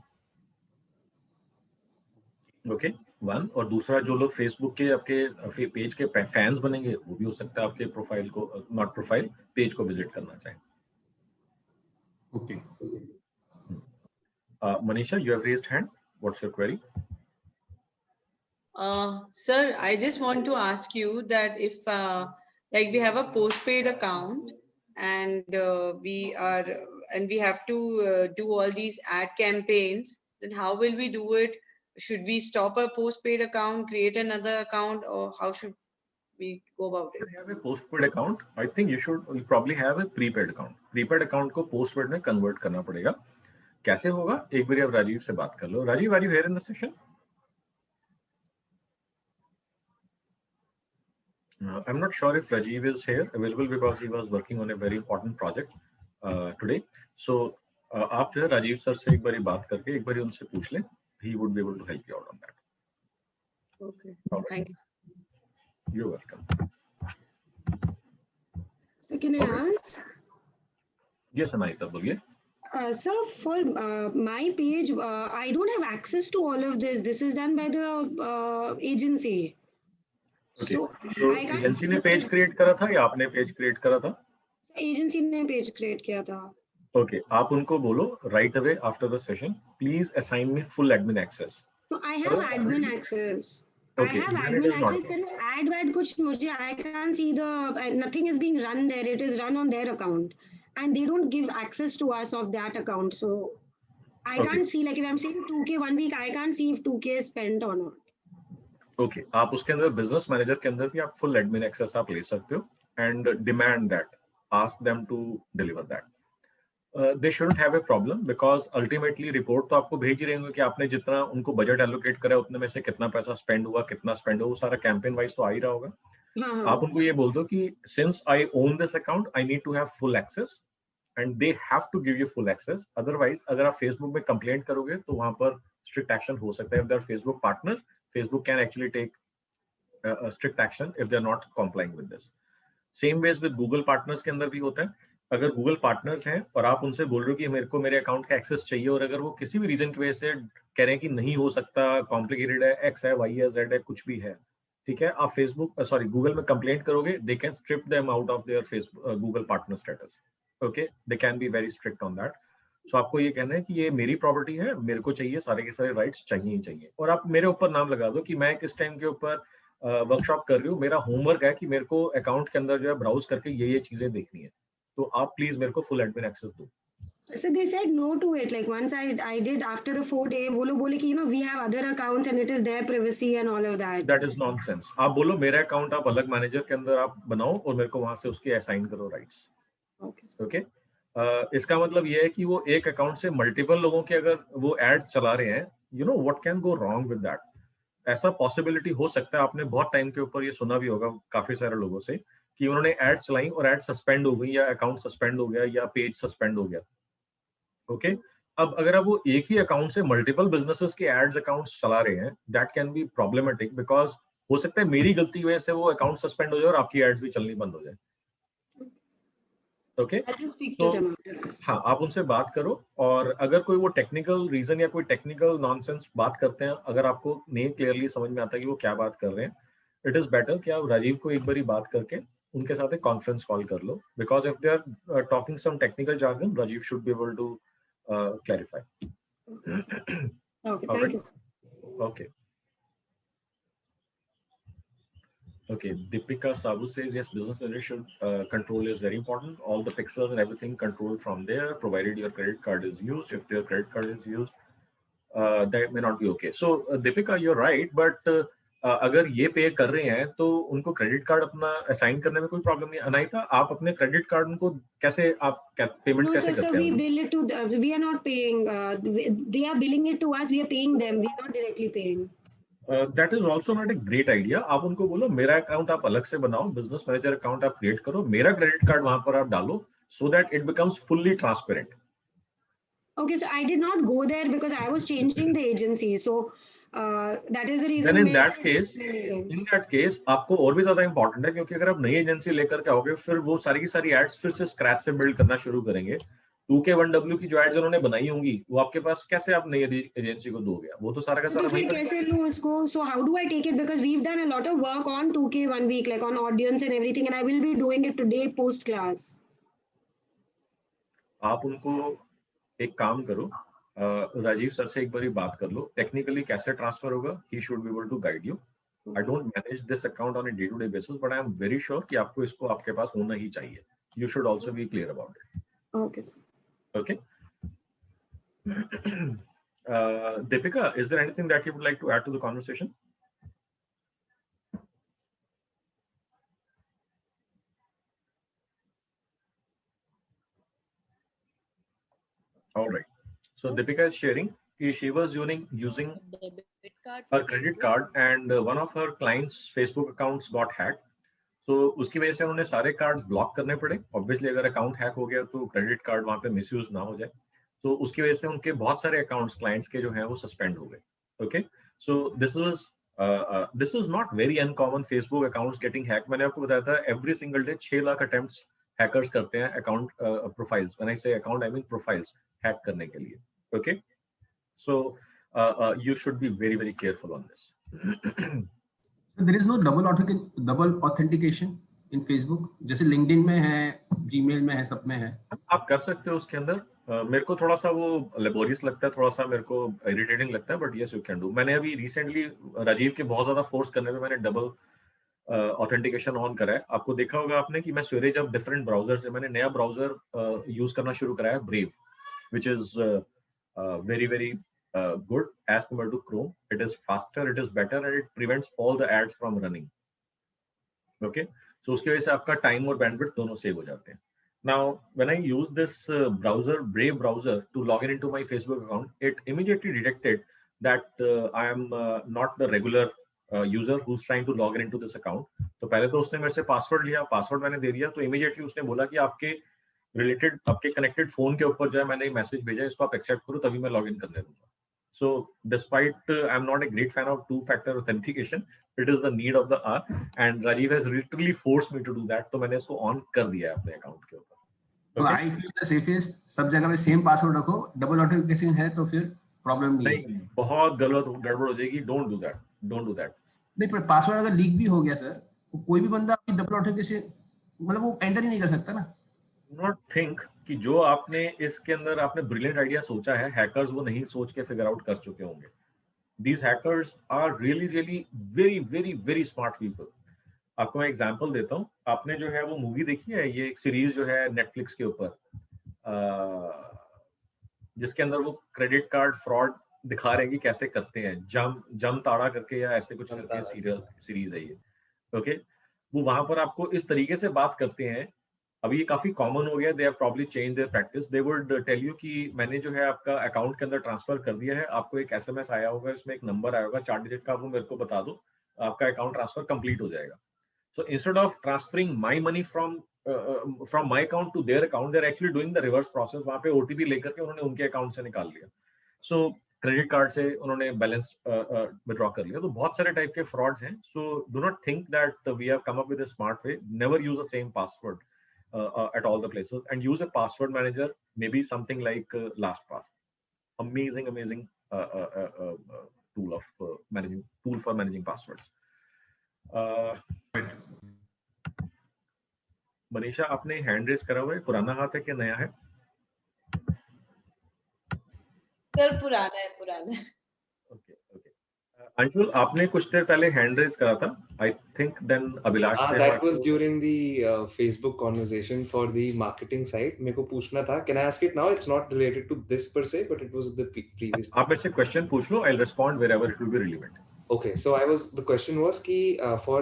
ओके, वन। और दूसरा, जो लोग फेसबुक के आपके पेज के फैंस बनेंगे वो भी हो सकता है आपके प्रोफाइल को, नॉट प्रोफाइल, पेज को विजिट करना चाहें। Okay. Manisha, you have raised hand. What's your query? Sir, I just want to ask you that if like we have a postpaid account and we are and we have to do all these ad campaigns, then how will we do it? Should we stop a postpaid account, create another account, or how should we go about it? If you have a postpaid account, I think you probably have a prepaid account. Prepaid account को postpaid में convert करना पड़ेगा. कैसे होगा? एक बार आप राजीव से बात कर लो. Rajiv, are you here in the session? I'm not sure if Rajiv is here available because he was working on a very important project today. So आप जो है राजीव सर से एक बार बात करके एक बार उनसे पूछ लें. He would be able to help you out on that. Okay. Right. Thank you. You're welcome. So can I ask? Yes, Anahita, बोलिए. Sir, for my page, I don't have access to all of this. This is done by the agency. Okay. So I can't agency ने page create करा था या आपने page create करा था? Agency ने page create किया था. Okay, आप उनको बोलो right away after the session, please assign me full admin access. So I have admin access. Okay, I have then it admin is not access, but ad kuch mujhe, I can't see nothing is being run there. It is run on their account, and they don't give access to us of that account. So I can't see, like if I'm saying 2K 1 week, I can't see if 2K is spent or not. Okay, आप उसके अंदर business manager के अंदर भी आप full admin access आप ले सकते हो and demand that, ask them to deliver that. They shouldn't have a problem because ultimately report तो आपको भेज ही रहे होंगे कि आपने जितना उनको बजट एलोकेट करा उतने में से कितना पैसा स्पेंड हुआ, कितना स्पेंड हुआ, वो सारा कैंपेन वाइज तो आ ही रहा होगा. आप उनको ये बोल दो कि since I own this account, I need to have full access and they have to give you full access. Otherwise, अगर आप Facebook में कंप्लेंट करोगे तो वहां पर strict action हो सकता है. If they are Facebook partners, Facebook can actually take a strict action if they are not complying with this. Same ways with Google partners के अंदर भी होता है. अगर Google partners हैं और आप उनसे बोल रहे हो कि मेरे को मेरे अकाउंट का एक्सेस चाहिए और अगर वो किसी भी रीजन की वजह से कह रहे हैं कि नहीं हो सकता, कॉम्प्लिकेटेड है, एक्स है, वाई है, जेड है, कुछ भी है, ठीक है, आप गूगल में कंप्लेंट करोगे, they can strip them out of their Facebook Google partner status. Okay, they can be very strict on that. So आपको ये कहना है कि ये मेरी प्रॉपर्टी है, मेरे को चाहिए, सारे के सारे राइट्स चाहिए ही चाहिए. और आप मेरे ऊपर नाम लगा दो कि मैं किस टाइम के ऊपर वर्कशॉप कर रही हूँ, मेरा होमवर्क है कि मेरे को अकाउंट के अंदर जो है ब्राउज करके ये चीजें देखनी है, तो आप प्लीज मेरे को फुल एडमिन एक्सेस दो. So they said no to it. Like once I did after the 4 day, वो लोग बोले कि you know we have other accounts and it is their privacy and all of that. That is nonsense. आप बोलो मेरा अकाउंट आप अलग मैनेजर के अंदर आप बनाओ और मेरे को वहां से उसके असाइन करो राइट्स. ओके. इसका मतलब ये है कि वो एक अकाउंट से मल्टीपल लोगों के अगर वो एड्स चला रहे हैं, you know what can go wrong with that. ऐसा पॉसिबिलिटी हो सकता है, आपने बहुत टाइम के ऊपर ये सुना भी होगा काफी सारे लोगों से कि उन्होंने एड्स चलाई और एड सस्पेंड हो गई या अकाउंट सस्पेंड हो गया या पेज सस्पेंड हो गया. ओके, अब अगर आप वो एक ही अकाउंट से मल्टीपल बिजनेसेस के एड्स अकाउंट्स चला रहे हैं, that can be problematic because हो सकता है मेरी गलती की वजह से वो अकाउंट सस्पेंड हो जाए और आपकी एड्स भी चलनी बंद हो जाए. ओके, तो हाँ, आप उनसे बात करो और अगर कोई वो टेक्निकल रीजन या कोई टेक्निकल नॉनसेंस बात करते हैं, अगर आपको नहीं क्लियरली समझ में आता कि वो क्या बात कर रहे हैं, इट इज बेटर कि आप राजीव को एक बारी बात करके उनके साथ एक कॉन्फ्रेंस कॉल कर लो, because if they are talking some technical jargon, Rajiv should be able to clarify. Okay, thank you. Okay. Okay, Deepika Sabu says yes, business manager should control is very important. All the pixels and everything controlled from there, provided your credit card is used. If your credit card is used, that may not be okay. So Deepika, you're right, but अगर ये पे कर रहे हैं तो उनको क्रेडिट कार्ड अपना असाइन करने में कोई प्रॉब्लम नहीं. अनायता, आप अपने क्रेडिट कार्ड उनको कैसे आप पेमेंट कैसे करते हैं? No, sir, we bill it to them. We are not paying. They are billing it to us. We are paying them. We are not directly paying. That is also not a great idea. आप उनको बोलो मेरा अकाउंट आप अलग से बनाओ, बिजनेस मैनेजर अकाउंट आप क्रिएट करो, मेरा क्रेडिट कार्ड वहां पर आप डालो, so that it becomes fully transparent. Okay, so I did not go there because I was changing the agency. So that is the reason. Then in that case, आपको और भी ज्यादा इंपॉर्टेंट है, क्योंकि अगर आप नई एजेंसी लेकर के आओगे, फिर वो सारी की सारी एड्स फिर से स्क्रैच से बिल्ड करना शुरू करेंगे. 2K1W की जो एड्स उन्होंने बनाई होंगी वो आपके पास कैसे आप नई एजेंसी को दोगे? वो तो सारा का सारा तो फिर कैसे लूं इसको? So how do I take it? Because we've done a lot of work on 2K 1 week, like on audience and everything, and I will be doing it today post class. आप उनको एक काम करो, राजीव सर से एक बार बात कर लो, टेक्निकली कैसे ट्रांसफर होगा, he should be able to guide you. I don't manage this account on a day-to-day basis, but I am very sure कि आपको इसको आपके पास होना ही चाहिए. You should also be clear about it. Okay. Okay. Deepika, is there anything that you would like to add to the conversation? All right. So Deepika is sharing she was using her credit card and one of her clients' Facebook accounts got hacked. So उसकी वजह से उन्होंने सारे कार्ड्स ब्लॉक करने पड़े. Obviously अगर अकाउंट हैक हो गया तो क्रेडिट कार्ड वहाँ पे मिसयूज ना हो जाए. तो उसकी वजह से उनके बहुत सारे अकाउंट्स क्लाइंट्स के जो हैं वो सस्पेंड हो गए. Okay, so this was not very uncommon. Facebook accounts getting hack, मैंने आपको बताया था every single day 6 lakh attempts hackers करते हैं अकाउंट प्रोफाइल्स. व्हेन आई से account I mean profiles hack करने के लिए. Okay, so you should be very very careful on this. So there is no double authentication in Facebook. जैसे LinkedIn में है, Gmail में है, सब में है. आप कर सकते हो उसके अंदर. मेरे को थोड़ा सा वो लेबोरियस लगता है, थोड़ा सा मेरे को इरिटेटिंग लगता है, but yes you can do. मैंने अभी रिसेंटली राजीव के बहुत ज्यादा फोर्स करने पे मैंने डबल ऑथेंटिकेशन ऑन करा है. आपको देखा होगा आपने कि मैं सवेरे जब डिफरेंट ब्राउजर से मैंने नया ब्राउजर यूज करना शुरू कराया, brave, which is very very good as compared to Chrome. It is faster, it is better, and it prevents all the ads from running. Okay, so उसकी वजह से आपका टाइम और बैंडविड्थ दोनों सेव हो जाते हैं. Now, when I use this browser, Brave browser, to log into my Facebook account, it immediately detected that I am not the regular user who's trying to log into this account. तो पहले तो उसने मेरे से पासवर्ड लिया, पासवर्ड मैंने दे दिया, तो इमीडिएटली उसने बोला कि आपके रिलेटेड, आपके कनेक्टेड फोन के ऊपर जो है मैंने मैसेज भेजा, इसको आप एक्सेप्ट करो तभी मैं लॉग इन करने दूंगा. So despite I'm not a great fan of two-factor authentication, it is the need of the hour, and Rajiv has literally forced me to do that. तो मैंने इसको ऑन कर दिया है अपने अकाउंट के ऊपर. तो I feel the safest, सब जगह में सेम पासवर्ड रखो. डबल ऑथेंटिकेशन है तो फिर प्रॉब्लम नहीं. बहुत गलत गड़बड़ हो जाएगी. Don't do that. Don't do that. नहीं, पर पासवर्ड अगर लीक भी हो गया सर, तो कोई भी बंदा अपनी डबल ऑथेंटिकेशन मतलब वो एंटर ही नहीं कर सकता ना. Not think कि जो आपने इसके अंदर आपने ब्रिलियंट आइडिया सोचा है, हैकर्स वो नहीं सोच के फिगर आउट कर चुके होंगे. These hackers are really really very very very smart people. आपको मैं एग्जांपल देता हूँ. आपने जो है वो मूवी देखी है, ये एक सीरीज जो है नेटफ्लिक्स के ऊपर, जिसके अंदर वो क्रेडिट कार्ड फ्रॉड दिखा रहे हैं कि कैसे करते हैं, जम ताड़ा करके या ऐसे कुछ करके सीरीज है ये. ओके, वो वहां पर आपको इस तरीके से बात करते हैं. अभी ये काफी कॉमन हो गया. They have probably change their practice. They would tell you कि मैंने जो है आपका अकाउंट के अंदर ट्रांसफर कर दिया है, आपको एक एसएमएस आया होगा, इसमें एक नंबर आया होगा 4 डिजिट का, वो मेरे को बता दो, आपका अकाउंट ट्रांसफर कंप्लीट हो जाएगा. So instead of transferring my money from my account to their account, they are actually doing the reverse process. वहां पे ओटीपी लेकर के उन्होंने उनके अकाउंट से निकाल लिया. सो क्रेडिट कार्ड से उन्होंने बैलेंस विड्रॉ कर लिया. तो बहुत सारे टाइप के फ्रॉड्स हैं. So do not think that we have come up with a smart way. Never use the same password at all the places, and use a password manager, maybe something like LastPass. Amazing tool for managing passwords. Manisha, आपने हैंड रेज करा हुआ है, पुराना हाथ है कि नया है? सर पुराना है. ओके. अंशुल, आपने कुछ देर पहले हैंड रेज करा था. I think then Abhilash से that was during the Facebook conversation for the marketing side. मेरे को पूछना था. Can I ask it now? It's not related to this per se, but it was the previous. आप मेरे से क्वेश्चन पूछ लो. I'll respond wherever it will be relevant. Okay, so the question was कि for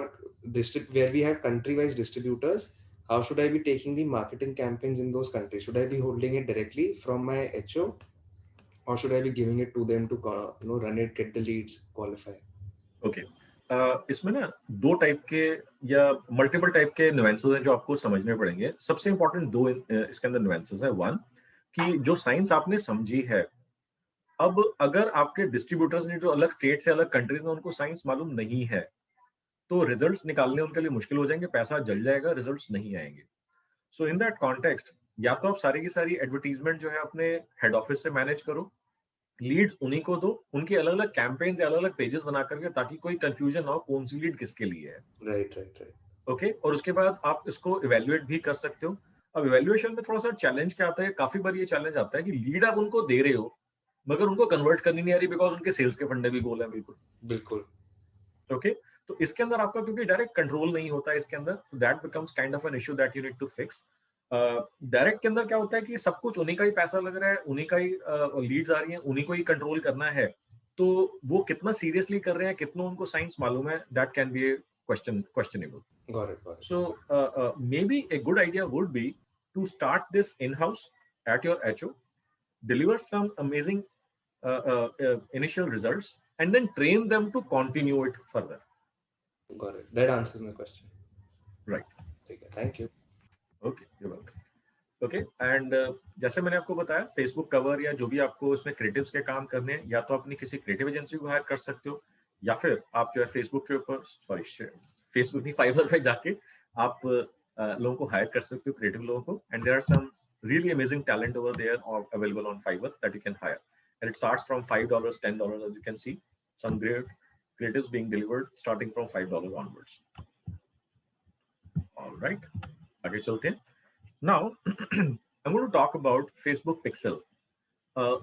where we have country-wise distributors, how should I be taking the marketing campaigns in those countries? Should I be holding it directly from my HO? Or should I be giving it to them to run it, get the leads, qualify? Okay. इसमें ना दो टाइप के या मल्टीपल टाइप के नुएंसेस हैं जो आपको समझने पड़ेंगे. सबसे इंपॉर्टेंट दो इसके अंदर नुएंसेस है. वन, कि जो साइंस आपने समझी है, अब अगर आपके डिस्ट्रीब्यूटर्स ने जो अलग स्टेट से अलग कंट्रीज में उनको साइंस मालूम नहीं है, तो रिजल्ट्स निकालने उनके लिए मुश्किल हो जाएंगे, पैसा जल जाएगा, रिजल्ट्स नहीं आएंगे. सो इन दैट कॉन्टेक्स्ट, या तो आप सारी की सारी एडवर्टीजमेंट जो है अपने हेड ऑफिस से मैनेज करो, लीड्स उन्हीं को दो, उनके अलग अलग कैंपेन्स या अलग अलग पेजेस बना करके, ताकि कोई कंफ्यूजन ना हो कौन सी लीड किसके लिए है. राइट. ओके. और उसके बाद आप इसको इवेल्युएट भी कर सकते हो. अब इवेल्युएशन में थोड़ा सा चैलेंज क्या आता है, काफी बार ये चैलेंज आता है कि लीड आप उनको दे रहे हो मगर उनको कन्वर्ट करनी नहीं आ रही, बिकॉज उनके सेल्स के फंडे भी गोल हैं. बिल्कुल. ओके. तो इसके अंदर आपका क्योंकि डायरेक्ट कंट्रोल नहीं होता है इसके अंदर, that becomes kind of an issue that you need to fix. Direct के अंदर क्या होता है कि सब कुछ उन्हीं का ही पैसा लग रहा है, उन्हीं का ही लीड्स आ रही हैं, उन्हीं को ही कंट्रोल करना है, तो वो कितना सीरियसली कर रहे हैं, कितना उनको साइंस मालूम है, that can be A questionable. Got it. So maybe a good idea would be to start this in-house at your HO, deliver some amazing initial results, and then train them to continue it further. Got it. That answers my question. Right. Okay, thank you. Okay, you're welcome. Okay, and जैसे मैंने आपको बताया, फेसबुक कवर या जो भी आपको इसमें क्रिएटिव्स के काम करने हैं, या तो अपनी किसी क्रिएटिव एजेंसी को हायर कर सकते हो, या फिर आप जो है फेसबुक के ऊपर, फेसबुक नहीं, फाइवर पे जाके आप लोगों को हायर कर सकते हो, क्रिएटिव लोगों को, and there are some really amazing talent over there or available on Fiverr that you can hire, and it starts from $5, $10, as you can see some great creatives being delivered starting from $5 onwards. All right, आगे चलते हैं. Now I'm going to talk about Facebook Pixel.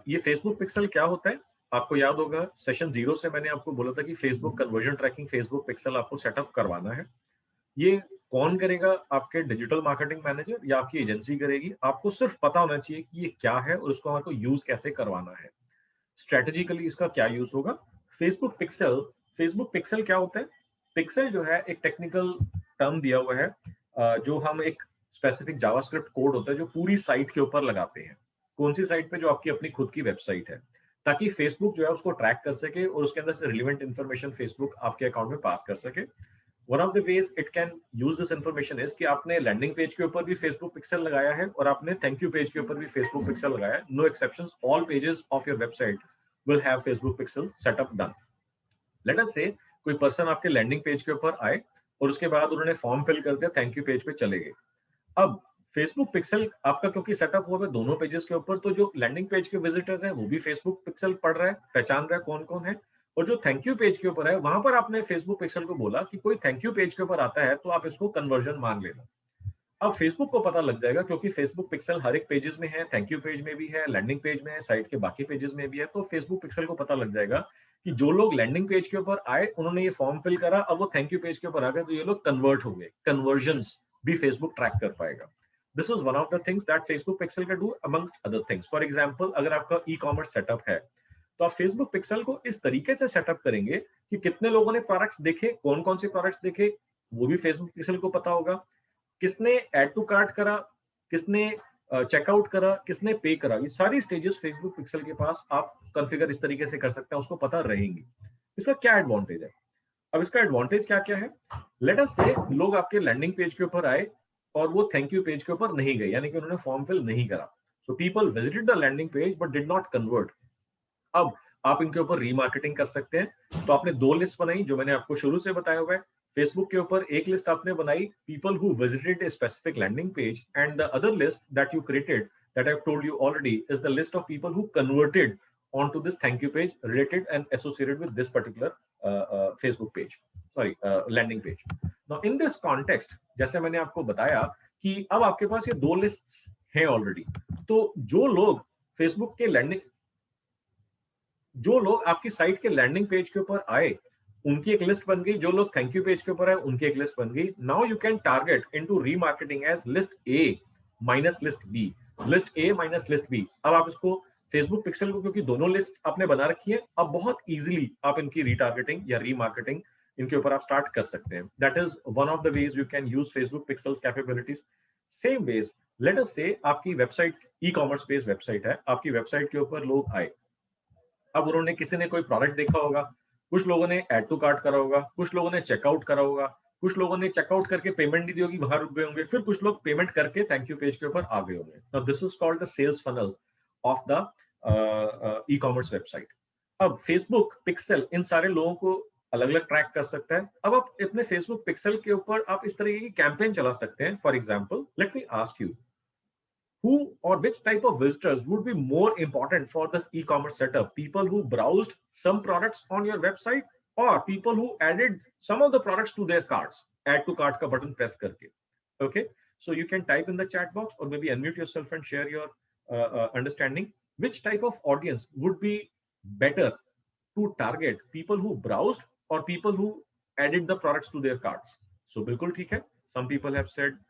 ये Facebook Pixel क्या होता है? आपको याद होगा सेशन 0 से मैंने आपको बोला था कि Facebook conversion tracking Facebook Pixel आपको सेटअप करवाना है. ये कौन करेगा? आपके डिजिटल मार्केटिंग मैनेजर या आपकी एजेंसी करेगी. आपको सिर्फ पता होना चाहिए कि ये क्या है और उसको आपको यूज कैसे करवाना है. स्ट्रेटेजिकली इसका क्या यूज होगा. फेसबुक पिक्सल क्या होता है? पिक्सल जो है एक टेक्निकल टर्म दिया हुआ है, जो हम एक स्पेसिफिक जावास्क्रिप्ट कोड होता है जो पूरी साइट के ऊपर लगाते हैं. कौन सी साइट पे? जो आपकी अपनी खुद की वेबसाइट है, ताकि फेसबुक जो है उसको ट्रैक कर सके और उसके अंदर से रिलेवेंट इन्फॉर्मेशन फेसबुक आपके अकाउंट में पास कर सके. One of the ways it can use this information is कि आपने लैंडिंग पेज के ऊपर भी फेसबुक पिक्सल लगाया है और आपने थैंक यू पेज के ऊपर भी फेसबुक पिक्सल लगाया है. No exceptions, all pages of your website will have Facebook pixel setup done. Let us say कोई पर्सन आपके लैंडिंग पेज के ऊपर आए और उसके बाद उन्होंने फॉर्म फिल कर दिया, थैंक यू पेज पे चले गए. अब फेसबुक पिक्सल आपका क्योंकि सेटअप हुआ है दोनों पेजेस के ऊपर, तो जो लैंडिंग पेज के विजिटर्स हैं वो भी फेसबुक पिक्सल पढ़ रहा है, पहचान रहा है कौन कौन है, और जो थैंक यू पेज के ऊपर है वहां पर आपने फेसबुक पिक्सल को बोला कि कोई थैंक यू पेज के ऊपर आता है तो आप इसको कन्वर्जन मान लेना. अब फेसबुक को पता लग जाएगा क्योंकि फेसबुक पिक्सल हर एक पेजेस में है, थैंक यू पेज में भी है, लैंडिंग पेज में है, साइट के बाकी पेजेस में भी है. तो फेसबुक पिक्सल को पता लग जाएगा कि जो लोग लैंडिंग पेज के ऊपर आए उन्होंने ये फॉर्म फिल करा, अब वो थैंक यू पेज के ऊपर आ गए, तो ये लोग कन्वर्ट हो गए. कन्वर्जन्स भी फेसबुक ट्रैक कर पाएगा. This is one of the things that Facebook pixel can do amongst other things. For example, अगर आपका ई कॉमर्स सेटअप है तो आप फेसबुक पिक्सल को इस तरीके से सेटअप करेंगे कि कितने लोगों ने प्रोडक्ट्स देखे, कौन कौन से प्रोडक्ट्स देखे, वो भी फेसबुक पिक्सल को पता होगा. किसने ऐड टू कार्ट करा, किसने चेकआउट करा, किसने पे करा, ये सारी स्टेजेस फेसबुक पिक्सल के पास आप कॉन्फ़िगर इस तरीके से कर सकते हैं, उसको पता रहेंगी. इसका क्या एडवांटेज है? अब इसका एडवांटेज क्या क्या है? लेट अस से लोग आपके लैंडिंग पेज के ऊपर आए और वो थैंक यू पेज के ऊपर नहीं गए, यानी कि उन्होंने फॉर्म फिल नहीं करा. So people visited the landing page but did not convert. अब आप इनके ऊपर रीमार्केटिंग कर सकते हैं. तो आपने 2 लिस्ट बनाई जो मैंने आपको शुरू से बताया हुआ है. फेसबुक के ऊपर एक लिस्ट आपने बनाई, people who visited a specific landing page, and the other list that you created that I have told you already is the list of people who converted onto this thank you page related and associated with this particular Facebook page, landing page. Now in this context, जैसे मैंने आपको बताया कि अब आपके पास ये 2 लिस्ट्स हैं ऑलरेडी. तो जो लोग फेसबुक के जो लोग आपकी साइट के लैंडिंग पेज के ऊपर आए उनकी एक लिस्ट बन गई, जो लोग थैंक यू पेज के ऊपर आए उनकी एक लिस्ट बन गई. Now you can target into remarketing as list A minus list B, list A minus list B. अब आप इसको फेसबुक पिक्सल को, क्योंकि दोनों लिस्ट आपने बना रखी है, अब बहुत इजीली आप इनकी रीटारगेटिंग या रीमार्केटिंग इनके ऊपर आप स्टार्ट कर सकते हैं. That is one of the ways you can use Facebook pixels capabilities. Same ways, let us say आपकी website e commerce based website है, आपकी वेबसाइट के ऊपर लोग आए, अब उन्होंने किसी ने कोई प्रोडक्ट देखा होगा, कुछ लोगों ने ऐड टू कार्ट करा होगा, कुछ लोगों ने चेकआउट करा होगा, कुछ लोगों ने चेकआउट करके पेमेंट नहीं दी होगी, वहां रुक गए होंगे, फिर कुछ लोग पेमेंट करके थैंक यू पेज के ऊपर आ गए होंगे. Now this is called the sales funnel of the e commerce website. अब फेसबुक पिक्सल इन सारे लोगों को अलग अलग ट्रैक कर सकता है. अब आप अपने फेसबुक पिक्सल के ऊपर आप इस तरीके की कैंपेन चला सकते हैं. For example, let me ask you, who or which type of visitors would be more important for this e-commerce setup? People who browsed some products on your website, or people who added some of the products to their carts? Add to cart ka button press karke. Okay, so you can type in the chat box or maybe unmute yourself and share your understanding. Which type of audience would be better to target? People who browsed or people who added the products to their carts? So bilkul theek hai. Some people have said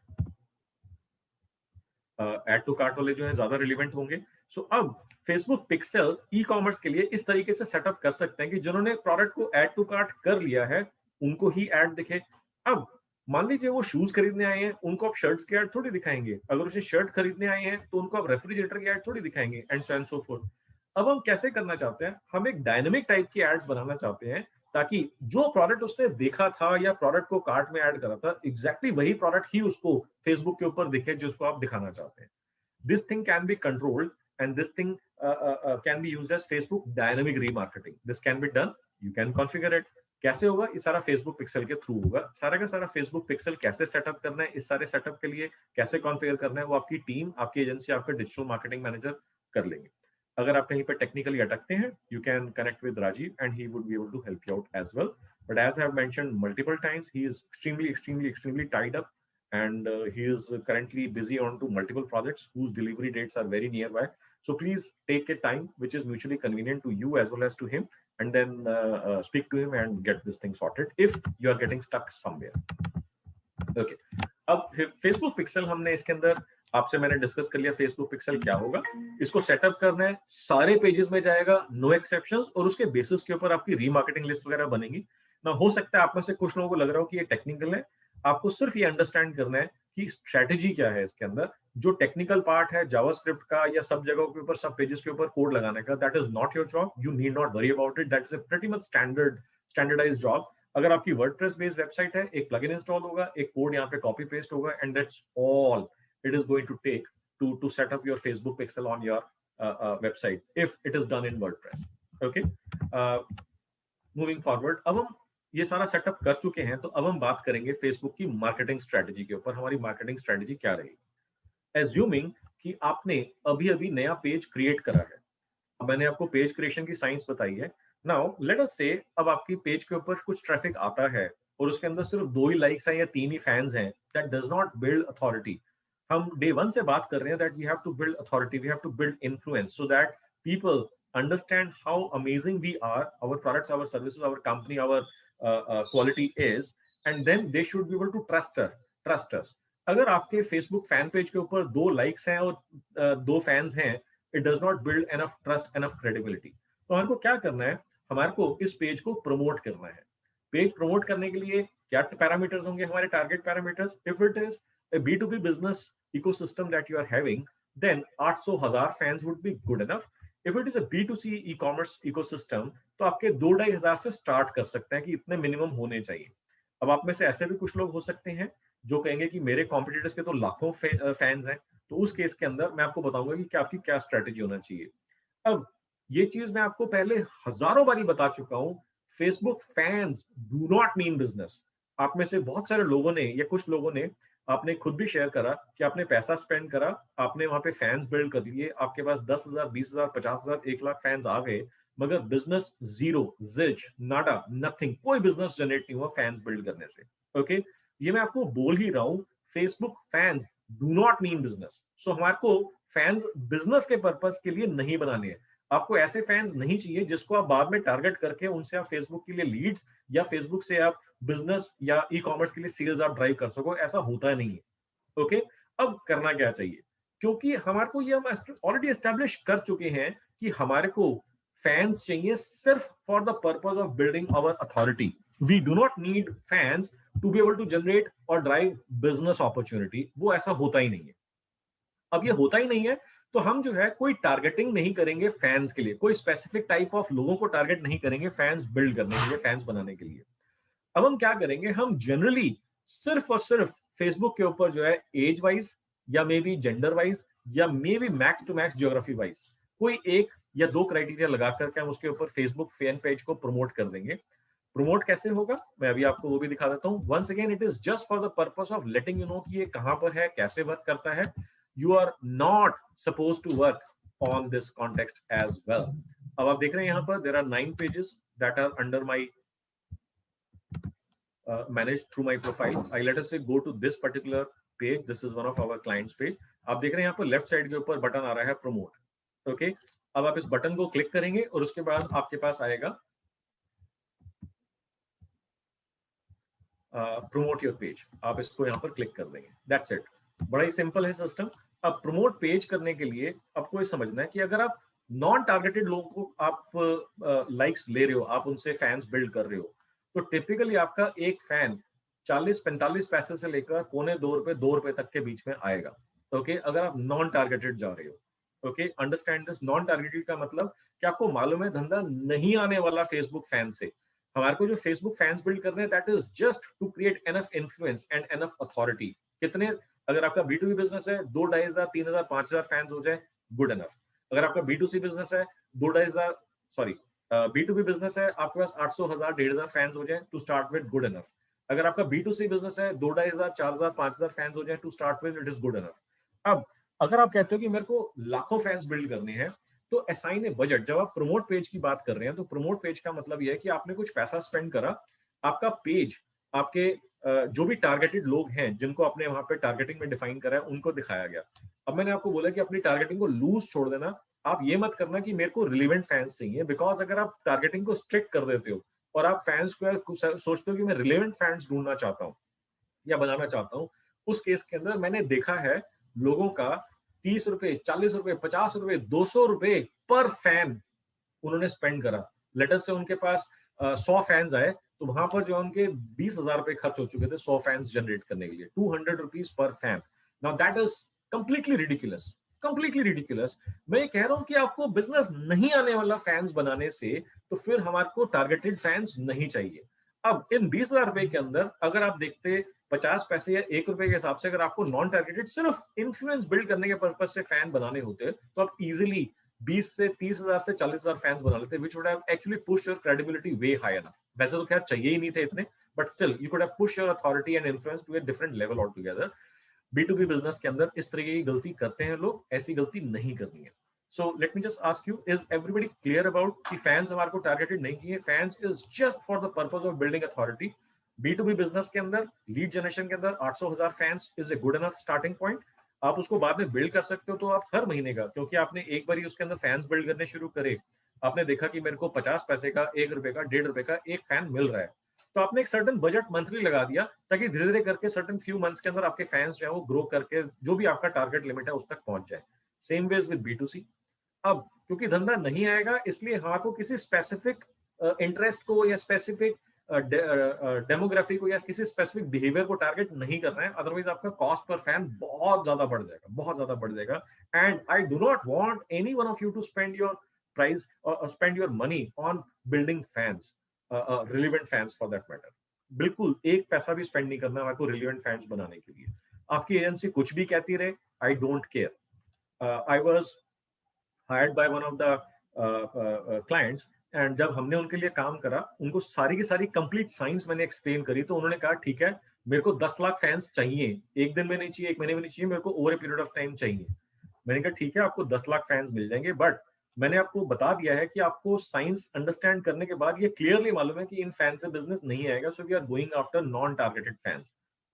add to cart वाले जो है ज्यादा रिलेवेंट होंगे। सो अब फेसबुक पिक्सल ई कॉमर्स के लिए इस तरीके से सेटअप कर सकते हैं कि जिन्होंने प्रोडक्ट को एड टू कार्ट कर लिया है उनको ही एड दिखे। अब मान लीजिए वो शूज खरीदने आए हैं, उनको आप शर्ट्स की एड थोड़ी दिखाएंगे। अगर उसे शर्ट खरीदने आए हैं तो उनको आप रेफ्रिजरेटर की एड थोड़ी दिखाएंगे, and so and so fourth. अब हम कैसे करना चाहते हैं, हम एक डायनेमिक टाइप की एड्स बनाना चाहते हैं ताकि जो प्रोडक्ट उसने देखा था या प्रोडक्ट को कार्ट में ऐड करा था, एग्जैक्टली वही प्रोडक्ट ही उसको फेसबुक के ऊपर दिखे जिसको आप दिखाना चाहते हैं। This thing can be controlled, and this thing can be used as Facebook dynamic remarketing. This can be done. You can configure it. कैसे होगा? ये सारा Facebook पिक्सल के थ्रू होगा। सारा का सारा Facebook पिक्सल कैसे सेटअप करना है, इस सारे सेटअप के लिए कैसे कॉन्फ़िगर करना है, वो आपकी टीम, आपकी एजेंसी, आपका डिजिटल मार्केटिंग मैनेजर कर लेंगे। अगर आप कहीं पर टेक्निकली अटकते हैं, you can connect with Rajiv and he would be able to help you out as well. But as I have mentioned multiple times, he is extremely tied up, and he is currently busy on to multiple projects whose delivery dates are very nearby. So please take a time which is mutually convenient to you as well as to him, and then speak to him and get this thing sorted if you are getting stuck somewhere. Okay. अब Facebook Pixel हमने इसके अंदर आपसे मैंने डिस्कस कर लिया Facebook Pixel क्या होगा। इसको सेटअप करना है, सारे पेजेस में जाएगा, नो एक्सेप्शंस, और उसके बेसिस के ऊपर आपकी रीमार्केटिंग लिस्ट वगैरह बनेगी ना। हो सकता है आप में से कुछ लोगों को लग रहा हो कि ये टेक्निकल है, आपको सिर्फ ये अंडरस्टैंड करना है कि स्ट्रेटजी क्या है इसके अंदर। जो टेक्निकल पार्ट है जावास्क्रिप्ट का या सब जगहों के ऊपर, सब पेजेस के ऊपर कोड लगाने का, that is not your job, you need not worry about it, that is a pretty much standardized job. अगर आपकी वर्डप्रेस बेस्ड वेबसाइट है, एक प्लगइन इंस्टॉल होगा, एक कोड यहाँ पे कॉपी पेस्ट होगा, and that's all it is going to take to set up your Facebook pixel on your website if it is done in WordPress. Okay, moving forward, अब हम ये सारा सेटअप कर चुके हैं, तो अब हम बात करेंगे फेसबुक की मार्केटिंग स्ट्रेटजी के ऊपर। हमारी मार्केटिंग स्ट्रेटजी क्या रहेगी? एज्यूमिंग कि आपने अभी अभी नया पेज क्रिएट करा है, अब मैंने आपको पेज क्रिएशन की साइंस बताई है। नाउ लेट अस से अब आपकी पेज के ऊपर कुछ ट्रैफिक आता है और उसके अंदर सिर्फ 2 ही लाइक्स हैं या 3 ही फैंस हैं, that does not build authority. हम डे 1 से बात कर रहे हैं that we have to build authority, we have to build influence so that people understand how amazing we are, our products, our services, our company, our quality is, and then they should be able to trust us. अगर आपके Facebook फैन पेज के ऊपर 2 लाइक्स हैं और 2 फैंस हैं, it does not build enough trust, enough credibility. तो हमारे को क्या करना है? हमारे को इस पेज को प्रमोट करना है। पेज प्रमोट करने के लिए क्या पैरामीटर्स होंगे हमारे target parameters? If it is a B2B business ecosystem that you are having, then 800,000 fans would be good enough. If it is a B2C e-commerce ecosystem, तो आपके 2-2,500 से स्टार्ट कर सकते हैं कि इतने मिनिमम होने चाहिए। अब आप में से ऐसे भी कुछ लोग हो सकते हैं जो कहेंगे कि मेरे कॉम्पिटिटर्स के तो लाखों फैंस हैं, तो उस केस के अंदर मैं आपको बताऊंगा कि आपकी क्या स्ट्रेटेजी होना चाहिए। अब ये चीज मैं आपको पहले हजारों बारी बता चुका हूं, Facebook fans do not mean business. आप में से बहुत सारे लोगों ने या कुछ लोगों ने आपने खुद भी शेयर करा कि आपने पैसा स्पेंड करा, आपने वहां पे फैंस बिल्ड कर लिए, आपके पास 10,000, 20,000, 50,000, 1 लाख फैंस आ गए, मगर बिजनेस जीरो, जिल्च, नाडा, नथिंग, कोई बिजनेस जनरेट नहीं हुआ फैंस बिल्ड करने से। ओके, ये मैं आपको बोल ही रहा हूं, Facebook fans do not mean business. So हमारे को फैंस बिजनेस के पर्पस के लिए नहीं बनाने हैं। आपको ऐसे फैंस नहीं चाहिए जिसको आप बाद में टारगेट करके उनसे आप फेसबुक के लिए लीड्स या फेसबुक से आप बिजनेस या ई कॉमर्स के लिए सेल्स आप ड्राइव कर सको, ऐसा होता नहीं है। ओके, अब करना क्या चाहिए? क्योंकि हमारे को ये हम ऑलरेडी एस्टेब्लिश कर चुके हैं कि हमारे को फैंस चाहिए सिर्फ for the purpose of building our authority. We do not need fans to be able to generate और ड्राइव बिजनेस अपॉर्चुनिटी। वो ऐसा होता ही नहीं है। अब ये होता ही नहीं है तो हम जो है कोई टारगेटिंग नहीं करेंगे फैंस के लिए, कोई स्पेसिफिक टाइप ऑफ लोगों को टारगेट नहीं करेंगे फैंस बिल्ड करने के लिए, फैंस बनाने के लिए। अब हम क्या करेंगे, हम जनरली सिर्फ और सिर्फ फेसबुक के ऊपर जो है एज वाइज या मे बी जेंडर वाइज या maybe max to max geography wise कोई 1 या 2 क्राइटेरिया लगा करके हम उसके ऊपर फेसबुक फैन पेज को प्रमोट कर देंगे। प्रमोट कैसे होगा मैं अभी आपको वो भी दिखा देता हूँ। Once again it is just for the purpose of letting you know कि ये कहां पर है, कैसे वर्क करता है। You are not supposed to work on this context as well. अब आप देख रहे हैं यहाँ पर there are 9 pages that are under my managed through my profile. I let us say go to this particular page. This is one of our clients page. आप देख रहे हैं यहाँ पर लेफ्ट साइड के ऊपर बटन आ रहा है प्रमोट। ओके, अब आप इस बटन को क्लिक करेंगे और उसके बाद आपके पास आएगा प्रमोट योर पेज। आप इसको यहाँ पर क्लिक कर देंगे, दैट्स इट। बड़ा ही सिंपल है सिस्टम। अब प्रमोट पेज करने के लिए आपको ये समझना है कि अगर आप नॉन टारगेटेड लोगों को आप लाइक्स ले रहे हो, आप उनसे फैंस बिल्ड कर रहे हो, तो टिपिकली आपका एक फैन 40-45 पैसे से लेकर ₹2.25 तक के बीच में आएगा। ओके, अगर आप नॉन टारगेटेड जा रहे हो। Okay, understand this. Non targeted का मतलब कि आपको मालूम है धंधा नहीं आने वाला फेसबुक फैन से। हमारे को जो फेसबुक फैंस बिल्ड करने हैं, that is just to create enough influence and enough authority. कितने, अगर आपका B2B बिजनेस है, 2,500, 3,000, 5,000 फैंस हो जाए, गुड एनफ। अगर आपका B2C बिजनेस है, 2,500, सॉरी B2B बिजनेस है, आपके पास 800, 1,000, 1,500 फैंस हो जाए to start with, good enough. अगर आपका B2C बिजनेस है, 2,500, 4,000, 5,000 फैंस हो जाए to start with, it is good enough. अब अगर आप कहते हो कि मेरे को लाखों फैंस बिल्ड करने हैं, तो असाइन ए बजट। जब आप प्रमोट पेज की बात कर रहे हैं, तो प्रमोट पेज का मतलब यह है कि आपने कुछ पैसा स्पेंड करा, आपका पेज आपके जो भी टारगेटेड लोग हैं जिनको आपने वहां पे टारगेटिंग में डिफाइन करा है, उनको दिखाया गया। अब मैंने आपको बोला कि अपनी टारगेटिंग को लूज छोड़ देना। आप ये मत करना कि मेरे को रिलेवेंट फैंस चाहिए, बिकॉज अगर आप टारगेटिंग को स्ट्रिक्ट कर देते हो और आप फैंस को सोचते हो कि मैं रिलेवेंट फैंस ढूंढना चाहता हूँ या बनाना चाहता हूँ, उस केस के अंदर मैंने देखा है लोगों का 30 रुपए, 40 रुपए, 50 रुपए, 200 रुपए पर फैन उन्होंने स्पेंड करा। लेटर से उनके पास 100 फैंस आए, तो वहां पर जो उनके 20,000 रुपए खर्च हो चुके थे 100 फैंस जनरेट करने के लिए, 200 rupees per fan. Now that is completely ridiculous, completely ridiculous. मैं ये कह रहा हूं कि आपको बिजनेस नहीं आने वाला फैंस बनाने से, तो फिर हमारे को टारगेटेड फैंस नहीं चाहिए। अब इन 20,000 रुपए के अंदर अगर आप देखते 50 पैसे या ₹1 के हिसाब से, अगर आपको नॉन टारगेटेड सिर्फ इन्फ्लुएंस बिल्ड करने के पर्पज से फैन बनाने होते, तो आप इजीली 20 से 30,000 से 40,000 फैंस बना लेते, which would have actually pushed your credibility way high enough. वैसे तो खैर चाहिए ही नहीं थे इतने, but still you could have pushed your authority and influence to a different level altogether. B2B business के अंदर इस तरह की गलती करते हैं लोग, ऐसी गलती नहीं करनी है। So let me just ask you, is everybody clear about कि फैंस हमारे को टारगेटेड नहीं किए? Fans is just for the purpose of building authority. B2B business के अंदर, लीड जनरेशन के अंदर 800,000 fans is a good enough starting point. आप उसको बाद में बिल्ड कर सकते हो, तो आप हर महीने का, क्योंकि आपने एक बार ही उसके अंदर फैंस बिल्ड करने शुरू करे, आपने देखा कि मेरे को 50 पैसे का, ₹1 का, ₹1.5 का एक फैन मिल रहा है, तो आपने एक सर्टेन बजट मंथली लगा दिया, ताकि धीरे धीरे करके सर्टेन फ्यू मंथ्स के अंदर आपके फैंस जो है वो ग्रो करके जो भी आपका टारगेट लिमिट है उस तक पहुंच जाए। Same ways with B2C। अब क्योंकि धंधा नहीं आएगा, इसलिए हमारे किसी स्पेसिफिक इंटरेस्ट को या स्पेसिफिक डेमोग्राफी को या किसी स्पेसिफिक बिहेवियर को टारगेट नहीं करना है, अदरवाइज आपका कॉस्ट पर फैन बहुत ज्यादा बढ़ जाएगा, बहुत ज्यादा बढ़ जाएगा। And I do not want any one of you to spend your price और spend your money on building fans, relevant fans for that matter. बिल्कुल एक पैसा भी स्पेंड नहीं करना आपको रिलेवेंट फैंस बनाने के लिए। आपकी एजेंसी कुछ भी कहती रहे, I don't care. I was hired by one of the clients, and जब हमने उनके लिए काम करा, उनको सारी की सारी कंप्लीट साइंस मैंने एक्सप्लेन करी, तो उन्होंने कहा ठीक है, मेरे को 10 लाख फैंस चाहिए, एक दिन में नहीं चाहिए, एक महीने में नहीं चाहिए, मेरे को over a period of time चाहिए। मैंने कहा ठीक है, आपको 10 लाख फैंस मिल जाएंगे, बट मैंने आपको बता दिया है कि आपको साइंस अंडरस्टैंड करने के बाद ये क्लियरली मालूम है कि इन फैन से बिजनेस नहीं आएगा, so we are going after non targeted fans.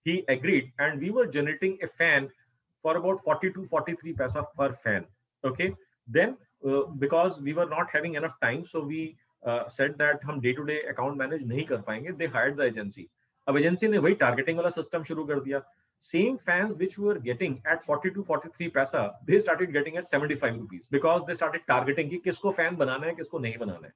He agreed and we were generating a fan for about 42-43 पैसा per fan. Okay, then because we were not having enough time, so we said that हम day to day account manage नहीं कर पाएंगे, they hired the agency। अब एजेंसी ने वही टारगेटिंग वाला सिस्टम शुरू कर दिया। Same fans which we were getting at 42-43 पैसा, they started getting at 75 rupees because they started targeting कि किसको फैन बनाना है, किसको नहीं बनाना है।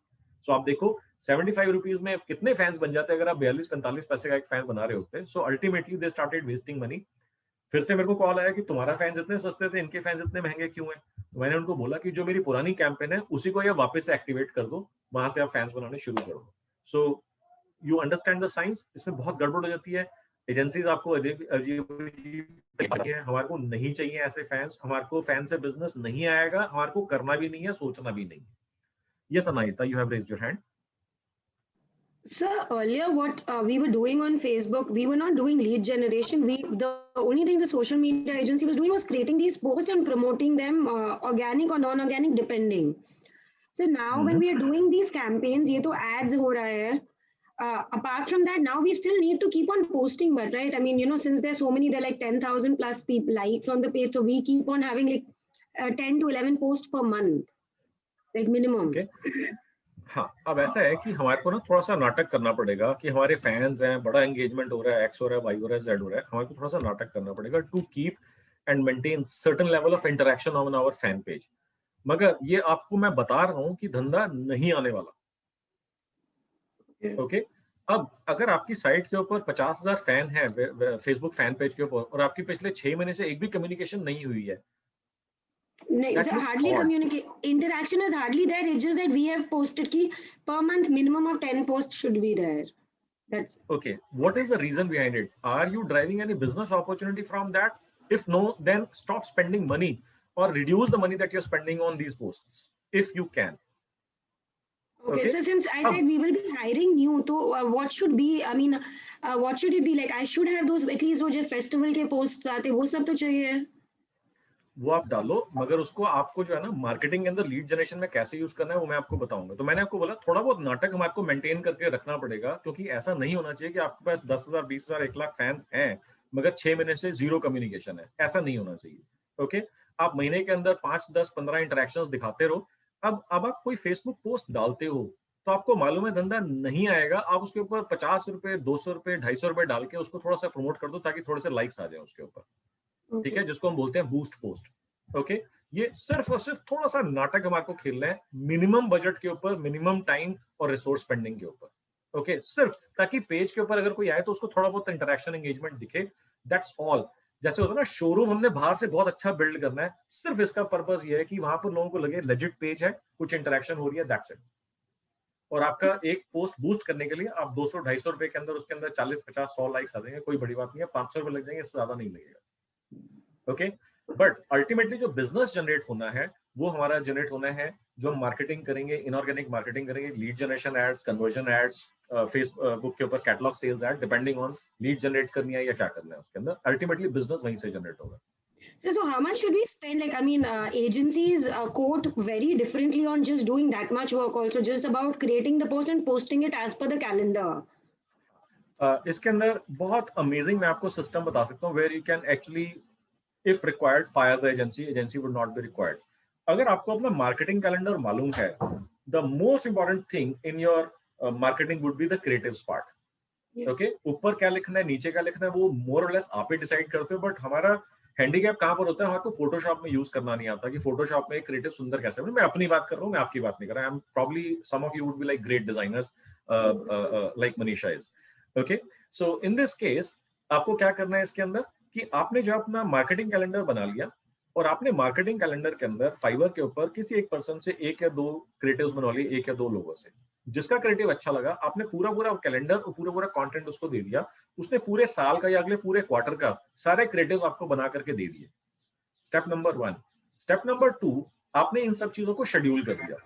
So आप देखो 75 rupees में कितने फैंस बन जाते हैं अगर आप 42-45 पैसे का एक फैन बना रहे होते। So ultimately they started wasting money। फिर से मेरे को कॉल आया कि तुम्हारा फैंस इतने सस्ते थे, इनके फैंस इतने महंगे क्यों हैं? तो मैंने उनको बोला कि जो मेरी पुरानी कैंपेन है उसी को ये वापस से एक्टिवेट कर दो, वहां से आप फैंस बनाने शुरू कर दो। So you understand the science. इसमें बहुत गड़बड़ हो जाती है, एजेंसीज आपको हमारे को नहीं चाहिए ऐसे फैंस, हमारे को फैन से बिजनेस नहीं आएगा, हमारे को करना भी नहीं है, सोचना भी नहीं है। Yes Anaita, you have raised your hand. Sir, earlier what we were doing on Facebook, we were not doing lead generation. The only thing the social media agency was doing was creating these posts and promoting them, organic or non-organic depending. So now when we are doing these campaigns, ये तो ads हो रहा है. Apart from that, now we still need to keep on posting, but right? I mean, you know, since there's so many, there are like 10,000 plus people likes on the page, so we keep on having like 10 to 11 posts per month, like minimum. Okay. हाँ, अब ऐसा है कि हमारे को ना थोड़ा सा नाटक करना पड़ेगा कि हमारे फैंस हैं, बड़ा एंगेजमेंट हो रहा है, एक्स हो रहा है, वाई हो रहा है, जेड हो रहा है, हमारे को थोड़ा सा नाटक करना पड़ेगा to keep and maintain certain level of interaction on our fan page. मगर ये आपको मैं बता रहा हूँ कि धंधा नहीं आने वाला. ओके अब अगर आपकी साइट के ऊपर 50,000 फैन है फेसबुक फैन पेज के ऊपर और आपकी पिछले 6 महीने से एक भी कम्युनिकेशन नहीं हुई है, No, so hardly communicate. Interaction is hardly there. It's just that we have posted ki per month minimum of 10 posts should be there. That's okay. What is the reason behind it? Are you driving any business opportunity from that? If no, then stop spending money or reduce the money that you're spending on these posts if you can. Okay, so since I said we will be hiring new, so what should be? I mean, what should it be like? I should have those at least वो जो festival के posts आते वो सब तो चाहिए. वो आप डालो, मगर उसको आपको जो है ना मार्केटिंग के अंदर लीड जनरेशन में कैसे यूज करना है वो मैं आपको बताऊंगा. तो मैंने आपको बोला थोड़ा बहुत नाटक हम आपको मेंटेन करके रखना पड़ेगा, क्योंकि ऐसा नहीं होना चाहिए कि आपके पास 10,000 20,000 1 लाख फैंस हैं मगर 6 महीने से जीरो कम्युनिकेशन है. ऐसा नहीं होना चाहिए. ओके, आप महीने के अंदर 5 10 15 इंटरेक्शंस दिखाते रहो. अब आप कोई फेसबुक पोस्ट डालते हो तो आपको मालूम है धंधा नहीं आएगा, आप उसके ऊपर 50 रुपए 200 रुपए 250 रुपए डाल के उसको थोड़ा सा प्रमोट कर दो ताकि थोड़े से लाइक्स आ जाए उसके ऊपर. ठीक है, जिसको हम बोलते हैं बूस्ट पोस्ट. ओके, ये सिर्फ और सिर्फ थोड़ा सा नाटक हमारे को खेलना है, मिनिमम बजट के ऊपर, मिनिमम टाइम और रिसोर्स स्पेंडिंग के ऊपर. ओके, सिर्फ ताकि पेज के ऊपर अगर कोई आए तो उसको थोड़ा बहुत इंटरेक्शन एंगेजमेंट दिखे. That's all. जैसे होता है ना शोरूम हमने बाहर से बहुत अच्छा बिल्ड करना है, सिर्फ इसका पर्पस ये है कि वहां पर लोगों को लगे लेजिट पेज है, कुछ इंटरेक्शन हो रही है, दैट्स इट. और आपका एक पोस्ट बूस्ट करने के लिए आप 200-250 रुपए के अंदर उसके अंदर 40-50-100 लाइक्स आ जाएंगे, कोई बड़ी बात नहीं है. 500 रुपए लग जाएंगे, इससे ज्यादा नहीं लगेगा. ओके, बट अल्टीमेटली जो बिजनेस जनरेट होना है वो हमारा जनरेट होना है जो हम मार्केटिंग करेंगे, इनऑर्गेनिक मार्केटिंग करेंगे, lead generation ads, conversion ads, Facebook के ऊपर catalogue sales ad, depending on lead generate करनी है या क्या करना है उसके अंदर. अल्टीमेटली बिजनेस वहीं से जनरेट होगा. So how much should we spend? Like, I mean, agencies quote very differently on just doing that much work. Also, just about creating the post and posting it as per the calendar. इसके अंदर बहुत अमेजिंग मैं आपको सिस्टम बता सकता हूँ where you can actually, if required, fire the agency. Agency would not be required. अगर आपको अपना मार्केटिंग कैलेंडर मालूम है, the most important thing in your marketing would be the creatives part. Okay, ऊपर क्या लिखना है, नीचे क्या लिखना है, वो more or less आप ही डिसाइड करते हो. बट हमारा हैंडीकैप कहाँ पर होता है, हमारे को फोटोशॉप में यूज करना नहीं आता कि फोटोशॉप में क्रिएटिव सुंदर कैसे बने. मैं अपनी बात कर रहा हूँ, मैं आपकी बात नहीं कर रहा. I am probably some of you would be like great designers like Manisha is. Okay, so in this case आपको क्या करना है इसके अंदर कि आपने जो अपना मार्केटिंग कैलेंडर बना लिया और आपने मार्केटिंग कैलेंडर के अंदर फाइवर के ऊपर किसी एक पर्सन से 1 या 2 क्रिएटिव्स बनवा लिए, 1 या 2 लोगों से. जिसका क्रिएटिव अच्छा लगा, आपने पूरा कैलेंडर और पूरा कंटेंट उसको दे दिया. उसने पूरे साल का या अगले पूरे क्वार्टर का सारे क्रिएटिव्स आपको बना करके दे दिए. Step number 1. स्टेप नंबर 2, आपने इन सब चीजों को शेड्यूल कर दिया.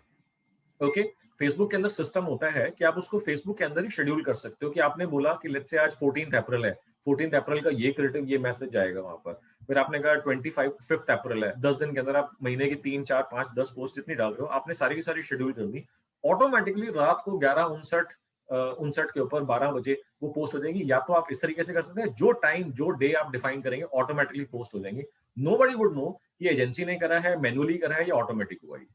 ओके, फेसबुक के अंदर सिस्टम होता है कि आप उसको फेसबुक के अंदर ही शेड्यूल कर सकते हो कि आपने बोला कि लेट्स से आज 14 अप्रैल है, 14 अप्रैल का ये क्रिएटिव ये मैसेज जाएगा वहां पर. फिर आपने कहा 5 अप्रैल है, 10 दिन के अंदर आप महीने की 3 4 5 10 पोस्ट जितनी डाल रहे हो आपने सारी की सारी शेड्यूल कर दी. ऑटोमेटिकली रात को 11:59 के ऊपर 12 बजे वो पोस्ट हो जाएगी. या तो आप इस तरीके से कर सकते हैं, जो टाइम जो डे आप डिफाइन करेंगे ऑटोमेटिकली पोस्ट हो जाएंगे. नोबडी वुड नो ये एजेंसी ने करा है, मैनुअली करा है या ऑटोमेटिक हुआ है.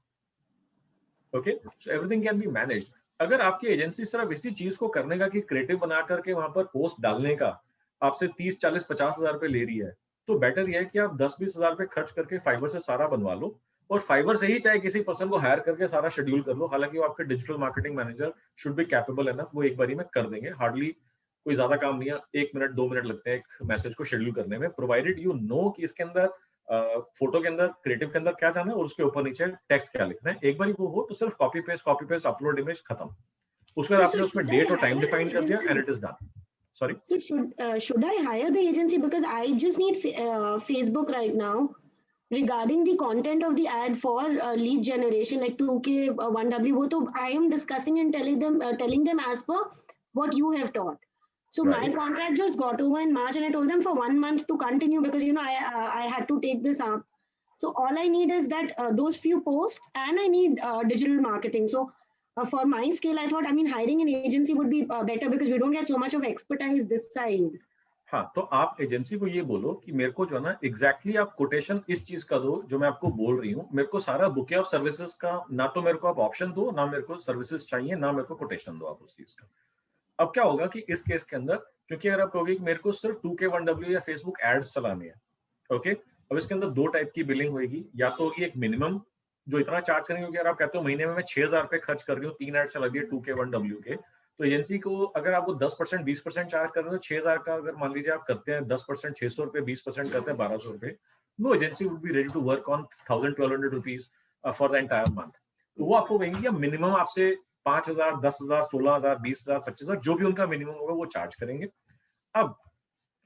Okay, so everything can be managed. अगर आपकी एजेंसी सिर्फ इसी चीज को करने का कि क्रिएटिव बना करके वहां पर पोस्ट डालने का आपसे 30 40 50 हजार रुपए ले रही है, तो बेटर यह है कि आप 10-20 हजार रुपए खर्च करके फाइवर से सारा बनवा लो और फाइवर से ही चाहे किसी पर्सन को हायर करके सारा शेड्यूल कर लो. हालांकि वो आपके digital marketing manager should be capable enough, वो एक बारी में कर देंगे. हार्डली कोई ज्यादा काम नहीं है, 1 मिनट 2 मिनट लगते हैं एक मैसेज को शेड्यूल करने में, प्रोवाइडेड यू नो कि इसके अंदर फोटो के अंदर क्रिएटिव के अंदर क्या जाना है और उसके ऊपर नीचे टेक्स्ट क्या लिखना है. एक बार वो हो तो सिर्फ कॉपी पेस्ट अपलोड इमेज खत्म. उसके बाद आपने उसमें डेट और टाइम डिफाइन कर दिया and it is done. Sorry. So should I hire the agency because I just need Facebook right now regarding the content of the ad for lead generation like 2K 1W. वो तो I am discussing and telling them as per what you have taught. So Right. my contract just got over in March and I told them for 1 month to continue because you know I had to take this up. So all I need is that those few posts and I need digital marketing. So for my scale, I thought, I mean, hiring an agency would be better because we don't get so much of expertise this side. हाँ, तो आप एजेंसी को ये बोलो कि मेरे को जो है ना एग्जैक्टली आप कोटेशन इस चीज का दो जो मैं आपको बोल रही हूँ. मेरे को सारा बुके ऑफ सर्विसेज का ना तो मेरे को आप ऑप्शन दो, ना मेरे को सर्विसेज चाहिए, ना मेरे को कोटेशन दो आप उस चीज का. अब क्या होगा कि इस केस के अंदर, क्योंकि अगर आप कहोगे कि मेरे को सिर्फ 2K 1W या फेसबुक एड्स चलाने हैं, ओके, अब इसके अंदर दो टाइप की बिलिंग होगी, या तो होगी एक मिनिमम जो इतना चार्ज करेंगे, क्योंकि अगर आप कहते हो महीने में मैं 6,000 रुपए खर्च कर रही हूँ 3 एड से लग दिए 2K 1W के, तो एजेंसी को अगर आपको 10% 20% चार्ज कर रहे हो, 6,000 का अगर मान लीजिए आप करते हैं 10% 600 रुपए, 20% करते हैं 1,200 रुपए, no agency would be ready to work on 1,000-1,200 rupees for the entire month. तो वो आपको कहेंगे कि मिनिमम आपसे 5,000, 10,000, 16,000, 20,000, 25,000 जो भी उनका मिनिमम होगा वो चार्ज करेंगे। अब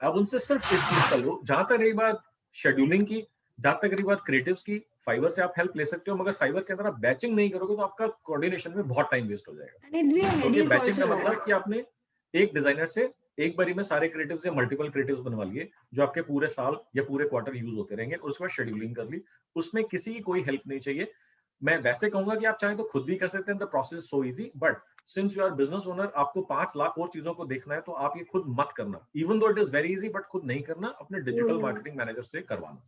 उनसे सिर्फ इस चीज का लो। जहां तक रही बात शेड्यूलिंग की, जहां तक रही बात क्रिएटिव्स की, फाइवर से आप हेल्प ले सकते हो, मगर फाइवर के अंदर आप बैचिंग नहीं करोगे तो आपका कोऑर्डिनेशन में बहुत टाइम वेस्ट हो जाएगा। क्योंकि बैचिंग का मतलब कि आपने एक डिजाइनर से एक बारी में सारे क्रिएटिव्स या मल्टीपल क्रिएटिव्स बनवा लिए जो आपके पूरे साल या पूरे क्वार्टर यूज होते रहेंगे, और उसके बाद शेड्यूलिंग कर ली, उसमें किसी की कोई हेल्प नहीं चाहिए। मैं वैसे कहूंगा कि आप चाहें तो खुद भी कर सकते हैं, the process so easy, but since you are business owner, आपको 5 लाख और चीजों को देखना है, तो आप ये खुद मत करना, even though it is very easy, but खुद नहीं करना, अपने डिजिटल मार्केटिंग मैनेजर से करवाना।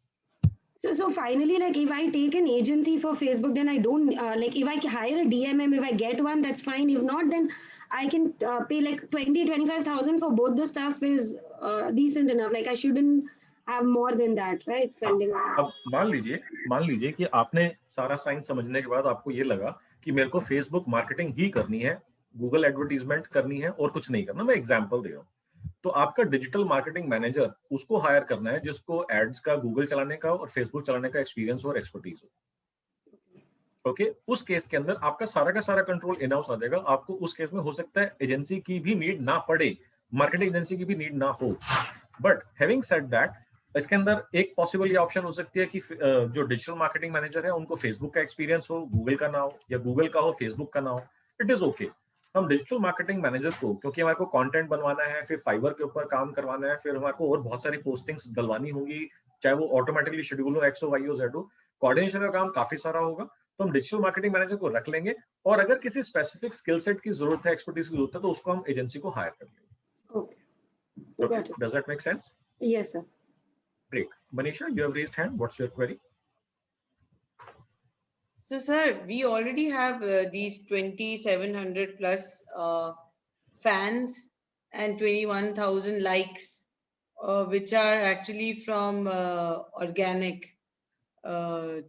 So finally, like if I take an agency for Facebook, then I don't like if I hire a DMM, if I get one, that's fine. If not, then I can pay like 20,000-25,000 for both the stuff is decent enough. Like I shouldn't have more than that, right? Spending. अब मान लीजिए कि आपने सारा साइंस समझने के बाद आपको ये लगा कि मेरे को फेसबुक मार्केटिंग ही करनी है, गूगल एडवर्टीजमेंट करनी है और कुछ नहीं करना, मैं एग्जांपल दे रहा हूँ, तो आपका डिजिटल मार्केटिंग मैनेजर उसको हायर करना है जिसको एड्स का, गूगल चलाने का और फेसबुक चलाने का एक्सपीरियंस और एक्सपर्टीज हो। ओके, उस केस के अंदर आपका सारा का सारा कंट्रोल इन हाउस आ जाएगा। आपको उस केस में हो सकता है एजेंसी की भी नीड ना पड़े, मार्केटिंग एजेंसी की भी नीड ना हो, बट हैविंग सेड दैट, इसके अंदर एक पॉसिबल ये ऑप्शन हो सकती है कि जो डिजिटल मार्केटिंग मैनेजर है उनको फेसबुक का एक्सपीरियंस हो, गूगल का ना हो, या गूगल का हो फेसबुक का ना हो, इट इज ओके। हम डिजिटल मार्केटिंग मैनेजर को, क्योंकि हमारे को कंटेंट बनवाना है, फिर फाइवर के ऊपर काम करवाना है, फिर हमारे को और बहुत सारी पोस्टिंग्स डलवानी होंगी, चाहे वो ऑटोमेटिकली शेड्यूल हो, एक्स हो, वाई हो, जेड हो, कोऑर्डिनेशन का काम काफी सारा होगा, तो हम डिजिटल मार्केटिंग मैनेजर को रख लेंगे, और अगर किसी स्पेसिफिक स्किल सेट की जरूरत है, एक्सपर्टीज की जरूरत है, तो उसको हम एजेंसी को हायर कर लेंगे। Okay. Does that make sense? Yes, sir. Great. Manisha, you have raised hand. What's your query? So, sir, we already have these 2,700 plus fans and 21,000 likes, which are actually from organic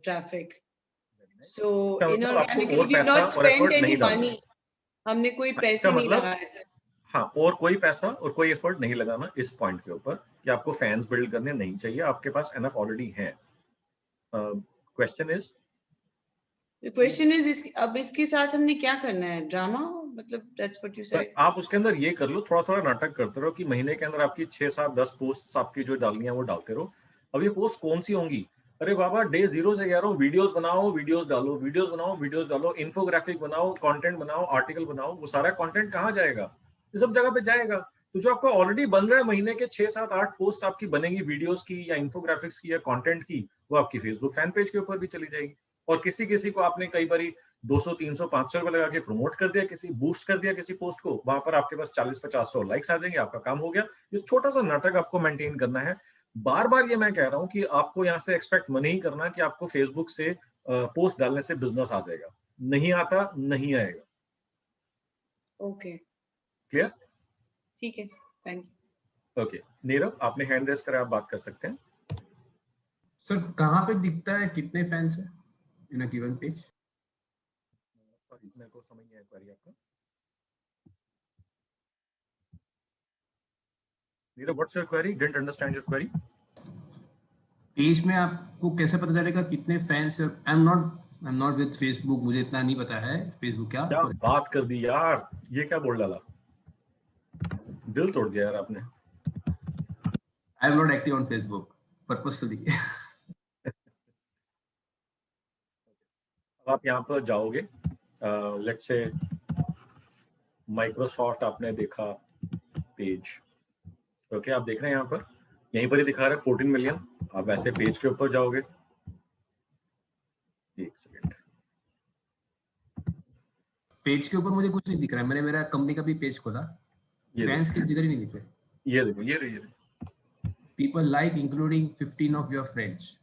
traffic. So, inorganically, we've not spent any money. हमने कोई पैसे नहीं लगाए सर। हाँ, और कोई पैसा और कोई एफर्ट नहीं लगाना इस पॉइंट के ऊपर कि आपको फैंस बिल्ड करने नहीं चाहिए, आपके पास एनफ ऑलरेडी है। Question is, The question is अब इसके साथ हमने क्या करना है? ड्रामा, मतलब that's what you said. आप उसके अंदर ये कर लो, थोड़ा थोड़ा नाटक करते रहो कि महीने के अंदर आपकी 6, 7, 10 पोस्ट आपकी जो डालनी है वो डालते रहो। अब ये पोस्ट कौन सी होंगी? अरे बाबा, डे 0 से कह रहा हूँ, वीडियोस बनाओ, वीडियोस डालो, वीडियोस बनाओ, वीडियोस डालो, इन्फोग्राफिक बनाओ, कंटेंट बनाओ, आर्टिकल बनाओ। वो सारा कंटेंट कहाँ जाएगा? ये सब जगह पे जाएगा। तो जो आपका ऑलरेडी बन रहा है, महीने के 6, 7, 8 पोस्ट आपकी बनेगी वीडियोस की या इन्फोग्राफिक्स की या कंटेंट की, वो आपकी फेसबुक फैन पेज के ऊपर भी चली जाएगी। और किसी को आपने कई बारी 200, 300, 500 रुपए लगा के प्रमोट कर दिया, किसी बूस्ट कर दिया किसी पोस्ट को, वहां पर आपके पास 40, 50, 100 लाइक्स आ जाएंगे, आपका काम हो गया। ये छोटा सा नाटक आपको मेंटेन करना है। बार बार ये मैं कह रहा हूँ कि आपको यहाँ से एक्सपेक्ट नहीं करना कि आपको फेसबुक से पोस्ट डालने से बिजनेस आ जाएगा। नहीं आता, नहीं आएगा। Okay, clear? ठीक है, थैंक यू। ओके, नीरव, आपने हैंड रेज करा, आप बात कर सकते हैं। सर, कहाँ पे दिखता है कितने फैंस है इन अ गिवन पेज? मेरे को समझ नहीं आया क्वेरी आपका। Nirav, what's your query? Didn't understand your query. Page में आपको कैसे पता चलेगा कितने फैंस है? आई एम नॉट विद फेसबुक, मुझे इतना नहीं पता है फेसबुक क्या बात कर दी यार, ये क्या बोल डाला, दिल तोड़ दिया यार आपने। आई am not active on Facebook purposely. आप यहाँ पर जाओगे, लेट्स से माइक्रोसॉफ्ट आपने देखा पेज, ओके, आप देख रहे हैं यहाँ पर, यहीं पर ही दिखा रहा है 14 मिलियन। आप वैसे पेज के ऊपर जाओगे, एक सेकंड, पेज के ऊपर मुझे कुछ नहीं दिख रहा है। मैंने मेरा कंपनी का भी पेज खोला, फैंस के जिधर ही नहीं दिख रहे। ये देखो, ये रही। People like including 15 of your friends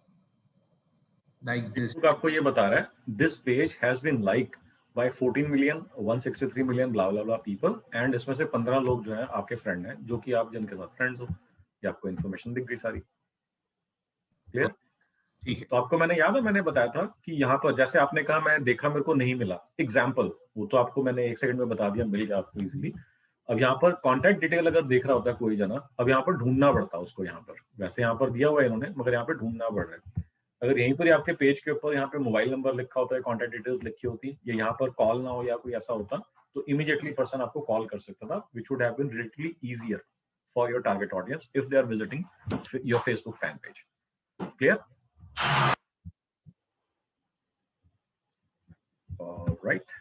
like this. आपको ये बता रहा है this page has been like by 14 million 163 million blah blah blah people, and इसमें से 15 लोग जो हैं आपके फ्रेंड हैं, जो कि आप जिनके साथ फ्रेंड्स हो, ये आपको इन्फॉर्मेशन दिख गई सारी। क्लियर? ठीक है। तो आपको मैंने याद है, मैंने बताया था कि यहाँ पर जैसे आपने कहा मैं देखा मेरे को नहीं मिला, एग्जाम्पल वो तो आपको मैंने 1 सेकंड में बता दिया, मिल गया आपको इजीली। अब यहाँ पर कॉन्टैक्ट डिटेल अगर देख रहा होता है कोई जना, अब यहाँ पर ढूंढना पड़ता है उसको, यहाँ पर वैसे यहाँ पर दिया हुआ है इन्होंने, मगर यहाँ पर ढूंढना पड़ रहा है। अगर यहीं पर आपके पेज के ऊपर यहाँ पे मोबाइल नंबर लिखा होता है, कॉन्टैक्ट डिटेल्स लिखी होती, या यहाँ पर कॉल ना हो या कोई ऐसा होता, तो इमीडिएटली पर्सन आपको कॉल कर सकता था, which would have been relatively easier for your target audience if they are visiting your Facebook fan page. Clear? All right.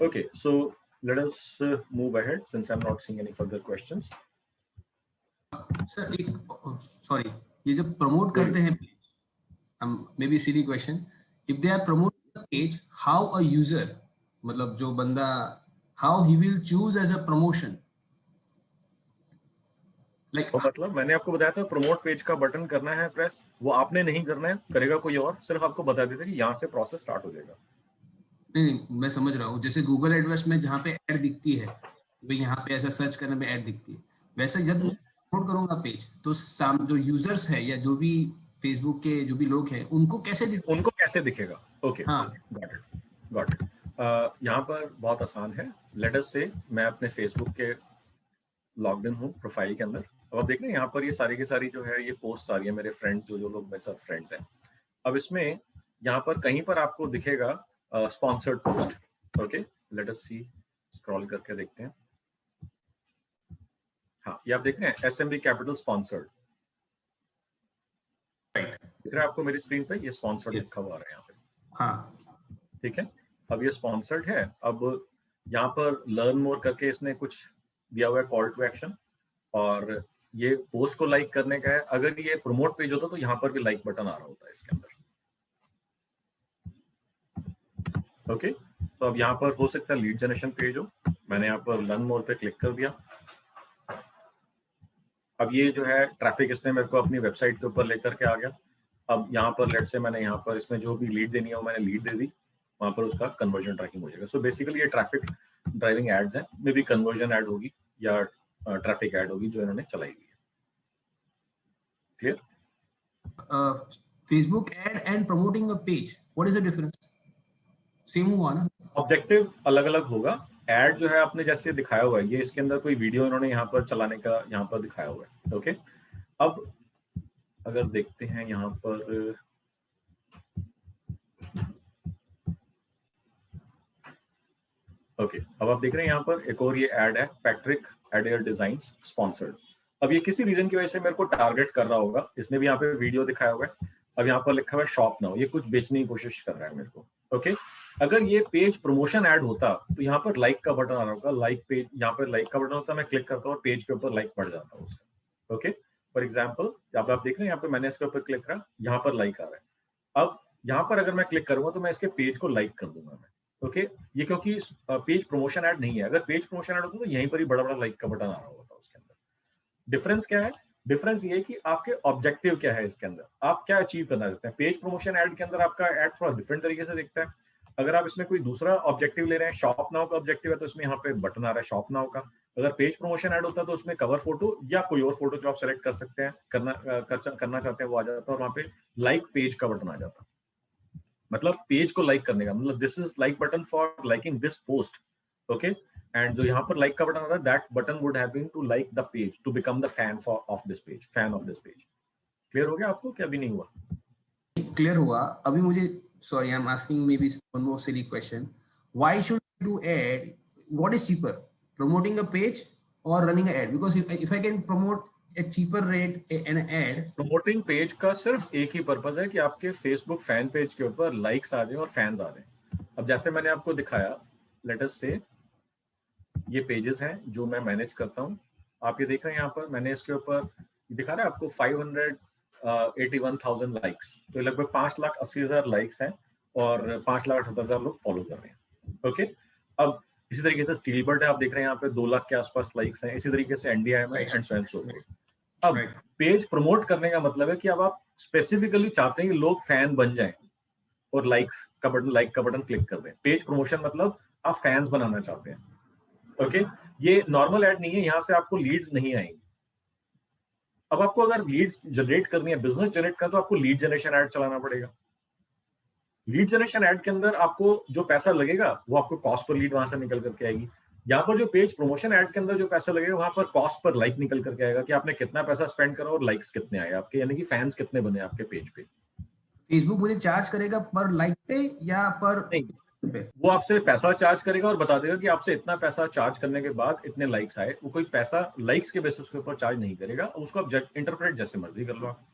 Okay, so let us move ahead since I'm not seeing any further questions. Sir एक सॉरी, ये जो प्रमोट करते हैं may be silly question, if they are promote page, how a user, मतलब जो बंदा, how he will choose as a promotion, like मतलब मैंने आपको बताया था प्रमोट पेज का बटन करना है प्रेस, वो आपने नहीं करना है, करेगा कोई और, सिर्फ आपको बता देता है कि यहाँ से प्रोसेस स्टार्ट हो जाएगा। नहीं, मैं समझ रहा हूँ, जैसे गूगल एडवर्ड्स में जहाँ पे ऐड दिखती है, भाई यहाँ पे ऐसा सर्च करने में ऐड दिखती है, वैसे जब मैं प्रमोट करूंगा पेज तो जो यूजर्स है या जो भी फेसबुक के जो भी लोग हैं उनको कैसे दिखेगा? Okay, got it. यहाँ पर बहुत आसान है। लेट अस से मैं अपने फेसबुक के लॉग्ड इन हूँ प्रोफाइल के अंदर। अब आप देख रहे हैं यहाँ पर ये सारी की सारी जो है ये पोस्ट आ रही है, मेरे फ्रेंड्स जो लोग मेरे साथ फ्रेंड्स हैं। अब इसमें यहाँ पर कहीं पर आपको दिखेगा sponsored post. Okay, let us see, scroll करके देखते हैं। हाँ, ये आप देख रहे हैं SMB कैपिटल स्पॉन्सर्ड, दिख रहा है आपको मेरी स्क्रीन पे, ये स्पॉन्सर्ड लिखा हुआ आ रहा है यहाँ पे। हाँ, ठीक है, अब ये स्पॉन्सर्ड है। अब यहाँ पर लर्न मोर करके इसने कुछ दिया हुआ है कॉल टू एक्शन, और ये पोस्ट को लाइक करने का है। अगर ये प्रमोट पेज होता तो यहाँ पर भी लाइक बटन आ रहा होता है इसके अंदर। ओके, तो अब यहाँ पर हो सकता है लीड जनरेशन पेज हो, मैंने यहाँ पर लर्न मोर पे क्लिक कर दिया। अब ये जो है ट्रैफिक इसने मेरे को अपनी वेबसाइट के ऊपर लेकर के आ गया। अब यहाँ पर लेट से मैंने यहाँ पर इसमें जो भी लीड देनी है वो मैंने लीड दे दी, वहाँ पर उसका कन्वर्जन ट्रैकिंग हो जाएगा। सो बेसिकली ये ट्रैफिक ड्राइविंग एड्स हैं, मे बी कन्वर्जन एड होगी या ट्रैफिक एड होगी जो इन्होंने चलाई हुई है। Clear? Facebook ad and promoting a page, what is the difference? Same हुआ ना? ऑब्जेक्टिव अलग अलग होगा। एड जो है आपने जैसे दिखाया हुआ है, ये इसके अंदर कोई वीडियो इन्होंने यहाँ पर चलाने का यहाँ पर दिखाया हुआ है। ओके, अब अगर देखते हैं यहाँ पर, ओके, अब आप देख रहे हैं यहाँ पर एक और ये ऐड है, पैट्रिक एडियर डिजाइन्स स्पॉन्सर्ड। अब ये किसी रीजन की वजह से मेरे को टारगेट कर रहा होगा, इसने भी यहाँ पे वीडियो दिखाया हुआ है। अब यहाँ पर लिखा हुआ है शॉप नाउ, ये कुछ बेचने की कोशिश कर रहा है मेरे को। ओके, अगर ये पेज प्रमोशन ऐड होता तो यहाँ पर लाइक का बटन आ रहा होगा, लाइक पेज, यहाँ पर लाइक का बटन होता है, मैं क्लिक करता हूँ और पेज के ऊपर लाइक बढ़ जाता है उसका। ओके, फॉर एग्जाम्पल आप देख रहे हैं यहाँ पे मैंने इसके ऊपर क्लिक करा, यहाँ पर लाइक आ रहा है। अब यहाँ पर अगर मैं क्लिक करूंगा तो मैं इसके पेज को लाइक कर दूंगा मैं। ओके, ये क्योंकि पेज प्रमोशन ऐड नहीं है। अगर पेज प्रमोशन ऐड होता तो यहीं पर ही बड़ा बड़ा लाइक का बटन आ रहा होता उसके अंदर। डिफरेंस क्या है? डिफरेंस ये है कि आपके ऑब्जेक्टिव क्या है इसके अंदर, आप क्या अचीव करना चाहते हैं। पेज प्रमोशन ऐड के अंदर आपका ऐड थोड़ा डिफरेंट तरीके से दिखता है। अगर आप इसमें कोई दूसरा ऑब्जेक्टिव ले रहे हैं, शॉप नाउ का ऑब्जेक्टिव है, तो इसमें यहाँ पे बटन आ रहा है शॉप नाउ का। अगर पेज प्रमोशन ऐड होता है तो उसमें कवर फोटो या कोई और फोटो जो आप सेलेक्ट कर सकते हैं, करना चाहते हैं वो आ जाता है, और वहाँ पे लाइक पेज का बटन आ जाता है। मतलब पेज को लाइक करने का मतलब this is like button for liking this post. Okay, and जो यहाँ पर लाइक का बटन आता है, that button would have been to like the page, to become the fan of this page, fan of this page. Clear हो गया आपको कि अभी नहीं हुआ? क्लियर हुआ। अभी मुझे, sorry, I'm asking maybe one more silly question. Why should I do ad? What is cheaper, promoting a page or running an ad? Because if I can promote at cheaper rate an ad, promoting page का सिर्फ एक ही पर्पस है कि आपके फेसबुक फैन पेज के ऊपर लाइक्स आ जाए और फैंस आ जाए। अब जैसे मैंने आपको दिखाया, लेट अस से ये पेजेस हैं जो मैं मैनेज करता हूँ। आप ये देख रहे हैं यहाँ पर मैंने इसके ऊपर दिखा रहा है आपको 581,000 लाइक्स, तो लगभग 5,80,000 लाइक्स हैं और 5,78,000 लोग फॉलो कर रहे हैं। ओके, अब इसी तरीके से स्टील बर्ड है, आप देख रहे हैं यहाँ पे 2 लाख के आसपास लाइक्स हैं। इसी तरीके से NDIMS and so and so fourth. अब पेज प्रमोट करने का मतलब है कि अब आप स्पेसिफिकली चाहते हैं कि लोग फैन बन जाएं और लाइक का बटन क्लिक कर दें। पेज प्रमोशन मतलब आप फैंस बनाना चाहते हैं। ओके, ये नॉर्मल ऐड नहीं है, यहाँ से आपको लीड्स नहीं आएंगी। अब आपको अगर लीड जनरेट करनी है, बिजनेस जनरेट करना, तो आपको लीड जनरेशन ऐड चलाना पड़ेगा। लीड जनरेशन ऐड के अंदर आपको जो पैसा लगेगा वो आपको कॉस्ट पर लीड वहां से निकल करके आएगी। यहाँ पर जो पेज प्रमोशन ऐड के अंदर जो पैसा लगेगा वहां पर कॉस्ट पर लाइक निकल करके आएगा कि आपने कितना पैसा स्पेंड करा और लाइक्स कितने आए आपके, यानी कि फैंस कितने बने आपके पेज पे। फेसबुक मुझे चार्ज करेगा पर लाइक पे या पर नहीं, वो आपसे पैसा चार्ज करेगा और बता देगा कि आपसे इतना पैसा चार्ज करने के बाद इतने लाइक्स आए। वो कोई पैसा लाइक्स के बेसिस के ऊपर चार्ज नहीं करेगा, उसको आप इंटरप्रेट जैसे मर्जी कर लो आप।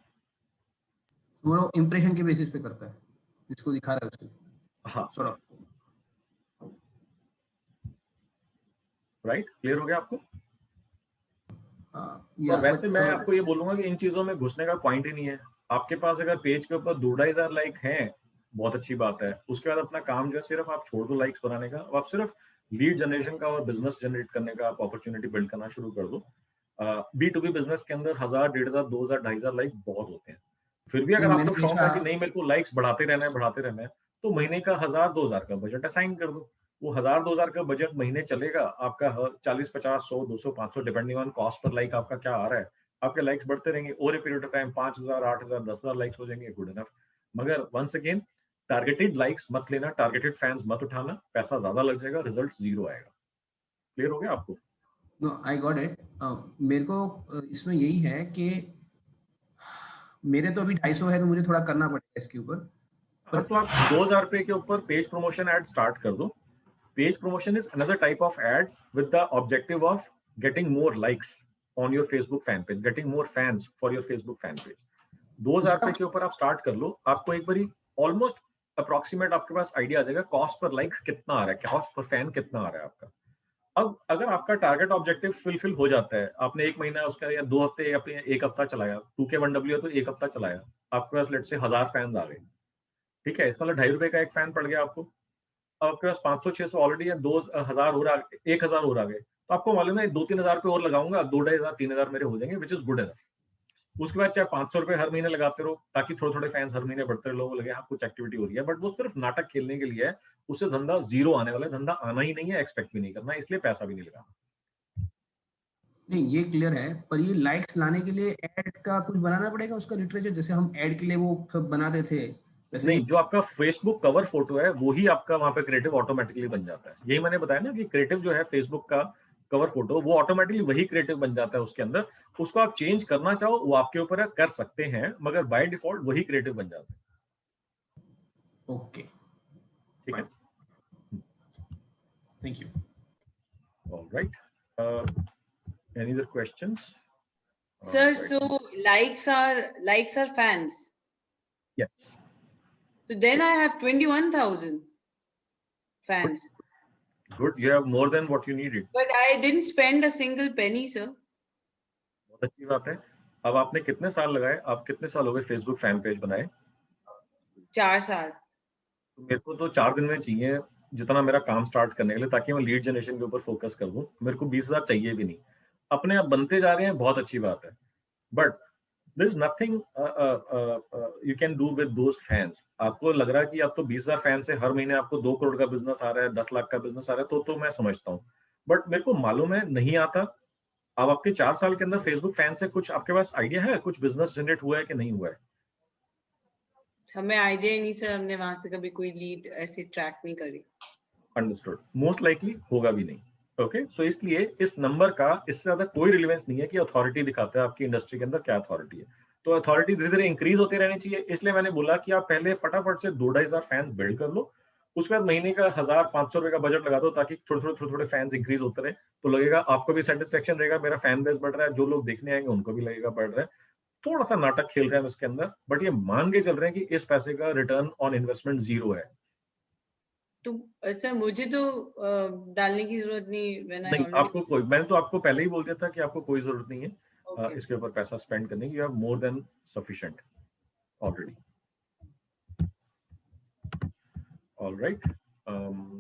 वो इंप्रेशन के बेसिस पे करता है, जिसको दिखा रहा है उसको। हाँ, सॉरी, राइट, क्लियर हो गया आपको? या तो वैसे मैं आपको ये बोलूंगा कि इन चीजों में घुसने का पॉइंट ही नहीं है। आपके पास अगर पेज के ऊपर 2-2.5 लाइक हैं, बहुत अच्छी बात है। उसके बाद अपना काम जो है सिर्फ आप छोड़ दो लाइक्स बनाने का, आप सिर्फ लीड जनरेशन का और बिजनेस जनरेट करने का आप अपॉर्चुनिटी बिल्ड करना शुरू कर दो। B2B बिजनेस के अंदर 1000, 1500, 2000, 2500 लाइक बहुत होते हैं। फिर भी अगर आपको शौक है कि नहीं मेरे को लाइक्स बढ़ाते रहना है, तो महीने का 1000-2000 का बजट असाइन कर दो। वो 1000-2000 का बजट महीने चलेगा, आपका 40, 50, 100, 200, 500 depending on cost per like आपका क्या आ रहा है। आपके लाइक्स बढ़ते रहेंगे over a period of time, 5000, 8000, 10000 likes हो जाएंगे, गुड इनफ। मगर वंस अगेन टारगेटेड लाइक्स मत लेना, टारगेटेड फैंस मत उठाना, पैसा ज्यादा लग जाएगा, रिजल्ट 0 आएगा। क्लियर हो गया आपको? No, I got it. मेरे को इसमें यही है कि मेरे तो अभी 250 है, तो मुझे थोड़ा करना पड़ेगा इसके ऊपर। तो आप 2000 रुपए के ऊपर पेज प्रमोशन एड स्टार्ट कर दो। Page promotion is another type of ad with the objective of getting more likes on your Facebook fan page, getting more fans for your Facebook fan page. 2000 रुपए के ऊपर आप स्टार्ट कर लो, आपको एक बारी ऑलमोस्ट अप्रोक्सीमेट आपके पास आइडिया आ जाएगा कॉस्ट पर लाइक कितना आ रहा है, कॉस्ट पर फैन कितना आ रहा है आपका। अब अगर आपका टारगेट ऑब्जेक्टिव फुलफिल हो जाता है, आपने 1 महीना उसका या 2 हफ्ते या 1 हफ्ता चलाया, 2K1W तो 1 हफ्ता चलाया, आपके पास लेट से 1000 फैंस आ गए, ठीक है, इसका मतलब 2.5 रुपए का एक फैन पड़ गया आपको। आपके पास 500-600 ऑलरेडी है, 2000 हो रहा, 1000 और आ गए, तो आपको मालूम है 2-3000 रुपए और लगाऊंगा, 2-2500-3000 मेरे हो जाएंगे, विच इज गुड इनफ। उसके बाद चाहे 500 रुपए हर महीने लगाते रहो, ताकि थोड़े थोड़े फैंस हर महीने बढ़ते रहे, लोगों को लगे हाँ कुछ एक्टिविटी हो रही है, बट वो सिर्फ नाटक खेलने के लिए है, उससे धंधा 0 आने वाला है, धंधा आना ही नहीं है, एक्सपेक्ट भी नहीं करना, इसलिए पैसा भी नहीं लगाना। नहीं, ये क्लियर है, पर ये लाइक्स लाने के लिए ऐड का कुछ बनाना पड़ेगा, उसका लिटरेचर, जैसे हम ऐड के लिए वो सब बनाते थे वैसे नहीं, जो आपका फेसबुक कवर फोटो है वो ही आपका वहां पे क्रिएटिव ऑटोमेटिकली बन जाता है। यही मैंने बताया ना कि क्रिएटिव जो है फेसबुक का कवर फोटो, वो ऑटोमेटिकली वही क्रिएटिव बन जाता है उसके अंदर। उसको आप चेंज करना चाहो वो आपके ऊपर है, कर सकते हैं, मगर बाय डिफॉल्ट वही क्रिएटिव बन जाता है। ओके, ठीक है, thank you. Alright, any other questions? Sir, so likes are fans. Yes. So then I have 21,000 fans. Good, you have more than what you needed. But I didn't spend a single penny, sir. बहुत अच्छी बात है। अब आपने कितने साल लगाए, आप कितने साल हो गए फेसबुक फैन पेज बनाए? 4 साल। तो मेरे को तो 4 दिन में चाहिए जितना मेरा काम स्टार्ट करने के लिए, ताकि मैं लीड जनरेशन के ऊपर फोकस कर दूं। मेरे को 20,000 चाहिए भी नहीं, अपने आप बनते जा रहे हैं, बहुत अच्छी बात है, but there is nothing you can do with those fans. आपको लग रहा है कि आप तो 20,000 फैंस से हर महीने आपको 2 करोड़ का बिजनेस आ रहा है, 10 लाख का बिजनेस आ रहा है, तो मैं समझता हूँ, बट मेरे को मालूम है नहीं आता। अब आपके 4 साल के अंदर फेसबुक फैन से कुछ आपके पास आइडिया है, कुछ बिजनेस जनरेट हुआ है कि नहीं हुआ है? हमें आइडिया ही नहीं सर, हमने वहां से कभी कोई लीड ऐसे ट्रैक नहीं करी। अंडरस्टूड, मोस्ट लाइकली होगा भी नहीं। ओके, सो इसलिए इस नंबर का इससे ज्यादा कोई रिलेवेंस नहीं है कि अथॉरिटी दिखाता है आपकी इंडस्ट्री के अंदर क्या अथॉरिटी है। तो अथॉरिटी धीरे धीरे इंक्रीज होती रहनी चाहिए, इसलिए मैंने बोला कि आप पहले फटाफट से 2-2.5 फैंस बिल्ड कर लो, उसके बाद महीने का 1000-500 रुपए का बजट लगा दो, ताकि थोड़े फैंस इंक्रीज होते रहे, तो लगेगा आपको भी सेटिस्फेक्शन रहेगा, मेरा फैन बेस बढ़ रहा है, जो लोग देखने आएंगे उनको भी लगेगा बढ़ रहा है। थोड़ा सा नाटक खेल रहे हैं इसके अंदर, बट ये मान के चल रहे हैं कि इस पैसे का रिटर्न ऑन इन्वेस्टमेंट 0 है। तो सर मुझे तो डालने की जरूरत नहीं, आपको मैंने तो आपको पहले ही बोल दिया था कि आपको कोई जरूरत नहीं है इसके ऊपर पैसा स्पेंड करने की, you have more than sufficient already. Alright,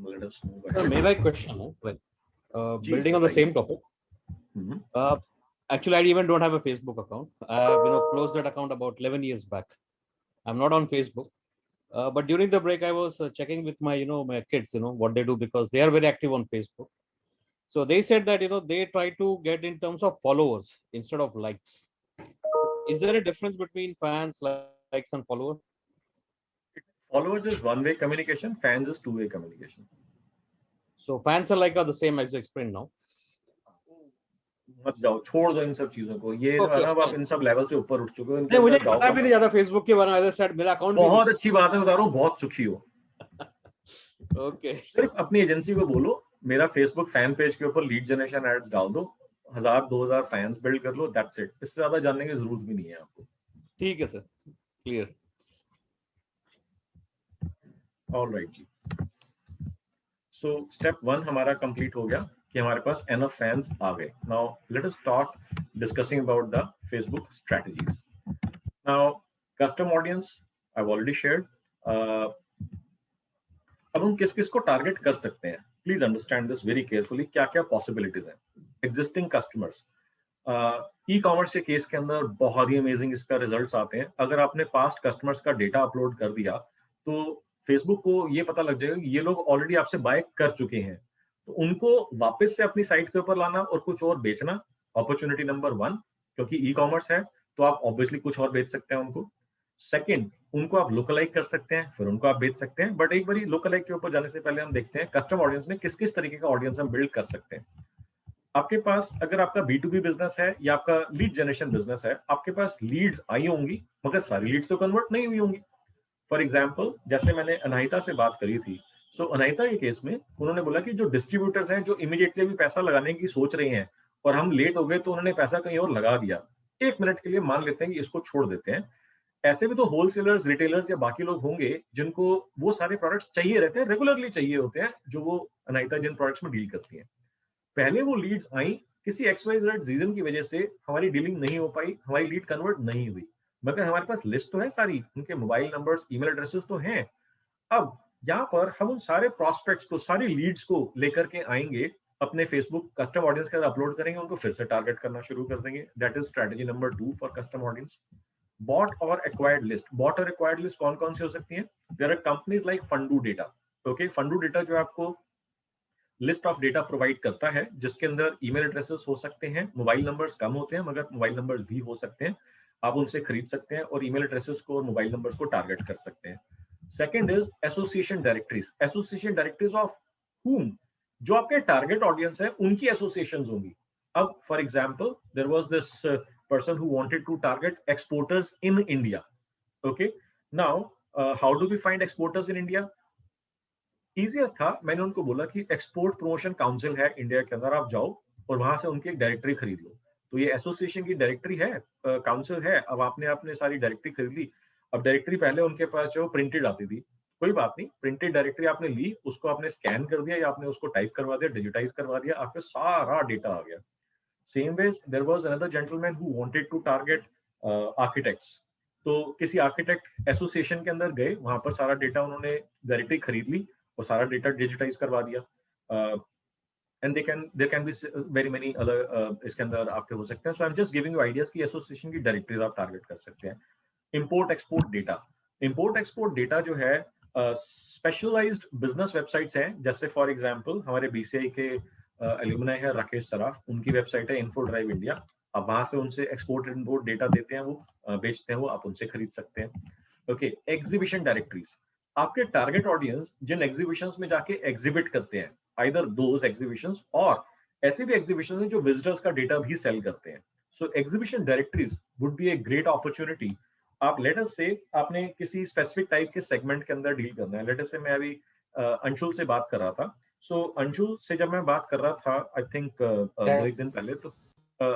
let us move ahead. मेरा एक क्वेश्चन है, building on the same topic. Actually, I even don't have a Facebook account. I have closed that account about 11 years back. I'm not on Facebook. But during the break, I was checking with my, my kids, what they do, because they are very active on Facebook. So they said that, they try to get in terms of followers instead of likes. Is there a difference between fans, likes, and followers? Followers is one-way communication. Fans is two-way communication. So fans are like are the same as you explained now. मत जाओ, छोड़ दो इन सब चीजों को. ये अब आप इन सब लेवल से ऊपर उठ चुके हो. नहीं, मुझे पता भी नहीं ज्यादा फेसबुक के बारे में. एज मेरा अकाउंट बहुत अच्छी बात है, बता रहा हूँ, बहुत सुखी हो. ओके. सिर्फ अपनी एजेंसी को बोलो मेरा फेसबुक फैन पेज के ऊपर लीड जनरेशन एड्स डाल दो, 1000-2000 फैंस बिल्ड कर लो, दैट्स इट. इससे ज्यादा जानने की जरूरत भी नहीं है आपको. ठीक है सर, क्लियर. ऑलराइट जी. सो स्टेप 1 हमारा कंप्लीट हो गया कि हमारे पास एनफ फैंस आ गए. Now let us start discussing about the Facebook strategies. Now custom audience I have already shared. अब हम किस किस को टारगेट कर सकते हैं. Please understand this very carefully. क्या क्या पॉसिबिलिटीज हैं. Existing customers. ई कॉमर्स के केस के अंदर बहुत ही अमेजिंग इसका रिजल्ट्स आते हैं. अगर आपने पास्ट कस्टमर्स का डेटा अपलोड कर दिया तो फेसबुक को ये पता लग जाएगा कि ये लोग ऑलरेडी आपसे बाय कर चुके हैं, तो उनको वापस से अपनी साइट के ऊपर लाना और कुछ और बेचना अपॉर्चुनिटी नंबर 1, क्योंकि ई कॉमर्स है तो आप ऑब्वियसली कुछ और बेच सकते हैं उनको. सेकंड, उनको आप लोकलाइक कर सकते हैं, फिर उनको आप बेच सकते हैं. बट एक बार लोकलाइक के ऊपर जाने से पहले हम देखते हैं कस्टम ऑडियंस में किस किस तरीके का ऑडियंस हम बिल्ड कर सकते हैं. आपके पास अगर आपका B2B बिजनेस है या आपका लीड जनरेशन बिजनेस है, आपके पास लीड्स आई होंगी मगर सारी लीड्स तो कन्वर्ट नहीं हुई होंगी. फॉर एग्जाम्पल, जैसे मैंने अनाहिता से बात करी थी, सो अनाहिता के केस में उन्होंने बोला कि जो डिस्ट्रीब्यूटर्स हैं जो इमीडिएटली भी पैसा लगाने की सोच रहे हैं और हम लेट हो गए तो उन्होंने पैसा कहीं और लगा दिया, 1 मिनट के लिए मान लेते हैं कि इसको छोड़ देते हैं. ऐसे भी तो होलसेलर्स, रिटेलर्स या बाकी लोग होंगे जिनको वो सारे प्रोडक्ट्स चाहिए रहते हैं, रेगुलरली चाहिए होते हैं, जो वो अनाहिता जिन प्रोडक्ट्स में डील करती है. पहले वो लीड्स आई, किसी XYZ रीजन की वजह से हमारी डीलिंग नहीं हो पाई, हमारी लीड कन्वर्ट नहीं हुई, मगर हमारे पास लिस्ट तो है सारी, उनके मोबाइल नंबर्स, ईमेल एड्रेसेस तो हैं. अब यहाँ पर हम उन सारे प्रोस्पेक्ट्स को, सारी लीड्स को लेकर के आएंगे, अपने फेसबुक कस्टम ऑडियंस के अंदर अपलोड करेंगे, उनको फिर से टारगेट करना शुरू कर देंगे. That is strategy number 2 for custom audience. Bought और एक्वायर्ड लिस्ट. बॉट और एक्वायर्ड लिस्ट कौन कौन सी हो सकती है. There are companies like Fundoo data. Okay, Fundoo data जो आपको लिस्ट ऑफ डेटा प्रोवाइड करता है, जिसके अंदर ईमेल एड्रेसेस हो सकते हैं, मोबाइल नंबर्स कम होते हैं मगर मोबाइल नंबर्स भी हो सकते हैं. आप उनसे खरीद सकते हैं और ईमेल एड्रेसेस को और मोबाइल नंबर्स को टारगेट कर सकते हैं. Second is association directories. Association directories of whom? जो आपके टारगेट ऑडियंस है उनकी एसोसिएशंस होंगी. अब for example there was this person who wanted to target exporters in India. Okay, now how do we find exporters in India. Easier था, मैंने उनको बोला कि एक्सपोर्ट प्रमोशन काउंसिल है इंडिया के अंदर, आप जाओ और वहां से उनकी एक डायरेक्टरी खरीद लो. तो ये एसोसिएशन की डायरेक्टरी है, काउंसिल है. अब आपने सारी डायरेक्टरी खरीद ली. अब डायरेक्टरी पहले उनके पास जो प्रिंटेड आती थी, कोई बात नहीं, प्रिंटेड डायरेक्टरी आपने ली, उसको आपने स्कैन कर दिया या आपने उसको टाइप करवा दिया, डिजिटाइज करवा दिया, आपके सारा डेटा आ गया. Same way there was another gentleman who wanted to target architects. तो किसी आर्किटेक्ट एसोसिएशन के अंदर गए, वहां पर सारा डेटा उन्होंने डायरेक्टरी खरीद ली और सारा डेटा डिजिटाइज करवा दिया. And there can be very many other इसके अंदर आपके हो सकते हैं. So I am just giving you ideas कि एसोसिएशन की डायरेक्टरीज आप टारगेट कर सकते हैं. Import export data. Import export data जो है स्पेशलाइज्ड बिजनेस वेबसाइट्स हैं, जैसे फॉर एग्जांपल हमारे BCI के एल्यूमिनाई है राकेश सराफ, उनकी वेबसाइट है इन्फो ड्राइव इंडिया. आप वहां से उनसे एक्सपोर्ट इंपोर्ट डेटा देते हैं, वो बेचते हैं, वो आप उनसे खरीद सकते हैं. Okay, exhibition directories. आपके टारगेट ऑडियंस जिन एग्जीबिशंस में जाके एग्जिबिट करते हैं, आइदर दोज एग्जीबिशंस और ऐसे भी एग्जीबिशंस हैं जो विजिटर्स का डेटा भी सेल करते हैं. So exhibition directories would be a great opportunity. आप लेट अस से आपने किसी स्पेसिफिक टाइप के सेगमेंट के अंदर डील करना है. लेट अस से मैं अभी अंशुल से बात कर रहा था. सो अंशुल से जब मैं बात कर रहा था, आई थिंक 2 दिन पहले, तो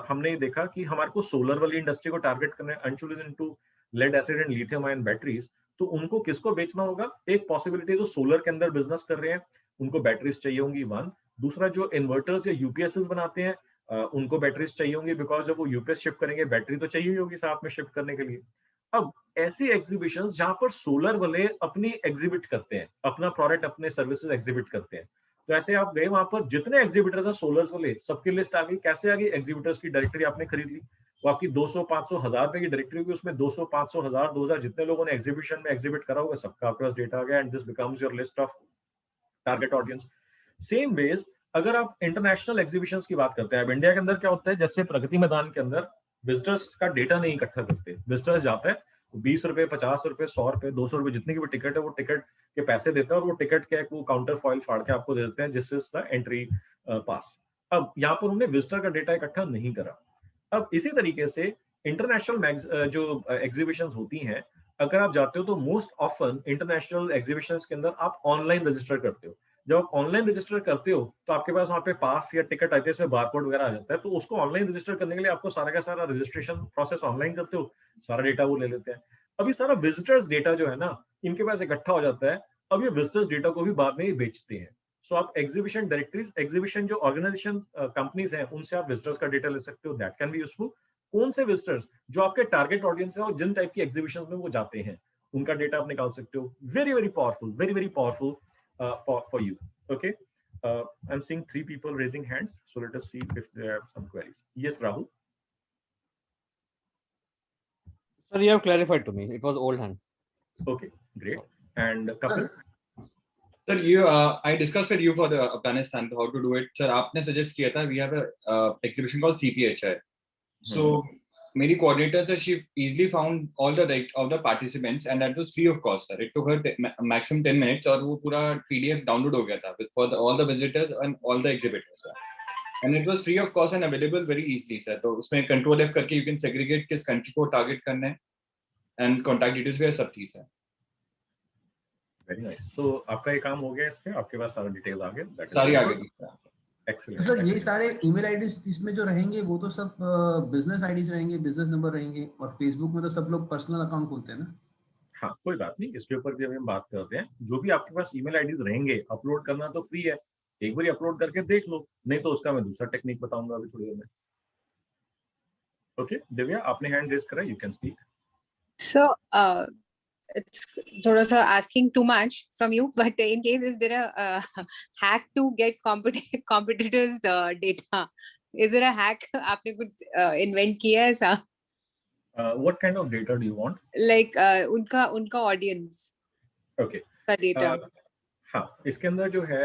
हमने देखा कि हमारे को सोलर वाली इंडस्ट्री को टारगेट करना है. Anshul is into lead acid and lithium ion batteries. तो उनको किसको बेचना होगा. एक पॉसिबिलिटी जो सोलर के अंदर बिजनेस कर रहे हैं उनको बैटरीज चाहिए होंगी, 1. दूसरा, जो इन्वर्टर्स या यूपीएस बनाते हैं उनको बैटरीज चाहिए होंगी, बिकॉज जब वो यूपीएस शिफ्ट करेंगे बैटरी तो चाहिए होगी साथ में शिफ्ट करने के लिए. अब ऐसे एग्जीबिशंस जहां पर सोलर वाले अपनी एग्जिबिट करते हैं, अपना प्रोडक्ट, अपने सर्विसेज एग्जिबिट करते हैं, तो ऐसे आप गए वहां पर जितने एग्जिबिटर्स हैं सोलर्स वाले, सबकी लिस्ट आ गई. कैसे आ गई. एग्जिबिटर्स की डायरेक्टरी आपने खरीद ली, वो आपकी 200, 500, 1000 रुपए की डायरेक्टरी होगी, उसमें 200, 500, 1000, 2000 जितने लोगों ने एग्जीबिशन में एग्जिबिट करा होगा सबका आपके पास डेटा आ गया, and this becomes your list of target audience. Same ways अगर आप इंटरनेशनल एग्जीबिशंस की बात करते हैं, अब इंडिया के अंदर क्या होता है, जैसे प्रगति मैदान के अंदर विजिटर्स का डेटा नहीं इकट्ठा करते। विजिटर्स जाता है, 20 रुपए, 50 रुपए, 100 रुपए, 200 रुपए, जितनी की भी टिकट है, वो टिकट के पैसे देता है और वो टिकट के एक वो काउंटर फॉइल फाड़ के आपको दे देते हैं, जिससे उसका एंट्री पास। अब यहाँ पर उन्होंने विजिटर का डेटा इकट्ठा नहीं करा। अब इसी तरीके से इंटरनेशनल जो एग्जीबिशंस होती हैं, अगर आप जाते हो तो मोस्ट ऑफन इंटरनेशनल एग्जीबिशंस के अंदर आप ऑनलाइन रजिस्टर करते हो। जब आप ऑनलाइन रजिस्टर करते हो तो आपके पास वहाँ पे पास या टिकट आते हैं, इसमें बारकोड वगैरह आ जाता है, तो उसको ऑनलाइन रजिस्टर करने के लिए आपको सारा का सारा रजिस्ट्रेशन प्रोसेस ऑनलाइन करते हो, सारा डेटा वो ले लेते हैं। अभी सारा विजिटर्स डेटा जो है ना, इनके पास इकट्ठा हो जाता है। अब ये विजिटर्स डेटा को भी बाद में ही बेचते हैं। सो आप एग्जीबिशन डायरेक्टरीज, एग्जीबिशन जो ऑर्गेनाइजेशन कंपनीज हैं, उनसे आप विजिटर्स का डेटा ले सकते हो, दैट कैन बी यूजफुल। कौन से विजिटर्स जो आपके टारगेट ऑडियंस है और जिन टाइप की एग्जीबिशन में वो जाते हैं, उनका डेटा आप निकाल सकते हो। Very very powerful, very very powerful for you. Okay, I'm seeing 3 people raising hands, so let us see if there are some queries. Yes, Rahul. Sir, you have clarified to me. It was old hand. Okay, great. And Kapil? Sir, I discussed with you for the Afghanistan how to do it. Sir, आपने suggest किया था, we have a exhibition called CPHI. So मेरी coordinator sir, she easily found all the participants and that was free of cost sir. It took her maximum 10 minutes और वो पूरा PDF download हो गया था for all the visitors and all the exhibitors sir. And it was free of cost and available very easily sir. तो उसमें Control F करके you can segregate किस country को target करना है and contact details भी सब थी sir. Very nice. So आपका ये काम हो गया इससे, आपके पास सारा डिटेल आ गया? सारी आ गई sir. Excellent. सर ये सारे ईमेल आईडीज इसमें जो रहेंगे वो तो सब बिजनेस आईडीज रहेंगे, बिजनेस नंबर रहेंगे, और फेसबुक में तो सब लोग पर्सनल अकाउंट खोलते हैं ना। हाँ, कोई बात नहीं, इसके ऊपर भी हम बात करते हैं। जो भी आपके पास ईमेल आईडीज रहेंगे, अपलोड करना तो फ्री है, एक बार अपलोड करके देख लो, नहीं तो उसका मैं दूसरा टेक्निक बताऊंगा अभी थोड़ी देर में। ओके, दिव्या आपने हैंड रेज करा, you can speak. So, it's sort of asking too much from you, but in case is there a hack to get competitors data? Is there a hack? आपने कुछ invent किया है ऐसा? What kind of data do you want? Like उनका audience. Okay. का data. हाँ, इसके अंदर जो है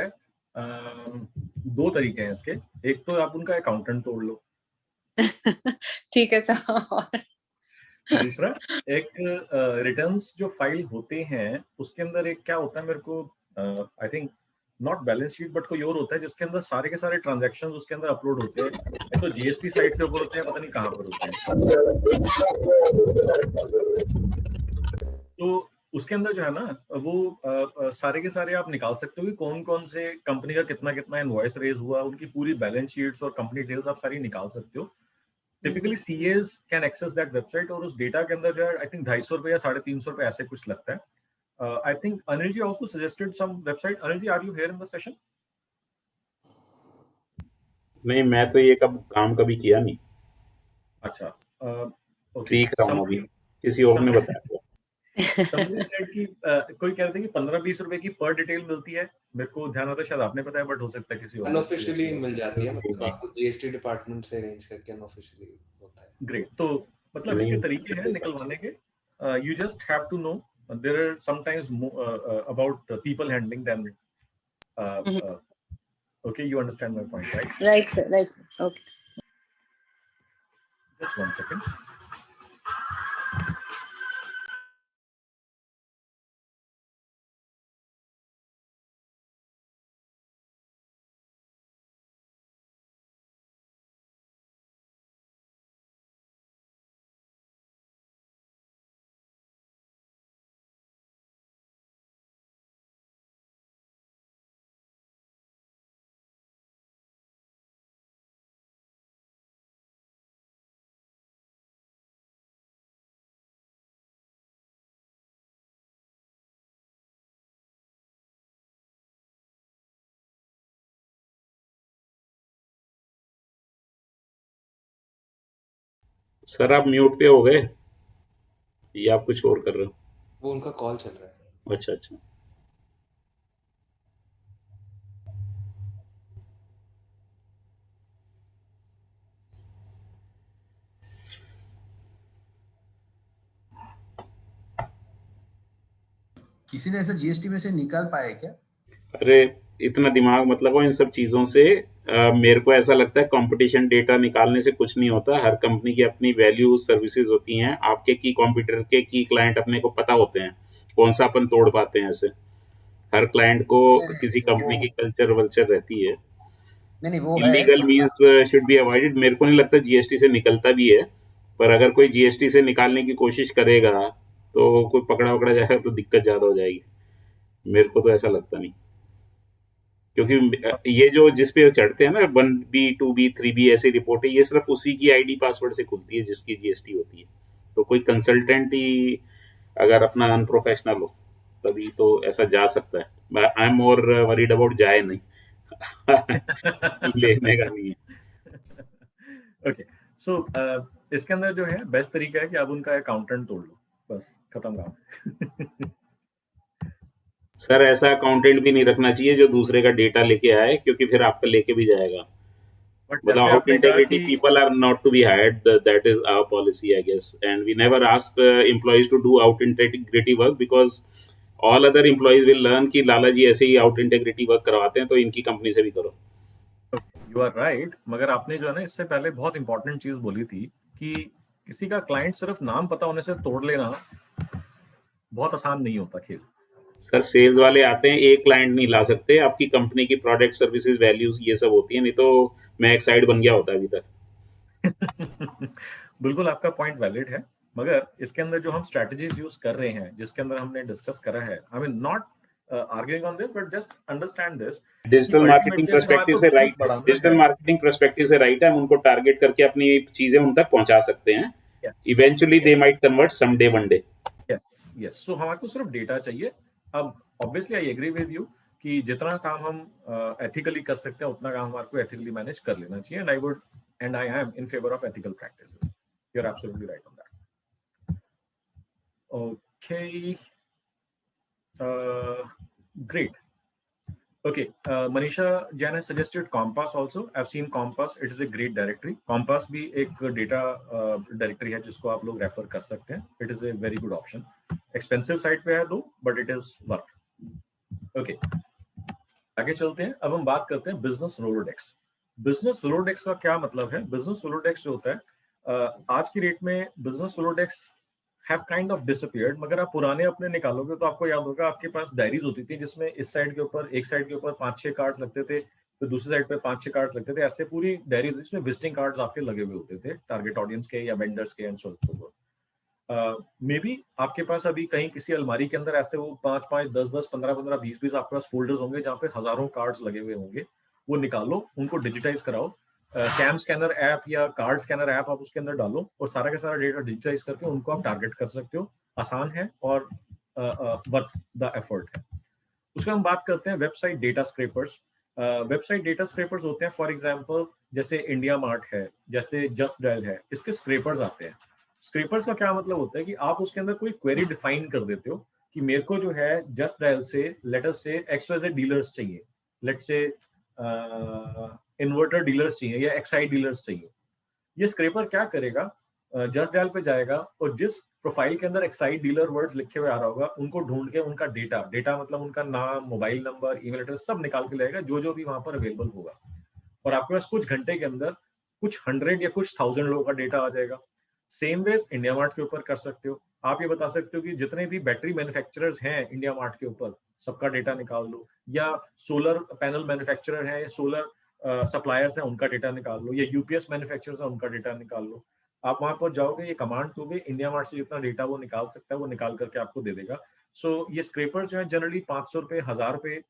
2 तरीके हैं इसके। एक तो आप उनका अकाउंटेंट तोड़ लो। ठीक है सर। दूसरा, एक रिटर्न्स जो फाइल होते हैं उसके अंदर एक क्या होता है, मेरे को I think not balance sheet but कोई और होता है, जिसके अंदर सारे के सारे ट्रांजैक्शंस उसके अंदर अपलोड होते हैं। तो जीएसटी साइट के ऊपर होते हैं, पता नहीं कहाँ पर होते हैं। तो उसके अंदर जो है ना, वो सारे के सारे आप निकाल सकते हो कि कौन कौन से कंपनी का कितना कितना इनवॉइस रेज हुआ, उनकी पूरी बैलेंस शीट्स और कंपनी डिटेल्स आप सारी निकाल सकते हो। Typically CAs can access that website, और उस डेटा के अंदर जो है आई थिंक 250 रुपए या 350 रुपए ऐसे कुछ लगता है। I think Anil ji also suggested some website. Anil ji, are you here in the session? नहीं, मैं तो ये काम कभी किया नहीं। अच्छा, सीख रहा हूँ अभी, किसी और ने बताया। कोई कह रहे थे कि 15-20 रुपए की पर डिटेल मिलती है, मेरे को ध्यान आता है शायद आपने बताया, बट हो सकता है किसी और अनऑफिशियली मिल जाती है, मतलब आपको जीएसटी डिपार्टमेंट से अरेंज करके अनऑफिशियली होता है। ग्रेट। तो मतलब इसके तरीके हैं निकलवाने के। You just have to know there are sometimes about people handling them. Okay, you understand my point, right? Right, sir. Right. Okay. Just one second. Sir आप म्यूट पे हो गए या आप कुछ और कर रहे हो? वो उनका कॉल चल रहा है। अच्छा अच्छा। किसी ने ऐसा जीएसटी में से निकाल पाया क्या? अरे इतना दिमाग मत लगाओ इन सब चीजों से, मेरे को ऐसा लगता है कंपटीशन डेटा निकालने से कुछ नहीं होता। हर कंपनी की अपनी वैल्यू सर्विसेज होती हैं। आपके की कॉम्पिटिटर के की क्लाइंट अपने को पता होते हैं, कौन सा अपन तोड़ पाते हैं। ऐसे हर क्लाइंट को किसी कंपनी की कल्चर वल्चर रहती है। नहीं वो है। Illegal means should be avoided. मेरे को नहीं लगता जीएसटी से निकलता भी है, पर अगर कोई जीएसटी से निकालने की कोशिश करेगा तो कोई पकड़ा जाएगा तो दिक्कत ज्यादा हो जाएगी। मेरे को तो ऐसा लगता नहीं, क्योंकि ये जो जिस पे चढ़ते हैं ना 1B 2B 3B ऐसी रिपोर्टें, ये सिर्फ उसी की आईडी पासवर्ड से खुलती है जिसकी जीएसटी होती है। तो कोई कंसल्टेंट ही अगर अपना अनप्रोफेशनल हो तभी तो ऐसा जा सकता है। I am more worried about जाए नहीं लेने का नहीं है। ओके, सो इसके अंदर जो है बेस्ट तरीका है कि आप उनका अकाउंटेंट तोड़ लो, बस खत्म काम। सर ऐसा अकाउंटेंट भी नहीं रखना चाहिए जो दूसरे का डेटा लेके आए, क्योंकि फिर आपका लेके भी जाएगा। मतलब out integrity people are not to be hired, that is our policy I guess, and we never ask employees to do out integrity work because all other employees will learn कि लाला जी ऐसे ही आउट इंटेग्रिटी वर्क करवाते हैं तो इनकी कंपनी से भी करो। यू आर राइट, मगर आपने जो है ना इससे पहले बहुत इंपॉर्टेंट चीज बोली थी कि किसी का क्लाइंट सिर्फ नाम पता होने से तोड़ लेना बहुत आसान नहीं होता खेल। सर सेल्स वाले आते हैं, एक क्लाइंट नहीं ला सकते। आपकी कंपनी की प्रोडक्ट सर्विसेज वैल्यूज ये सब होती है, नहीं तो मैं एक साइड बन गया होता अभी तक। बिल्कुल आपका पॉइंट वैलिड है, मगर इसके अंदर जो हम स्ट्रेटजीज यूज कर रहे हैं जिसके अंदर हमने डिस्कस करा है, I mean not arguing on this but just understand this. Digital marketing perspective से राइट, डिजिटल मार्केटिंग पर्सपेक्टिव से राइट है। हम उनको टारगेट करके अपनी चीजें उन तक पहुंचा सकते हैं। Eventually they might convert someday one day. Yes yes, so हमारे को सिर्फ डेटा चाहिए। अब obviously I agree with you कि जितना काम हम एथिकली कर सकते हैं उतना काम हमारे को एथिकली मैनेज कर लेना चाहिए, and I am in favour of ethical practices. You are absolutely right on that. Okay, great. Okay, Manisha Jain has suggested Compass also. I've seen Compass. It is a great directory. Compass भी एक data directory है जिसको आप लोग रेफर कर सकते हैं. It is a very good option. Expensive site पे है दो, but it is worth. Okay. आगे चलते हैं. अब हम बात करते हैं Business Rolodex. Business Rolodex का क्या मतलब है? Business Rolodex जो होता है आज की डेट में Business Rolodex have kind of disappeared, मगर आप पुराने अपने निकालोगे तो आपको याद होगा आपके पास डायरीज होती थी जिसमें इस साइड के ऊपर एक साइड के ऊपर 5-6 कार्ड्स लगते थे, तो दूसरी साइड पे 5-6 कार्ड्स लगते थे। ऐसे पूरी डायरी जिसमें विजिटिंग कार्ड्स आपके लगे हुए होते थे टारगेट ऑडियंस के या वेंडर्स के and so for. May be आपके पास अभी कहीं किसी अलमारी के अंदर ऐसे वो 5-5, 10-10, 15-15, 20-20 आपके पास फोल्डर्स होंगे जहाँ पे हजारों कार्ड्स लगे हुए होंगे। वो निकालो, उनको डिजिटाइज कराओ, कैम स्कैनर ऐप या कार्ड स्कैनर ऐप आप उसके अंदर डालो और सारा का सारा डेटा डिजिटाइज करके उनको आप टारगेट कर सकते हो। आसान है और वर्थ द एफर्ट है। उसके हम बात करते हैं website data scrapers. Website data scrapers होते हैं फॉर एग्जांपल जैसे इंडिया मार्ट है, जैसे जस्ट डायल है, इसके स्क्रैपर्स आते हैं। स्क्रैपर्स का क्या मतलब होता है कि आप उसके अंदर कोई क्वेरी डिफाइन कर देते हो कि मेरे को जो है जस्ट डायल से लेट अस से XYZ डीलर्स चाहिए, लेट्स से इन्वर्टर डीलर्स चाहिए या एक्साइड डीलर्स चाहिए। ये स्क्रैपर क्या करेगा, जस्ट डायल पे जाएगा और जिस प्रोफाइल के अंदर एक्साइड डीलर वर्ड्स लिखे हुए आ रहा होगा उनको ढूंढ के उनका डेटा मतलब उनका नाम, मोबाइल नंबर, ईमेल एड्रेस सब निकाल के लाएगा जो भी वहां पर अवेलेबल होगा। और आपके पास कुछ घंटे के अंदर कुछ 100 या कुछ 1000 लोगों का डेटा आ जाएगा। सेम वेज इंडिया मार्ट के ऊपर कर सकते हो। आप ये बता सकते हो कि जितने भी बैटरी मैन्युफैक्चरर्स हैं इंडिया मार्ट के ऊपर सबका डेटा निकाल लो, या सोलर पैनल मैन्युफैक्चरर है, सोलर सप्लायर्स हैं उनका डेटा निकाल लो, या यूपीएस मैन्युफैक्चरर्स हैं उनका डेटा निकाल लो। आप वहां पर जाओगे, ये कमांड दोगे, इंडिया मार्ट से जितना डेटा वो निकाल सकता है वो निकाल करके आपको दे देगा। सो ये स्क्रैपर्स जो है जनरली 500 रुपए, 1000 रुपए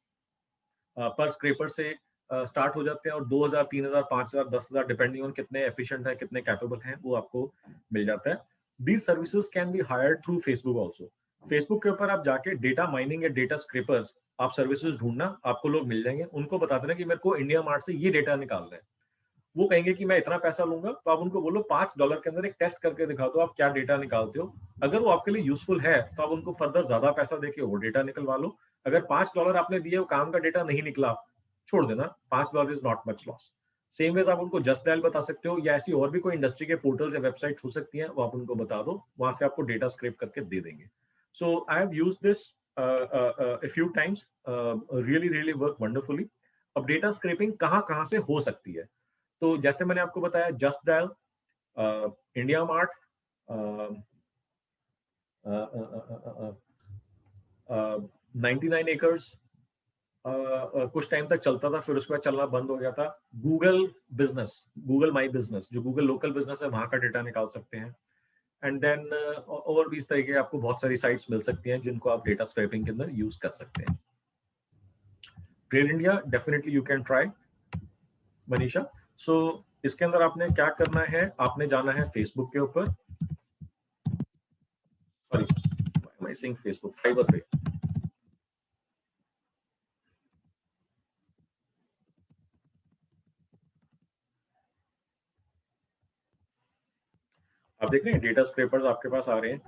पर स्क्रैपर से स्टार्ट हो जाते हैं और 2000, 3000, 5000, 10,000 डिपेंडिंग ऑन कितने एफिशिएंट है, कितने कैपेबल हैं, वो आपको मिल जाता है। These services can be hired through Facebook also. Facebook के ऊपर आप जाके डेटा माइनिंग या डेटा स्क्रैपर्स आप सर्विसेज ढूंढना, आपको लोग मिल जाएंगे। उनको बता देना कि मेरे को इंडिया मार्ट से ये डेटा निकालना है। वो कहेंगे कि मैं इतना पैसा लूंगा, तो आप उनको बोलो $5 के अंदर एक टेस्ट करके दिखा दो आप क्या डेटा निकालते हो। अगर वो आपके लिए यूजफुल है तो आप उनको फर्दर ज्यादा पैसा देके वो डेटा निकलवा लो। अगर $5 आपने दिए, वो काम का डेटा नहीं निकला, छोड़ देना, $5 is not much loss. Same ways आप उनको जस्ट डायल बता सकते हो, या ऐसी और भी कोई इंडस्ट्री के पोर्टल्स या वेबसाइट हो सकती हैं, वो आप उनको बता दो, वहां से आपको डेटा स्क्रैप करके दे देंगे। So I have used this a few times, really work wonderfully. अब डेटा स्क्रैपिंग कहाँ से हो सकती है? तो जैसे मैंने आपको बताया, just dial, India mart, 99 acres, कुछ टाइम तक चलता था, फिर उसके बाद चलना बंद हो गया था। Google business, Google my business, जो गूगल लोकल बिजनेस है वहां का डेटा निकाल सकते हैं। एंड देन और भी इस तरीके के आपको बहुत सारी साइट्स मिल सकती हैं जिनको आप डेटा स्क्रैपिंग के अंदर यूज कर सकते हैं। Trade India, definitely you can try Manisha. So इसके अंदर आपने क्या करना है, आपने जाना है फेसबुक के ऊपर, sorry am I saying Facebook, Fiverr पे। आप देख रहे हैं डेटा स्क्रैपर्स आपके पास आ रहे हैं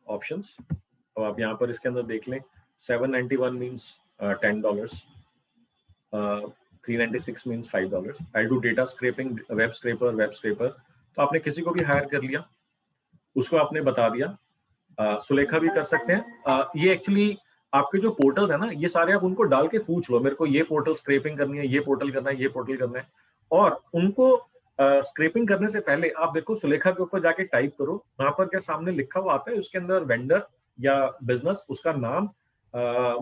ऑप्शंस। अब आप यहाँ पर इसके अंदर देख लें, 791 means $10, 396 means $5। I do data scraping, web scraper. तो आपने किसी को भी हायर कर लिया, उसको आपने बता दिया, सुलेखा भी कर सकते हैं। ये एक्चुअली आपके जो पोर्टल्स है ना, ये सारे आप उनको डाल के पूछ लो, मेरे को ये पोर्टल स्क्रैपिंग करनी है, ये पोर्टल करना है, ये पोर्टल करना है। और उनको स्क्रैपिंग करने से पहले आप देखो सुलेखा के ऊपर जाके टाइप करो, वहां पर क्या सामने लिखा हुआ आता है, उसके अंदर वेंडर या बिजनेस, उसका नाम,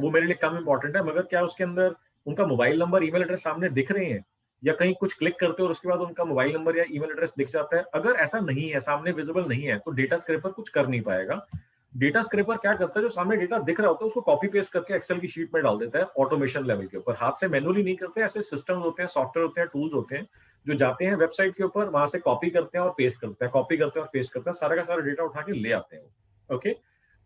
वो मेरे लिए कम इंपॉर्टेंट है, मगर क्या उसके अंदर उनका मोबाइल नंबर, ईमेल एड्रेस सामने दिख रहे हैं, या कहीं कुछ क्लिक करते हो और उसके बाद उनका मोबाइल नंबर या ईमेल एड्रेस दिख जाता है? अगर ऐसा नहीं है, सामने विजिबल नहीं है, तो डेटा स्क्रैपर कुछ कर नहीं पाएगा। डेटा स्क्रैपर क्या करता है, जो सामने डेटा दिख रहा होता है उसको कॉपी पेस्ट करके एक्सेल की शीट में डाल देता है, ऑटोमेशन लेवल के ऊपर। हाथ से मैनुअली नहीं करते, ऐसे सिस्टम्स होते हैं, सॉफ्टवेयर होते हैं, टूल्स होते हैं जो जाते हैं वेबसाइट के ऊपर, वहां से कॉपी करते हैं और पेस्ट करते हैं, कॉपी करते हैं और पेस्ट करते हैं, सारा का सारा डेटा उठा के ले आते हैं। ओके,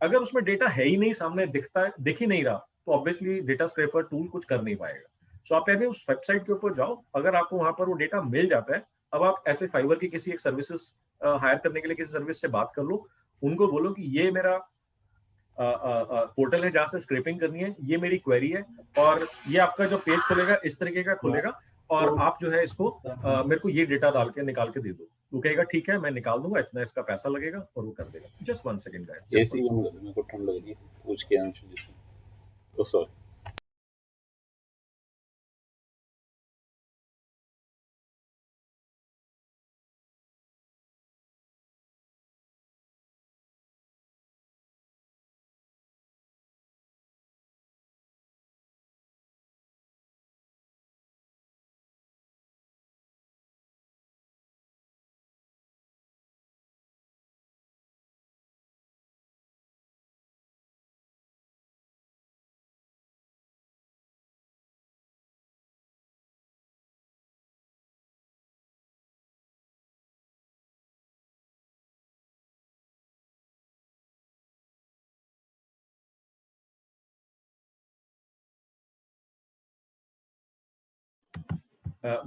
अगर उसमें डेटा है ही नहीं, सामने दिखता है, दिख ही नहीं रहा, तो ऑब्वियसली डेटा स्क्रैपर टूल कुछ कर नहीं पाएगा। सो आप पहले उस वेबसाइट के ऊपर जाओ, अगर आपको वहां पर वो डेटा मिल जाता है, अब आप ऐसे फाइवर की किसी एक सर्विसेज हायर करने के लिए किसी सर्विस से बात कर लो, उनको बोलो कि ये मेरा पोर्टल है जहां से स्क्रैपिंग करनी है, ये मेरी क्वेरी है, और ये आपका जो पेज खुलेगा इस तरीके का खुलेगा, और आप जो है इसको मेरे को ये डेटा डाल के निकाल के दे दो। वो कहेगा ठीक है मैं निकाल दूंगा, इतना इसका पैसा लगेगा, और वो कर देगा। जस्ट 1 सेकंड गाइस, ऐसी मेरे को ठंड लग रही है, पूछ के अंशु जी से। ओ सॉरी,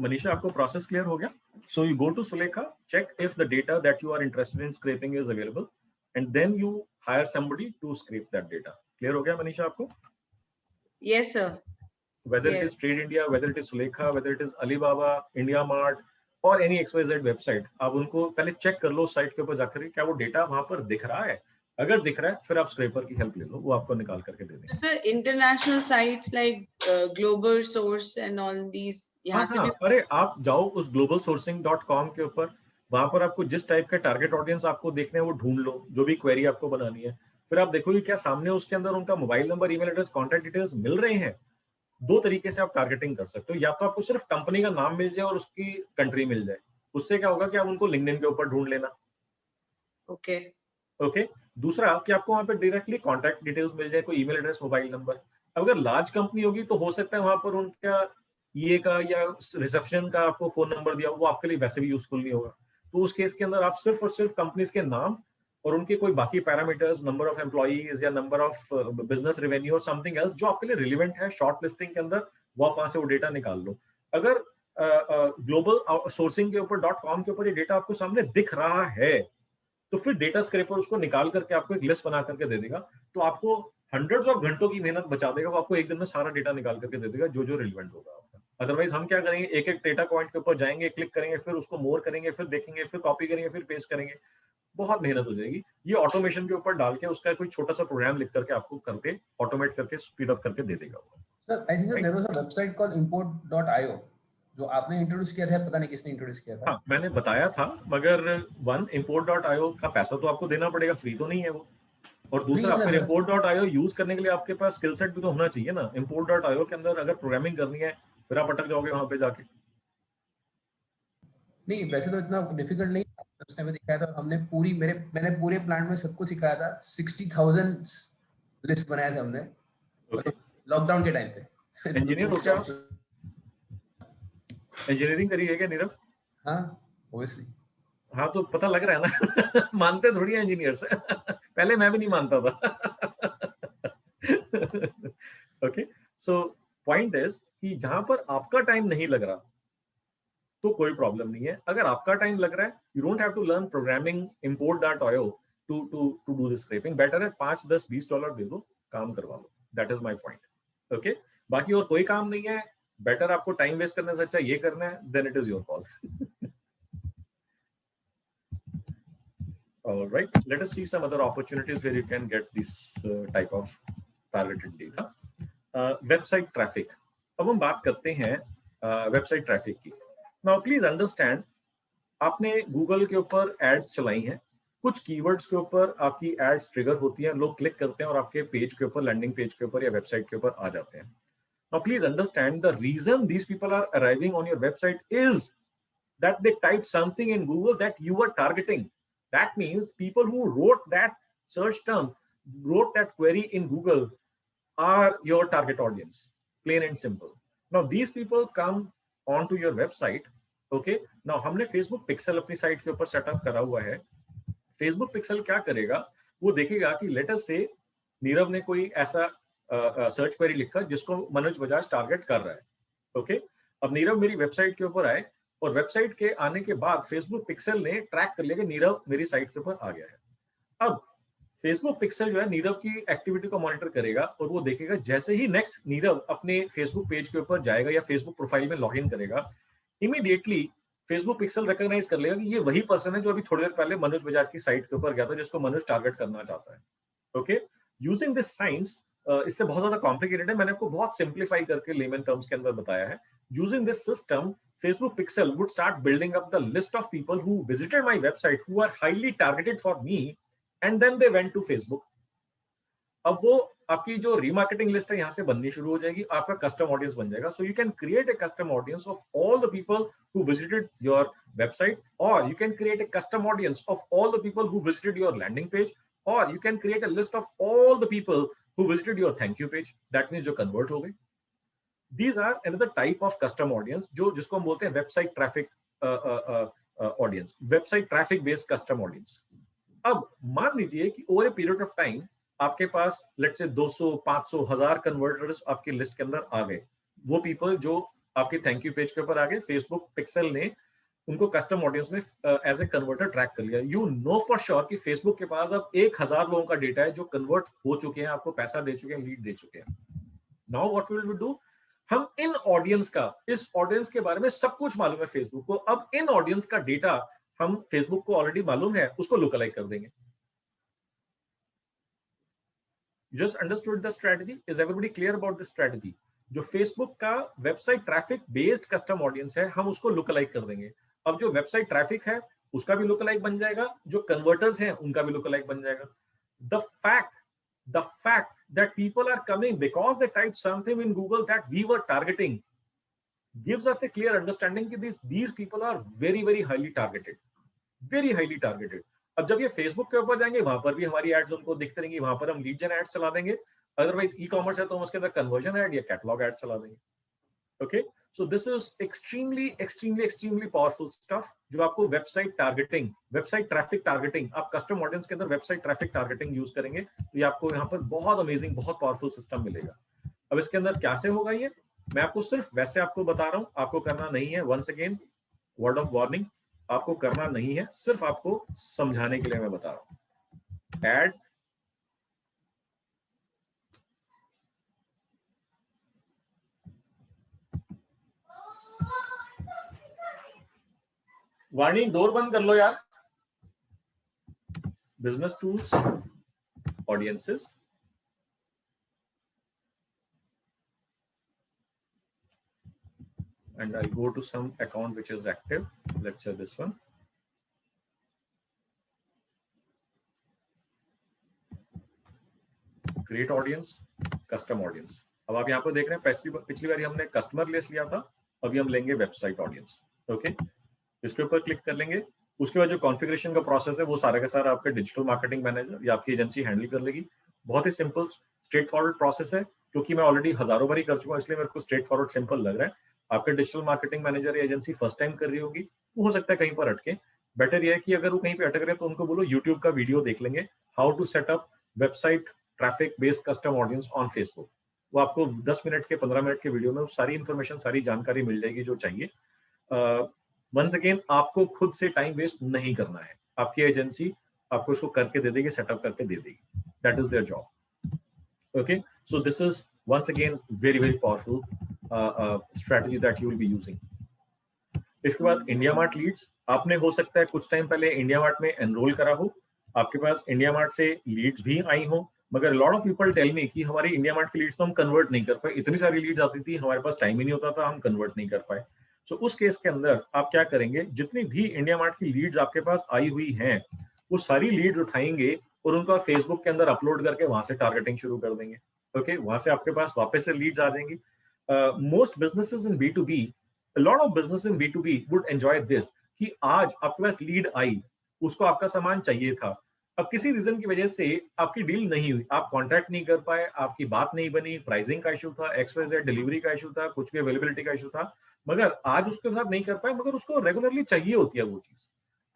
Manisha, आपको प्रोसेस क्लियर हो गया? So you go to Sulekha, check if the data that you are interested in scraping is available, and then you hire somebody to scrape that data. Clear हो गया Manisha आपको? Yes, sir. Whether it is Trade India, whether it is Sulekha, whether it is Alibaba, India Mart, और any XYZ वेबसाइट, आप उनको पहले चेक कर लो साइट के ऊपर जाकर, क्या वो डेटा वहां पर दिख रहा है। अगर दिख रहा है फिर आप स्क्रैपर की हेल्प ले लो, वो आपको निकाल करके दे देंगे। Sir, international sites like Global Source and all these, यहाँ से भी अरे आप जाओ उस globalsourcing.com के ऊपर, वहां पर आपको जिस टाइप का टारगेट ऑडियंस आपको देखना है वो ढूंढ लो, जो भी क्वेरी आपको बनानी है, फिर आप देखो कि क्या सामने उसके अंदर उनका mobile number, email address, contact details मिल रहे हैं। दो तरीके से आप टारगेटिंग कर सकते हो, या तो आपको सिर्फ कंपनी का नाम मिल जाए और उसकी कंट्री मिल जाए, उससे क्या होगा कि आप उनको लिंक्डइन के ऊपर ढूंढ लेना। ओके, दूसरा कि आपको वहां पर डायरेक्टली कॉन्टैक्ट डिटेल्स मिल जाए, कोई ईमेल एड्रेस, मोबाइल नंबर। अगर लार्ज कंपनी होगी तो हो सकता है वहां पर उनका ये का या रिसेप्शन का आपको फोन नंबर दिया, वो आपके लिए वैसे भी यूजफुल नहीं होगा। तो उस केस के अंदर आप सिर्फ और सिर्फ कंपनीज के नाम और उनके कोई बाकी पैरामीटर्स, नंबर ऑफ एम्प्लॉइज या नंबर ऑफ बिजनेस रेवेन्यू और समथिंग एल्स जो आपके लिए रिलेवेंट है शॉर्ट लिस्टिंग के अंदर, वो आप वहां से वो डेटा निकाल लो। अगर ग्लोबल सोर्सिंग के ऊपर .com के ऊपर ये डेटा आपको सामने दिख रहा है, तो फिर डेटा स्क्रैपर उसको निकाल करके आपको एक लिस्ट बना करके दे देगा, तो आपको हंड्रेड्स ऑफ घंटों की मेहनत बचा देगा। वो आपको एक दिन में सारा डेटा निकाल करके दे देगा जो जो रिलेवेंट होगा आपका। अदरवाइज हम क्या करेंगे, एक एक डेटा पॉइंट के ऊपर जाएंगे, क्लिक करेंगे, फिर उसको मोर करेंगे, फिर देखेंगे, फिर कॉपी करेंगे, फिर पेस्ट करेंगे, बहुत मेहनत हो जाएगी। ये ऑटोमेशन के ऊपर डाल के उसका कोई छोटा सा प्रोग्राम लिख करके आपको करके ऑटोमेट करके स्पीड अप करके दे देगा। Sir I think there was a website called import.io जो आपने इंट्रोड्यूस किया था, पता नहीं किसने इंट्रोड्यूस किया था। हाँ, मैंने बताया था, मगर वन import.io का पैसा तो आपको देना पड़ेगा, फ्री तो नहीं है वो। और दूसरा, फिर import.io यूज करने के लिए आपके पास स्किल सेट भी तो होना चाहिए ना। import.io के अंदर अगर प्रोग्रामिंग करनी है फिर आप अटक जाओगे वहां पे जाके। नहीं, वैसे तो इतना डिफिकल्ट नहीं था, उसने भी दिखाया था। मैंने पूरे प्लान में सबको सिखाया था। 60,000 लिस्ट बनाए थे हमने लॉकडाउन के टाइम पे। इंजीनियर हो क्या आप? इंजीनियरिंग करी है क्या नीरव? हाँ, ऑब्वियसली। हाँ, तो पता लग रहा है ना। मानते थोड़ी है इंजीनियर्स। पहले मैं भी नहीं मानता था। ओके, सो पॉइंट इज कि जहां पर आपका टाइम नहीं लग रहा तो कोई प्रॉब्लम नहीं है। अगर आपका टाइम लग रहा है, you don't have to learn programming import.io to do this scraping. Better है $5-10-20 दे दो, काम करवा लो। That is my point. Okay, बाकी और कोई काम नहीं है। बेटर आपको टाइम वेस्ट करने से अच्छा ये करना है, then it is your call. All right, let us see some other opportunities where you can get this type of targeted data. Website traffic. अब हम बात करते हैं वेबसाइट ट्रैफिक की। Now please understand, आपने गूगल के ऊपर एड्स चलाई हैं, कुछ कीवर्ड्स के ऊपर आपकी एड्स ट्रिगर होती हैं, लोग क्लिक करते हैं और आपके पेज के ऊपर, लैंडिंग पेज के ऊपर या वेबसाइट के ऊपर आ जाते हैं। Now please understand, the reason these people are arriving on your website is that they typed something in Google that you were targeting. That means people who wrote that search term, wrote that query in Google, are your target audience, plain and simple. Now these people come onto your website. Okay, now हमने Facebook Pixel अपनी साइट के ऊपर सेटअप करा हुआ है। Facebook Pixel क्या करेगा, वो देखेगा कि लेट अस से नीरव ने कोई ऐसा सर्च क्वेरी लिखा जिसको मनोज बजाज टारगेट कर रहा है। ओके, अब नीरव मेरी वेबसाइट के ऊपर आए और वेबसाइट के आने के बाद फेसबुक पिक्सल ने ट्रैक कर लिया कि नीरव मेरी साइट के ऊपर आ गया है। अब फेसबुक पिक्सल जो है नीरव की एक्टिविटी को मॉनिटर करेगा और वो देखेगा जैसे ही नेक्स्ट नीरव अपने फेसबुक पेज के ऊपर जाएगा या फेसबुक प्रोफाइल में लॉगिन करेगा, इमीडिएटली फेसबुक पिक्सल रिकॉग्नाइज कर लेगा कि ये वही पर्सन है जो अभी थोड़ी देर पहले मनोज बजाज की साइट के ऊपर गया था, जिसको मनोज टारगेट करना चाहता है। ओके, यूजिंग दिस साइंस, इससे बहुत ज्यादा कॉम्प्लिकेटेड है, मैंने आपको बहुत सिंप्लीफाई करके लेमन टर्म्स के अंदर बताया है। Using this system, Facebook Pixel would start building up the list of people who visited my website who are highly targeted for me, and then they went to Facebook. अब वो आपकी जो रीमार्केटिंग लिस्ट है यहाँ से बननी शुरू हो जाएगी, आपका कस्टम ऑडियंस बन जाएगा। So you can create a custom audience of all the people who visited your website, or you can create a custom audience of all the people who visited your landing page, or you can create a list of all the people who visited your thank you page. That means जो convert हो गए। These are another type of custom audience जो जिसको हम बोलते हैं website traffic audience, website traffic based custom audience. अब मान लीजिए कि over a period of time आपके पास लेट्स से 200, 500, 1000 कन्वर्टर्स आपकी लिस्ट के अंदर आ गए। वो पीपल जो आपके थैंक यू पेज के ऊपर आ गए, फेसबुक पिक्सल ने उनको कस्टम ऑडियंस में एज ए कन्वर्टर ट्रैक कर लिया। यू नो फॉर श्योर कि फेसबुक के पास अब 1000 लोगों का डेटा है जो कन्वर्ट हो चुके हैं, आपको पैसा दे चुके हैं, लीड दे चुके हैं। Now what will we do, हम इन ऑडियंस का, इस ऑडियंस के बारे में सब कुछ मालूम है फेसबुक को, अब इन ऑडियंस का डेटा हम फेसबुक को ऑलरेडी मालूम है, उसको लुकअलाइक कर देंगे। Just understood the strategy? Is everybody clear about this strategy? जो फेसबुक का website traffic based custom audience है, हम उसको लुकअलाइक कर देंगे। अब जो वेबसाइट ट्रैफिक है उसका भी लुकअलाइक बन जाएगा, जो कन्वर्टर्स हैं उनका भी लुकअलाइक बन जाएगा। The fact that people are coming because they typed something in Google that we were targeting gives us a clear understanding that these people are very, very highly targeted, very highly targeted. अब जब ये फेसबुक के ऊपर जाएंगे, वहां पर भी हमारी एड्स उनको दिखते रहेंगी, वहां पर हम लीड जेन एड्स चला देंगे। अदरवाइज ई कॉमर्स है तो हम उसके अंदर कन्वर्जन एड या कैटलॉग एड्स चला देंगे। Okay, so this is extremely powerful stuff जो आपको website targeting, website traffic targeting, आप कस्टम ऑडियंस के अंदर वेबसाइट ट्रैफिक टारगेटिंग यूज करेंगे तो ये आपको यहाँ पर बहुत अमेजिंग, बहुत पावरफुल सिस्टम मिलेगा। अब इसके अंदर कैसे होगा ये मैं आपको सिर्फ वैसे आपको बता रहा हूँ, आपको करना नहीं है। Once again word of warning, आपको करना नहीं है, सिर्फ आपको समझाने के लिए मैं बता रहा हूं। ऐड वाणी, डोर बंद कर लो यार। business tools, audiences, and I'll go to some account which is active. Let's say this one. Create audience, custom audience. अब आप यहाँ पर देख रहे हैं पिछली बार हमने कस्टमर लिस्ट लिया था, अभी हम लेंगे वेबसाइट ऑडियंस. ओके, इसके ऊपर क्लिक कर लेंगे. उसके बाद जो कॉन्फ़िगरेशन का प्रोसेस है वो सारा का सारा आपका डिजिटल मार्केटिंग मैनेजर या आपकी एजेंसी हैंडल कर लेगी. बहुत ही सिंपल स्ट्रेट फॉरवर्ड प्रोसेस है, क्योंकि मैं ऑलरेडी हजारों बार ही कर चुका हूँ, इसलिए मेरे को स्ट्रेट फॉरवर्ड सिंपल लग रहा है. आपका डिजिटल मार्केटिंग मैनेजर या एजेंसी फर्स्ट टाइम कर रही होगी, वो हो सकता है कहीं पर अटके. बेटर यह है कि अगर वो कहीं पे अटक रहे तो उनको बोलो यूट्यूब का वीडियो देख लेंगे, how to set up website traffic based custom audience on Facebook. वो आपको 10 मिनट के 15 मिनट के वीडियो में सारी इंफॉर्मेशन, सारी जानकारी मिल जाएगी जो चाहिए. वंस अगेन, आपको खुद से टाइम वेस्ट नहीं करना है, आपकी एजेंसी आपको इसको करके दे देगी, सेटअप करके दे देगी. That is their job. Okay, so this is once again very very powerful strategy that you will be using. इसके बाद इंडिया मार्ट लीड्स. आपने हो सकता है कुछ टाइम पहले इंडिया मार्ट में एनरोल करा हो, आपके पास इंडिया मार्ट से लीड्स भी आई हो, मगर lot of people tell me कि हमारी इंडिया मार्ट की लीड्स तो हम कन्वर्ट नहीं कर पाए, इतनी सारी लीड्स आती थी, हमारे पास टाइम ही नहीं होता था, हम कन्वर्ट नहीं कर पाए. सो उस केस के अंदर आप क्या करेंगे, जितनी भी इंडिया मार्ट की लीड्स आपके पास आई हुई हैं, वो सारी लीड्स उठाएंगे और उनको आप फेसबुक के अंदर अपलोड करके वहां से टारगेटिंग शुरू कर देंगे. ओके, वहां से आपके पास वापस से लीड्स आ जाएंगी. Most businesses in B2B, lot of business in B2B would enjoy this, कि आज आपके पास लीड आई, उसको आपका सामान चाहिए था, अब किसी रीजन की वजह से आपकी डील नहीं हुई, आप कॉन्ट्रैक्ट नहीं कर पाए, आपकी बात नहीं बनी, प्राइसिंग का इशू था, XYZ डिलीवरी का इशू था, कुछ भी अवेलेबिलिटी का इशू था, मगर आज उसके साथ नहीं कर पाए, मगर उसको रेगुलरली चाहिए होती है वो चीज.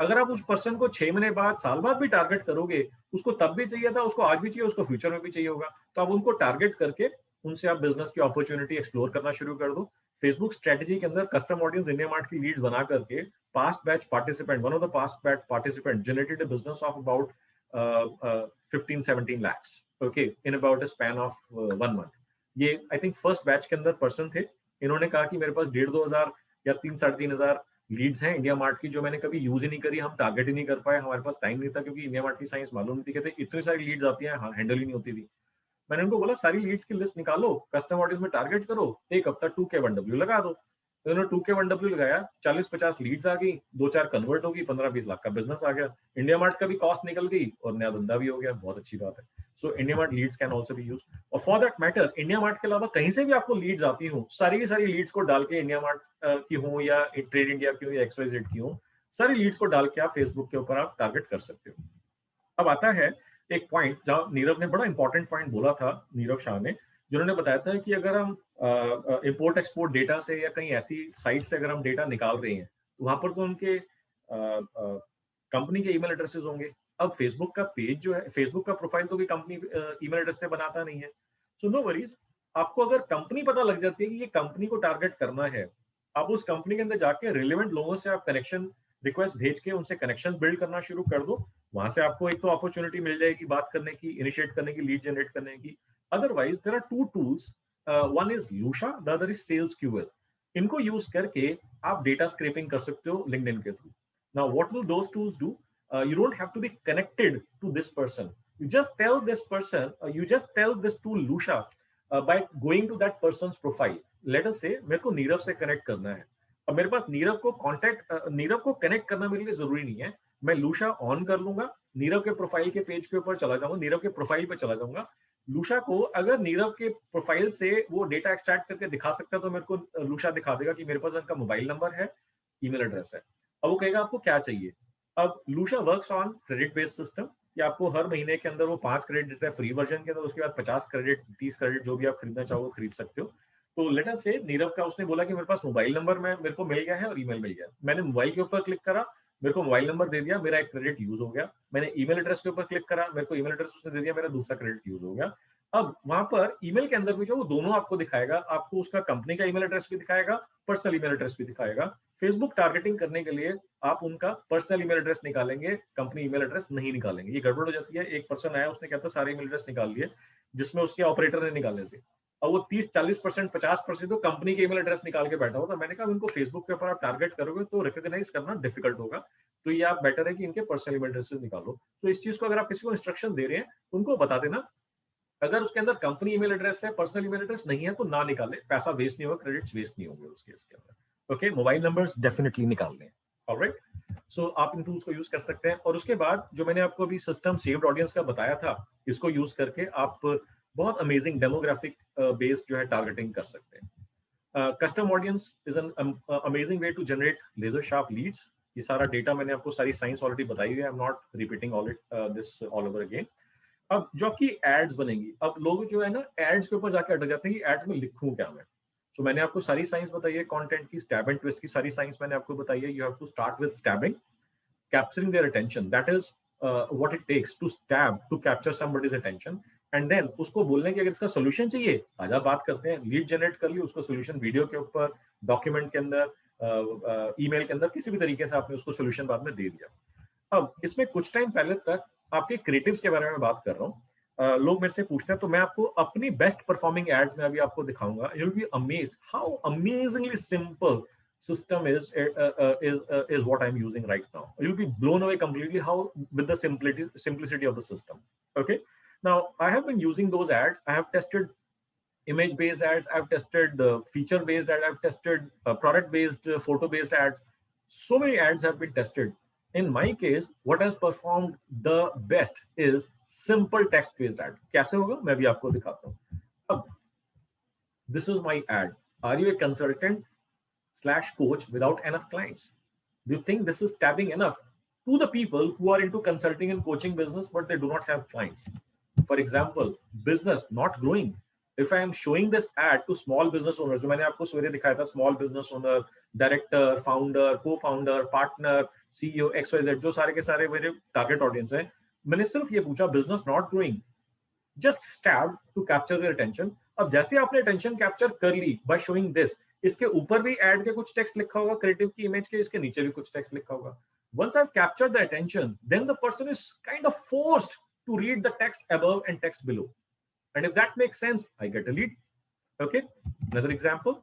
अगर आप उस पर्सन को 6 महीने बाद, साल बाद भी टारगेट करोगे, उसको तब भी चाहिए था, उसको आज भी चाहिए, उसको फ्यूचर में भी चाहिए होगा, तो आप उनको टारगेट करके उनसे आप बिजनेस की अपॉर्चुनिटी एक्सप्लोर करना शुरू कर दो. फेसबुक स्ट्रेटजी के अंदर कस्टम ऑडियंस इंडिया मार्ट की लीड्स बना करके past batch participant, one of the past batch participant generated a business of about 15-17 lakhs, okay, in about a span of 1 month. ये आई थिंक फर्स्ट बैच के अंदर पर्सन थे, इन्होंने कहा कि मेरे पास 1,500-2,000 या 3,000-3,500 लीड्स हैं इंडिया मार्ट की, जो मैंने कभी यूज ही नहीं करी, हम टारगेट ही नहीं कर पाए, हमारे पास टाइम नहीं था, क्योंकि इंडिया मार्ट की साइंस मालूम नहीं थी, कहते इतनी सारी लीड्स आती हैं, हैंडल ही नहीं होती थी. मैंने उनको बोला सारी लीड्स की लिस्ट निकालो, कस्टम ऑडियंस में टारगेट करो, एक हफ्ता 2K1W लगा दो. तो उन्होंने 2K1W लगाया, 40-50 लीड्स आ गई, 2-4 कन्वर्ट होगी, 15-20 लाख का बिजनेस आ गया. इंडिया मार्ट का भी कॉस्ट निकल गई और नया धंधा भी हो गया, बहुत अच्छी बात है. So India mart leads can also be used. और for that matter, India mart के अलावा कहीं से भी आपको लीड्स आती हो, सारी की सारी लीड्स को डाल के इंडिया मार्ट की हो या ट्रेड इंडिया की हो या XYZ की हो, सारी लीड्स को डाल के आप फेसबुक के ऊपर आप टारगेट कर सकते हो. अब आता है एक पॉइंट जहां नीरव ने बड़ा इंपॉर्टेंट पॉइंट बोला था, नीरव शाह ने, जिन्होंने बताया था कि अगर हम इंपोर्ट एक्सपोर्ट डेटा से या कहीं ऐसी साइट से अगर हम डेटा निकाल रहे हैं, तो वहां पर तो उनके कंपनी के ईमेल एड्रेसेस होंगे. अब फेसबुक का पेज जो है, फेसबुक का प्रोफाइल तो कोई कंपनी ईमेल एड्रेस से बनाता नहीं है. सो नो वरीज, आपको अगर कंपनी पता लग जाती है कि ये कंपनी को टारगेट करना है, आप उस कंपनी के अंदर जाके रिलेवेंट लोगों से आप कनेक्शन रिक्वेस्ट भेज के उनसे कनेक्शन बिल्ड करना शुरू कर दो. वहां से आपको एक तो अपॉर्चुनिटी मिल जाएगी बात करने की, इनिशिएट करने की, लीड जनरेट करने की. Otherwise there are 2 tools, one is Lusha, the other is SalesQL. इनको यूज करके आप डेटा स्क्रैपिंग कर सकते हो लिंक्डइन के through. Now what will those tools do? You don't have to be connected to this person. You just tell this person, you just tell this tool Lusha by going to that person's profile. Let us say मेरे को नीरव से कनेक्ट करना है. अब मेरे पास नीरव को कनेक्ट करना मेरे लिए जरूरी नहीं है. मैं लूशा ऑन कर लूंगा, नीरव के प्रोफाइल के पेज के ऊपर चला जाऊंगा, नीरव के प्रोफाइल पे चला जाऊंगा. लूशा को अगर नीरव के प्रोफाइल से वो डेटा एक्सट्रैक्ट करके दिखा सकता है, तो मेरे को लूशा दिखा देगा कि मेरे पास उनका मोबाइल नंबर है, ईमेल एड्रेस है. अब वो कहेगा आपको क्या चाहिए. अब Lusha works on credit based system, कि आपको हर महीने के अंदर वो 5 क्रेडिट देता है फ्री वर्जन के अंदर, उसके बाद 50 क्रेडिट, 30 क्रेडिट, जो भी आप खरीदना चाहो खरीद सकते हो. तो लेट अस से नीरव का उसने बोला कि मेरे पास मोबाइल नंबर मेरे को मिल गया है और ईमेल मिल गया. मैंने मोबाइल के ऊपर क्लिक करा, मेरे को मोबाइल नंबर दे दिया, मेरा एक क्रेडिट यूज हो गया. मैंने ईमेल एड्रेस के ऊपर क्लिक करा, मेरे को ईमेल एड्रेस उसने दे दिया, मेरा दूसरा क्रेडिट यूज हो गया. अब वहां पर ईमेल के अंदर भी जो वो दोनों आपको दिखाएगा, आपको उसका कंपनी का ईमेल एड्रेस भी दिखाएगा, पर्सनल ईमेल एड्रेस भी दिखाएगा. फेसबुक टारगेटिंग करने के लिए आप उनका पर्सनल ईमेल एड्रेस निकालेंगे, कंपनी ईमेल एड्रेस नहीं निकालेंगे. ये गड़बड़ हो जाती है. एक पर्सन आया, उसने कहता सारे ईमेल एड्रेस निकाल लिए जिसमें उसके ऑपरेटर ने निकाले थे. और वो 30-40%, 50% तो कंपनी के ईमेल एड्रेस निकाल के बैठा होता। मैंने कहा उनको फेसबुक के ऊपर आप टारगेट करोगे तो रिकॉग्नाइज करना डिफिकल्ट होगा, तो ये आप बेटर है कि इनके पर्सनल ईमेल एड्रेस निकालो। तो इस चीज को अगर आप किसी को इंस्ट्रक्शन दे रहे हैं उनको बता देना, अगर उसके अंदर कंपनी ईमेल एड्रेस है, पर्सनल ईमेल एड्रेस नहीं है तो ना निकाले, पैसा वेस्ट नहीं होगा, क्रेडिट्स वेस्ट नहीं होंगे उसके इसके अंदर। ओके, मोबाइल नंबर्स डेफिनेटली निकाल लें। ऑलराइट, सो आप इन टूल्स को यूज कर सकते हैं। और उसके बाद जो मैंने आपको अभी सिस्टम सेव्ड ऑडियंस का बताया था, इसको यूज करके आप बहुत अमेजिंग डेमोग्राफिक बेस्ड जो है टारगेटिंग कर सकते हैं। Custom audience is an amazing way to generate laser sharp leads. ये सारा डेटा मैंने आपको सारी साइंस ऑलरेडी बताई हुई है, आई am not repeating all this all over again. अब जो आपकी एड्स बनेंगी, अब लोग जो है ना एड्स के ऊपर जाके अटक जाते हैं कि एड्स में लिखूं क्या मैं। तो मैंने आपको सारी साइंस बताई है, कंटेंट की, स्टैब एंड ट्विस्ट की सारी साइंस मैंने आपको बताई है। You have to start with stabbing, capturing their attention, that is what it takes to stab, to capture somebody's attention. And then उसको बोलने की अगर इसका सोल्यूशन चाहिए, आजा बात करते हैं, लीड जनरेट कर ली, उसको सोल्यूशन वीडियो के ऊपर, डॉक्यूमेंट के अंदर, ईमेल के अंदर, किसी भी तरीके से आपने उसको सोल्यूशन बाद में दे दिया। अब इसमें कुछ टाइम पहले तक आपके क्रिएटिव्स के बारे में बात कर रहा हूँ। लोग मेरे से पूछते हैं, तो मैं आपको अपनी बेस्ट परफॉर्मिंग एड्स में अभी आपको दिखाऊंगा। You will be amazed how amazingly simple system is what I'm using right now. You'll be blown away completely how with the simplicity of the system. Okay, now I have been using those ads. I have tested image based ads, I've tested feature based ads, I've tested product based, photo based ads. So many ads have been tested. In my case, what has performed the best is simple text based ad. कैसे होगा मैं भी आपको दिखाता हूँ। अब this is my ad. Are you a consultant / coach without enough clients? Do you think this is tapping enough to the people who are into consulting and coaching business but they do not have clients? For example, business not growing. If I am showing this ad to small business owners, जो मैंने आपको सवेरे दिखाया था, small business owner, director, founder, co-founder, partner, CEO, XYZ, जो सारे के सारे मेरे target audience है, मैंने सिर्फ ये पूछा business not growing, just stab to capture their attention. अब जैसे आपने attention capture कर ली by showing this, इसके ऊपर भी एड के कुछ टेक्स्ट लिखा होगा, क्रिएटिव की इमेज के, इसके नीचे भी कुछ टेक्स्ट लिखा होगा। Once I've captured the attention, then the person is kind of forced to read the text above and text below. And if that makes sense, I get a lead. Okay. Another example,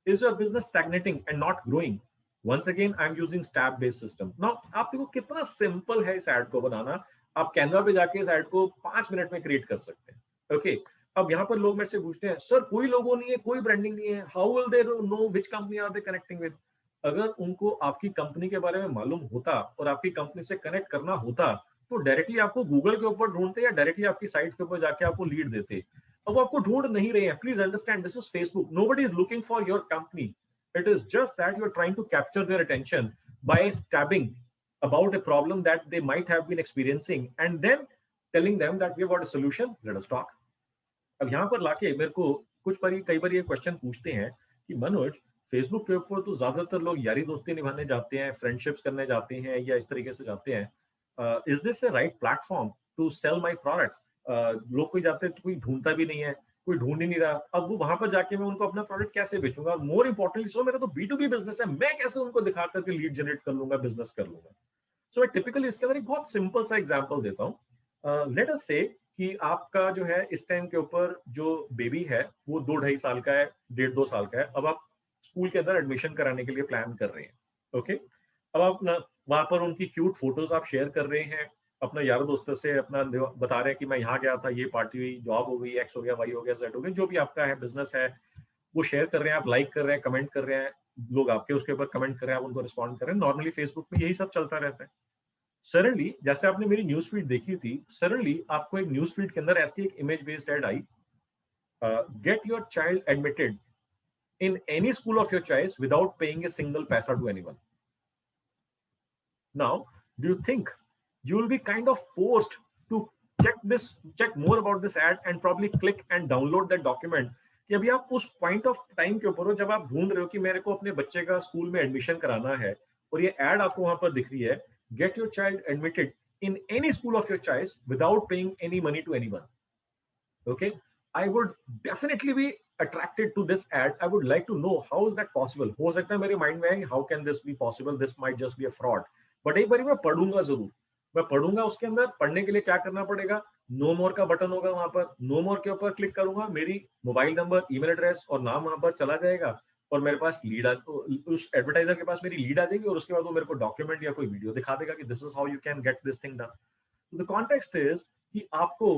is your business stagnating and not growing? Once again, I'm using stab based system. Now, आप देखो कितना सिंपल है इस एड को बनाना। आप कैनवा पे जाके इस एड को 5 मिनट में क्रिएट कर सकते हैं। ओके, अब यहाँ पर लोग मेरे से पूछते हैं, सर कोई लोगो नहीं है, कोई ब्रांडिंग नहीं है, how will they know which company are they connecting with? अगर उनको आपकी कंपनी के बारे में मालूम होता और आपकी कंपनी से कनेक्ट करना होता तो डायरेक्टली आपको गूगल के ऊपर ढूंढते या डायरेक्टली आपकी साइट के ऊपर जाके आपको लीड देते। अब वो आपको ढूंढ नहीं रहे हैं। Please understand, this is Facebook, nobody is looking for your company, it is just that you are trying to capture their attention by stabbing about a problem that they might have been experiencing and then telling them that we have got a solution, let us talk. अब यहाँ पर लाके मेरे को कई बार ये क्वेश्चन पूछते हैं कि मनोज, फेसबुक के ऊपर तो ज्यादातर लोग यारी दोस्ती निभाने जाते हैं, फ्रेंडशिप्स करने जाते हैं या इस तरीके से जाते हैं, is this a right platform to sell my products? लोग कोई जाते हैं तो कोई ढूंढता भी नहीं है, कोई ढूंढ ही नहीं रहा। अब वो वहां पर जाके मैं उनको अपना प्रोडक्ट कैसे बेचूंगा? मोर इंपॉर्टेंटली सो मेरा तो B2B बिजनेस है, मैं कैसे उनको दिखा करके लीड जनरेट कर लूंगा, बिजनेस कर लूंगा? सो मैं टिपिकली इसके अंदर एक बहुत सिंपल सा एग्जांपल देता हूँ। लेट अस से कि आपका जो है इस टाइम के ऊपर जो बेबी है वो 2-2.5 साल का है, 1.5-2 साल का है। अब आप स्कूल के अंदर एडमिशन कराने के लिए प्लान कर रहे हैं। ओके, अब आप वहां पर उनकी क्यूट फोटोज आप शेयर कर रहे हैं, अपना यारों दोस्तों से अपना बता रहे हैं कि मैं यहाँ गया था, ये पार्टी हुई, जॉब हो गई, X हो गया, Y हो गया, Z हो गया, जो भी आपका है बिजनेस है वो शेयर कर रहे हैं, आप लाइक कर रहे हैं, कमेंट कर रहे हैं, लोग आपके उसके ऊपर कमेंट कर रहे हैं, आप उनको रिस्पॉन्ड कर रहे हैं। नॉर्मली फेसबुक में यही सब चलता रहता है। सडनली जैसे आपने मेरी न्यूज फीड देखी थी, सडनली आपको एक न्यूज फीड के अंदर ऐसी एक इमेज बेस्ड एड आई, get your child admitted in any school of your choice without paying a single पैसा to anyone. Now do you think you will be kind of forced to check more about this ad and probably click and download that document कि अभी आप उस पॉइंट ऑफ टाइम के ऊपर हो जब आप ढूंढ रहे हो कि मेरे को अपने बच्चे का स्कूल में एडमिशन कराना है और ये एड आपको वहां पर दिख रही है, get your child admitted in any school of your choice without paying any money to anyone. Okay, I would definitely be attracted to this ad. I would like to know how is that possible. हो सकता है मेरे माइंड में है how can this be possible, this might just be a fraud, but एक बार मैं पढ़ूंगा जरूर। मैं पढ़ूंगा, उसके अंदर पढ़ने के लिए क्या करना पड़ेगा, नो मोर का बटन होगा वहां पर, नो मोर के ऊपर क्लिक करूंगा, मेरी मोबाइल नंबर, ईमेल एड्रेस और नाम वहां पर चला जाएगा और मेरे पास लीड उस एडवर्टाइजर के पास मेरी लीड आ जाएगी और उसके बाद वो मेरे को डॉक्यूमेंट या कोई वीडियो दिखा देगा कि this is how you can get this thing done. The context is कि आपको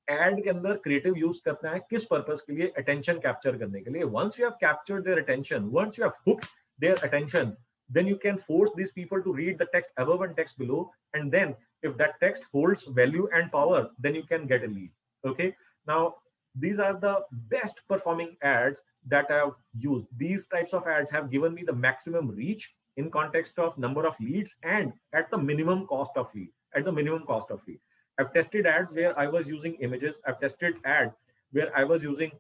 एड के अंदर क्रिएटिव यूज करना है किस पर्पस के लिए, अटेंशन कैप्चर करने के लिए। Once you have captured their attention, once you have hooked their attention, then you can force these people to read the text above and text below, and then if that text holds value and power, then you can get a lead. Okay, now these are the best performing ads that I have used. These types of ads have given me the maximum reach in context of number of leads and at the minimum cost of lead. I've tested ads where I was using images. I've tested ad where I was using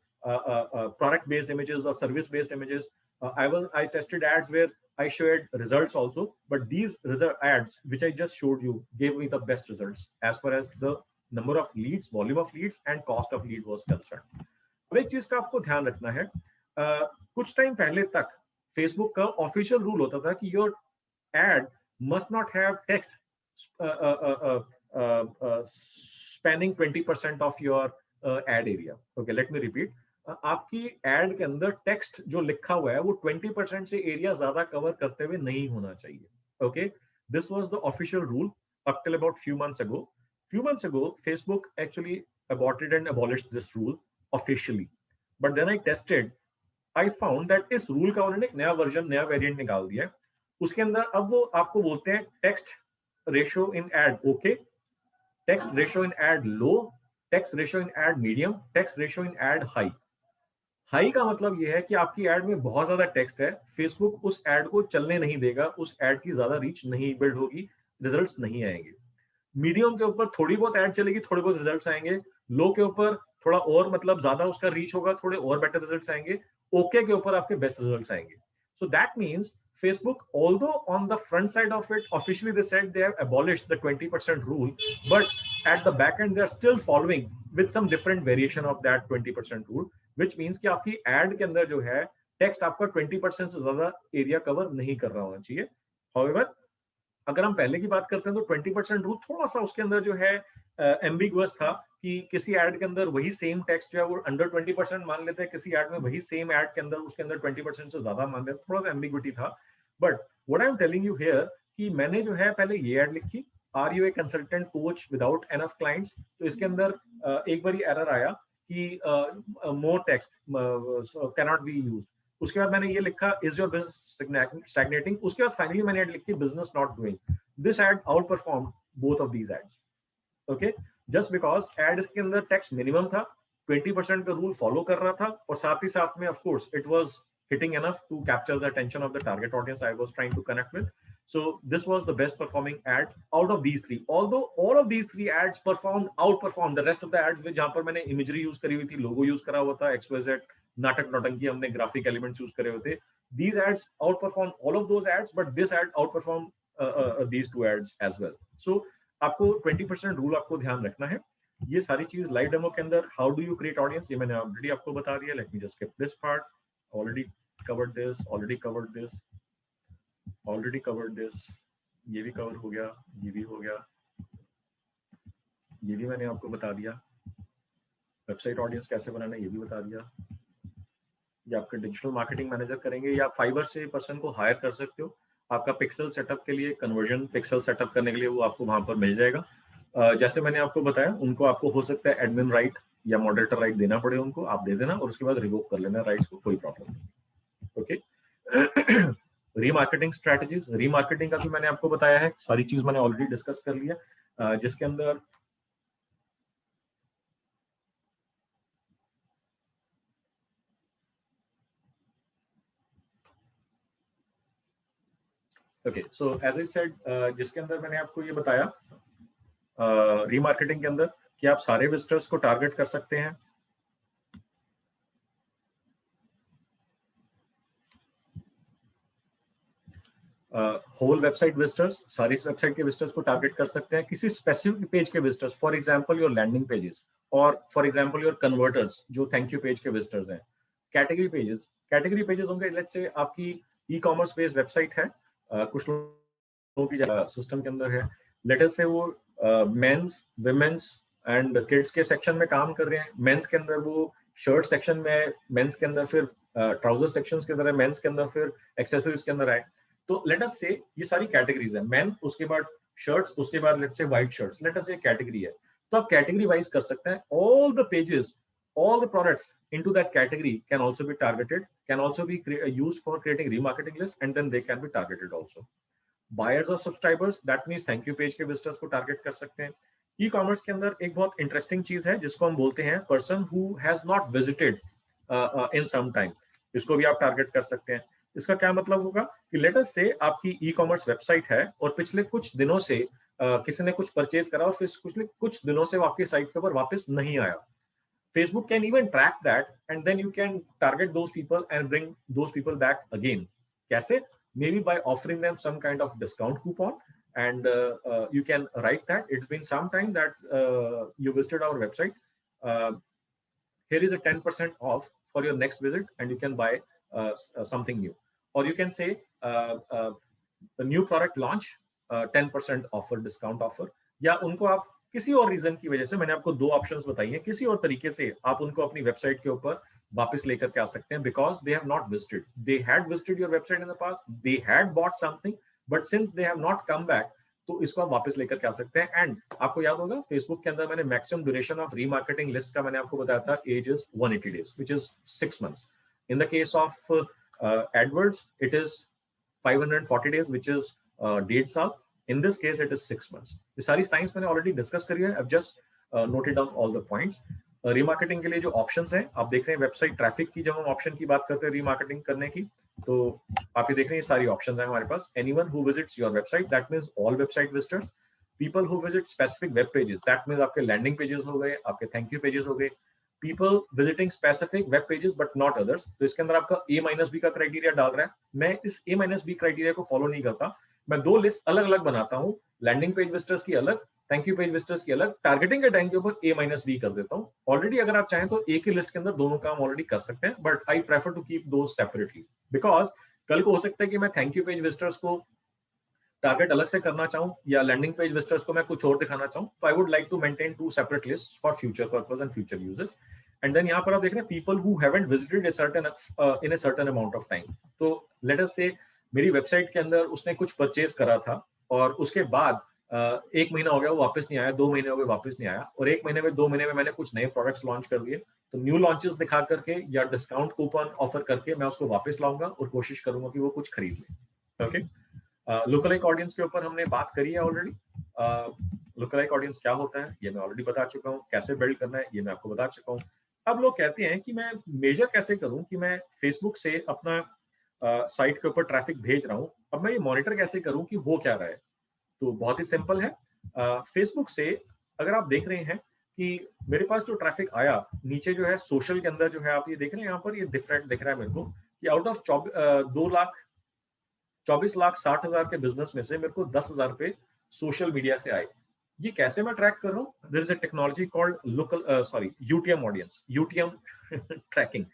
product based images or service based images. I tested ads where I shared results also, but these ads which I just showed you gave me the best results as far as the number of leads, volume of leads and cost of lead was concerned. अब एक चीज का आपको ध्यान रखना है, कुछ टाइम पहले तक फेसबुक का ऑफिशियल रूल होता था कि your add must not have text spanning 20% of your ad area. Okay, let me repeat. आपकी एड के अंदर टेक्स्ट जो लिखा हुआ है वो 20% से एरिया ज्यादा कवर करते हुए नहीं होना चाहिए. Okay, this was the official rule up till about few months ago. Facebook actually aborted and abolished this rule officially, but then I tested, I found that इस रूल का उन्होंने एक नया वर्जन, नया वेरिएंट निकाल दिया है. उसके अंदर अब वो आपको बोलते हैं text ratio in ad okay, text ratio in ad low, text ratio in ad medium, text ratio in ad high. High का मतलब यह है कि आपकी एड में बहुत ज्यादा टेक्स्ट है, फेसबुक उस एड को चलने नहीं देगा, उस एड की ज्यादा रीच नहीं बिल्ड होगी, रिजल्ट्स नहीं आएंगे. मीडियम के ऊपर थोड़ी बहुत एड चलेगी, थोड़े बहुत रिजल्ट्स आएंगे. लो के ऊपर थोड़ा और मतलब ज्यादा उसका रीच होगा, थोड़े और बेटर रिजल्ट्स आएंगे. ओके के ऊपर आपके बेस्ट रिजल्ट्स आएंगे. सो that means Facebook, although on the front side of it, officially they said they have abolished the 20% rule, but at the back end they are still following with some different variation of that 20% rule, which means कि आपकी ad के अंदर जो है text आपका 20% से ज्यादा area cover नहीं कर रहा होना चाहिए. However, अगर हम पहले की बात करते हैं तो 20% रूल थोड़ा सा उसके अंदर जो है एम्बिगुअस था कि किसी एड के अंदर वही सेम टेक्स्ट जो है वो अंडर 20% मान लेते हैं, किसी एड में वही सेम एड के अंदर उसके अंदर 20% से ज्यादा मान लेते हैं, थोड़ा सा एम्बिग्विटी था. But what I am telling you here कि मैंने जो है पहले ये एड लिखी, are you a consultant coach without enough clients, तो इसके अंदर एक बार एरर आया कि more text can not be used. उसके बाद मैंने ये लिखा इज योर बिजनेस स्टैग्नेटिंग. उसके बाद फाइनली मैंने एड लिखी business not doing. This ad outperform both of these ads. Okay, just because ad के अंदर टेक्स्ट मिनिमम था, 20% का रूल फॉलो कर रहा था और साथ ही साथ में of course it was hitting enough to capture the attention of the target audience I was trying to connect with. So this was the best performing ad out of these three. Although all of these three ads outperformed the rest of the ads, जहाँ पर मैंने imagery use करी हुई थी, logo use करा हुआ था, XYZ नाटक नौटंकी हमने graphic elements use करे हुए थे. These ads outperformed all of those ads, but this ad outperformed these two ads as well. So आपको 20% rule आपको ध्यान रखना है. ये सारी चीज लाइव डेमो के अंदर how do you create audience, ये मैंने ऑलरेडी आपको बता दिया. Let me just skip this part. Already covered this, already covered this, ये भी कवर हो गया, ये भी हो गया, ये भी मैंने आपको बता दिया. वेबसाइट ऑडियंस कैसे बनाना है ये भी बता दिया. ये आपका डिजिटल मार्केटिंग मैनेजर करेंगे या फाइवर से पर्सन को हायर कर सकते हो. आपका पिक्सल सेटअप के लिए, कन्वर्जन पिक्सल सेटअप करने के लिए वो आपको वहां पर मिल जाएगा. जैसे मैंने आपको बताया, उनको आपको हो सकता है एडमिन राइट या मॉडरेटर राइट देना पड़े, उनको आप दे देना और उसके बाद रिवोक कर लेना राइट्स को, कोई प्रॉब्लम नहीं. ओके, रीमार्केटिंग स्ट्रेटजीज, रीमार्केटिंग का भी मैंने आपको बताया है, सारी चीज मैंने ऑलरेडी डिस्कस कर लिया, जिसके अंदर okay. So as I said, जिसके अंदर मैंने आपको ये बताया रीमार्केटिंग के अंदर कि आप सारे विजिटर्स को टारगेट कर सकते हैं. होल वेबसाइट विजिटर्स, सारी वेबसाइट के विजिटर्स को टारगेट कर सकते हैं. किसी स्पेसिफिक पेज के visitors, for example your landing pages और फॉर एग्जांपल योर कन्वर्टर्स जो थैंक यू पेज के विजिटर्स हैं. कैटेगरी पेजेस होंगे, लेट्स से आपकी ई कॉमर्स बेस्ड वेबसाइट है, कुछ लोगों की सिस्टम के अंदर है, लेट अस से वो मेंस, विमेंस एंड किड्स के सेक्शन में काम कर रहे हैं, मेंस के अंदर वो शर्ट सेक्शन में, मेंस के अंदर फिर ट्राउजर सेक्शंस के अंदर है, मेंस के अंदर फिर एक्सेसरीज के अंदर आए। तो लेट अस से ये सारी कैटेगरीज है, मेन, उसके बाद शर्ट्स, उसके बाद let's say white shirts, late us से कैटेगरी है। तो आप कैटेगरी वाइज कर सकते हैं। All the pages, all the products into that category can also be targeted, can also be used for creating remarketing list, and then they can be targeted also. Buyers or subscribers, that means thank you page के visitors को target कर सकते हैं। E-commerce के अंदर एक बहुत interesting चीज है जिसको हम बोलते हैं person who has not visited in some time, इसको भी आप target कर सकते हैं। इसका क्या मतलब होगा कि let us say आपकी e-commerce website है और पिछले कुछ दिनों से किसी ने कुछ परचेज करा और फिर कुछ दिनों से वो आपकी साइट के ऊपर वापस नहीं आया। Facebook can even track that, and then you can target those people and bring those people back again. Kaise? Maybe by offering them some kind of discount coupon, and you can write that it's been some time that you visited our website. Here is a 10% off for your next visit, and you can buy something new. Or you can say the new product launch, 10% offer, discount offer. या उनको आप किसी और रीजन की वजह से, मैंने आपको दो ऑप्शंस बताई हैं, किसी और तरीके से आप उनको अपनी वेबसाइट के ऊपर वापस लेकर के आ सकते हैं, because they have not visited, they had visited your website in the past, they had bought something, but since they have not come back, तो इसको आप वापस लेकर के आ सकते हैं। एंड आपको याद होगा फेसबुक के अंदर मैंने maximum duration of remarketing list का मैंने आपको बताया था, as is 180 days, which is 6 months. In the case of AdWords it is 540 days, which is 1.5 साल. In this case, it is 6 months. ये सारी साइंस मैंने ऑलरेडी डिस्कस करी है। I've just noted down all the points. Remarketing के लिए जो ऑप्शंस हैं, आप देख रहे हैं वेबसाइट ट्रैफिक की, जब हम ऑप्शन की बात करते हैं रीमार्केटिंग करने की, तो आप ये देख रहे हैं सारी ऑप्शंस हैं हमारे पास। Anyone who visits your website, that means all website visitors. People who visit specific web pages, that means आपके लैंडिंग पेजेस हो गए, आपके थैंक यू पेजेस हो गए। People visiting specific web pages but not others. तो इसके अंदर आपका A-B का क्राइटेरिया डाल रहा है। मैं इस A-B क्राइटेरिया को फॉलो नहीं करता, मैं दो लिस्ट अलग अलग बनाता हूँ, लैंडिंग पेज विजिटर्स की अलग, थैंक यू पेज विजिटर्स की अलग, टारगेटिंग के टाइम के ऊपर A-B कर देता हूँ। ऑलरेडी अगर आप चाहें तो एक ही लिस्ट के अंदर दोनों काम ऑलरेडी कर सकते हैं, but I prefer to keep those separately, because कल को हो सकता है कि मैं थैंक यू पेज विजिटर्स को टारगेट अलग से करना चाहूँ या लैंडिंग पेज विजिटर्स को मैं कुछ और दिखाना चाहूँ, तो I would like to maintain 2 separate lists for future purpose and future uses. And then यहाँ पर आप देख रहे हैं people who haven't visited in a certain amount of time. तो लेट अस से मेरी वेबसाइट के अंदर उसने कुछ परचेज करा था और उसके बाद 1 महीना हो गया वो वापस नहीं आया, 2 महीने हो गए वापस नहीं आया, और 1 महीने में 2 महीने में मैंने कुछ नए प्रोडक्ट्स लॉन्च कर दिए, तो न्यू लॉन्चेस दिखा करके या डिस्काउंट कूपन ऑफर करके मैं उसको वापस लाऊंगा और कोशिश करूंगा कि वो कुछ खरीद ले। ओके, लुकलाइक ऑडियंस के ऊपर हमने बात करी है ऑलरेडी। लुकलाइक ऑडियंस क्या होता है ये मैं ऑलरेडी बता चुका हूँ, कैसे बिल्ड करना है ये मैं आपको बता चुका हूँ। अब लोग कहते हैं कि मैं मेजर कैसे करूं कि मैं फेसबुक से अपना साइट के ऊपर ट्रैफिक भेज रहा हूं, अब मैं ये मॉनिटर कैसे करूं कि हो क्या रहा है। तो बहुत ही सिंपल है, फेसबुक से अगर आप देख रहे हैं कि मेरे पास जो ट्रैफिक आया नीचे जो है सोशल के अंदर जो है, आप ये देख रहे हैं यहाँ पर ये डिफरेंट दिख रहा है मेरे को कि आउट ऑफ 2,24,60,000 के बिजनेस में से मेरे को 10,000 रुपए सोशल मीडिया से आए। ये कैसे मैं ट्रैक कर रहा हूँ? There is a technology called UTM audience, UTM tracking.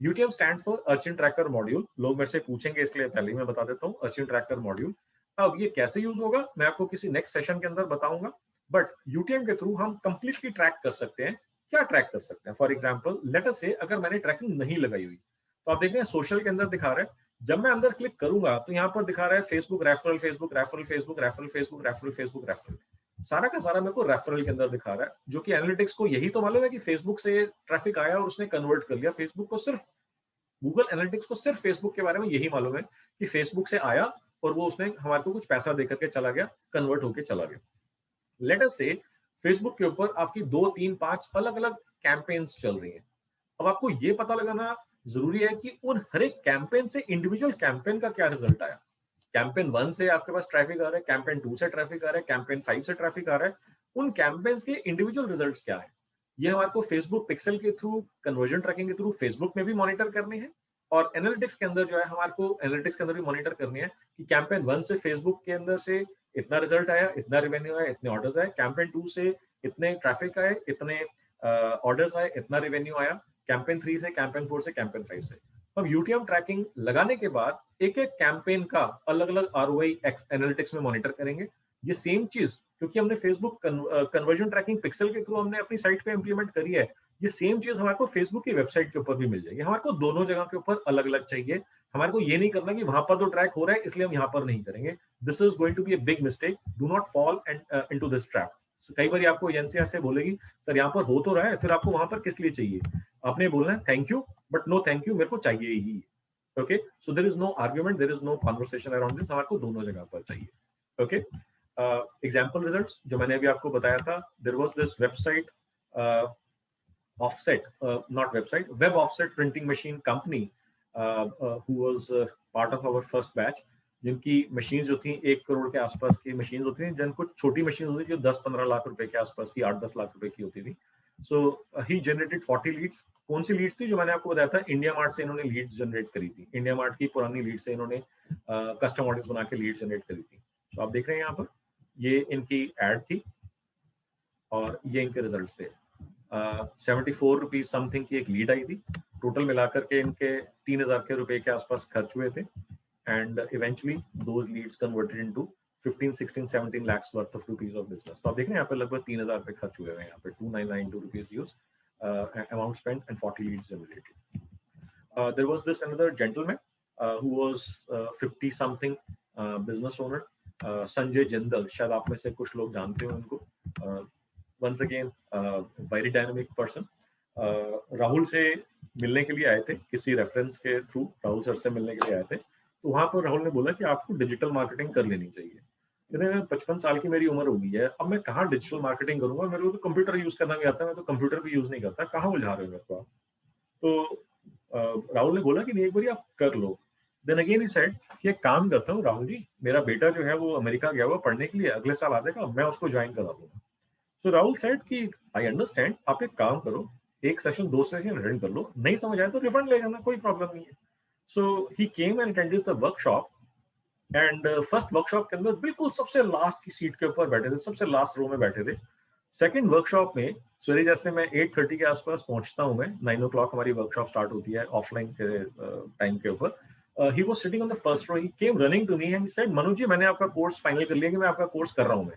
UTM stand for Urchin tracker module. लोग मेरे से पूछेंगे इसलिए पहले ही मैं बता देता हूँ, अर्चिन ट्रैकर मॉड्यूल। अब ये कैसे यूज होगा मैं आपको किसी नेक्स्ट सेशन के अंदर बताऊंगा, बट UTM के थ्रू हम कंप्लीटली ट्रैक कर सकते हैं। क्या ट्रैक कर सकते हैं? फॉर एग्जाम्पल लेट अस से अगर मैंने ट्रैकिंग नहीं लगाई हुई, तो आप देख रहे हैं सोशल के अंदर दिखा रहा है, जब मैं अंदर क्लिक करूंगा तो यहाँ पर दिखा रहा है Facebook referral, Facebook referral, Facebook referral, Facebook referral, Facebook referral, सारा का सारा मेरे को रेफरल के अंदर दिखा रहा है, जो कि एनालिटिक्स को यही तो मालूम है कि फेसबुक से ट्रैफिक आया और उसने कन्वर्ट कर लिया। फेसबुक को सिर्फ, गूगल एनालिटिक्स को सिर्फ फेसबुक के बारे में यही मालूम है कि फेसबुक से आया और वो उसने हमारे को कुछ पैसा देकर के चला गया, कन्वर्ट होके चला गया। लेट अस से फेसबुक के ऊपर आपकी 2, 3, 5 अलग अलग कैंपेन्स चल रही हैं। अब आपको ये पता लगाना जरूरी है कि उन हर एक कैंपेन से इंडिविजुअल कैंपेन का क्या रिजल्ट आया। कैंपेन 1 से आपके पास ट्रैफिक आ रहा है, कैंपेन 2 से ट्रैफिक आ रहा है, कैंपेन 5 से ट्रैफिक आ रहा है, उन कैंपेन्स के इंडिविजुअल रिजल्ट्स क्या है, ये हमारे को फेसबुक पिक्सल के थ्रू, कन्वर्जन ट्रैकिंग के थ्रू फेसबुक में भी मॉनिटर करनी है, और एनालिटिक्स के अंदर जो है हमारे को एनालिटिक्स के अंदर भी मॉनिटर करनी है कि कैंपेन 1 से फेसबुक के अंदर से इतना रिजल्ट आया, इतना रेवेन्यू आया, इतने ऑर्डर्स आए, कैंपेन 2 से इतने ट्रैफिक आए, इतने ऑर्डर्स आए, इतना रेवेन्यू आया, कैंपेन 3 से, कैंपेन 4 से, कैंपेन 5 से। अब UTM ट्रैकिंग लगाने के बाद एक एक कैंपेन का अलग अलग ROI एनालिटिक्स में मॉनिटर करेंगे। ये सेम चीज क्योंकि हमने फेसबुक कन्वर्जन ट्रैकिंग पिक्सल के थ्रू हमने अपनी साइट पे इंप्लीमेंट करी है। ये सेम चीज हमारे को फेसबुक की वेबसाइट के ऊपर भी मिल जाएगी। हमारे को दोनों जगह के ऊपर अलग अलग चाहिए। हमारे को ये नहीं करना कि वहां पर तो ट्रैक हो रहा है इसलिए हम यहाँ पर नहीं करेंगे। This is going to be a big mistake. Do not fall into this trap. कई बार आपको एजेंसी से बोलेगी सर यहाँ पर हो तो रहा है, फिर आपको वहां पर किस लिए चाहिए? आपने बोलना है thank you but no thank you, मेरे को चाहिए ही। Okay, so there is no argument, there is no conversation around this. हमारे को दोनों जगह पर चाहिए। ओके, एग्जाम्पल रिजल्ट्स जो मैंने अभी आपको बताया था, there was this website offset, not website, web offset printing machine company who was part of our first batch, जिनकी मशीन जो थी 1 करोड़ के आसपास की मशीन होती थी, जिनको छोटी मशीन होती थी जो 10-15 लाख रुपए के आसपास की, 8-10 लाख रुपए की होती थी। सो ही जनरेटेड 40 लीड्स। कौन सी लीड्स थी? जो मैंने आपको बताया था, इंडिया मार्ट से इन्होंने लीड्स जनरेट करी थी। इंडिया मार्ट की पुरानी लीड से इन्होंने कस्टम ऑडियंस बना के लीड जनरेट करी थी। तो आप देख रहे हैं यहाँ पर ये इनकी एड थी और ये इनके रिजल्ट्स थे। 74 रुपीज समथिंग की एक लीड आई थी। टोटल मिलाकर के इनके 3000 के रुपए के आसपास खर्च हुए थे and eventually those leads converted into 15, 16, 17 lakhs worth of rupees of business। तो आप देख रहे हैं यहाँ पे लगभग 3000 रुपए खर्च हुए हैं। यहाँ पे 2992 rupees use amount spent and 40 leads generated। There was this another gentleman who was 50 something business owner, Sanjay Jindal. शायद आप में से कुछ लोग जानते हो उनको। Once again, very dynamic person। Rahul से मिलने के लिए आए थे, किसी रेफरेंस के थ्रू राहुल सर से मिलने के लिए आए थे। तो वहां पर राहुल ने बोला कि आपको डिजिटल मार्केटिंग कर लेनी चाहिए। कहते 55 साल की मेरी उम्र हो गई है, अब मैं कहाँ डिजिटल मार्केटिंग करूंगा? मेरे को तो कंप्यूटर यूज करना भी आता है, मैं तो कंप्यूटर भी यूज नहीं करता, कहाँ उलझा रहे हो मेरे को आप? तो राहुल ने बोला कि नहीं, एक बार आप कर लो। देन अगेन ही सेड कि एक काम करता हूँ राहुल जी, मेरा बेटा जो है वो अमेरिका गया हुआ पढ़ने के लिए, अगले साल आ जाएगा, मैं उसको ज्वाइन करा दूंगा। सो राहुल सेड कि आई अंडरस्टैंड, आप एक काम करो, एक सेशन 2 सेशन अटेंड कर लो, नहीं समझ आया तो रिफंड ले जाना, कोई प्रॉब्लम नहीं है। So he came and attended the workshop and first workshop के अंदर बिल्कुल सबसे लास्ट की सीट के ऊपर बैठे थे, सबसे लास्ट रो में बैठे थे। सेकंड वर्कशॉप में सवेरे जैसे मैं 8:30 के आसपास पहुंचता हूँ, मैं 9 o'clock हमारी वर्कशॉप स्टार्ट होती है ऑफलाइन के टाइम के ऊपर। He was sitting on the first row, he came running to me and said Manoj ji, मैंने आपका कोर्स फाइनल कर लिया कि मैं आपका कोर्स कर रहा हूँ।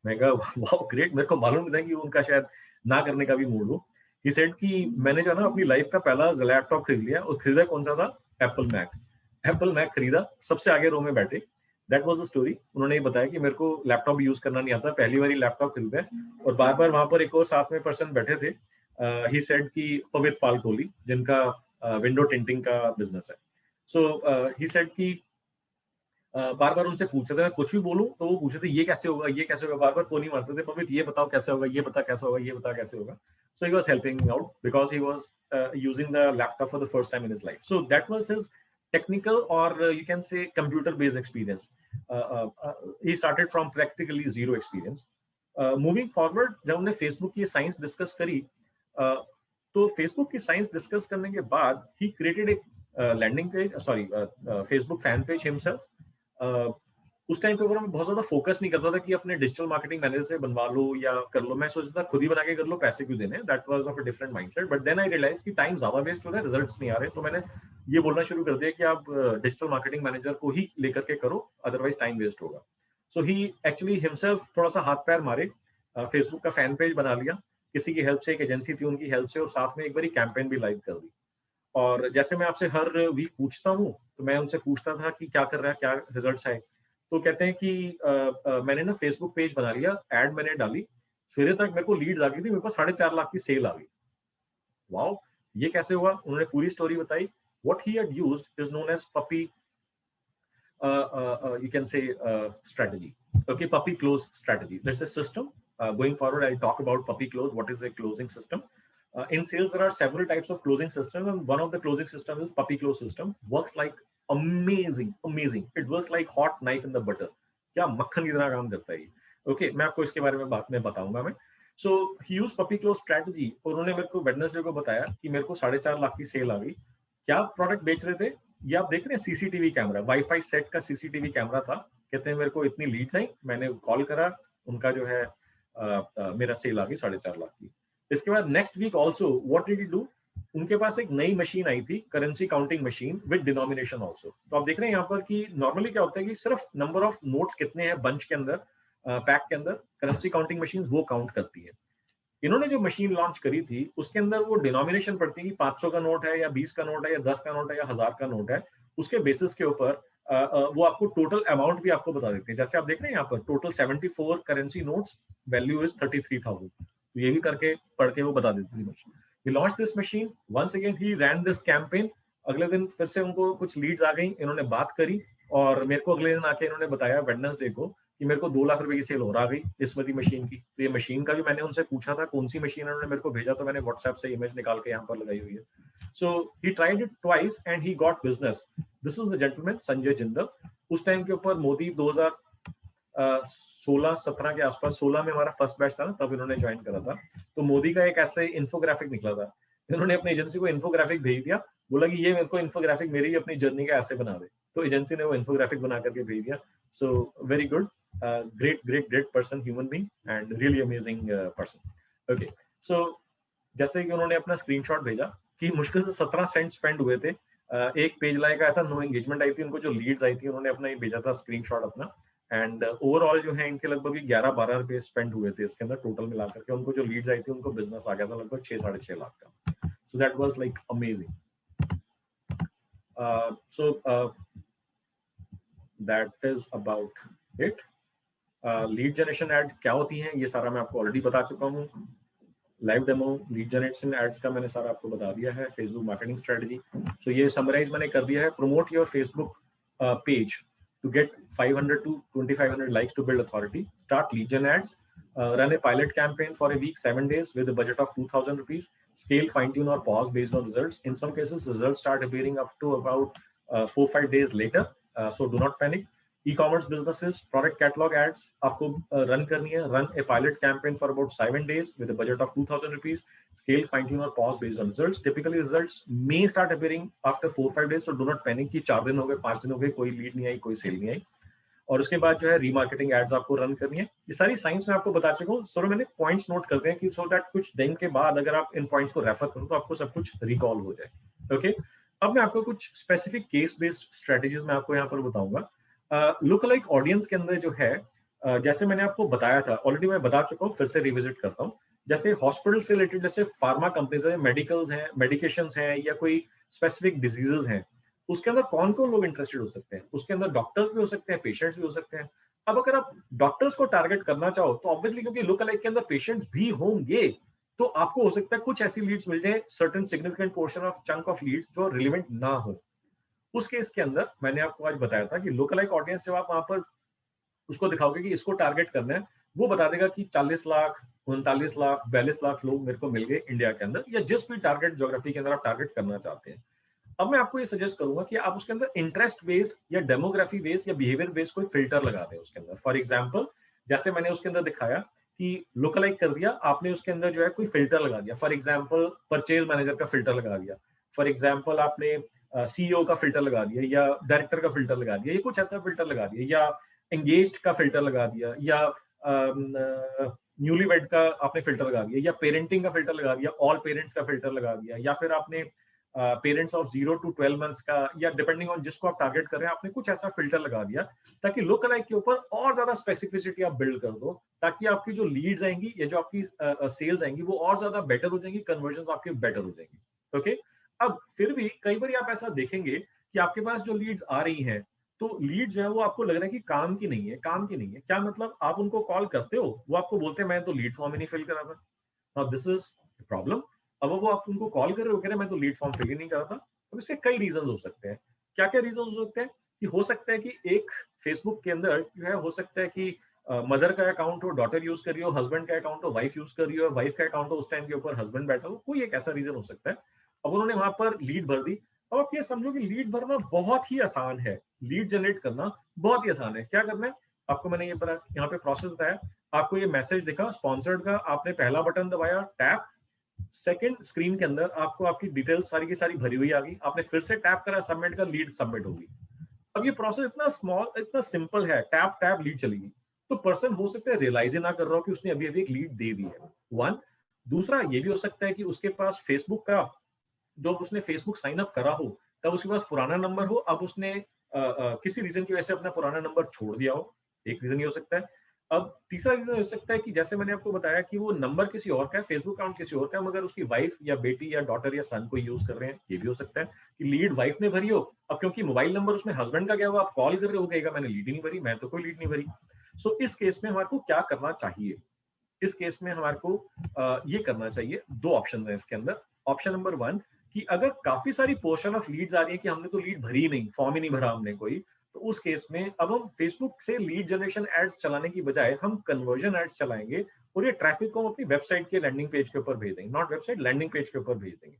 मैं कहा वाओ ग्रेट, मेरे को मालूम नहीं था कि उनका शायद ना करने का भी मूड हो। ही सेड कि मैंने जो है ना अपनी लाइफ का पहला लैपटॉप खरीद लिया, और खरीदा कौन सा था? एप्पल मैक खरीदा, सबसे आगे रो में बैठे। That was the story. उन्होंने ये बताया कि मेरे को लैपटॉप यूज करना नहीं आता, पहली बार लैपटॉप खरीदा है। और बार बार वहां पर एक और साथ में पर्सन बैठे थे, ही सेड कि पवित्र पाल कोहली, जिनका विंडो टिंटिंग का बिजनेस है। सो ही सेड कि बार बार उनसे पूछते थे, मैं कुछ भी बोलूं तो वो पूछते थे ये कैसे होगा, ये कैसे होगा, बार बार कोनी मारते थे, पवित्र ये बताओ कैसे होगा, ये बता कैसे होगा, ये बता कैसे होगा। So he was helping me out because he was using the laptop for the first time in his life. So that was his technical or you can say computer based experience। He started from practically zero experience। Moving forward, जब हमने Facebook की साइंस डिस्कस करी, तो Facebook की साइंस डिस्कस करने के बाद he created a landing page, Facebook fan page himself। उस टाइम पे ऊपर मैं बहुत ज्यादा फोकस नहीं करता था कि अपने डिजिटल मार्केटिंग मैनेजर से बनवा लो या कर लो। मैं सोचता था खुद ही बना के कर लो, पैसे क्यों देने। That was of a different mindset. But then I realise कि टाइम ज्यादा वेस्ट हो रहा है, रिजल्ट्स नहीं आ रहे। तो मैंने ये बोलना शुरू कर दिया कि आप डिजिटल मार्केटिंग मैनेजर को ही लेकर के करो, अदरवाइज टाइम वेस्ट होगा। सो ही एक्चुअली हिमसेल्फ थोड़ा सा हाथ पैर मारे, फेसबुक का फैन पेज बना लिया, किसी की हेल्प से, एक एजेंसी थी उनकी हेल्प से, और साथ में एक बार कैंपेन भी लाइव कर दी। और जैसे मैं आपसे हर वीक पूछता हूँ, तो मैं उनसे पूछता था कि क्या कर रहा है, क्या रिजल्ट्स आए। तो कहते हैं कि मैंने ना फेसबुक पेज बना लिया, एड मैंने डाली, सवेरे तक मेरे को लीड्स आ गई थी, मेरे पास 4.5 लाख की सेल आ गई। वाओ, ये कैसे हुआ? उन्होंने पूरी स्टोरी बताई। What he had used is known as puppy, you can say strategy। Okay, puppy close strategy। There's a system। Going forward, I'll talk about puppy close. What is a closing system? In sales, there are several types of closing systems, and one of the closing systems is puppy close system। Works like amazing। It works like hot knife in the butter। क्या मक्खन की तरह काम करता है ये। Okay, मैं आपको इसके बारे में बाद में बताऊंगा मैं। So he used puppy close strategy। और उन्होंने मेरे को वेडनेसडे को बताया कि मेरे को 4.5 लाख की सेल आ गई। क्या प्रोडक्ट बेच रहे थे? ये आप देख रहे हैं, सीसीटीवी कैमरा, वाईफाई सेट का सीसीटीवी कैमरा था। कहते हैं मेरे को इतनी लीड्स आई, मैंने कॉल करा, उनका जो है मेरा सेल आ गई 4.5 लाख की। इसके बाद next week also what did he do, उनके पास एक नई मशीन आई थी, currency counting machine with denomination also. तो आप देख रहे हैं यहाँ पर कि नॉर्मली क्या होता है कि सिर्फ नंबर ऑफ नोट्स कितने हैं बंच के अंदर, पैक के अंदर करेंसी काउंटिंग मशीन वो काउंट करती है। इन्होंने जो मशीन लॉन्च करी थी उसके अंदर वो डिनोमिनेशन पड़ती है कि 500 का नोट है या 20 का नोट है या 10 का नोट है या 1000 का नोट है, उसके बेसिस के ऊपर वो आपको टोटल अमाउंट भी आपको बता देते हैं। जैसे आप देख रहे हैं यहाँ पर total 74 currency notes, value is 33,000। तो ये भी करके पढ़ के वो बता देती थी machine. He launched this machine. Once again, he ran this campaign. अगले दिन फिर से उनको कुछ लीड्स आ गई, इन्होंने बात करी और मेरे को अगले दिन आके इन्होंने बताया वेडनेसडे को कि मेरे को 2 लाख रुपए की सेल और आ गई इस वाली मशीन की। तो ये मशीन का भी मैंने उनसे पूछा था कौन सी मशीन उन्होंने मेरे को भेजा, तो मैंने व्हाट्सएप से इमेज निकाल के यहाँ पर लगाई हुई है। So he tried it twice and he got business. This is the gentleman Sanjay Jindal. उस टाइम के ऊपर मोदी 2016-17 के आसपास, 16 में हमारा फर्स्ट बैच था ना, तब इन्होंने ज्वाइन करा था। तो मोदी का एक ऐसे इन्फोग्राफिक निकला था, इन्होंने अपनी एजेंसी को इन्फोग्राफिक भेज दिया, बोला कि ये मेरे को इन्फोग्राफिक मेरी अपनी जर्नी का ऐसे बना दे। तो एजेंसी ने वो इन्फोग्राफिक बना करके भेज दिया। So very good, great person, human being and really amazing person. Okay, so जैसे कि उन्होंने अपना स्क्रीनशॉट भेजा कि मुश्किल से 17 सेंट स्पेंड हुए थे। एक पेज लाइक आया था, नो एंगेजमेंट आई थी, उनको जो लीड्स आई थी उन्होंने अपना ये भेजा था स्क्रीनशॉट अपना। एंड ओवरऑल जो है इनके लगभग 11-12 रुपए स्पेंड हुए थे इसके अंदर टोटल मिलाकर के। उनको जो लीड्स आई थी उनको बिजनेस आ गया था लगभग 6-6.5 लाख का। So that was like amazing. So that is about it. Lead generation ads क्या होती हैं ये सारा मैं आपको ऑलरेडी बता चुका हूँ। Live demo lead generation ads का मैंने सारा आपको बता दिया है। फेसबुक मार्केटिंग स्ट्रेटजी, सो ये समराइज मैंने कर दिया है। Promote your Facebook page to get 500 to 2,500 likes to build authority. Start lead gen ads. Run a pilot campaign for a week, 7 days with a budget of 2,000 rupees. Scale, fine tune or pause based on results. In some cases, results start appearing up to about 4-5 days later. So do not panic. E-commerce businesses, product catalog ads आपको run करनी है. Run a pilot campaign for about 7 days with a budget of 2,000 rupees. Scale, fine tune or pause based on results. Typically results may start appearing after 4-5 days. So do not panic कि 4 दिन हो गए, 5 दिन हो गए, कोई लीड नहीं आई, कोई सेल नहीं आई। और उसके बाद जो है रीमार्केटिंग एड्स आपको रन करनी है। ये सारी साइंस मैं आपको बता चुका हूँ। सो मैंने पॉइंट्स नोट करते हैं कि सो दैट कुछ दिन के बाद अगर आप इन पॉइंट्स को रेफर करो तो आपको सब कुछ रिकॉल हो जाए। ओके, अब मैं आपको कुछ स्पेसिफिक केस बेस्ड स्ट्रेटेजीज मैं आपको यहाँ पर बताऊंगा। लुक लाइक ऑडियंस के अंदर जो है, जैसे मैंने आपको बताया था ऑलरेडी, मैं बता चुका हूँ, फिर से रिविजिट करता हूँ। जैसे हॉस्पिटल से रिलेटेड, जैसे फार्मा कंपनीज है, मेडिकल्स हैं, मेडिकेशंस हैं या कोई स्पेसिफिक डिजीजेस हैं, उसके अंदर कौन कौन लोग इंटरेस्टेड हो सकते हैं। उसके अंदर डॉक्टर्स भी हो सकते हैं, पेशेंट्स भी हो सकते हैं। अब अगर आप डॉक्टर्स को टारगेट करना चाहो तो ऑब्वियसली क्योंकि लुक लाइक के अंदर पेशेंट्स भी होंगे तो आपको हो सकता है कुछ ऐसी लीड्स मिल जाए, certain significant portion of chunk of leads जो रिलेवेंट ना हो। उस केस के अंदर मैंने आपको आज बताया था कि लोकलाइक ऑडियंस जब आप वहां पर उसको दिखाओगे कि इसको टारगेट करना है, वो बता देगा कि 40 लाख, 39 लाख, 42 लाख लोग मेरे को मिल गए इंडिया के अंदर, या जिस भी टारगेट ज्योग्राफी के अंदर आप टारगेट करना चाहते हैं। अब मैं आपको ये सजेस्ट करूंगा कि आप उसके अंदर इंटरेस्ट बेस्ड या डेमोग्राफी बेस्ड या बिहेवियर बेस्ड कोई फिल्टर लगा दें उसके अंदर। फॉर एग्जाम्पल, जैसे मैंने उसके अंदर दिखाया कि लोकलाइक कर दिया आपने, उसके अंदर जो है कोई फिल्टर लगा दिया। फॉर एग्जाम्पल परचेज मैनेजर का फिल्टर लगा दिया, फॉर एग्जाम्पल आपने सीईओ का फिल्टर लगा दिया, या डायरेक्टर का फिल्टर लगा दिया, ये कुछ ऐसा फिल्टर लगा दिया, या एंगेज्ड का फिल्टर लगा दिया, या न्यूलीवेड का आपने फिल्टर लगा दिया, या पेरेंटिंग का फिल्टर लगा दिया, ऑल पेरेंट्स का फिल्टर लगा दिया, या फिर आपने पेरेंट्स ऑफ 0 to 12 मंथ्स का, या डिपेंडिंग ऑन जिसको आप टारगेट कर रहे हैं आपने कुछ ऐसा फिल्टर लगा दिया ताकि लुक अलाइक के ऊपर और ज्यादा स्पेसिफिसिटी आप बिल्ड कर दो, ताकि आपकी जो लीड्स आएंगी या जो आपकी सेल्स आएंगी वो और ज्यादा बेटर हो जाएंगी, कन्वर्जन आपके बेटर हो जाएंगी। ओके, अब फिर भी कई बार आप ऐसा देखेंगे कि आपके पास जो लीड्स आ रही हैं तो लीड जो है वो आपको लग रहा है कि काम की नहीं है, काम की नहीं है। क्या मतलब, आप उनको कॉल करते हो, वो आपको बोलते हैं मैं तो लीड फॉर्म ही नहीं फिल करा था। Now this is problem. अब वो आप उनको कॉल कर रहे हो, कह रहे मैं तो लीड फॉर्म फिल नहीं करा था। अब इसके कई रीजन हो सकते हैं। क्या क्या रीजन हो सकते हैं कि हो सकता है कि एक फेसबुक के अंदर जो है हो सकता है कि मदर का अकाउंट हो, डॉटर यूज कर रही हो, हस्बैंड का अकाउंट हो, वाइफ यूज कर रही हो, वाइफ का अकाउंट हो, उस टाइम के ऊपर हस्बैंड बैठा हो, कोई एक ऐसा रीजन हो सकता है। अब उन्होंने वहां पर लीड भर दी। अब आप ये समझो कि लीड भरना बहुत ही आसान है, लीड जनरेट करना बहुत ही आसान है। क्या करना है आपको, मैंने ये यहाँ पे प्रोसेस बताया, आपको ये मैसेज दिखा स्पॉन्सर्ड का, आपने पहला बटन दबाया टैप, सेकंड स्क्रीन के अंदर आपको आपकी डिटेल्स सारी की सारी भरी हुई आ गई, आपने फिर से टैप करा सबमिट का, लीड सबमिट होगी। अब ये प्रोसेस इतना स्मॉल, इतना सिंपल है, टैप टैप लीड चलेगी। तो पर्सन हो सकता है रियलाइज ही ना कर रहा हो कि उसने अभी अभी एक लीड दे दी है, वन। दूसरा ये भी हो सकता है कि उसके पास फेसबुक का, जो उसने फेसबुक साइन अप करा हो तब उसके पास पुराना नंबर हो, अब उसने किसी रीजन की वजह से अपना पुराना नंबर छोड़ दिया हो, एक रीजन ये हो सकता है। अब तीसरा रीजन हो सकता है कि जैसे मैंने आपको बताया कि वो नंबर किसी और का है, फेसबुक अकाउंट किसी और का है, मगर उसकी वाइफ या बेटी या डॉटर या सन को यूज कर रहे हैं। ये भी हो सकता है कि लीड वाइफ ने भरी हो, अब क्योंकि मोबाइल नंबर उसमें हस्बैंड का गया हुआ, आप कॉल कर रहे हो, कहेगा मैंने लीड ही नहीं भरी, मैं तो कोई लीड नहीं भरी। सो इस केस में हमारे को क्या करना चाहिए? इस केस में हमारे को ये करना चाहिए, दो ऑप्शन है इसके अंदर। ऑप्शन नंबर 1 कि अगर काफी सारी पोर्शन ऑफ लीड्स आ रही है कि हमने तो लीड भरी ही नहीं, फॉर्म ही नहीं भरा हमने कोई, तो उस केस में अब हम फेसबुक से लीड जनरेशन एड्स चलाने की बजाय हम कन्वर्जन एड्स चलाएंगे और ये ट्रैफिक को हम अपनी वेबसाइट के लैंडिंग पेज के ऊपर भेज देंगे, नॉट वेबसाइट, लैंडिंग पेज के ऊपर भेज देंगे।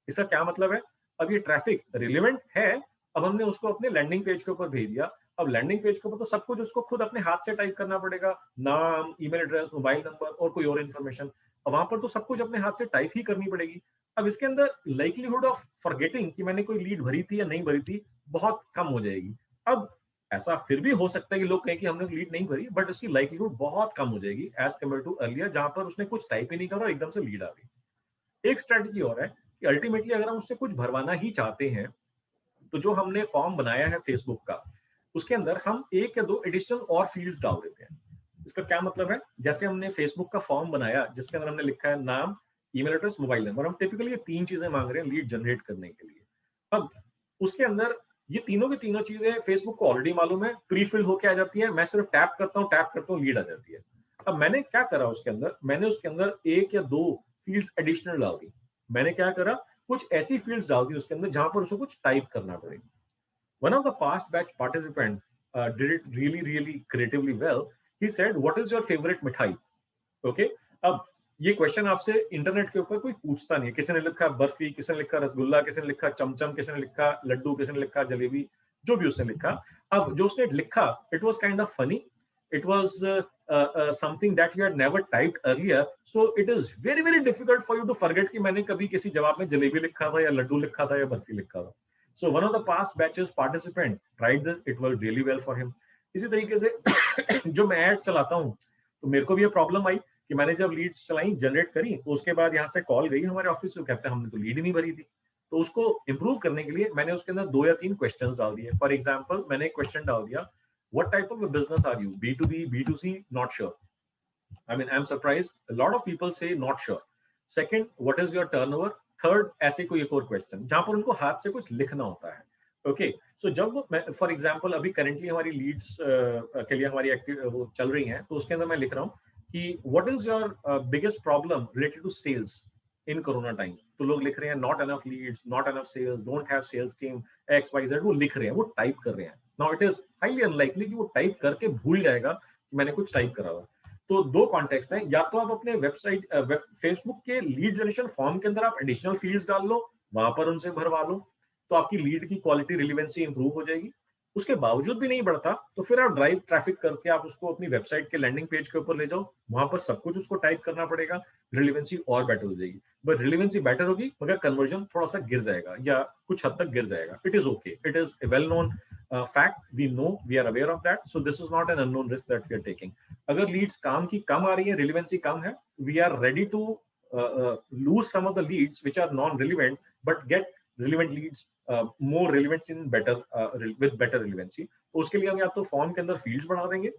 इसका क्या मतलब है? अब ये ट्रैफिक रिलेवेंट है, अब हमने उसको अपने लैंडिंग पेज के ऊपर भेज दिया। अब लैंडिंग पेज के ऊपर तो सब कुछ उसको खुद अपने हाथ से टाइप करना पड़ेगा, नाम, ईमेल एड्रेस, मोबाइल नंबर और कोई और इन्फॉर्मेशन। अब वहां पर तो सब कुछ अपने हाथ से टाइप ही करनी पड़ेगी। अब इसके अंदर लाइक्लीहुड ऑफ फॉरगेटिंग कि मैंने कोई लीड भरी थी या नहीं भरी थी बहुत कम हो जाएगी। अब ऐसा फिर भी हो सकता है कि लोग कहें कि हमने लीड नहीं भरी, बट इसकी लाइक्लीहुड बहुत कम हो जाएगी एज कम्पेयर टू अर्लियर, जहां पर उसने कुछ टाइप ही नहीं करा और एकदम से लीड आ गई। एक स्ट्रेटजी और है कि अल्टीमेटली अगर हम उससे कुछ भरवाना ही चाहते हैं, तो जो हमने फॉर्म बनाया है फेसबुक का, उसके अंदर हम एक या दो एडिशनल और फील्ड्स डाल देते हैं। इसका क्या मतलब है? जैसे हमने फेसबुक का फॉर्म बनाया जिसके अंदर हमने लिखा है नाम, ईमेल एड्रेस, मोबाइल नंबर, हम टिपिकली ये 3 चीजें मांग रहे हैं लीड जनरेट करने के लिए। अब उसके अंदर ये तीनों की तीनों चीजें फेसबुक को ऑलरेडी मालूम है, प्री फिल होके आ जाती है, मैं सिर्फ टैप करता हूँ लीड आ जाती है। अब मैंने क्या करा उसके अंदर, मैंने उसके अंदर एक या दो फील्ड्स एडिशनल डाल दी। मैंने क्या करा, कुछ ऐसी फील्ड्स डाल दी उसके अंदर जहां पर उसको कुछ टाइप करना पड़े। One of the past batch participant did it really creatively well. He said, "What is your favorite मिठाई?" Okay. अब ये क्वेश्चन आपसे इंटरनेट के ऊपर कोई पूछता नहीं है। किसी ने लिखा बर्फी, किसी ने लिखा रसगुल्ला, किसी ने लिखा चमचम, किसी ने लिखा लड्डू, किसी ने लिखा जलेबी, जो भी उसने लिखा। अब जो उसने लिखा, it was kind of funny. It was something that you had never typed earlier. So it is very difficult for you to forget कि मैंने कभी किसी जवाब में जलेबी लिखा था या लड्डू लिखा था या बर्फी लिखा था। So one of the past batches participant tried this. It worked really well for him. इसी तरीके से जो मैं एड चलाता हूँ, तो मेरे को भी ये प्रॉब्लम आई कि मैंने जब लीड्स चलाई, जनरेट करी, तो उसके बाद यहाँ से कॉल गई हमारे ऑफिस से, कहते हैं हमने तो लीड ही नहीं भरी थी। तो उसको इंप्रूव करने के लिए मैंने उसके अंदर 2 या 3 क्वेश्चंस डाल दिए। फॉर एग्जांपल मैंने एक क्वेश्चन डाल दिया, what type of business are you, B2B, B2C, not sure. I mean, I'm surprised. A lot of people say not sure. Second, what is your turnover? Third, ऐसे कोई एक और क्वेश्चन जहां पर उनको हाथ से कुछ लिखना होता है। ओके, सो जब फॉर एग्जांपल अभी करेंटली हमारी लीड्स के लिए हमारी एक्टिव वो चल रही हैं, तो उसके अंदर मैं लिख रहा हूँ कि what is your biggest problem related to sales in corona time. तो लोग लिख रहे हैं not enough leads, not enough sales, don't have sales team, XYZ, वो लिख रहे हैं, वो टाइप कर रहे हैं। Now it is highly unlikely कि वो टाइप करके भूल जाएगा कि मैंने कुछ टाइप करा हुआ। तो 2 कॉन्टेक्स्ट हैं, या तो आप अपने वेबसाइट फेसबुक के लीड जनरेशन फॉर्म के अंदर आप एडिशनल फील्ड्स डाल लो, वहां पर उनसे भरवा लो, तो आपकी लीड की क्वालिटी, रिलेवेंसी इंप्रूव हो जाएगी। उसके बावजूद भी नहीं बढ़ता तो फिर आप ड्राइव ट्रैफिक करके आप उसको अपनी वेबसाइट के लैंडिंग पेज के ऊपर ले जाओ, वहां पर सब कुछ उसको टाइप करना पड़ेगा, रिलेवेंसी और बेटर हो जाएगी। बट रिलेवेंसी बेटर होगी मगर कन्वर्जन थोड़ा सा गिर जाएगा या कुछ हद तक गिर जाएगा। It is okay, it is a well known fact, we know, we are aware of that, so this is not an unknown risk that we are taking. अगर लीड्स काम की कम आ रही है, रिलेवेंसी कम है, we are ready to lose some of the leads which are non-relevant but get relevant leads, more relevant in better with better relevancy. तो उसके लिए हम या तो फॉर्म के अंदर फील्ड्स बढ़ा देंगे,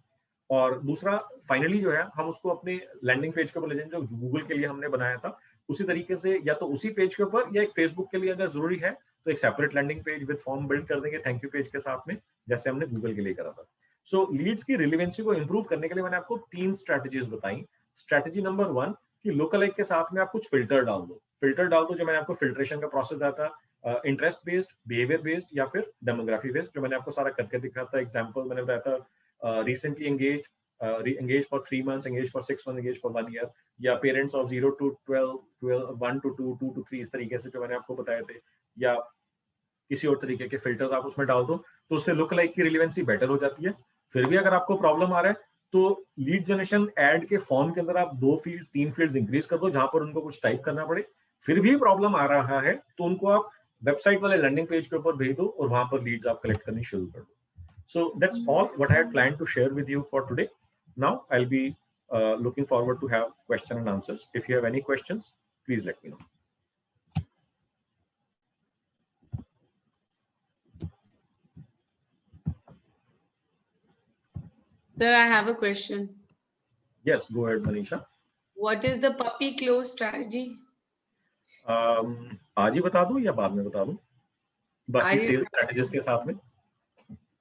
और दूसरा फाइनली जो है हम उसको अपने लैंडिंग पेज के ऊपर ले जाएंगे जो गूगल के लिए हमने बनाया था, उसी तरीके से या तो उसी पेज के ऊपर या एक फेसबुक के लिए अगर जरूरी है तो एक separate landing page with form build कर देंगे थैंक यू पेज के साथ में, जैसे हमने गूगल के लिए करा था। सो लीड्स की रिलेवेंसी को इंप्रूव करने के लिए मैंने आपको 3 स्ट्रेटजीज बताई। स्ट्रेटजी नंबर 1 कि लोकलाइक के साथ में आप कुछ फिल्टर डाल दो। फिल्टर डाल दो जो मैंने आपको फिल्ट्रेशन का प्रोसेस बताया था, इंटरेस्ट बेस्ड, बिहेवियर बेस्ड या फिर डेमोग्राफी बेस्ड, जो मैंने आपको सारा करके दिखाया था। एग्जांपल मैंने बताया था recently engaged, engaged for 3 months, engaged for 6 months, engaged for 1 year, या parents of 0 to 12, 1 to 2, 2 to 3, इस तरीके से जो मैंने आपको बताए थे, या किसी और तरीके के फिल्टर्स आप उसमें डाल दो तो उससे लुक लाइक की रिलेवेंसी बेटर हो जाती है। फिर भी अगर आपको प्रॉब्लम आ रहा है तो लीड जनरेशन एड के फॉर्म के अंदर आप 2 फील्ड्स 3 फील्ड्स इंक्रीज कर दो जहां पर उनको कुछ टाइप करना पड़े। फिर भी प्रॉब्लम आ रहा है तो उनको आप वेबसाइट वाले लैंडिंग पेज के ऊपर भेज दो और वहां पर लीड्स आप कलेक्ट करनी शुरू कर दो। So that's all what I had planned to share with you for today. Now I'll be looking forward to have question and answers. If you have any questions, please let me know. Sir, I have a question. Yes, go ahead, Manisha. What is the puppy close strategy? आज ही बता दूं या बाद में बता दूं? बाकी आज ही सेल्स बता स्ट्रेटजीज के साथ में?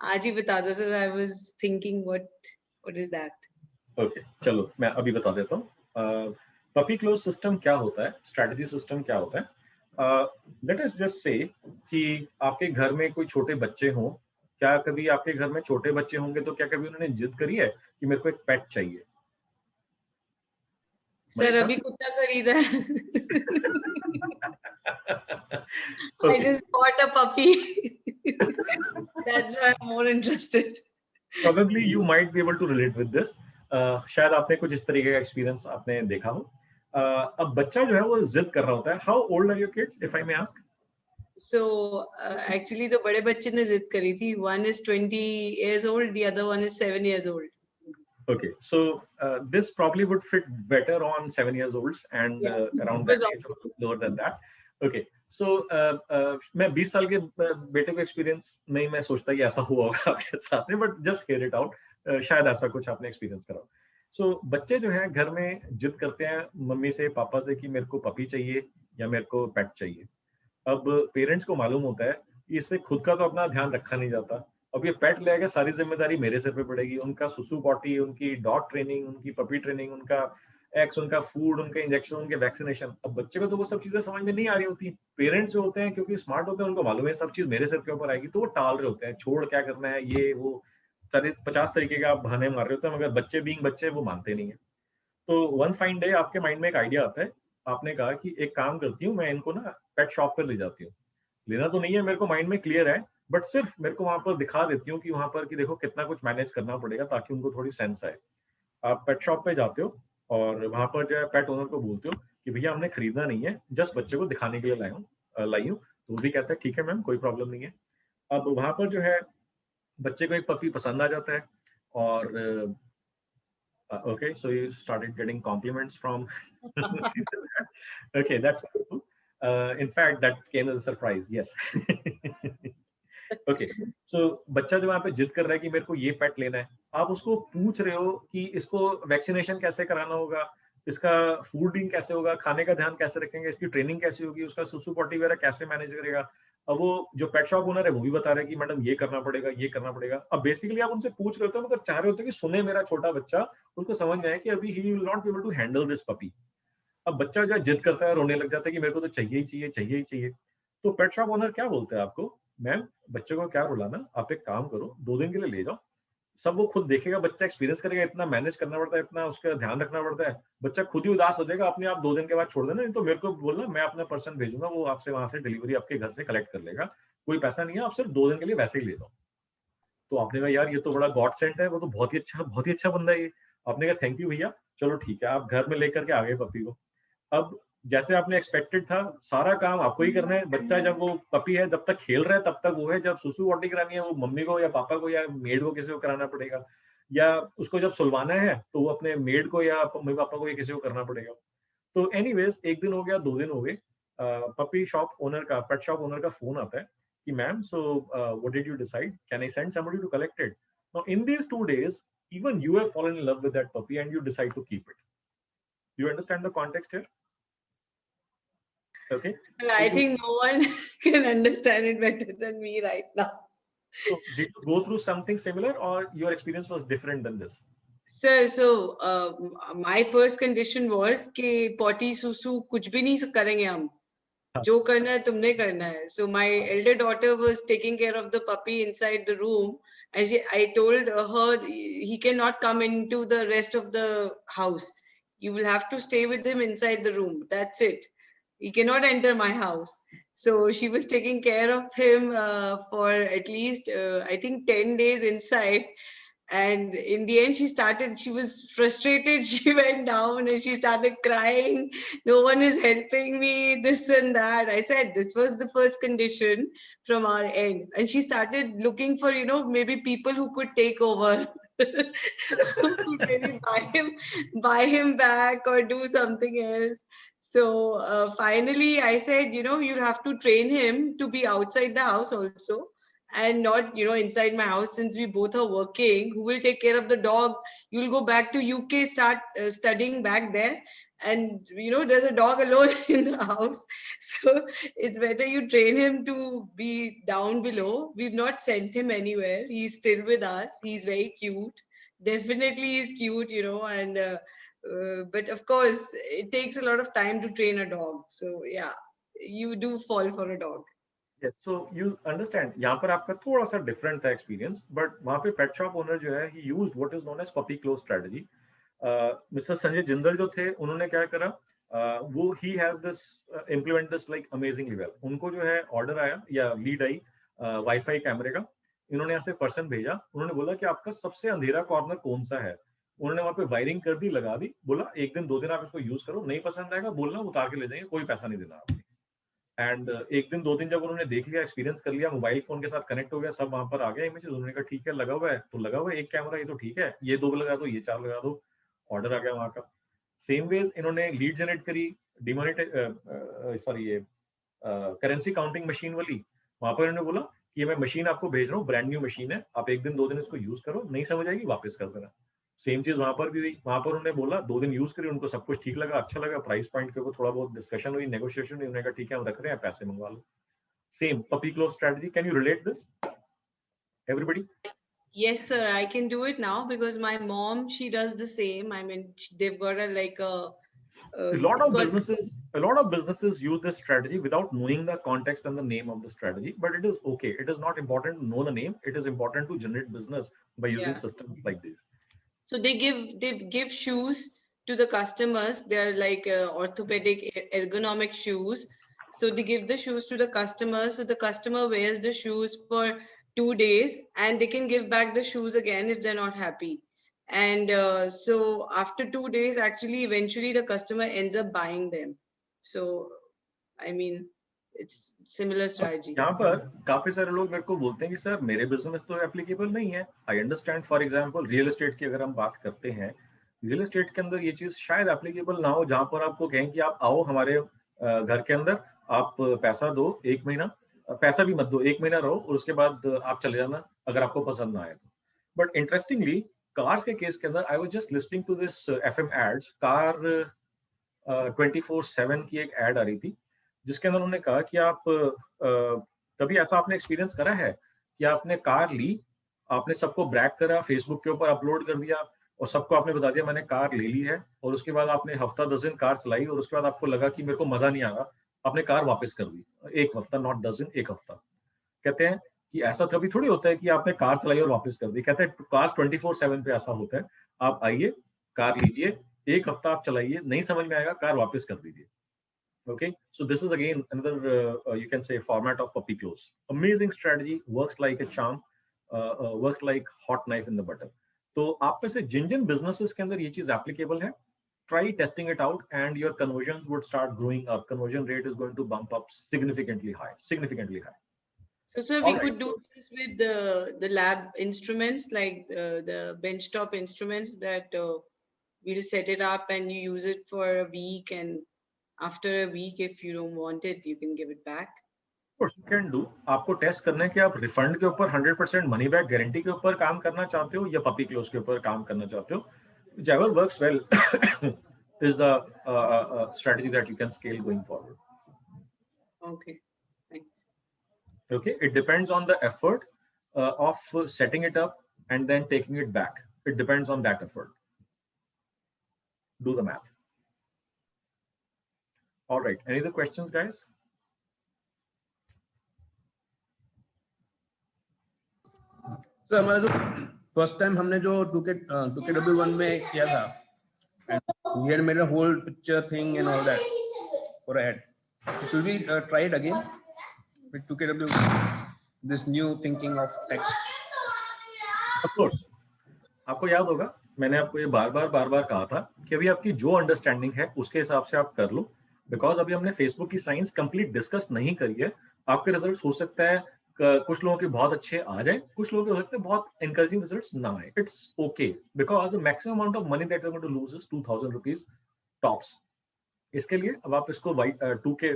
आज ही बता दो sir. I was thinking what is that? Okay, चलो मैं अभी बता देता हूँ. पपी क्लोज सिस्टम क्या होता है, स्ट्रेटजी सिस्टम क्या होता है. लेट अस जस्ट से कि आपके घर में कोई छोटे बच्चे हों. क्या कभी आपके घर में छोटे बच्चे होंगे तो क्या कभी उन्होंने जिद करी है कि मेरे को एक पेट चाहिए? सर अभी कुत्ता खरीदा है. I just bought a puppy. That's why I'm more interested. Probably you might be able to relate with this. शायद आपने कुछ इस तरीके का एक्सपीरियंस आपने देखा हो. अब बच्चा जो है वो जिद कर रहा होता है. How old are your kids, if I may ask? So actually the बड़े बच्चे ने जिद करी थी. One is 20 years old, the other one is 7 years old. Okay, so this probably would fit better on 7 years olds and around that age or lower than that. Okay, so मैं 20 साल के बेटे को एक्सपीरियंस नहीं मैं सोचता कि ऐसा हुआ होगा आपके साथ में, but just here it out. शायद ऐसा कुछ आपने एक्सपीरियंस करा. सो बच्चे जो हैं घर में जिद करते हैं मम्मी से पापा से कि मेरे को पपी चाहिए या मेरे को पेट चाहिए. अब पेरेंट्स को मालूम होता है कि इससे खुद का तो अपना ध्यान रखा नहीं जाता. अब ये पेट ले आएगा, सारी जिम्मेदारी मेरे सिर पे पड़ेगी. उनका सुसु पॉटी, उनकी डॉग ट्रेनिंग, उनकी पपी ट्रेनिंग, उनका उनका फूड, उनके इंजेक्शन, उनके वैक्सीनेशन. अब बच्चे को तो वो सब चीजें समझ में नहीं आ रही होती. पेरेंट्स जो होते हैं क्योंकि स्मार्ट होते हैं, उनको मालूम है सब चीज मेरे सिर के ऊपर आएगी, तो वो टाल रहे होते हैं. छोड़, क्या करना है, ये वो सारे 50 तरीके का आप बहाने मार रहे होते हैं, मगर बच्चे बीइंग बच्चे वो मानते नहीं है. तो वन फाइन डे आपके माइंड में एक आइडिया आता है. आपने कहा कि एक काम करती हूँ, मैं इनको ना पेट शॉप पर ले जाती हूँ. लेना तो नहीं है, मेरे को माइंड में क्लियर है, बट सिर्फ मेरे को वहां पर दिखा देती हूँ कि वहां पर कि देखो कितना कुछ मैनेज करना पड़ेगा ताकि उनको थोड़ी सेंस आए. आप पेट शॉप पे जाते हो और वहां पर जो है पेट ओनर को बोलते हो कि भैया हमने खरीदना नहीं है, जस्ट बच्चे को दिखाने के लिए लाई हूँ. तो वो भी कहता है ठीक है मैम, कोई प्रॉब्लम नहीं है. अब वहां पर जो है बच्चे को एक पपी पसंद आ जाता है और okay, so you started getting compliments from okay, that's cool. In fact, that came as a surprise. Yes. Okay, so बच्चा जो वहाँ पे जिद कर रहा है कि मेरे को ये पेट लेना है, आप उसको पूछ रहे हो कि इसको वैक्सीनेशन कैसे कराना होगा, इसका फूडिंग कैसे होगा, खाने का ध्यान कैसे रखेंगे, इसकी ट्रेनिंग कैसे होगी, उसका सुसु पॉटी वगैरह कैसे मैनेज करेगा. अब वो जो पेट शॉप ओनर है वो भी बता रहा है कि मैडम ये करना पड़ेगा, ये करना पड़ेगा. अब बेसिकली आप उनसे पूछ रहे होते हो, मगर चाह रहे होते कि सुने मेरा छोटा बच्चा, उसको समझ में आए कि अभी ही will not be able to handle this puppy. अब बच्चा जो जिद करता है, रोने लग जाता है कि मेरे को तो चाहिए ही चाहिए, चाहिए ही चाहिए. तो पेट शॉप ओनर क्या बोलते हैं आपको, मैम बच्चे को क्या रुलाना, आप एक काम करो, 2 दिन के लिए ले जाओ, सब वो खुद देखेगा, बच्चा एक्सपीरियंस करेगा. इतना मैनेज करना पड़ता है, इतना उसका ध्यान रखना पड़ता है. बच्चा खुद ही उदास हो जाएगा, अपने आप 2 दिन के बाद छोड़ देना. नहीं तो मेरे को बोलना, मैं अपना पर्सन भेजूंगा, वो आपसे वहां से डिलीवरी आपके घर से कलेक्ट कर लेगा. कोई पैसा नहीं है, आप सिर्फ 2 दिन के लिए वैसे ही ले जाओ. तो आपने कहा यार ये तो बड़ा गॉड सेंट है, वो तो बहुत ही अच्छा बंदा है ये. आपने कहा थैंक यू भैया, चलो ठीक है, आप घर में लेकर के आ गए पपी को. अब जैसे आपने एक्सपेक्टेड था, सारा काम आपको ही करना है. बच्चा जब वो पपी है जब तक खेल रहा है तब तक वो है, जब सुसु वॉटी करानी है वो मम्मी को या पापा को या मेड को किसी को कराना पड़ेगा, या उसको जब सुलवाना है तो वो अपने मेड को या मम्मी पापा को या किसी को करना पड़ेगा. तो एनीवेज 1 दिन हो गया, 2 दिन हो गए, पपी शॉप ओनर का, पेट शॉप ओनर का फोन आता है कि ma'am, so what did you decide, can I send somebody to collect it. Now in these 2 days even you have fallen in love with that puppy and you decide to keep it. You understand the context here? Okay. I think no one can understand it better than me right now. So did you go through something similar or your experience was different than this? Sir, so my first condition was कि potty susu कुछ भी नहीं करेंगे हम, जो करना है तुमने करना है. So my elder daughter was taking care of the puppy inside the room, and I told her he cannot come into the rest of the house. You will have to stay with him inside the room. That's it. He cannot enter my house. So she was taking care of him for at least I think 10 days inside. And in the end, she was frustrated. She went down and she started crying. No one is helping me, this and that. I said, this was the first condition from our end. And she started looking for, maybe people who could take over. Who could maybe buy him back or do something else. So finally I said, you'll have to train him to be outside the house also. and not, you know, inside my house. Since we both are working, who will take care of the dog? You'll go back to UK, start studying back there, and you know there's a dog alone in the house. So it's better you train him to be down below. We've not sent him anywhere. He's still with us. He's very cute. Definitely he's cute, you know, and but of course it takes a lot of time to train a dog. So yeah, you do fall for a dog. Yes, so you understand, यहाँ पर आपका थोड़ा सा different था experience, but वहाँ पे pet shop owner जो है, he used what is known as puppy close strategy. Mr. Sanjay Jindal जो थे, उन्होंने क्या करा? वो he has this implement this like amazingly well. उनको जो है order आया या lead आई Wi-Fi कैमरे का, इन्होंने यहाँ से person भेजा, उन्होंने बोला कि आपका सबसे अंधेरा कॉर्नर कौन सा है? उन्होंने वहाँ पे वायरिंग कर दी, लगा दी, बोला एक दिन 2 दिन आप इसको यूज करो, नहीं पसंद आएगा बोलना, उतार के ले जाएंगे, कोई पैसा नहीं देना आपको। एंड एक दिन 2 दिन जब उन्होंने देख लिया, एक्सपीरियंस कर लिया, मोबाइल फोन के साथ कनेक्ट हो गया, सब वहां पर आ गया इमेजेस, उन्होंने कहा ठीक है लगा हुआ है तो लगा हुआ है, एक कैमरा ये तो ठीक है, ये 2 लगा दो, ये 4 लगा दो, ऑर्डर आ गया वहां का। सेम वेज इन्होंने लीड जनरेट करी, ये करेंसी काउंटिंग मशीन वाली, वहां पर इन्होंने बोला कि मैं मशीन आपको भेज रहा हूँ, ब्रांड न्यू मशीन है, आप एक दिन 2 दिन इसको यूज करो, नहीं समझ आएगी वापस कर देना। सेम चीज वहां पर भी हुई, वहां पर उन्होंने बोला 2 दिन यूज करी, उनको सब कुछ ठीक लगा, अच्छा लगा, प्राइस पॉइंट के ऊपर थोड़ा बहुत डिस्कशन हुई, नेगोशिएशन हुई, उन्होंने कहा ठीक है हम रख रहे हैं, पैसे मंगवा लो। Same puppy close strategy, can you relate this everybody? Yes sir, I can do it now because my mom, she does the same. I mean they've got a like a lot of businesses use this strategy without knowing the context and the name of the strategy, but it is okay, it is not important to know the name, it is important to generate business by using systems like this. So they give shoes to the customers. They're like orthopedic ergonomic shoes. So they give the shoes to the customer. So the customer wears the shoes for 2 days and they can give back the shoes again if they're not happy. And so after 2 days, actually, eventually the customer ends up buying them. So, I mean, it's similar strategy. यहाँ पर काफी सारे लोग मेरे को बोलते हैं कि सर मेरे बिजनेस तो एप्लीकेबल नहीं है। I understand, for example real estate की अगर हम बात करते हैं, रियल एस्टेट के अंदर ये चीज शायद एप्लीकेबल ना हो, जहां पर आपको कहें कि आप आओ हमारे घर के अंदर, आप पैसा दो 1 महीना, पैसा भी मत दो, 1 महीना रहो और उसके बाद आप चले जाना अगर आपको पसंद ना आए तो। बट इंटरेस्टिंगली कार्स के केस के अंदर I was just listening to this FM ads, car 24/7 की एक एड आ रही थी जिसके अंदर उन्होंने कहा कि आप कभी ऐसा आपने एक्सपीरियंस करा है कि आपने कार ली, आपने सबको ब्रैग करा, फेसबुक के ऊपर अपलोड कर दिया और सबको आपने बता दिया मैंने कार ले ली है, और उसके बाद आपने हफ्ता 10 दिन कार चलाई और उसके बाद आपको लगा कि मेरे को मजा नहीं आ रहा, आपने कार वापस कर दी, 1 हफ्ता, नॉट 10 दिन, 1 हफ्ता। कहते हैं कि ऐसा कभी थोड़ी होता है कि आपने कार चलाई और वापस कर दी, कहते हैं कार्स 24/7 पे ऐसा होता है, आप आइए कार लीजिए, 1 हफ्ता आप चलाइए, नहीं समझ में आएगा कार वापस कर दीजिए। Okay, so this is again another you can say format of puppy close. Amazing strategy, works like a charm, works like hot knife in the butter. तो आप में से जिन businesses के अंदर ये चीज applicable है, try testing it out and your conversions would start growing up. Conversion rate is going to bump up significantly high. So sir, we could do this with the lab instruments, like the benchtop instruments that we'll set it up and you use it for a week, and after a week, if you don't want it, you can give it back. Of course, you can do. आपको टेस्ट करना है कि आप रिफंड के ऊपर 100% मनी बैक गारंटी के ऊपर काम करना चाहते हो या पपी क्लोज के ऊपर काम करना चाहते हो. Whichever works well is the strategy that you can scale going forward. Okay, thanks. Okay, it depends on the effort of setting it up and then taking it back. It depends on that effort. Do the math. All right. Any other questions, guys? So हमारा जो first time हमने जो 2KW1 में किया था, and we had made a whole picture thing and all that for ad. So should we try it again with 2KW1? This new thinking of text. Of course. आपको याद होगा मैंने आपको ये बार बार कहा था कि अभी आपकी जो अंडरस्टैंडिंग है उसके हिसाब से आप कर लो, बिकॉज अभी हमने फेसबुक की साइंस कंप्लीट डिस्कस नहीं करी है. आपके रिजल्ट्स हो सकता है कुछ लोगों के बहुत अच्छे आ जाए, कुछ लोगों के हो सकते हैं बहुत encouraging रिजल्ट्स ना आए. It's okay because the maximum amount of money that you are going to lose is 2000 rupees tops. इसके लिए अब आप इसको 2K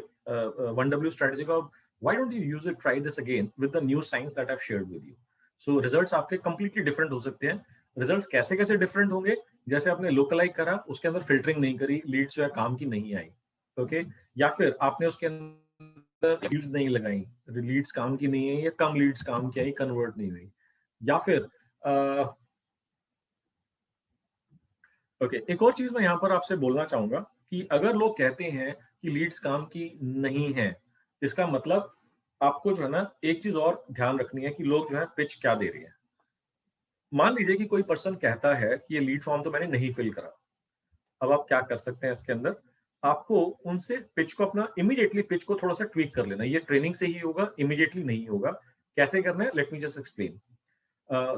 1W स्ट्रेटजी को why don't you use it, try this again with the new science that I've shared with you. So results आपके completely different हो सकते हैं. Results कैसे कैसे different होंगे? जैसे आपने lookalike करा, उसके अंदर filtering नहीं करी, leads जो है काम की नहीं आई, okay? या फिर आपने उसके अंदर leads नहीं लगाई, leads काम की नहीं है या कम leads काम की आई, convert नहीं हुई, या फिर ओके एक और चीज मैं यहाँ पर आपसे बोलना चाहूंगा कि अगर लोग कहते हैं कि लीड्स काम की नहीं है, इसका मतलब आपको जो है ना एक चीज और ध्यान रखनी है कि लोग जो है पिच क्या दे रहे हैं. मान लीजिए कि कोई पर्सन कहता है कि ये लीड फॉर्म तो मैंने नहीं फिल करा. अब आप क्या कर सकते हैं इसके अंदर, आपको उनसे पिच को अपना इमीडिएटली पिच को थोड़ा सा ट्वीक कर लेना. ये ट्रेनिंग से ही होगा, इमीडिएटली नहीं होगा. कैसे करना है, let me just explain.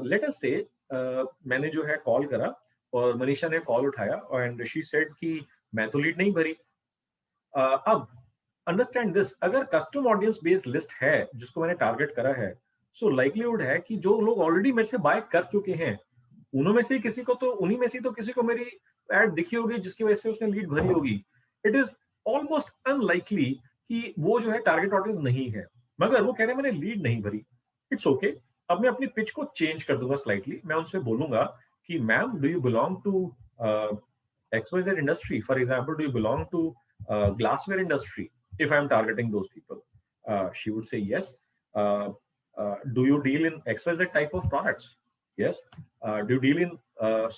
Late us से मैंने जो है कॉल करा और मनीषा ने कॉल उठाया एंड शी सेड कि मैं तो लीड नहीं भरी. अब अंडरस्टैंड दिस, अगर कस्टम ऑडियंस बेस्ड लिस्ट है जिसको मैंने टारगेट करा है, सो लाइकलीहुड है कि जो लोग ऑलरेडी मेरे से बाय कर चुके हैं उन्हीं में से किसी को मेरी एड दिखी होगी जिसकी वजह से उसने लीड भरी होगी. इट इज ऑलमोस्ट अनलाइकली कि वो जो है टारगेट ऑडियंस नहीं है, मगर वो कह रहे हैं मैंने लीड नहीं भरी. It's okay. अब मैं अपनी पिच को चेंज कर दूंगा स्लाइटली. मैं उनसे बोलूंगा कि ma'am, do you belong to XYZ industry? For example, do you belong to glassware industry? If I am targeting those people, she would say yes. Do you deal in XYZ type of products? Yes. Do you deal in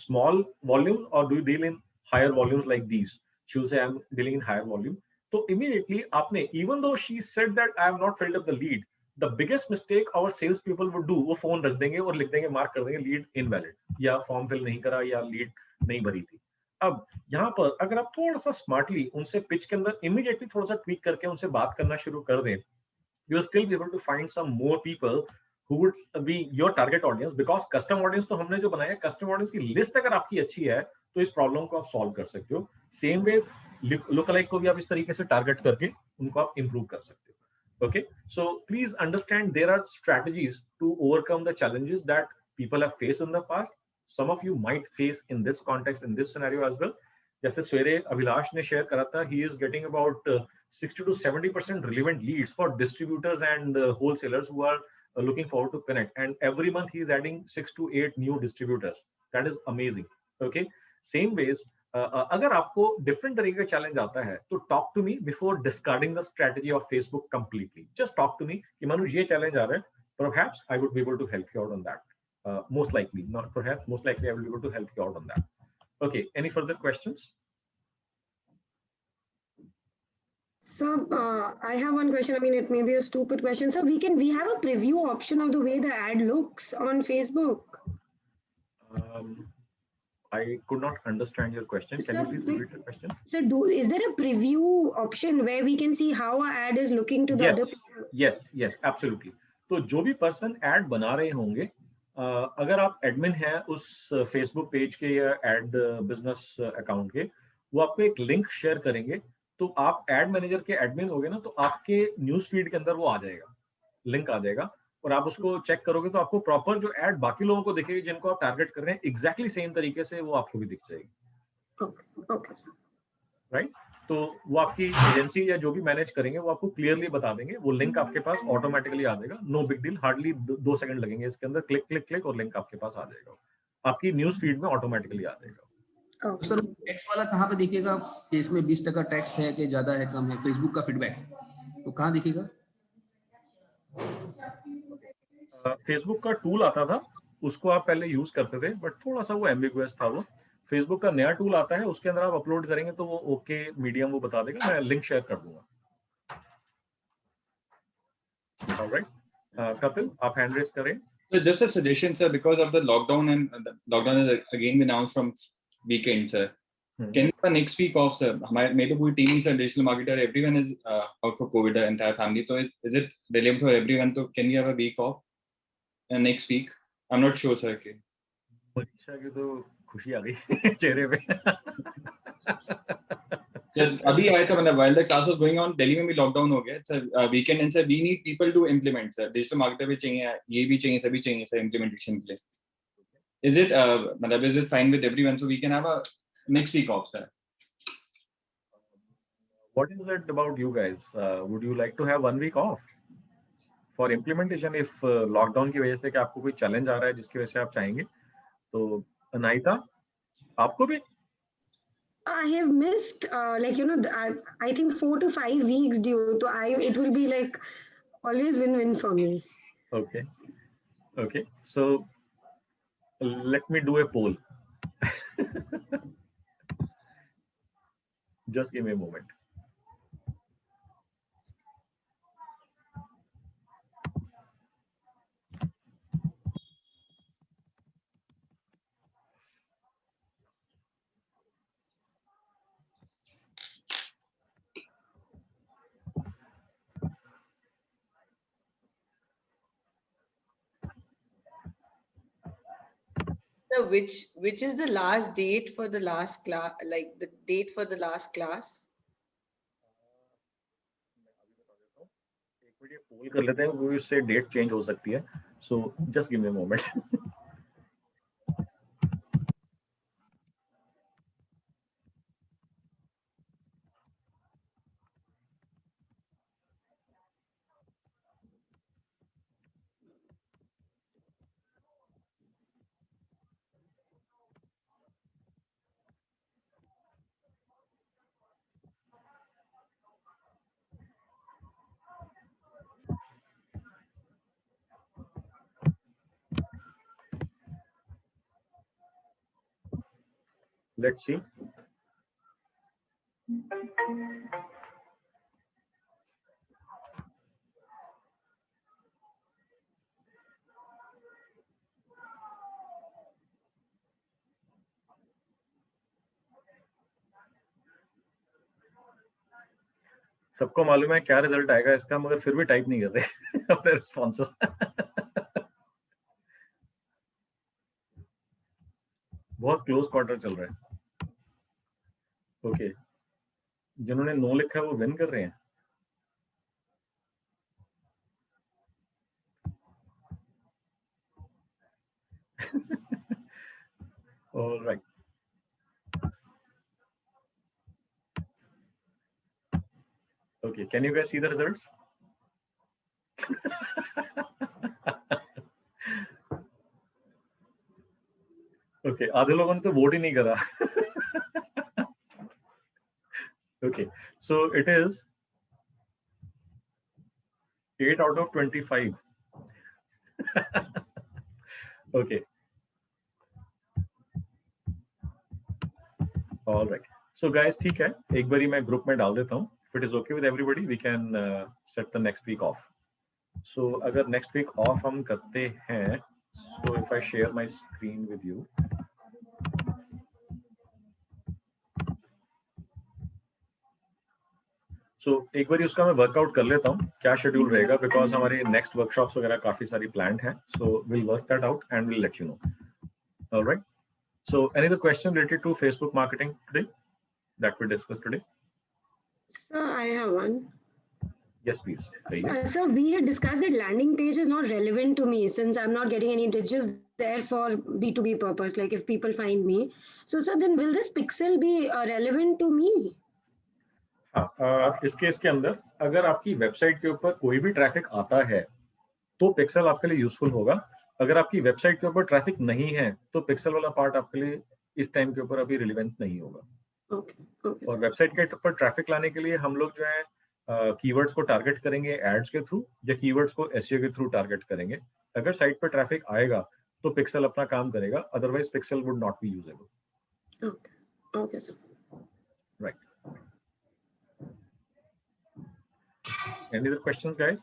small volumes or do you deal in higher volumes like these? She will say I'm dealing in higher volume. So immediately, आपने, even though she said that I have not filled up the lead, the biggest mistake our sales people would do, वो फोन रख देंगे और लिख देंगे, मार्क कर देंगे लीड इनवैलिड, या फॉर्म फिल नहीं करा, या लीड नहीं भरी थी. अब यहाँ पर अगर आप थोड़ा सा स्मार्टली उनसे पिच के अंदर इमीडिएटली थोड़ा सा ट्वीक करके उनसे बात करना शुरू कर दें, you will still be able to find some more people who would be your target audience, because custom audience तो हमने जो बनाया, custom audience की लिस्ट अगर आपकी अच्छी है तो इस प्रॉब्लम को आप सॉल्व कर सकते हो. सेम वेज लुकलाइक को भी आप इस तरीके से टारगेट करके उनको आप इंप्रूव कर सकते हो. Okay, so please understand there are strategies to overcome the challenges that people have faced in the past. Some of you might face in this context, in this scenario as well. जैसे सवेरे अभिलाष ने शेयर करा था, he is getting about 60 to 70% relevant leads for distributors and wholesalers who are looking forward to connect. And every month he is adding 6 to 8 new distributors. That is amazing. Okay, same ways. अगर आपको डिफरेंट तरीके का चैलेंज आता है तो talk to me before discarding the strategy of Facebook completely. Just talk to me कि मनुज ये चैलेंज आ रहा है, perhaps I would be able to help you out on that. Most likely, not perhaps, most likely I will be able to help you out on that. Okay, any further questions? So I have one question. I mean, it may be a stupid question. So we have a preview option of the way the ad looks on Facebook. I could not understand your question. Can you please repeat the question? So is there a preview option where we can see how our ad is looking to the other people? Yes, absolutely. तो जो भी पर्सन एड बना रहे होंगे, अगर आप एडमिन हैं उस फेसबुक पेज के या एड बिजनेस अकाउंट के, वो आपको एक लिंक शेयर करेंगे. तो आप एड मैनेजर के एडमिन होगे ना, तो आपके न्यूज फीड के अंदर वो आ जाएगा, लिंक आ जाएगा, और आप उसको चेक करोगे तो आपको प्रॉपर जो एड बाकी लोगों को दिखेगी जिनको आप टारगेट कर रहे हैं, एग्जैक्टली सेम तरीके से वो आपको भी दिख जाएगी. राइट. तो वो आपकी एजेंसी या जो भी मैनेज करेंगे वो आपको क्लियरली बता देंगे. वो लिंक आपके पास ऑटोमेटिकली आ जाएगा. No big deal, hardly 2 second लगेंगे इसके अंदर. क्लिक क्लिक क्लिक और लिंक आपके पास आ जाएगा, आपकी न्यूज फीड में ऑटोमेटिकली आ जाएगा. तो सर टैक्स वाला कहाँ पे दिखेगा कि इसमें 20% टैक्स है कि ज्यादा है, कम है? फेसबुक का फीडबैक तो कहाँ दिखेगा? फेसबुक का टूल आता था, उसको आप पहले यूज करते थे, बट थोड़ा सा वो एम्बिगुअस था. वो फेसबुक का नया टूल आता है, उसके अंदर आप अपलोड करेंगे तो वो ओके मीडियम वो बता देगा. मैं लिंक शेयर कर दूंगा. ऑलराइट, कपिल आप हैंड रेज करें. So just a suggestion, sir, because of the lockdown, and the lockdown is again announced from weekend, sir. Can you next week off, sir? मेरी तो पूरी team he, sir, digital marketer, everyone is out for COVID, the entire family. So is it relevant for everyone? So can we have a week off next week? I'm not sure, sir. Okay. Manisha की तो खुशी आ गई चेहरे पे. अभी आया था, मतलब while the class was going on, Delhi में भी लॉकडाउन हो गया sir, weekend, and sir we need people to implement, sir. Digital marketer भी चाहिए, ये भी चाहिए, सभी चाहिए सर implementation के लिए. Is it मतलब is it fine with everyone, so we can have a next week off, sir? What is it about you guys? Would you like to have 1 week off? For implementation if lockdown की वजह से कि आपको कोई चैलेंज आ रहा है जिसकी वजह से आप चाहेंगे, तो अनाहिता आपको भी? I have missed I think 4 to 5 weeks due. So it will be like always win-win for me. Okay. Okay. So let me do a poll. Just give me a moment. So which is the last date for the last class, like the date for the last class? एक मिनट ये पोल कर लेते हैं, वो इससे डेट चेंज हो सकती है. So just give me a moment. Let's see. सबको मालूम है क्या रिजल्ट आएगा इसका, मगर फिर भी टाइप नहीं कर रहे अपने रिस्पॉन्सेस. बहुत क्लोज क्वार्टर चल रहा है. ओके, जिन्होंने 9 लिखा है वो विन कर रहे हैं. All right. Okay, can you guys see the results? Okay, आधे लोगों ने तो वोट ही नहीं करा. Okay, so it is 8 out of 25. Okay. All right. So guys, ठीक है, एक बारी मैं ग्रुप में डाल देता हूँ. If it is okay with everybody, we can set the next week off. So अगर next week off हम करते हैं, so if I share my screen with you. So एक बारी उसका मैं वर्कआउट कर लेता हूँ क्या शेड्यूल रहेगा, बिकॉज हमारी नेक्स्ट वर्कशॉप्स वगैरह काफी सारी प्लान्ड हैं. So we'll work that out and we'll let you know. All right. So any other question related to Facebook marketing today that we discussed today? So I have one. Yes, please. So we had discussed that landing page is not relevant to me since I'm not getting any. It's just there for B2B purpose. Like if people find me, so then will this pixel be relevant to me? हाँ, इस केस के अंदर अगर आपकी वेबसाइट के ऊपर कोई भी ट्रैफिक आता है तो पिक्सल आपके लिए यूजफुल होगा. अगर आपकी वेबसाइट के ऊपर ट्रैफिक नहीं है तो पिक्सल वाला पार्ट आपके लिए इस टाइम के ऊपर अभी रिलेवेंट नहीं होगा. और वेबसाइट के ऊपर ट्रैफिक लाने के लिए हम लोग जो है कीवर्ड्स को टारगेट करेंगे एड्स के थ्रू या कीवर्ड्स को एसईओ के थ्रू टारगेट करेंगे. अगर साइट पर ट्रैफिक आएगा तो पिक्सल अपना काम करेगा, otherwise pixel would not be usable. Okay, sir. Right. Any other questions, guys?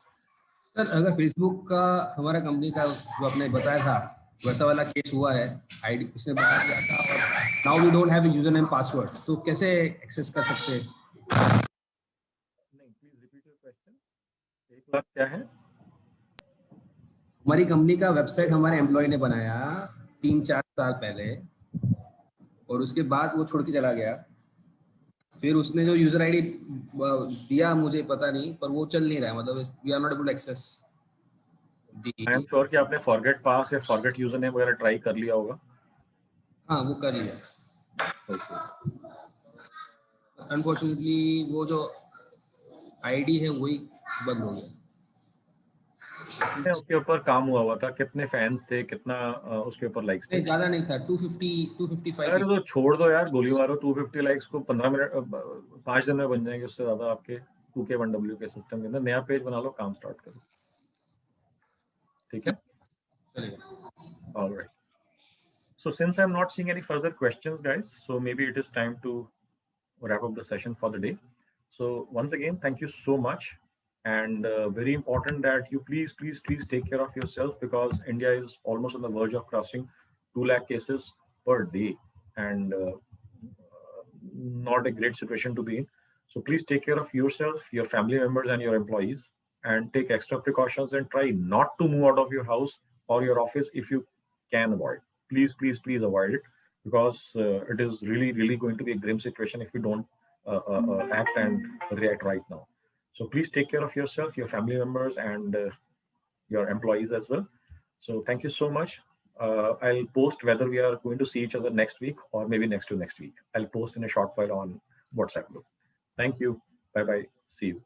Sir अगर फेसबुक का हमारा कंपनी का जो आपने बताया था वैसा वाला केस हुआ है, आईडी उसने बता दिया था और now we don't have a username password, तो कैसे एक्सेस कर सकते हैं? नहीं, प्लीज रिपीट योर क्वेश्चन. एक बार क्या है? हमारी कंपनी का वेबसाइट हमारे एम्प्लॉय ने बनाया 3-4 साल पहले और उसके बाद वो छोड़ के चला गया. फिर उसने जो यूजर आईडी दिया मुझे पता नहीं, पर वो चल नहीं रहा है, मतलब we are not able to access. I am sure कि आपने फॉरगेट पास या फॉरगेट यूजर नेम वगैरह ट्राई कर लिया होगा. हाँ, वो कर लिया. अनफॉर्चुनेटली वो जो आईडी है वही बंद हो गया. कितने उसके ऊपर काम हुआ था, कितने फैंस थे, कितना उसके ऊपर लाइक्स थे? नहीं, ज्यादा नहीं था, 255। अरे तो छोड़ दो यार, गोली मारो। 250 लाइक्स को 15 मिनट 5 दिन में बन जाएंगे, उससे ज्यादा आपके 2K1W के सिस्टम के अंदर। नया पेज बना लो, काम स्टार्ट करो, ठीक है? चलेगा। All right. So since I'm not seeing any further questions, guys, so maybe it is time to wrap up the session for the day. So once again, thank you so much, and very important that you please take care of yourself, because India is almost on the verge of crossing 2 lakh cases per day, and not a great situation to be in. So please take care of yourself, your family members, and your employees, and take extra precautions, and try not to move out of your house or your office if you can avoid. Please avoid it, because it is really going to be a grim situation if you don't act and react right now. So please take care of yourself, your family members, and your employees as well. So thank you so much. I'll post whether we are going to see each other next week or maybe next to next week. I'll post in a short while on WhatsApp group. Thank you. Bye bye. See you.